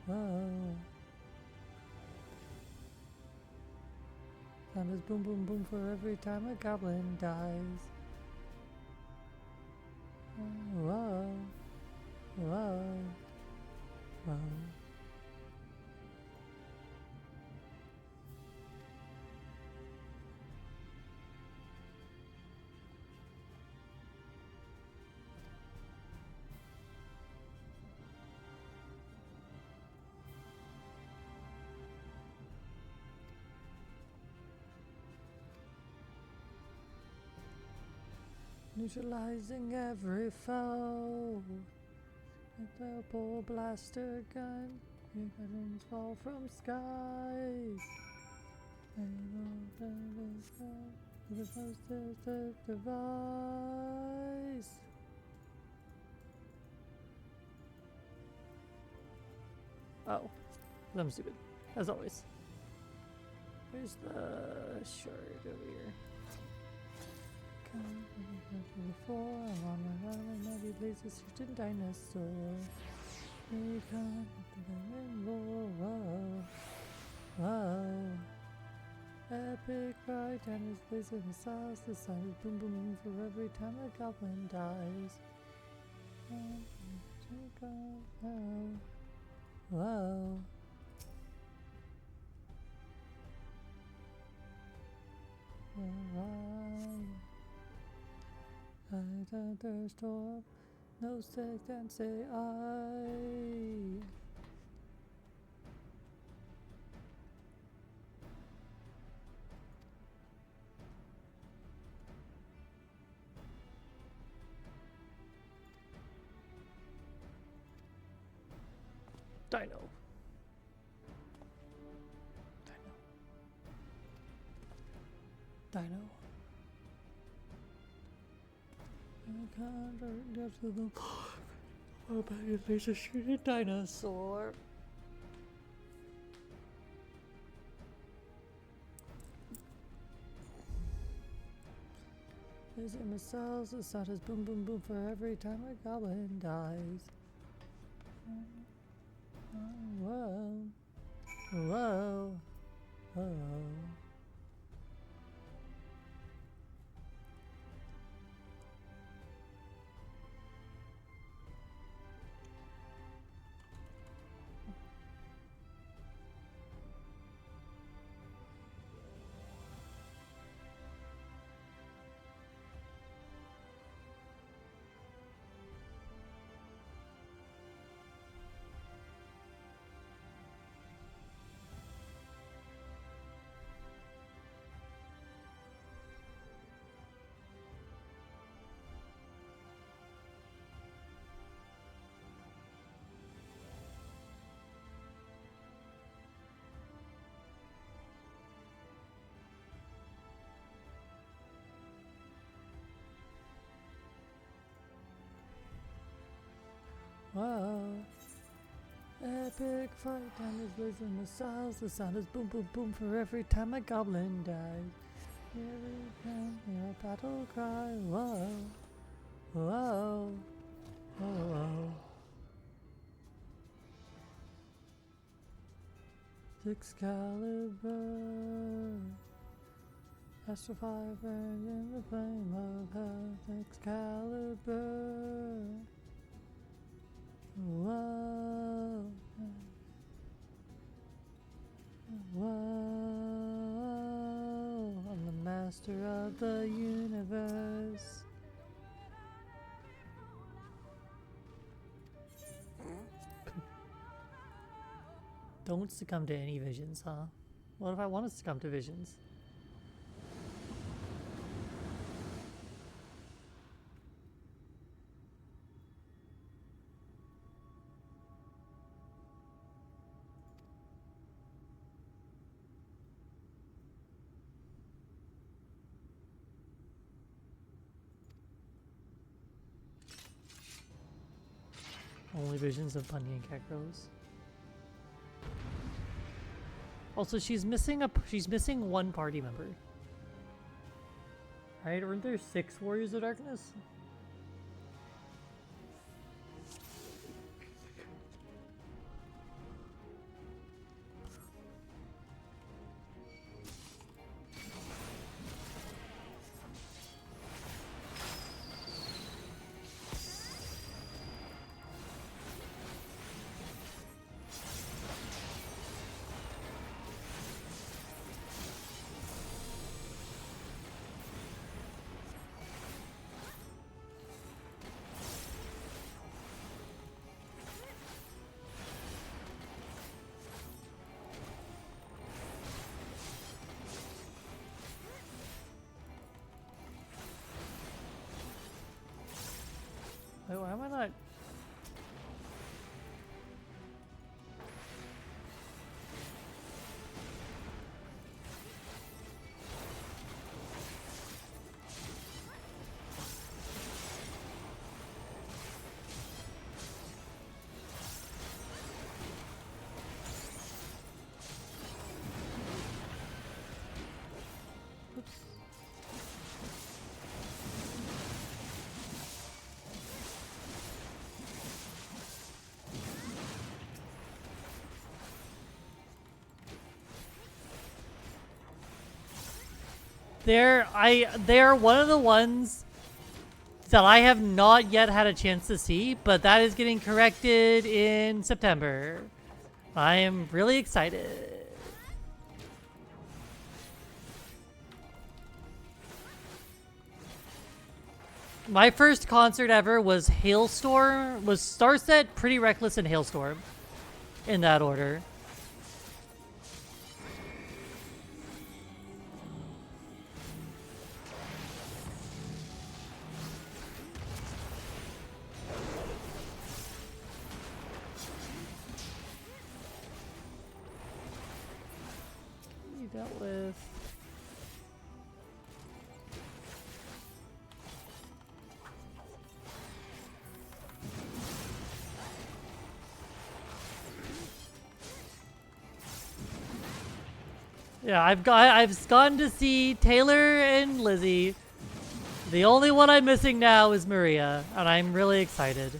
Wow. Sound is boom boom boom for every time a goblin dies. Wow. Wow. Wow. Neutralizing every foe. With the pole blaster gun, your cannons fall from skies. The first device. Oh, I'm stupid, as always. Where's the shard over here? Before I'm on my run, maybe plays a certain dinosaur. We come to the rainbow. Wow. Wow. Epic ride, and his place in the sauce. The sound is boom boom boom for every time a goblin dies. Wow. Wow. I don't thirst no sex and say I. Dino. Dino. I can't get to the. What about your laser shooting dinosaur? Laser missiles, the sound is boom boom boom for every time a goblin dies. Whoa. Whoa. Whoa. Wow. Epic fight, damage laser missiles, the sound is boom boom boom for every time a goblin dies. Every time your battle cry, whoa. Whoa. Whoa. Excalibur. Astro fire burned in the flame of hell. Excalibur. Whoa. Whoa. I'm the master of the universe. Don't succumb to any visions, huh? What if I want to succumb to visions? Only visions of Bunny and Kekros. Also, she's missing one party member. Right? Aren't there 6 Warriors of Darkness? Wait, why am I not? Oops. They're one of the ones that I have not yet had a chance to see, but that is getting corrected in September. I am really excited. My first concert ever was Hailstorm, was Starset, Pretty Reckless, and Hailstorm. In that order. dealt with. Yeah, I've gone to see Taylor and Lizzie. The only one I'm missing now is Maria, and I'm really excited.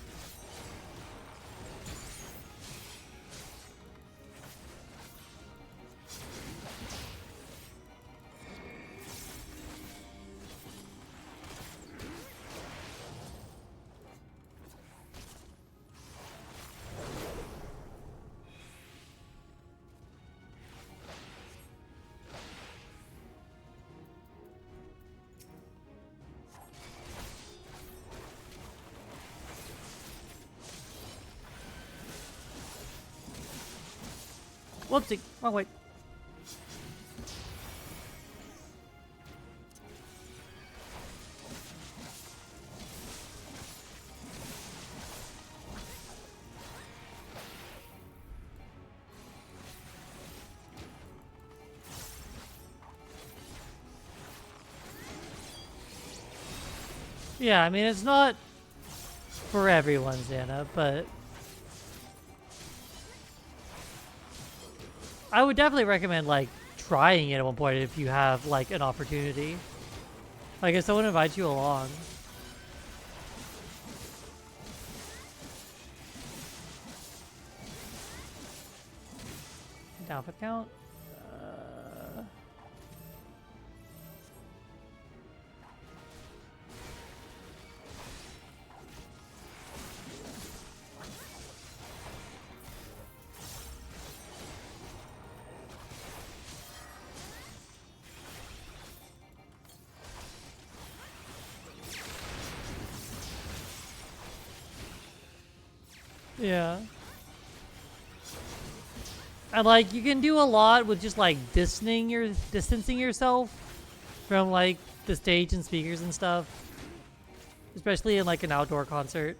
Whoopsie, wrong way. Yeah, I mean, it's not for everyone, Xana, but I would definitely recommend, like, trying it at one point if you have, like, an opportunity. Like, if someone invites you along. Down for count. Yeah. And like you can do a lot with just like distancing yourself from like the stage and speakers and stuff. Especially in like an outdoor concert.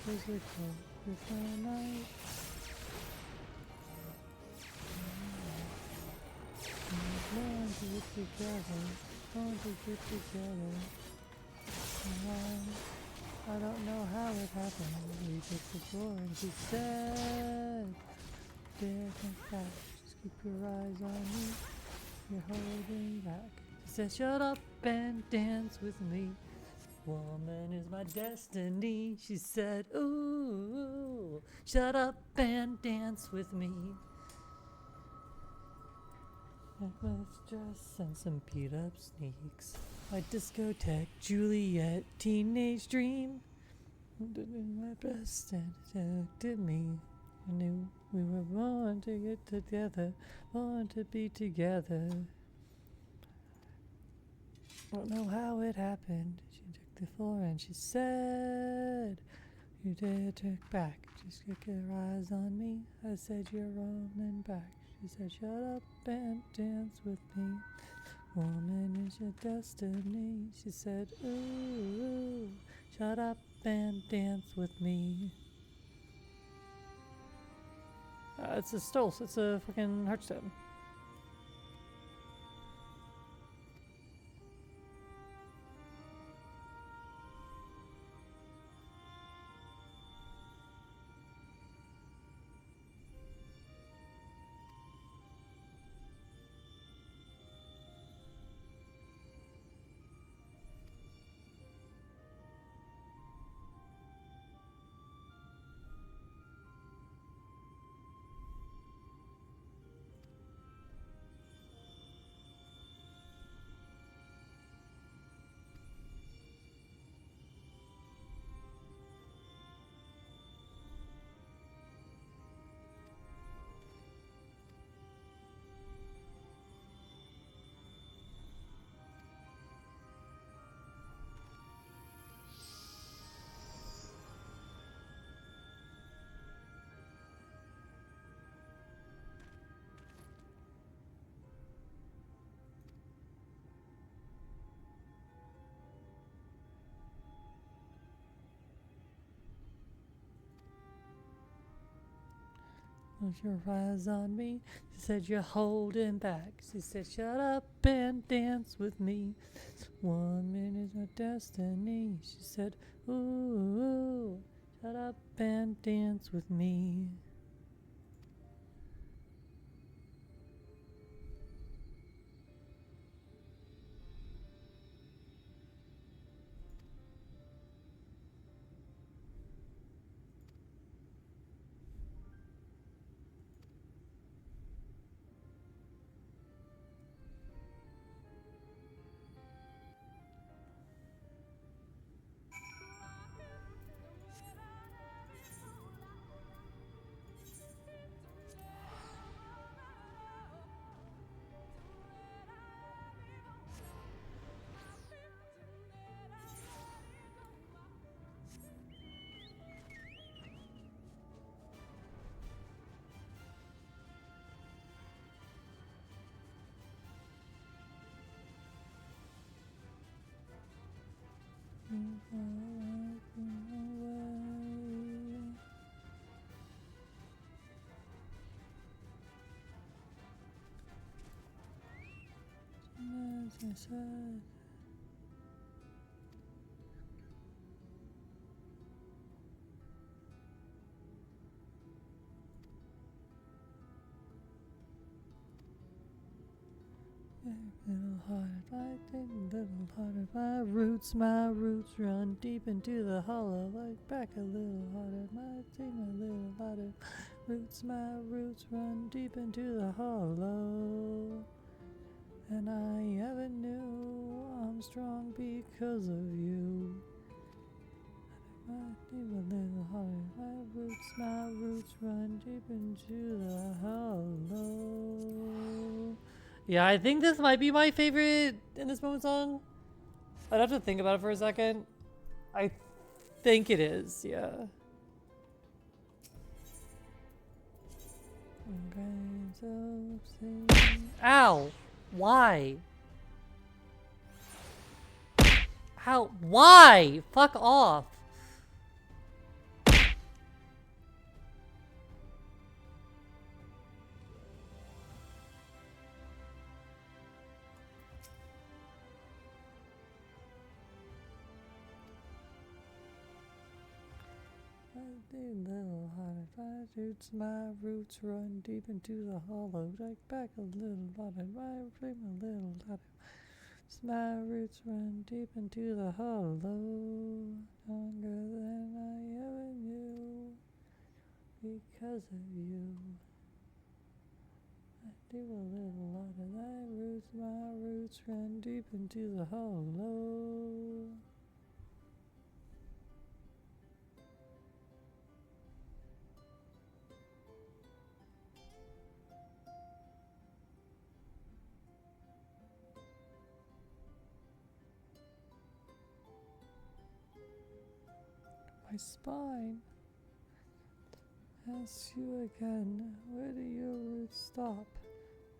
Physical with the night. Born to get together, born to get together. I don't know how it happened. We took the floor and she said, "Different fact, just keep your eyes on me. You're holding back." She said, "Shut up and dance with me. Woman is my destiny." She said, "Ooh, shut up and dance with me." With dress and some beat up sneaks. My discotheque, Juliet, teenage dream. Doing my best and it did me. I knew we were born to get together, born to be together. Don't know how it happened. She took the floor and she said, "You did take back. Just keep your eyes on me." I said, "You're rolling back." She said, "Shut up and dance with me. Woman is your destiny." She said, "Ooh, shut up and dance with me." It's a Stolz. It's a fucking Hearthstone. Close your eyes on me. She said you're holding back. She said shut up and dance with me. 1 minute is my destiny. She said ooh, shut up and dance with me. Little heart, I think little harder. My roots run deep into the hollow. Like back a little harder. My little harder. My roots run deep into the hollow. And I ever knew I'm strong because of you. My little harder. My roots run deep into the hollow. Yeah, I think this might be my favorite In This Moment song. I'd have to think about it for a second. I think it is, yeah. Ow! Why? How? Why? Fuck off. Little harder, my roots run deep into the hollow. Like back a little harder, my dream a little harder. My roots run deep into the hollow, longer than I ever knew. Because of you, I do a little harder. My roots run deep into the hollow. My spine. Ask you again, where do your roots stop?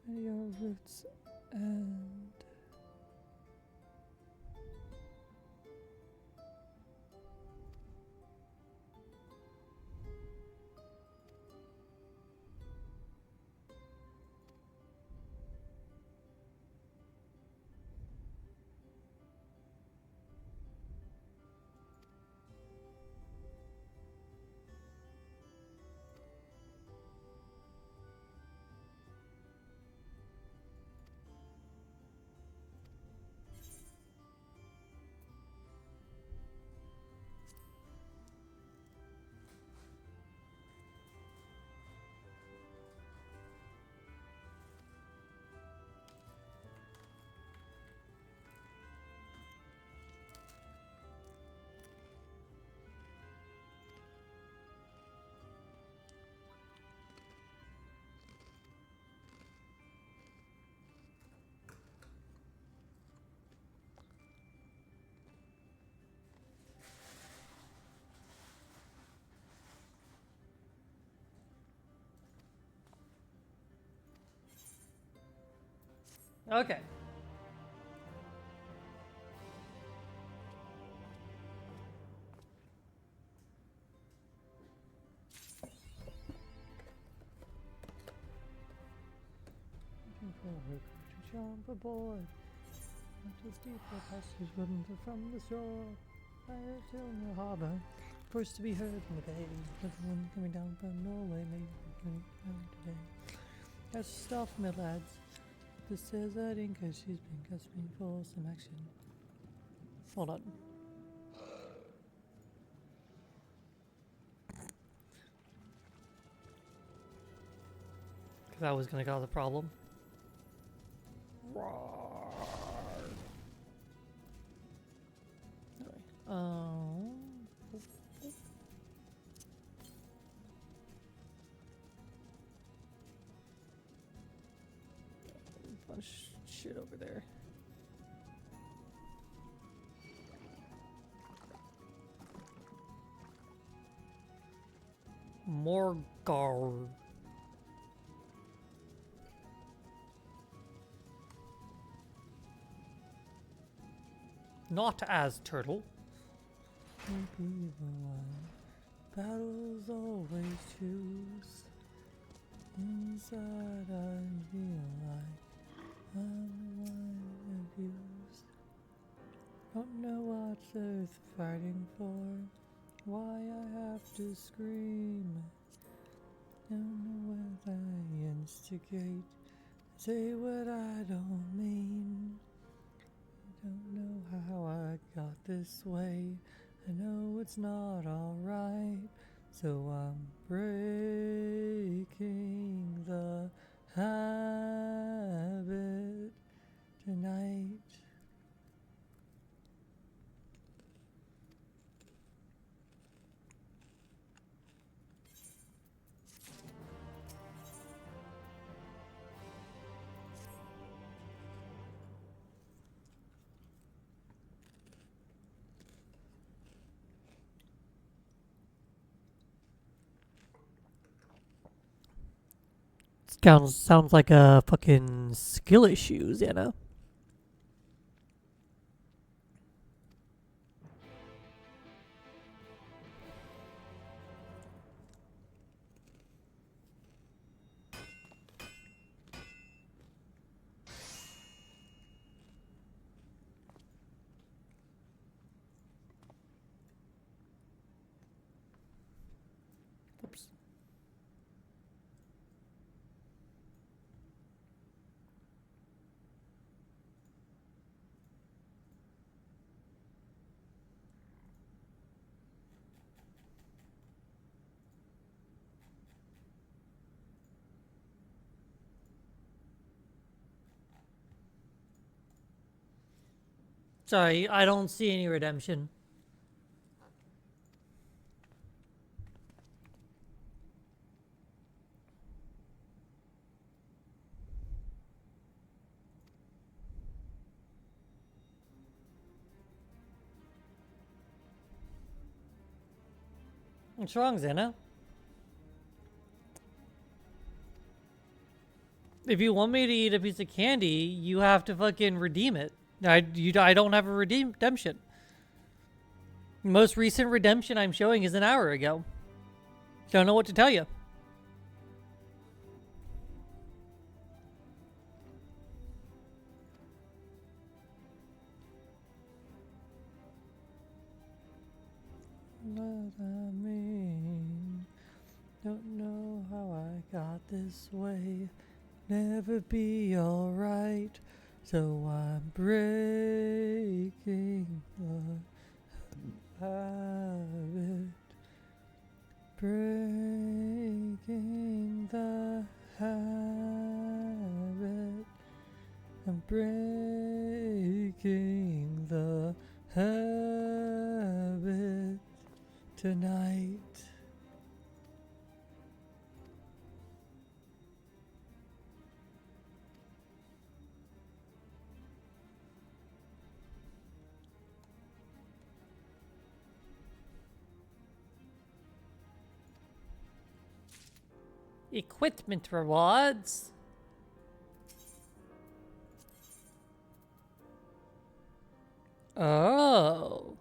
Where do your roots end? Okay. we're going to jump aboard. Not just deeper passage from the shore. Fire till in the harbor. First to be heard from the bay. Everyone coming down from Norway, maybe coming down today. That's stuff, my lads. This says that Inca, she's been gasping for some action. Hold on. Because that was going to cause a problem. Anyway, bunch of shit over there. Morgar. Not as turtle. Be the one. Battles always choose. Inside I feel like I'm the one abused. Don't know what's earth fighting for. Why I have to scream. Don't know what I instigate. Say what I don't mean. Don't know how I got this way. I know it's not alright. So I'm breaking the habit tonight. Sounds like a fucking skill issues, you know? Oops. Sorry, I don't see any redemption. What's wrong, Xana? If you want me to eat a piece of candy, you have to fucking redeem it. I don't have a redemption. Most recent redemption I'm showing is an hour ago. Don't know what to tell you. What I mean, don't know how I got this way. Never be alright, so I'm breaking the habit. Breaking the habit. I'm breaking the habit tonight. Equipment rewards. Oh.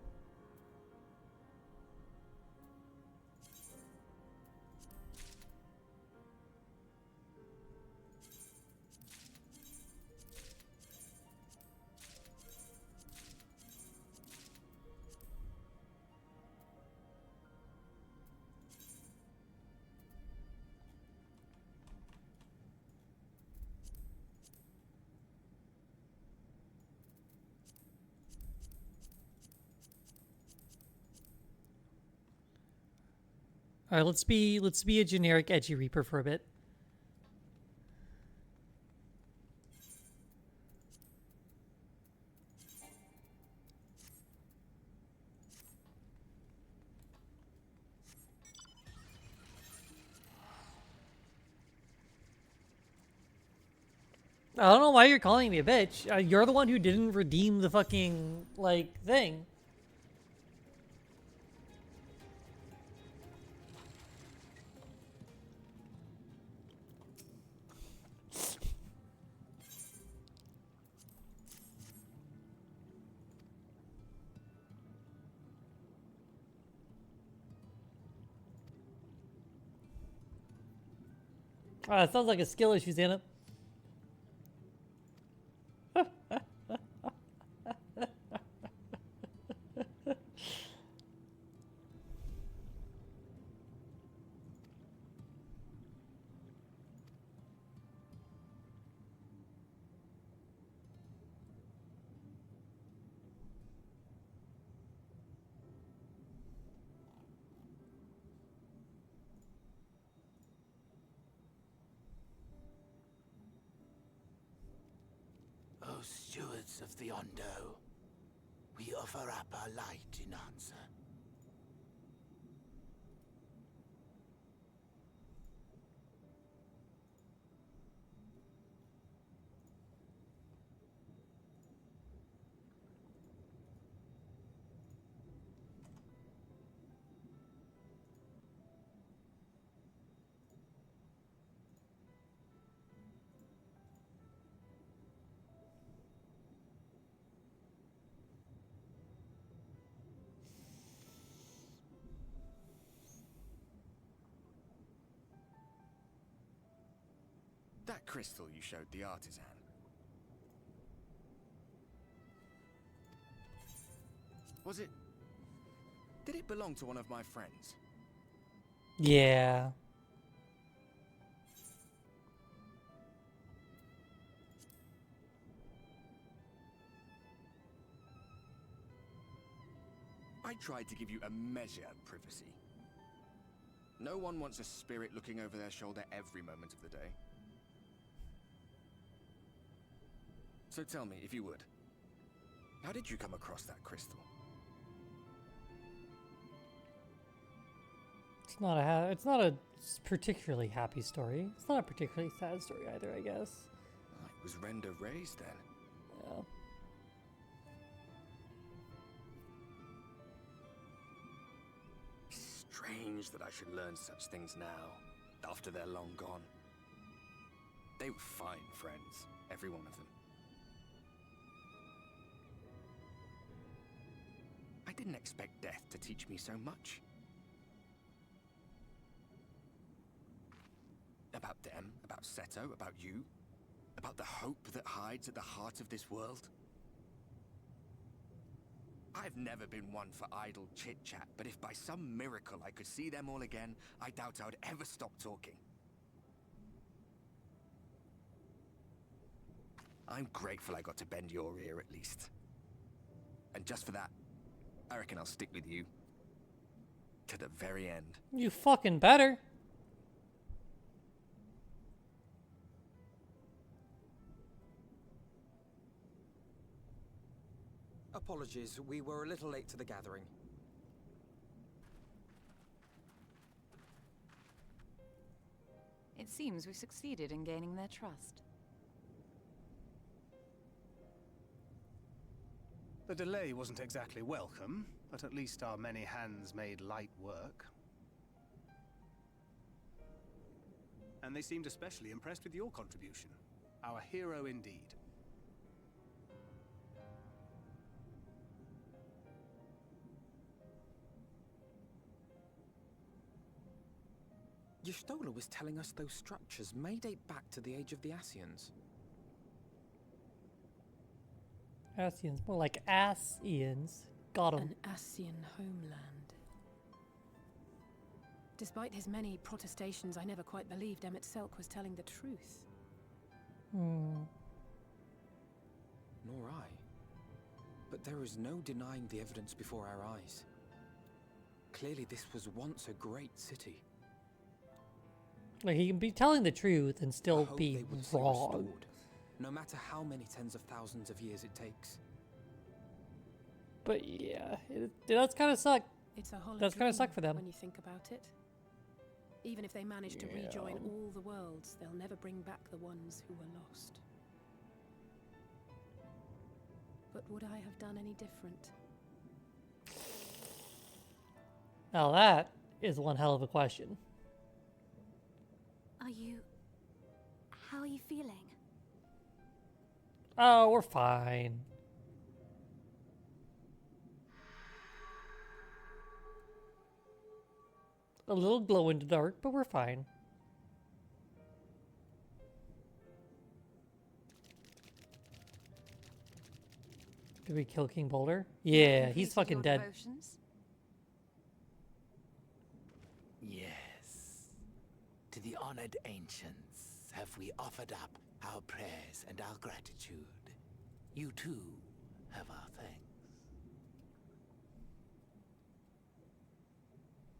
All right, let's be a generic edgy Reaper for a bit. I don't know why you're calling me a bitch. You're the one who didn't redeem the fucking, like, thing. It sounds like a skill issue, Xana. O stewards of the Ondo, we offer up our light in answer. That crystal you showed the artisan. Was it... Did it belong to one of my friends? Yeah. I tried to give you a measure of privacy. No one wants a spirit looking over their shoulder every moment of the day. So tell me, if you would, how did you come across that crystal? It's not a particularly happy story. It's not a particularly sad story either, I guess. Oh, it was Render raised then. Yeah. Strange that I should learn such things now, after they're long gone. They were fine friends, every one of them. I didn't expect death to teach me so much. About them, about Seto, about you, about the hope that hides at the heart of this world. I've never been one for idle chit-chat, but if by some miracle I could see them all again, I doubt I would ever stop talking. I'm grateful I got to bend your ear at least. And just for that, I reckon I'll stick with you to the very end. You fucking better. Apologies, we were a little late to the gathering. It seems we succeeded in gaining their trust. The delay wasn't exactly welcome, but at least our many hands made light work. And they seemed especially impressed with your contribution. Our hero indeed. Y'shtola was telling us those structures may date back to the age of the Ascians. Ascians, more like Ass-ians. Got 'em. An Ascian homeland. Despite his many protestations, I never quite believed Emmett Selk was telling the truth. Hmm. Nor I. But there is no denying the evidence before our eyes. Clearly this was once a great city. Like, he can be telling the truth and I still hope be they would see wrong. restored, no matter how many tens of thousands of years it takes. But yeah, it does kind of suck. It's a hollow Does kind of dream suck for them. when you think about it. Even if they manage to rejoin all the worlds, they'll never bring back the ones who were lost. But would I have done any different? Now that is one hell of a question. How are you feeling? Oh, we're fine. A little glow in the dark, but we're fine. Did we kill King Boulder? Yeah, he's fucking dead. Yes. To the honored ancients have we offered up our prayers and our gratitude. You too have our thanks.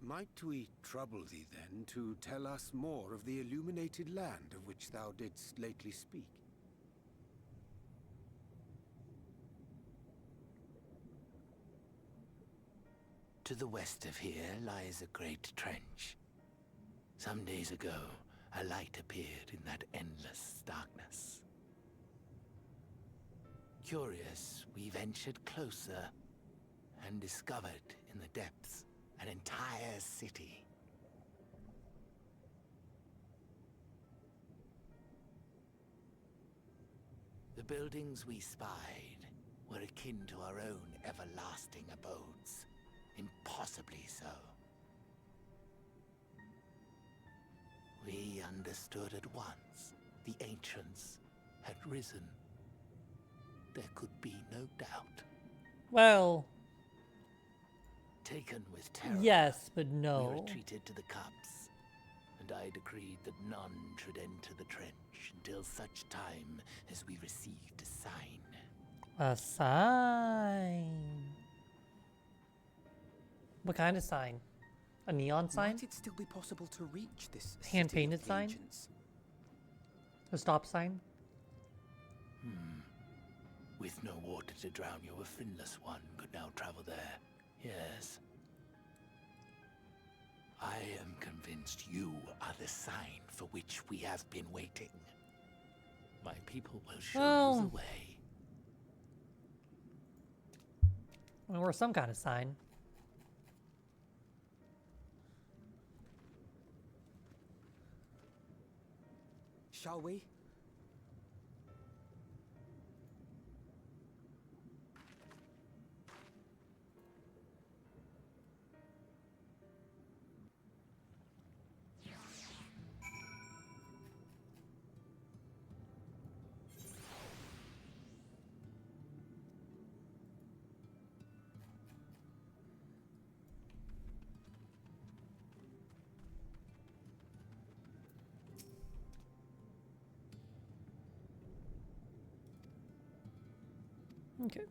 Might we trouble thee then to tell us more of the illuminated land of which thou didst lately speak? To the west of here lies a great trench. Some days ago, a light appeared in that endless darkness. Curious, we ventured closer and discovered in the depths an entire city. The buildings we spied were akin to our own everlasting abodes. Impossibly so. We understood at once the ancients had risen. There could be no doubt. Well, taken with terror, yes, but we no. retreated to the cups, and I decreed that none should enter the trench until such time as we received a sign. A sign. What kind of sign? A neon sign? Might it still be possible to reach this Hand-painted city of the sign? ancients? A stop sign? With no water to drown you, a finless one could now travel there. Yes. I am convinced you are the sign for which we have been waiting. My people will show you the way. Well, we're some kind of sign. Shall we? Okay.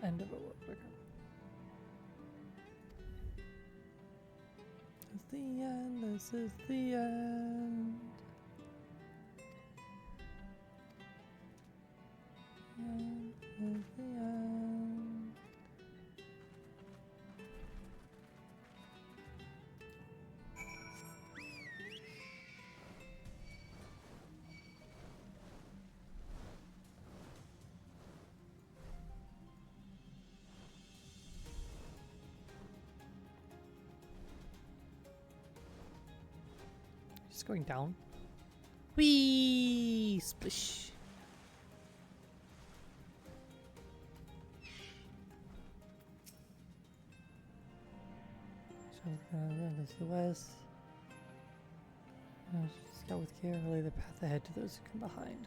End of a world record. This is the end. This is the end. This is the end. Just going down. Whee! Splish. That's the west. Scout with care, relay the path ahead to those who come behind.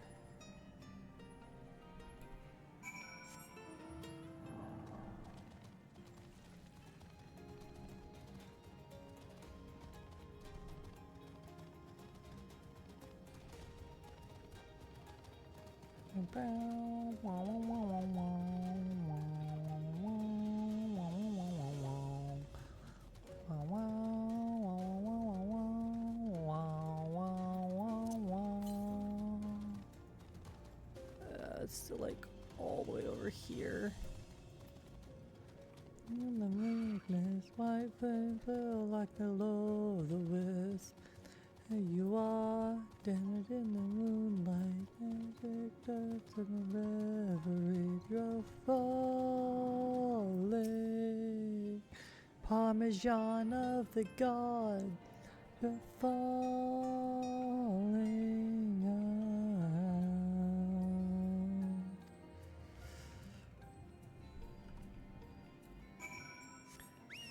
It's still like all the way over here. In the moonless white flame fell like the low of the west. And you are dancing in the moonlight, magic dance in the reverie. You're falling, Parmesan of the god. You're falling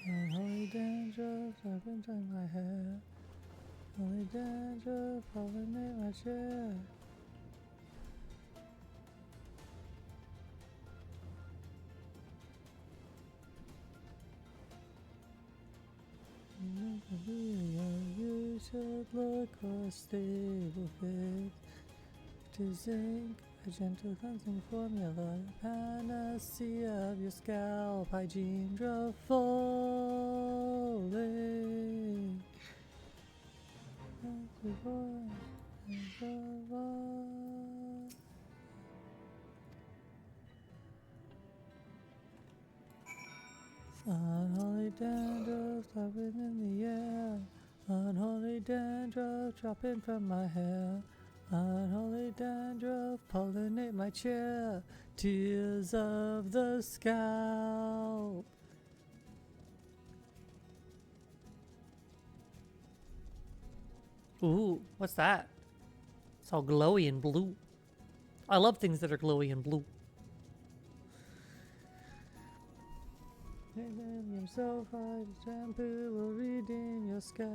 Unholy dandruff up inside my hair. Holy dandruff falling in my chair. You should look for a stable fix to zinc, a gentle cleansing formula, panacea of your scalp hygiene, drove falling. Unholy dandruff dropping in the air. Unholy dandruff dropping from my hair. Unholy dandruff pollinate my chair. Tears of the scalp. Ooh, what's that? It's all glowy and blue. I love things that are glowy and blue. Magnesium sulfide shampoo will redeem your scalp.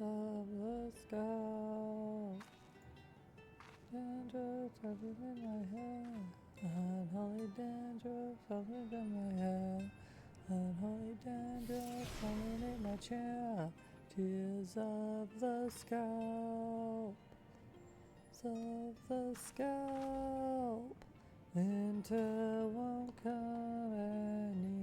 Of the scalp, dandruff dropping in my hair. Unholy dandruff falling from my hair. Unholy dandruff falling in my chair. Tears of the scalp, of the scalp. Winter won't come anymore.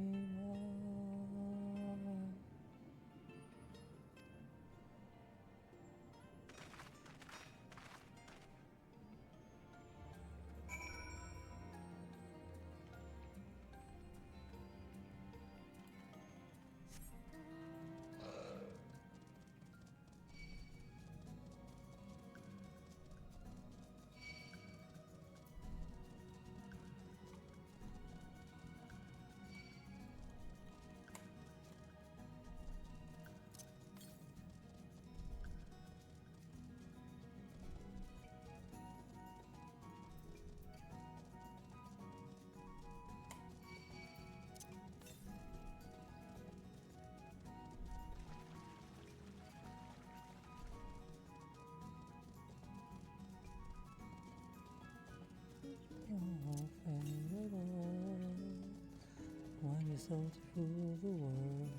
When you sold to fool the world,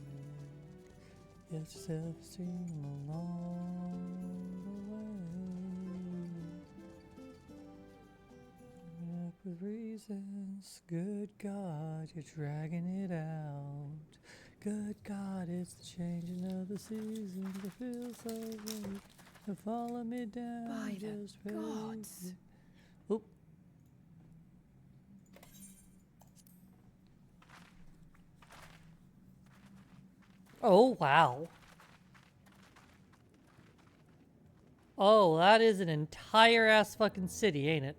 get your self-esteem along the way. Up with reasons, good God, you're dragging it out. Good God, it's the changing of the seasons. I feel so weak. To follow me down, By the just gods. Oop. Oh, wow. Oh, that is an entire ass fucking city, ain't it?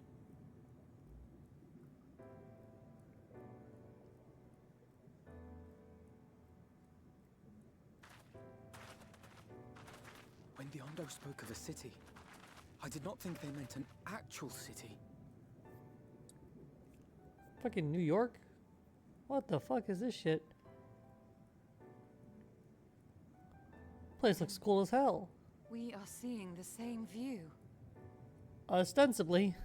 When the Ondo spoke of a city, I did not think they meant an actual city. Fucking New York? What the fuck is this shit? Place looks cool as hell. We are seeing the same view. Ostensibly.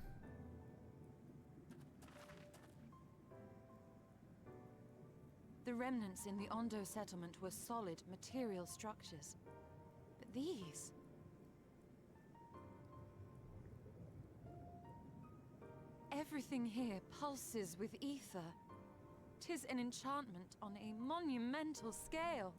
The remnants in the Ondo settlement were solid material structures. But these... Everything here pulses with ether. 'Tis an enchantment on a monumental scale.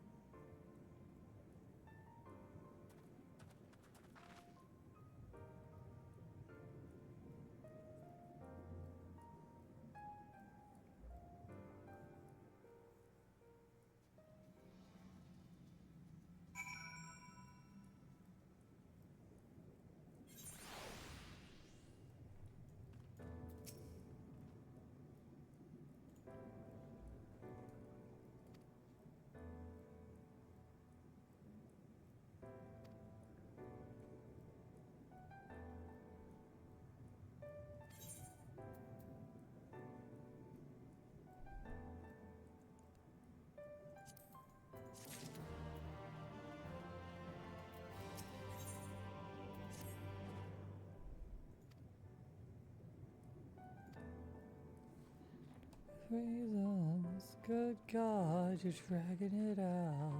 Reasons. Good God, you're dragging it out.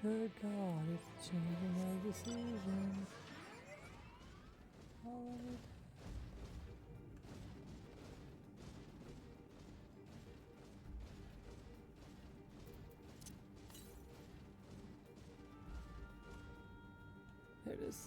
Good God, it's changing of the seasons. All of it. There it is.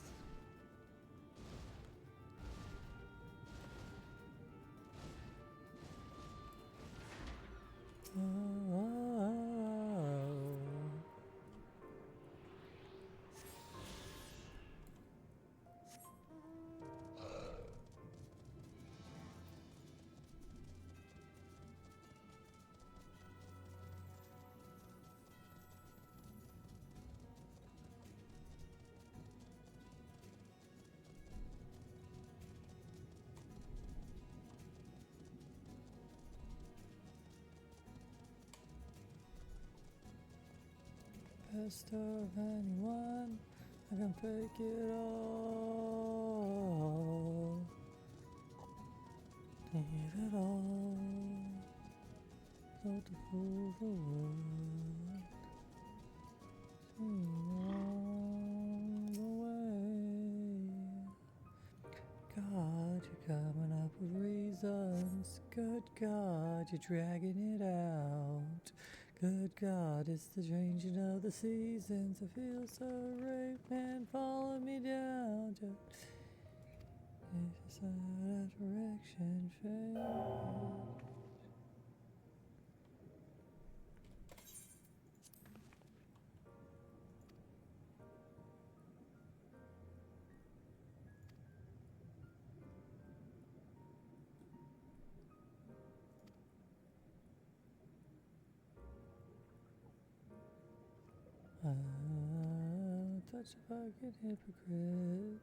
Best of anyone, I can fake it all. Leave it all, so to fool the world. See along the way. God, you're coming up with reasons. Good God, you're dragging it out. Good God, it's the changing of the seasons. I feel so raped, man, follow me down. Just if that direction fade. Such a fucking hypocrite.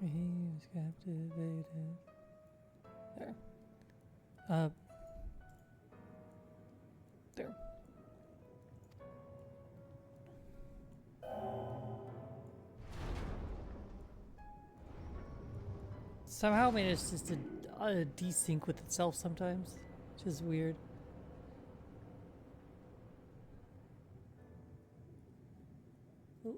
He was captivated. There. There. Somehow manages just to desync with itself sometimes, which is weird. Oh.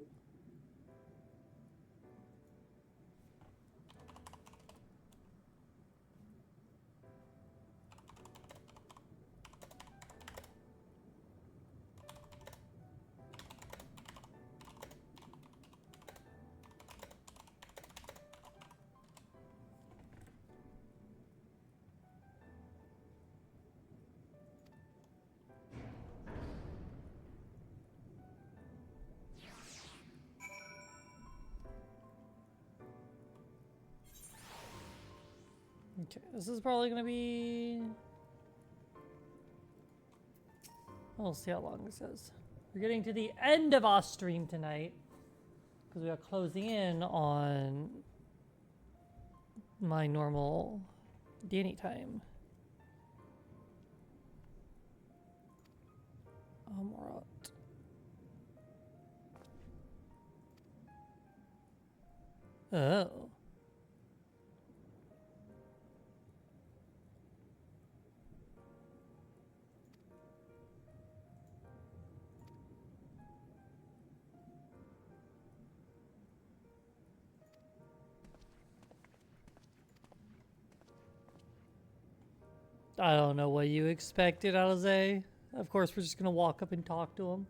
Okay, this is probably gonna be... We'll see how long this is. We're getting to the end of our stream tonight because we are closing in on my normal Danny time. Alright. Oh. I don't know what you expected, Alize. Of course, we're just gonna walk up and talk to him.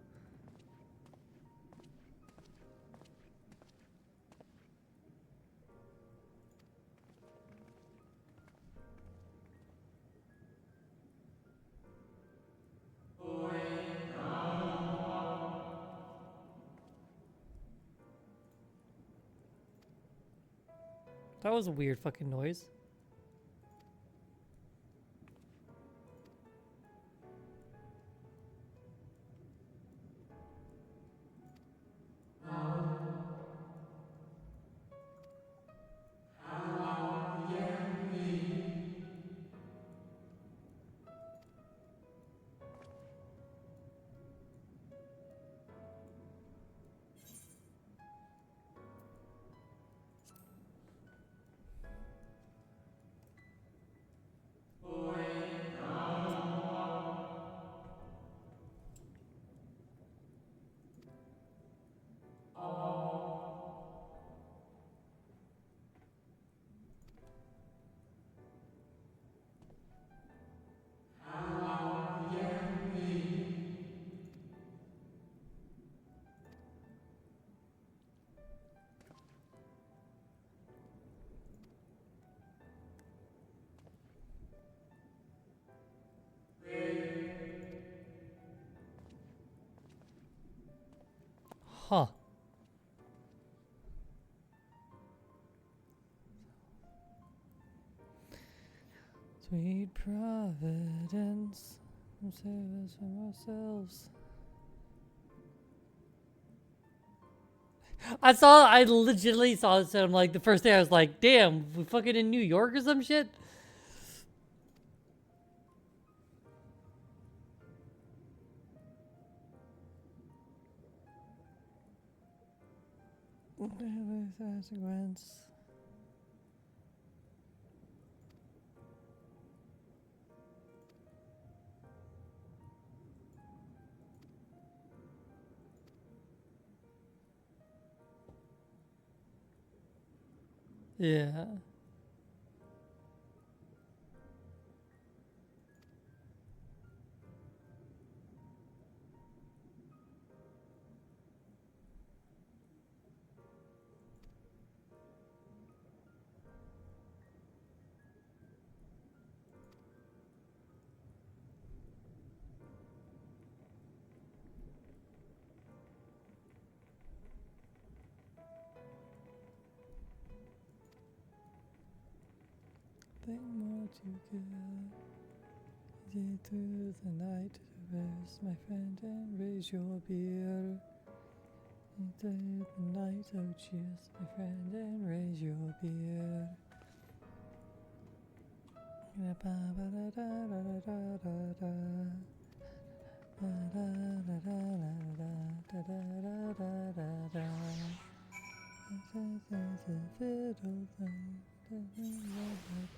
That was a weird fucking noise. Huh. Sweet Providence, save us from ourselves. I legitimately saw this and I'm like, the first day I was like, damn, we fucking in New York or some shit? Consequence. Yeah. Think more together. Easy through the night to rest, my friend, and raise your beer. Through the night, oh cheers, my friend, and raise your beer.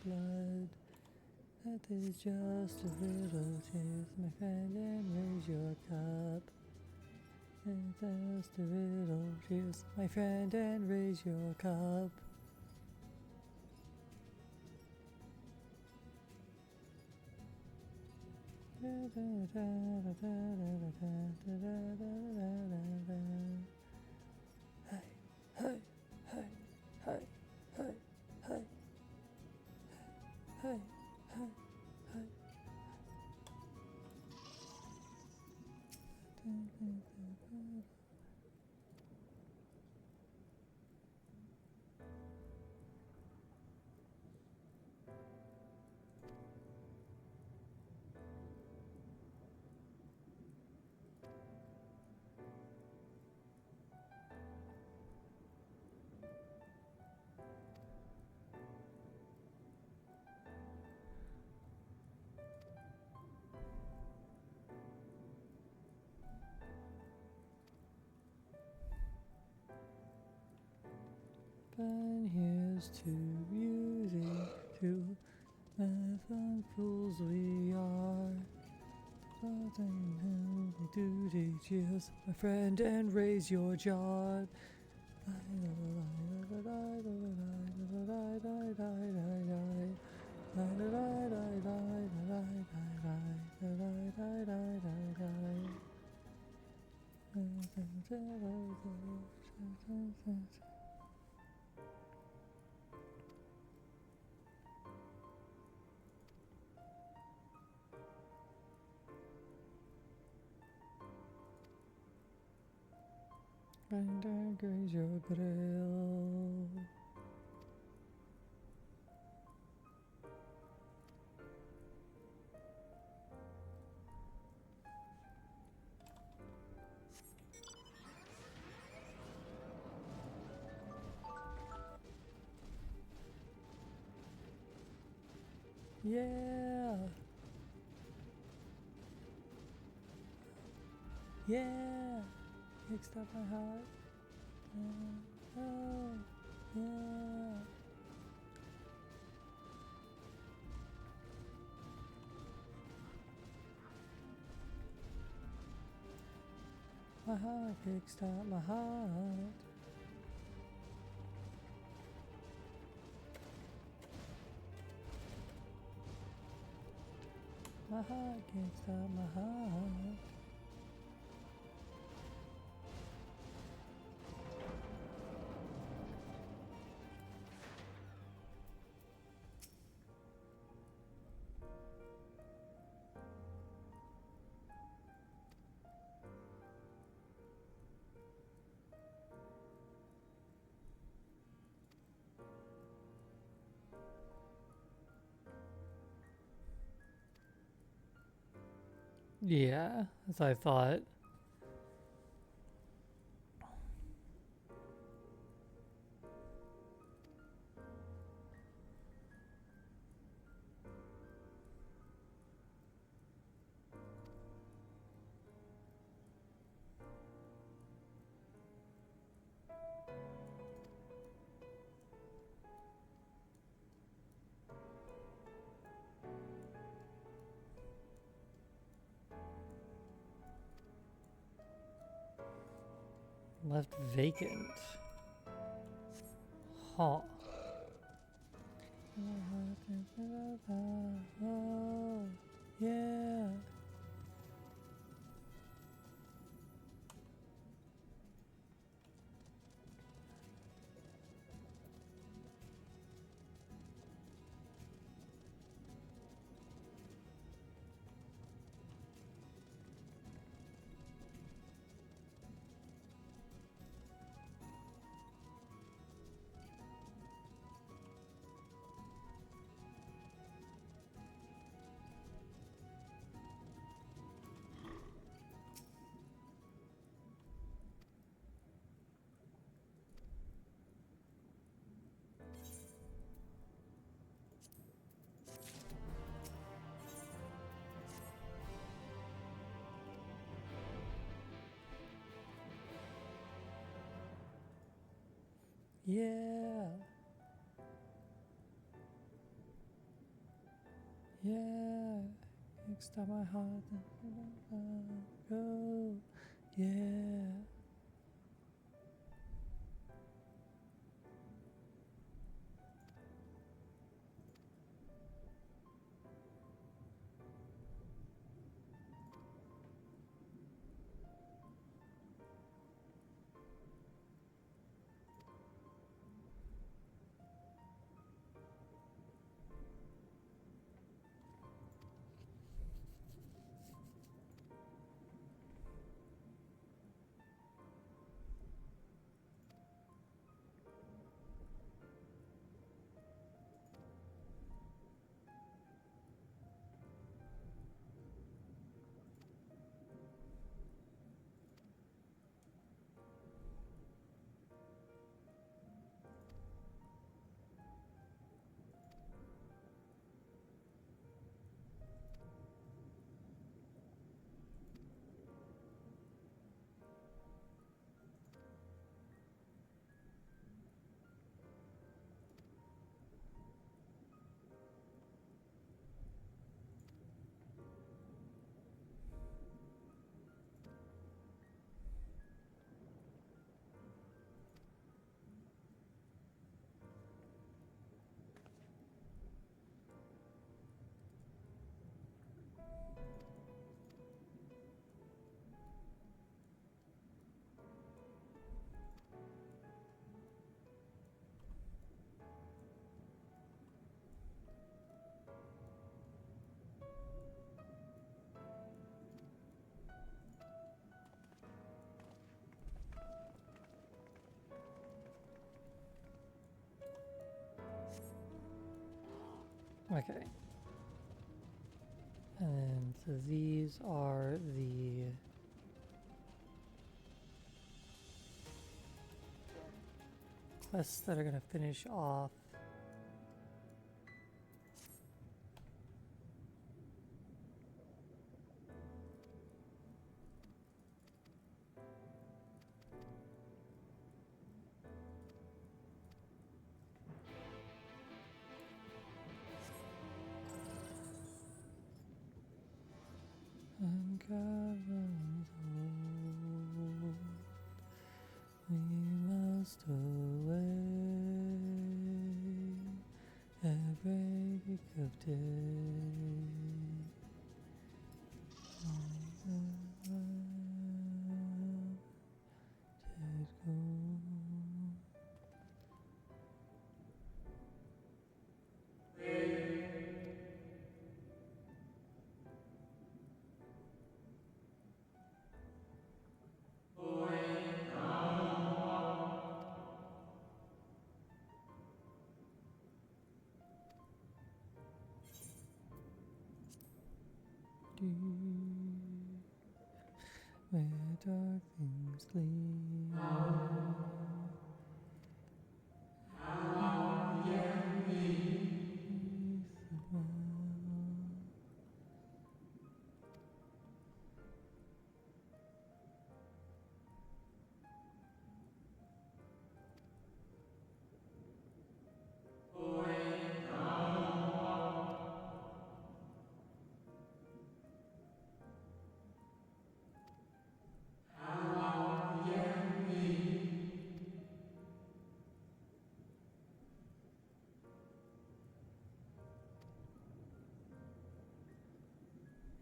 Blood. That is just a little taste, my friend, and raise your cup. And just a little cheers, my friend, and raise your cup. Hey, hey, hey, hey, hey, hey, hey, hey, hey. used to music, to fun fools we are. Something to teach us, my friend, and raise your jaw. And graze your grill. Yeah. Yeah. Kickstart my heart. Oh, yeah. My heart, kickstart my heart. My heart, kickstart my heart. Yeah, as I thought. Left vacant. Huh. Oh, yeah. Yeah. Yeah. Kickstart my heart. Go. Yeah. Okay. And so these are the quests that are going to finish off Caverns old, we must away at break of day. Did go. Where dark things lead. How yet beneath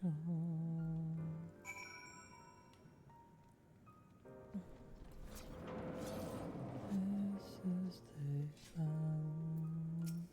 the wall. Places they found.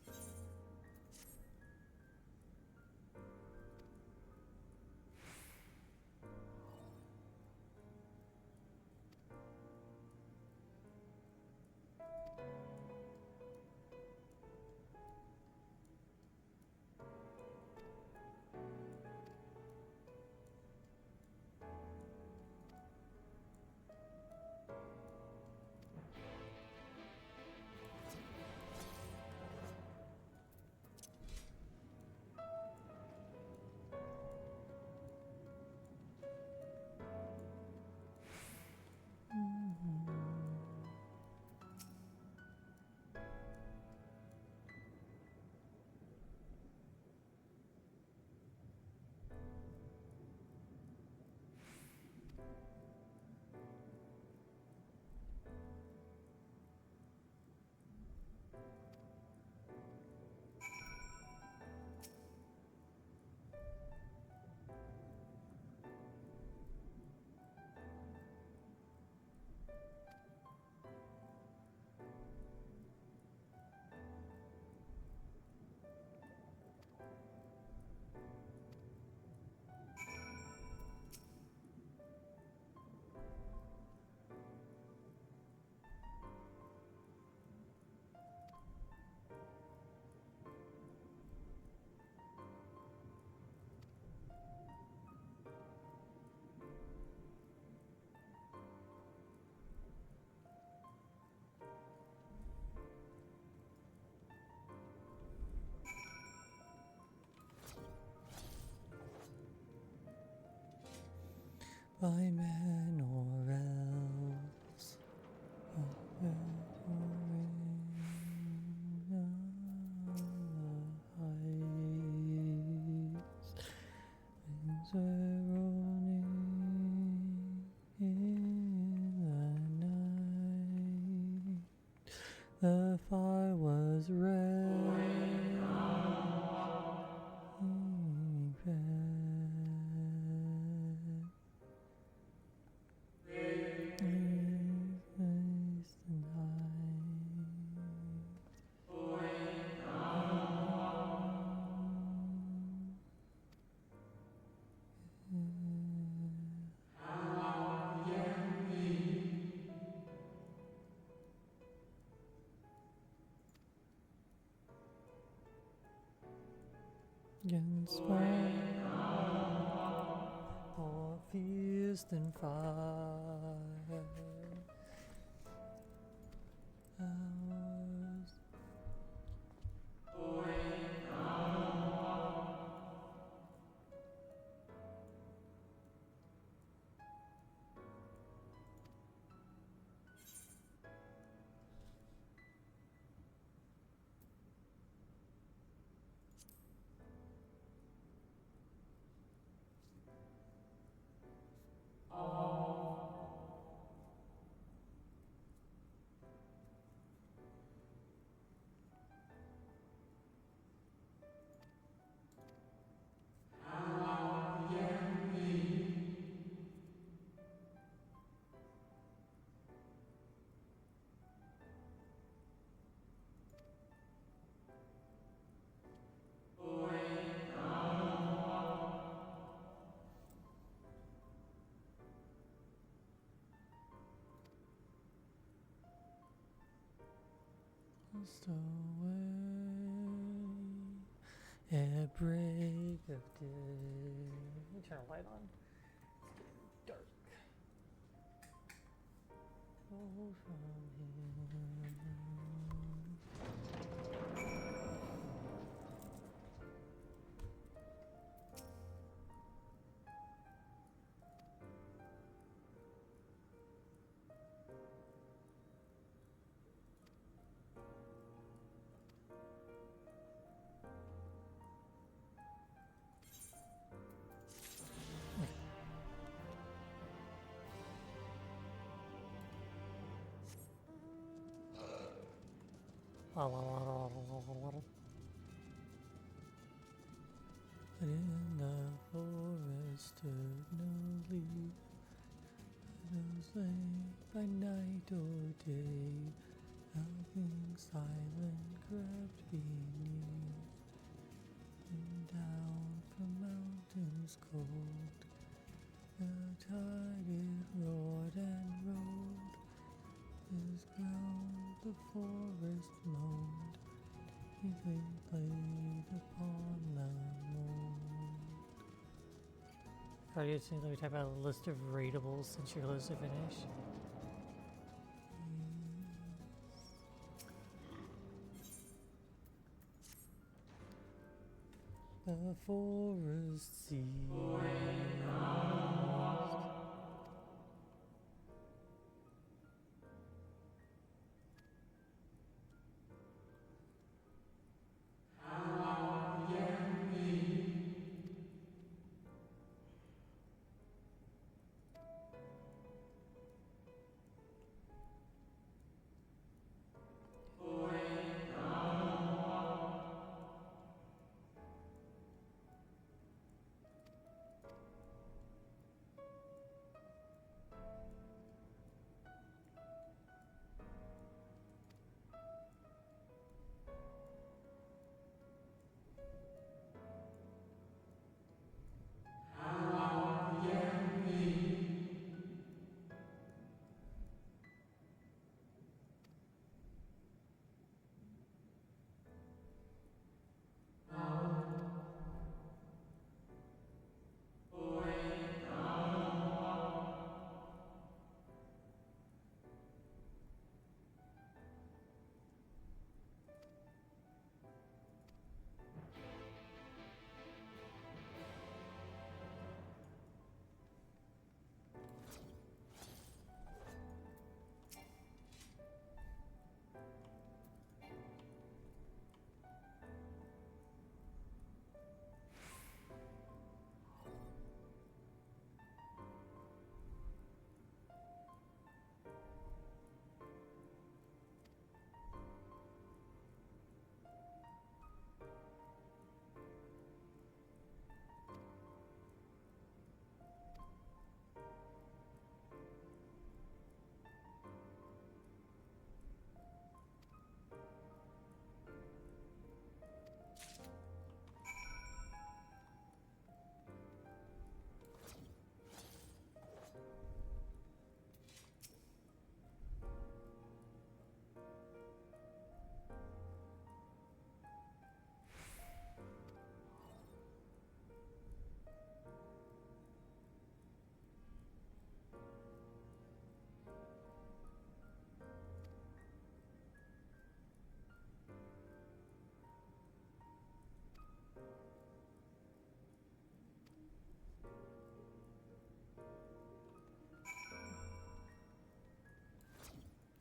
By men or else, winds were rolling in the night. The fire was red. Against fire, more fierce than fire. Ours. Lost away at break of day. Let me turn a light on. It's getting dark. Oh, from here. But in the forest stood no leaf, shadows lay by night or day, nothing silent crept beneath, and down from mountains cold, the tide it roared and rolled, his ground the forest moaned, he laid upon the mold. Cardio seems like we talk about a list of rateables since you're close to finish. The forest sees.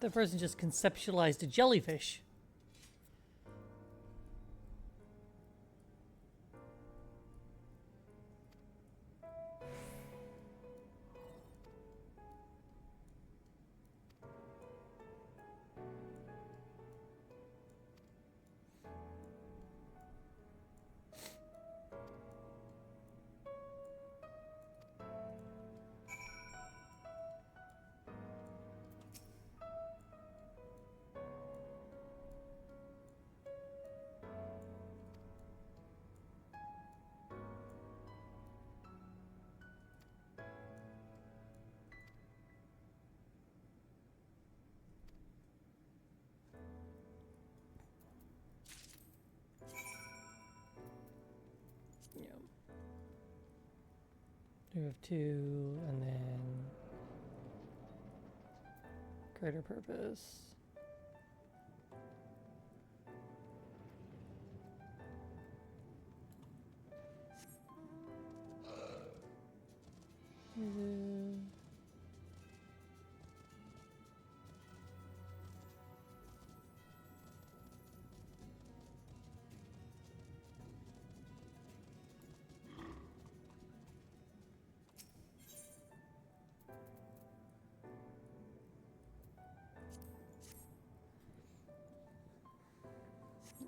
The person just conceptualized a jellyfish. We have 2, and then greater purpose.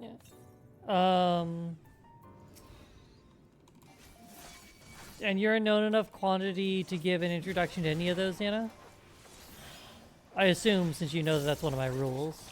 Yeah. And you're a known enough quantity to give an introduction to any of those, Anna? I assume, since you know that that's one of my rules.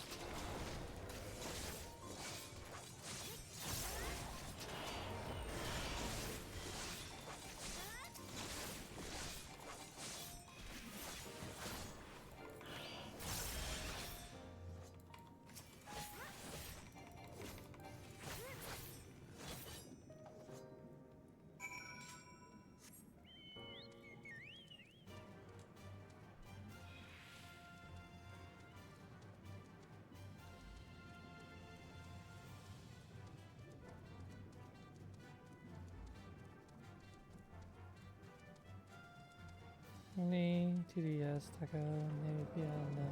Me, TDS, Taka, maybe, no.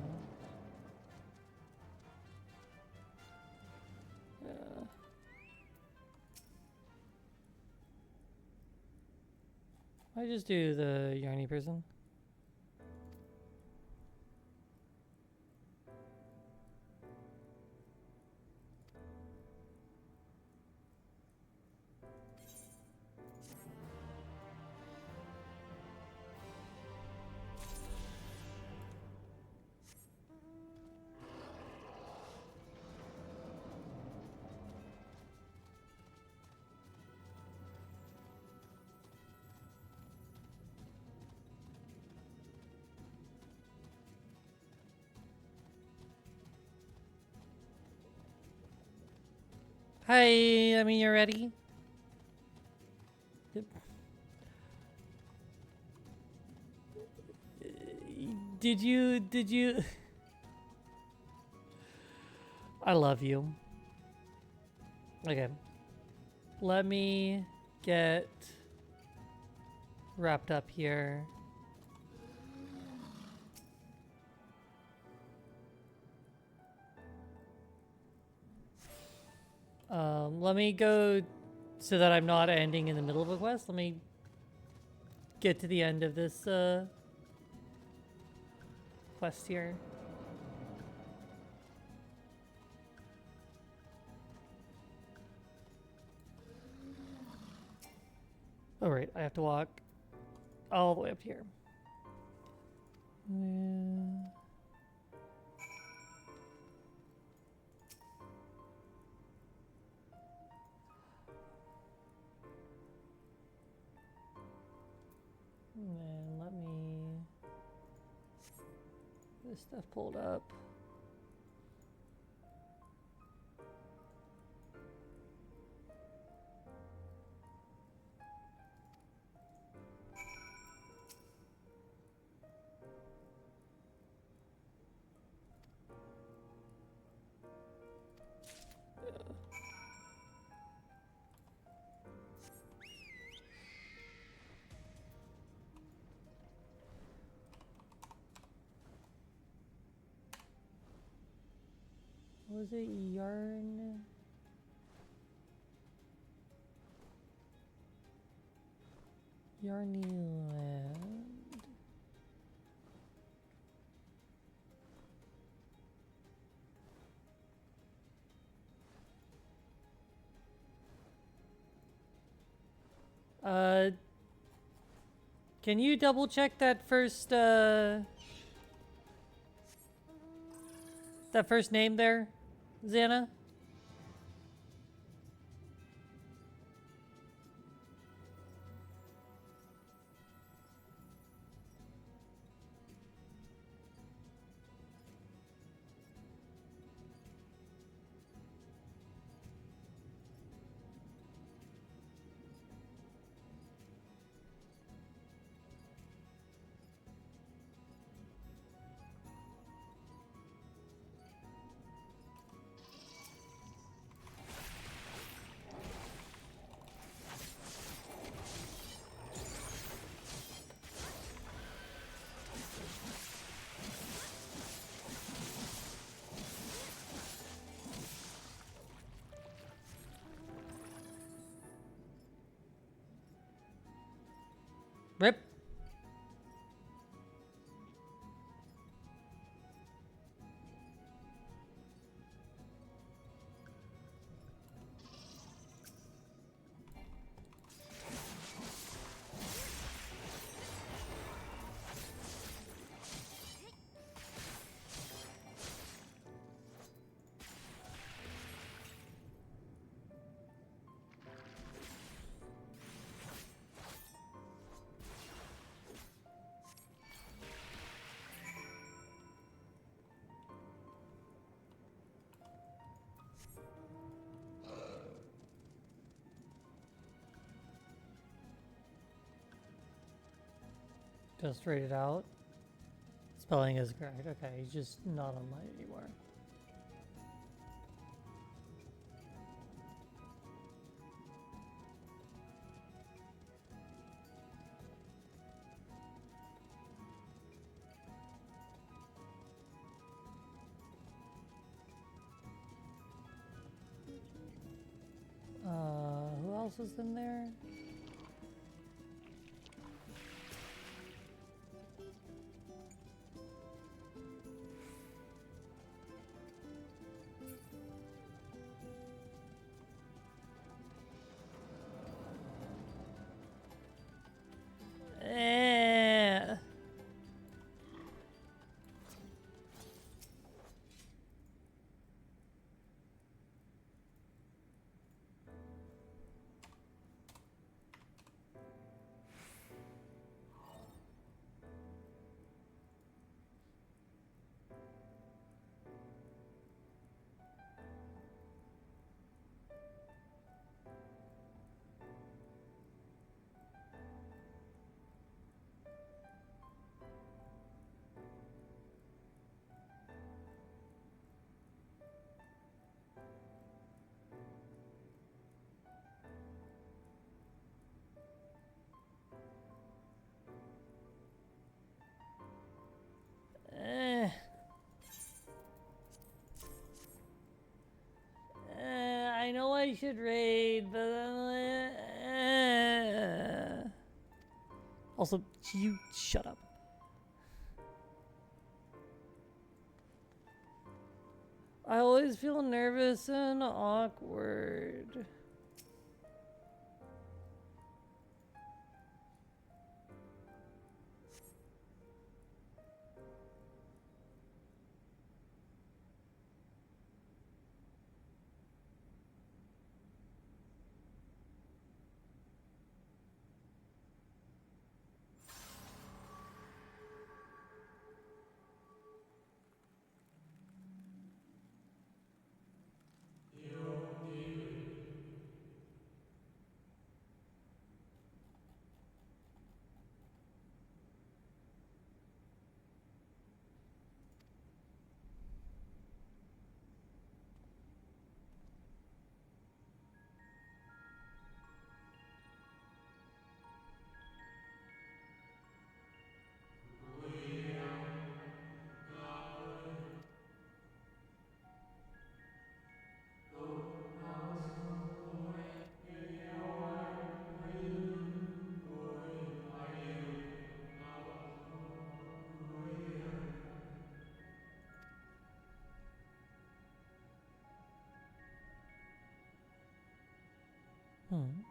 Yeah. I just do the Yarny person. Hi, I mean, you're ready? Yep. Did you? I love you. Okay. Let me get wrapped up here. Let me go so that I'm not ending in the middle of a quest. Let me get to the end of this quest here. Oh, right. I have to walk all the way up here. Yeah. And then let me get this stuff pulled up. was it? Yarn? Yarny Land. Can you double check that first name there, Xana? Rip. Just read it out. Spelling is correct. Okay, he's just not online anymore. Who else is in there? I know I should raid, but also, you shut up. I always feel nervous and awkward. Huh.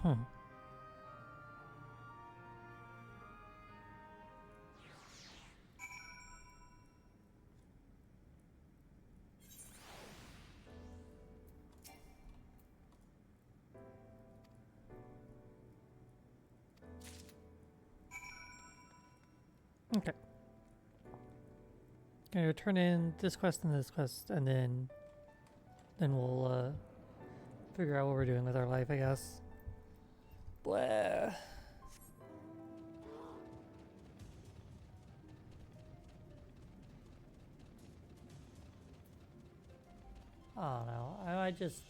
Huh. Okay. Gonna turn in this quest and this quest, and then we'll figure out what we're doing with our life, I guess. Blah. I don't know. I just.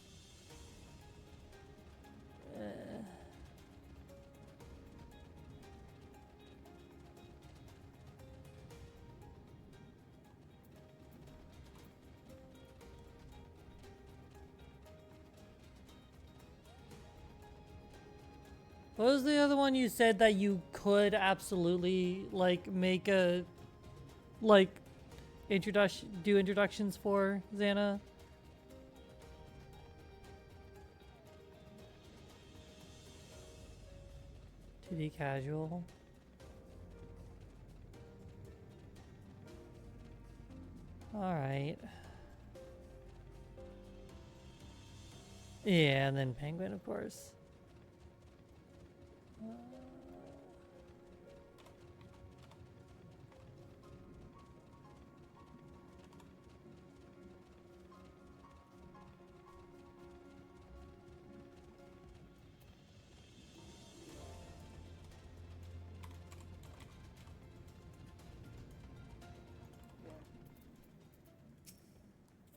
What was the other one you said that you could absolutely like make a like do introductions for, Xana? To be casual. All right. Yeah, and then Penguin, of course.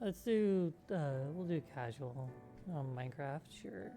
Let's do, we'll do casual on Minecraft, sure.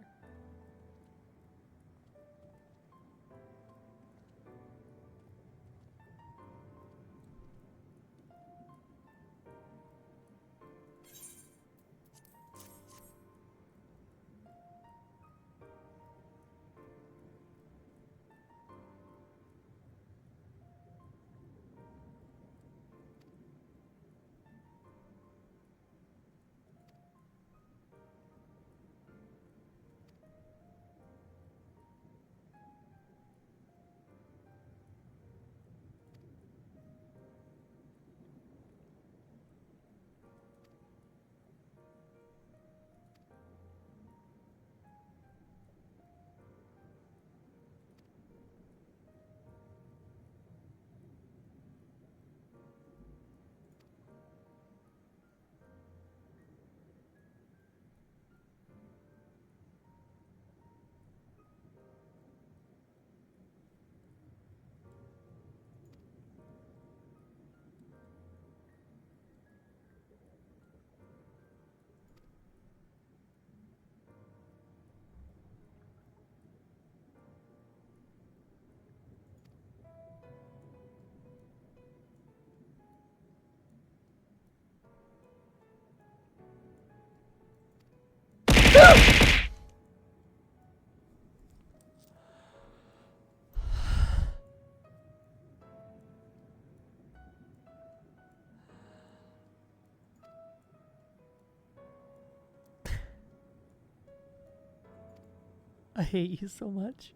I hate you so much.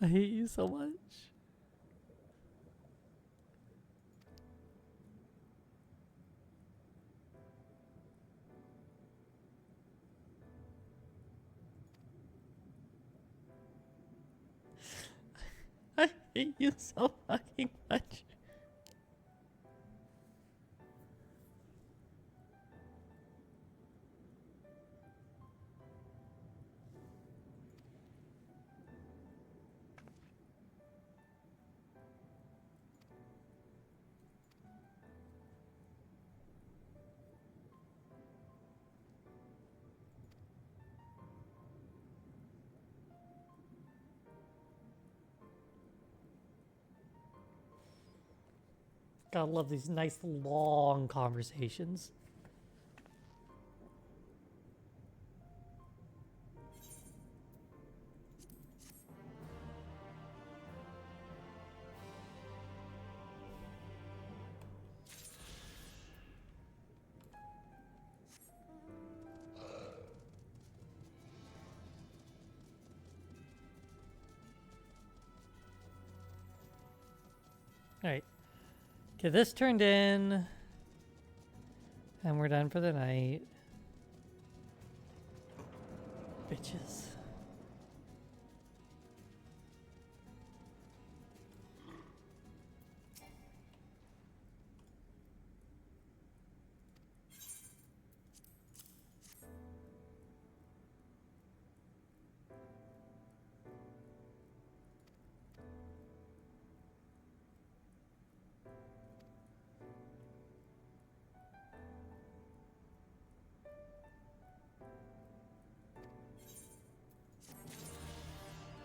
I hate you so much. I hate you so fucking much. Gotta love these nice long conversations. Alright. Get this turned in. And we're done for the night. Bitches.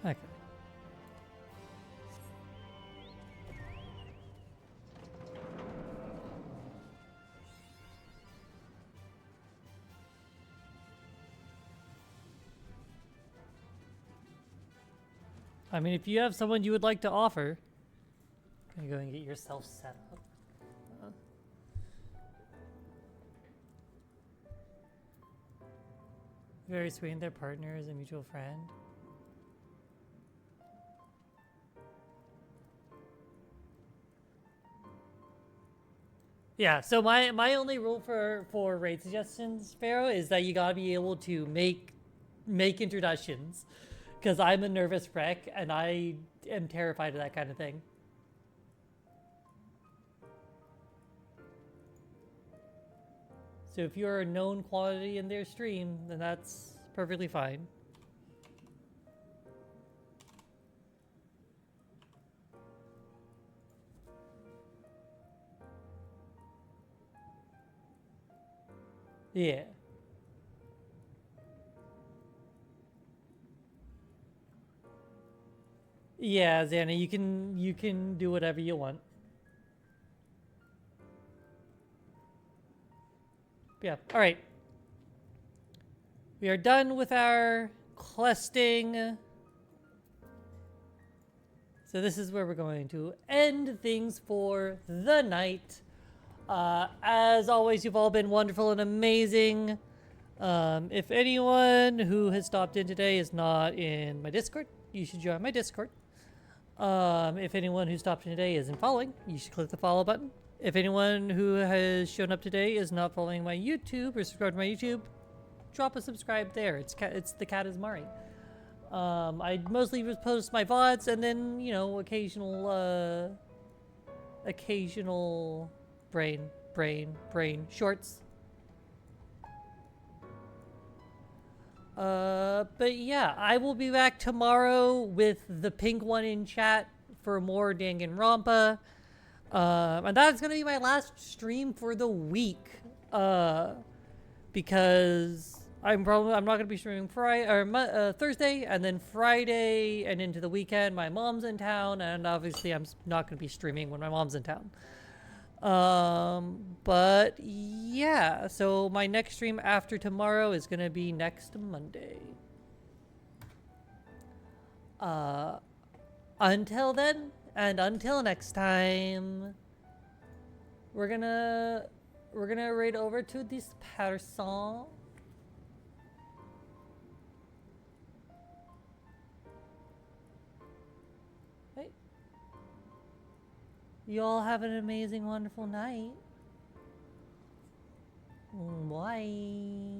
Okay. I mean, if you have someone you would like to offer, you can go and get yourself set up. Very sweet. Their partner is a mutual friend. Yeah, so my only rule for raid suggestions, Pharaoh, is that you gotta be able to make introductions, because I'm a nervous wreck and I am terrified of that kind of thing. So if you're a known quantity in their stream, then that's perfectly fine. Yeah. Yeah, Xana, you can do whatever you want. Yeah. All right. We are done with our questing. So this is where we're going to end things for the night. As always, you've all been wonderful and amazing. If anyone who has stopped in today is not in my Discord, you should join my Discord. If anyone who stopped in today isn't following, you should click the follow button. If anyone who has shown up today is not following my YouTube or subscribed to my YouTube, drop a subscribe there. It's the Cat is Mari. I mostly just post my VODs and then, you know, occasional brain shorts. But yeah, I will be back tomorrow with the pink one in chat for more Danganronpa. And that's gonna be my last stream for the week. Because I'm not gonna be streaming Friday or Thursday, and then Friday and into the weekend. My mom's in town, and obviously I'm not gonna be streaming when my mom's in town. But yeah, so my next stream after tomorrow is gonna be next Monday. Until then, and until next time, we're gonna raid over to this person. Hey. You all have an amazing, wonderful night. Bye.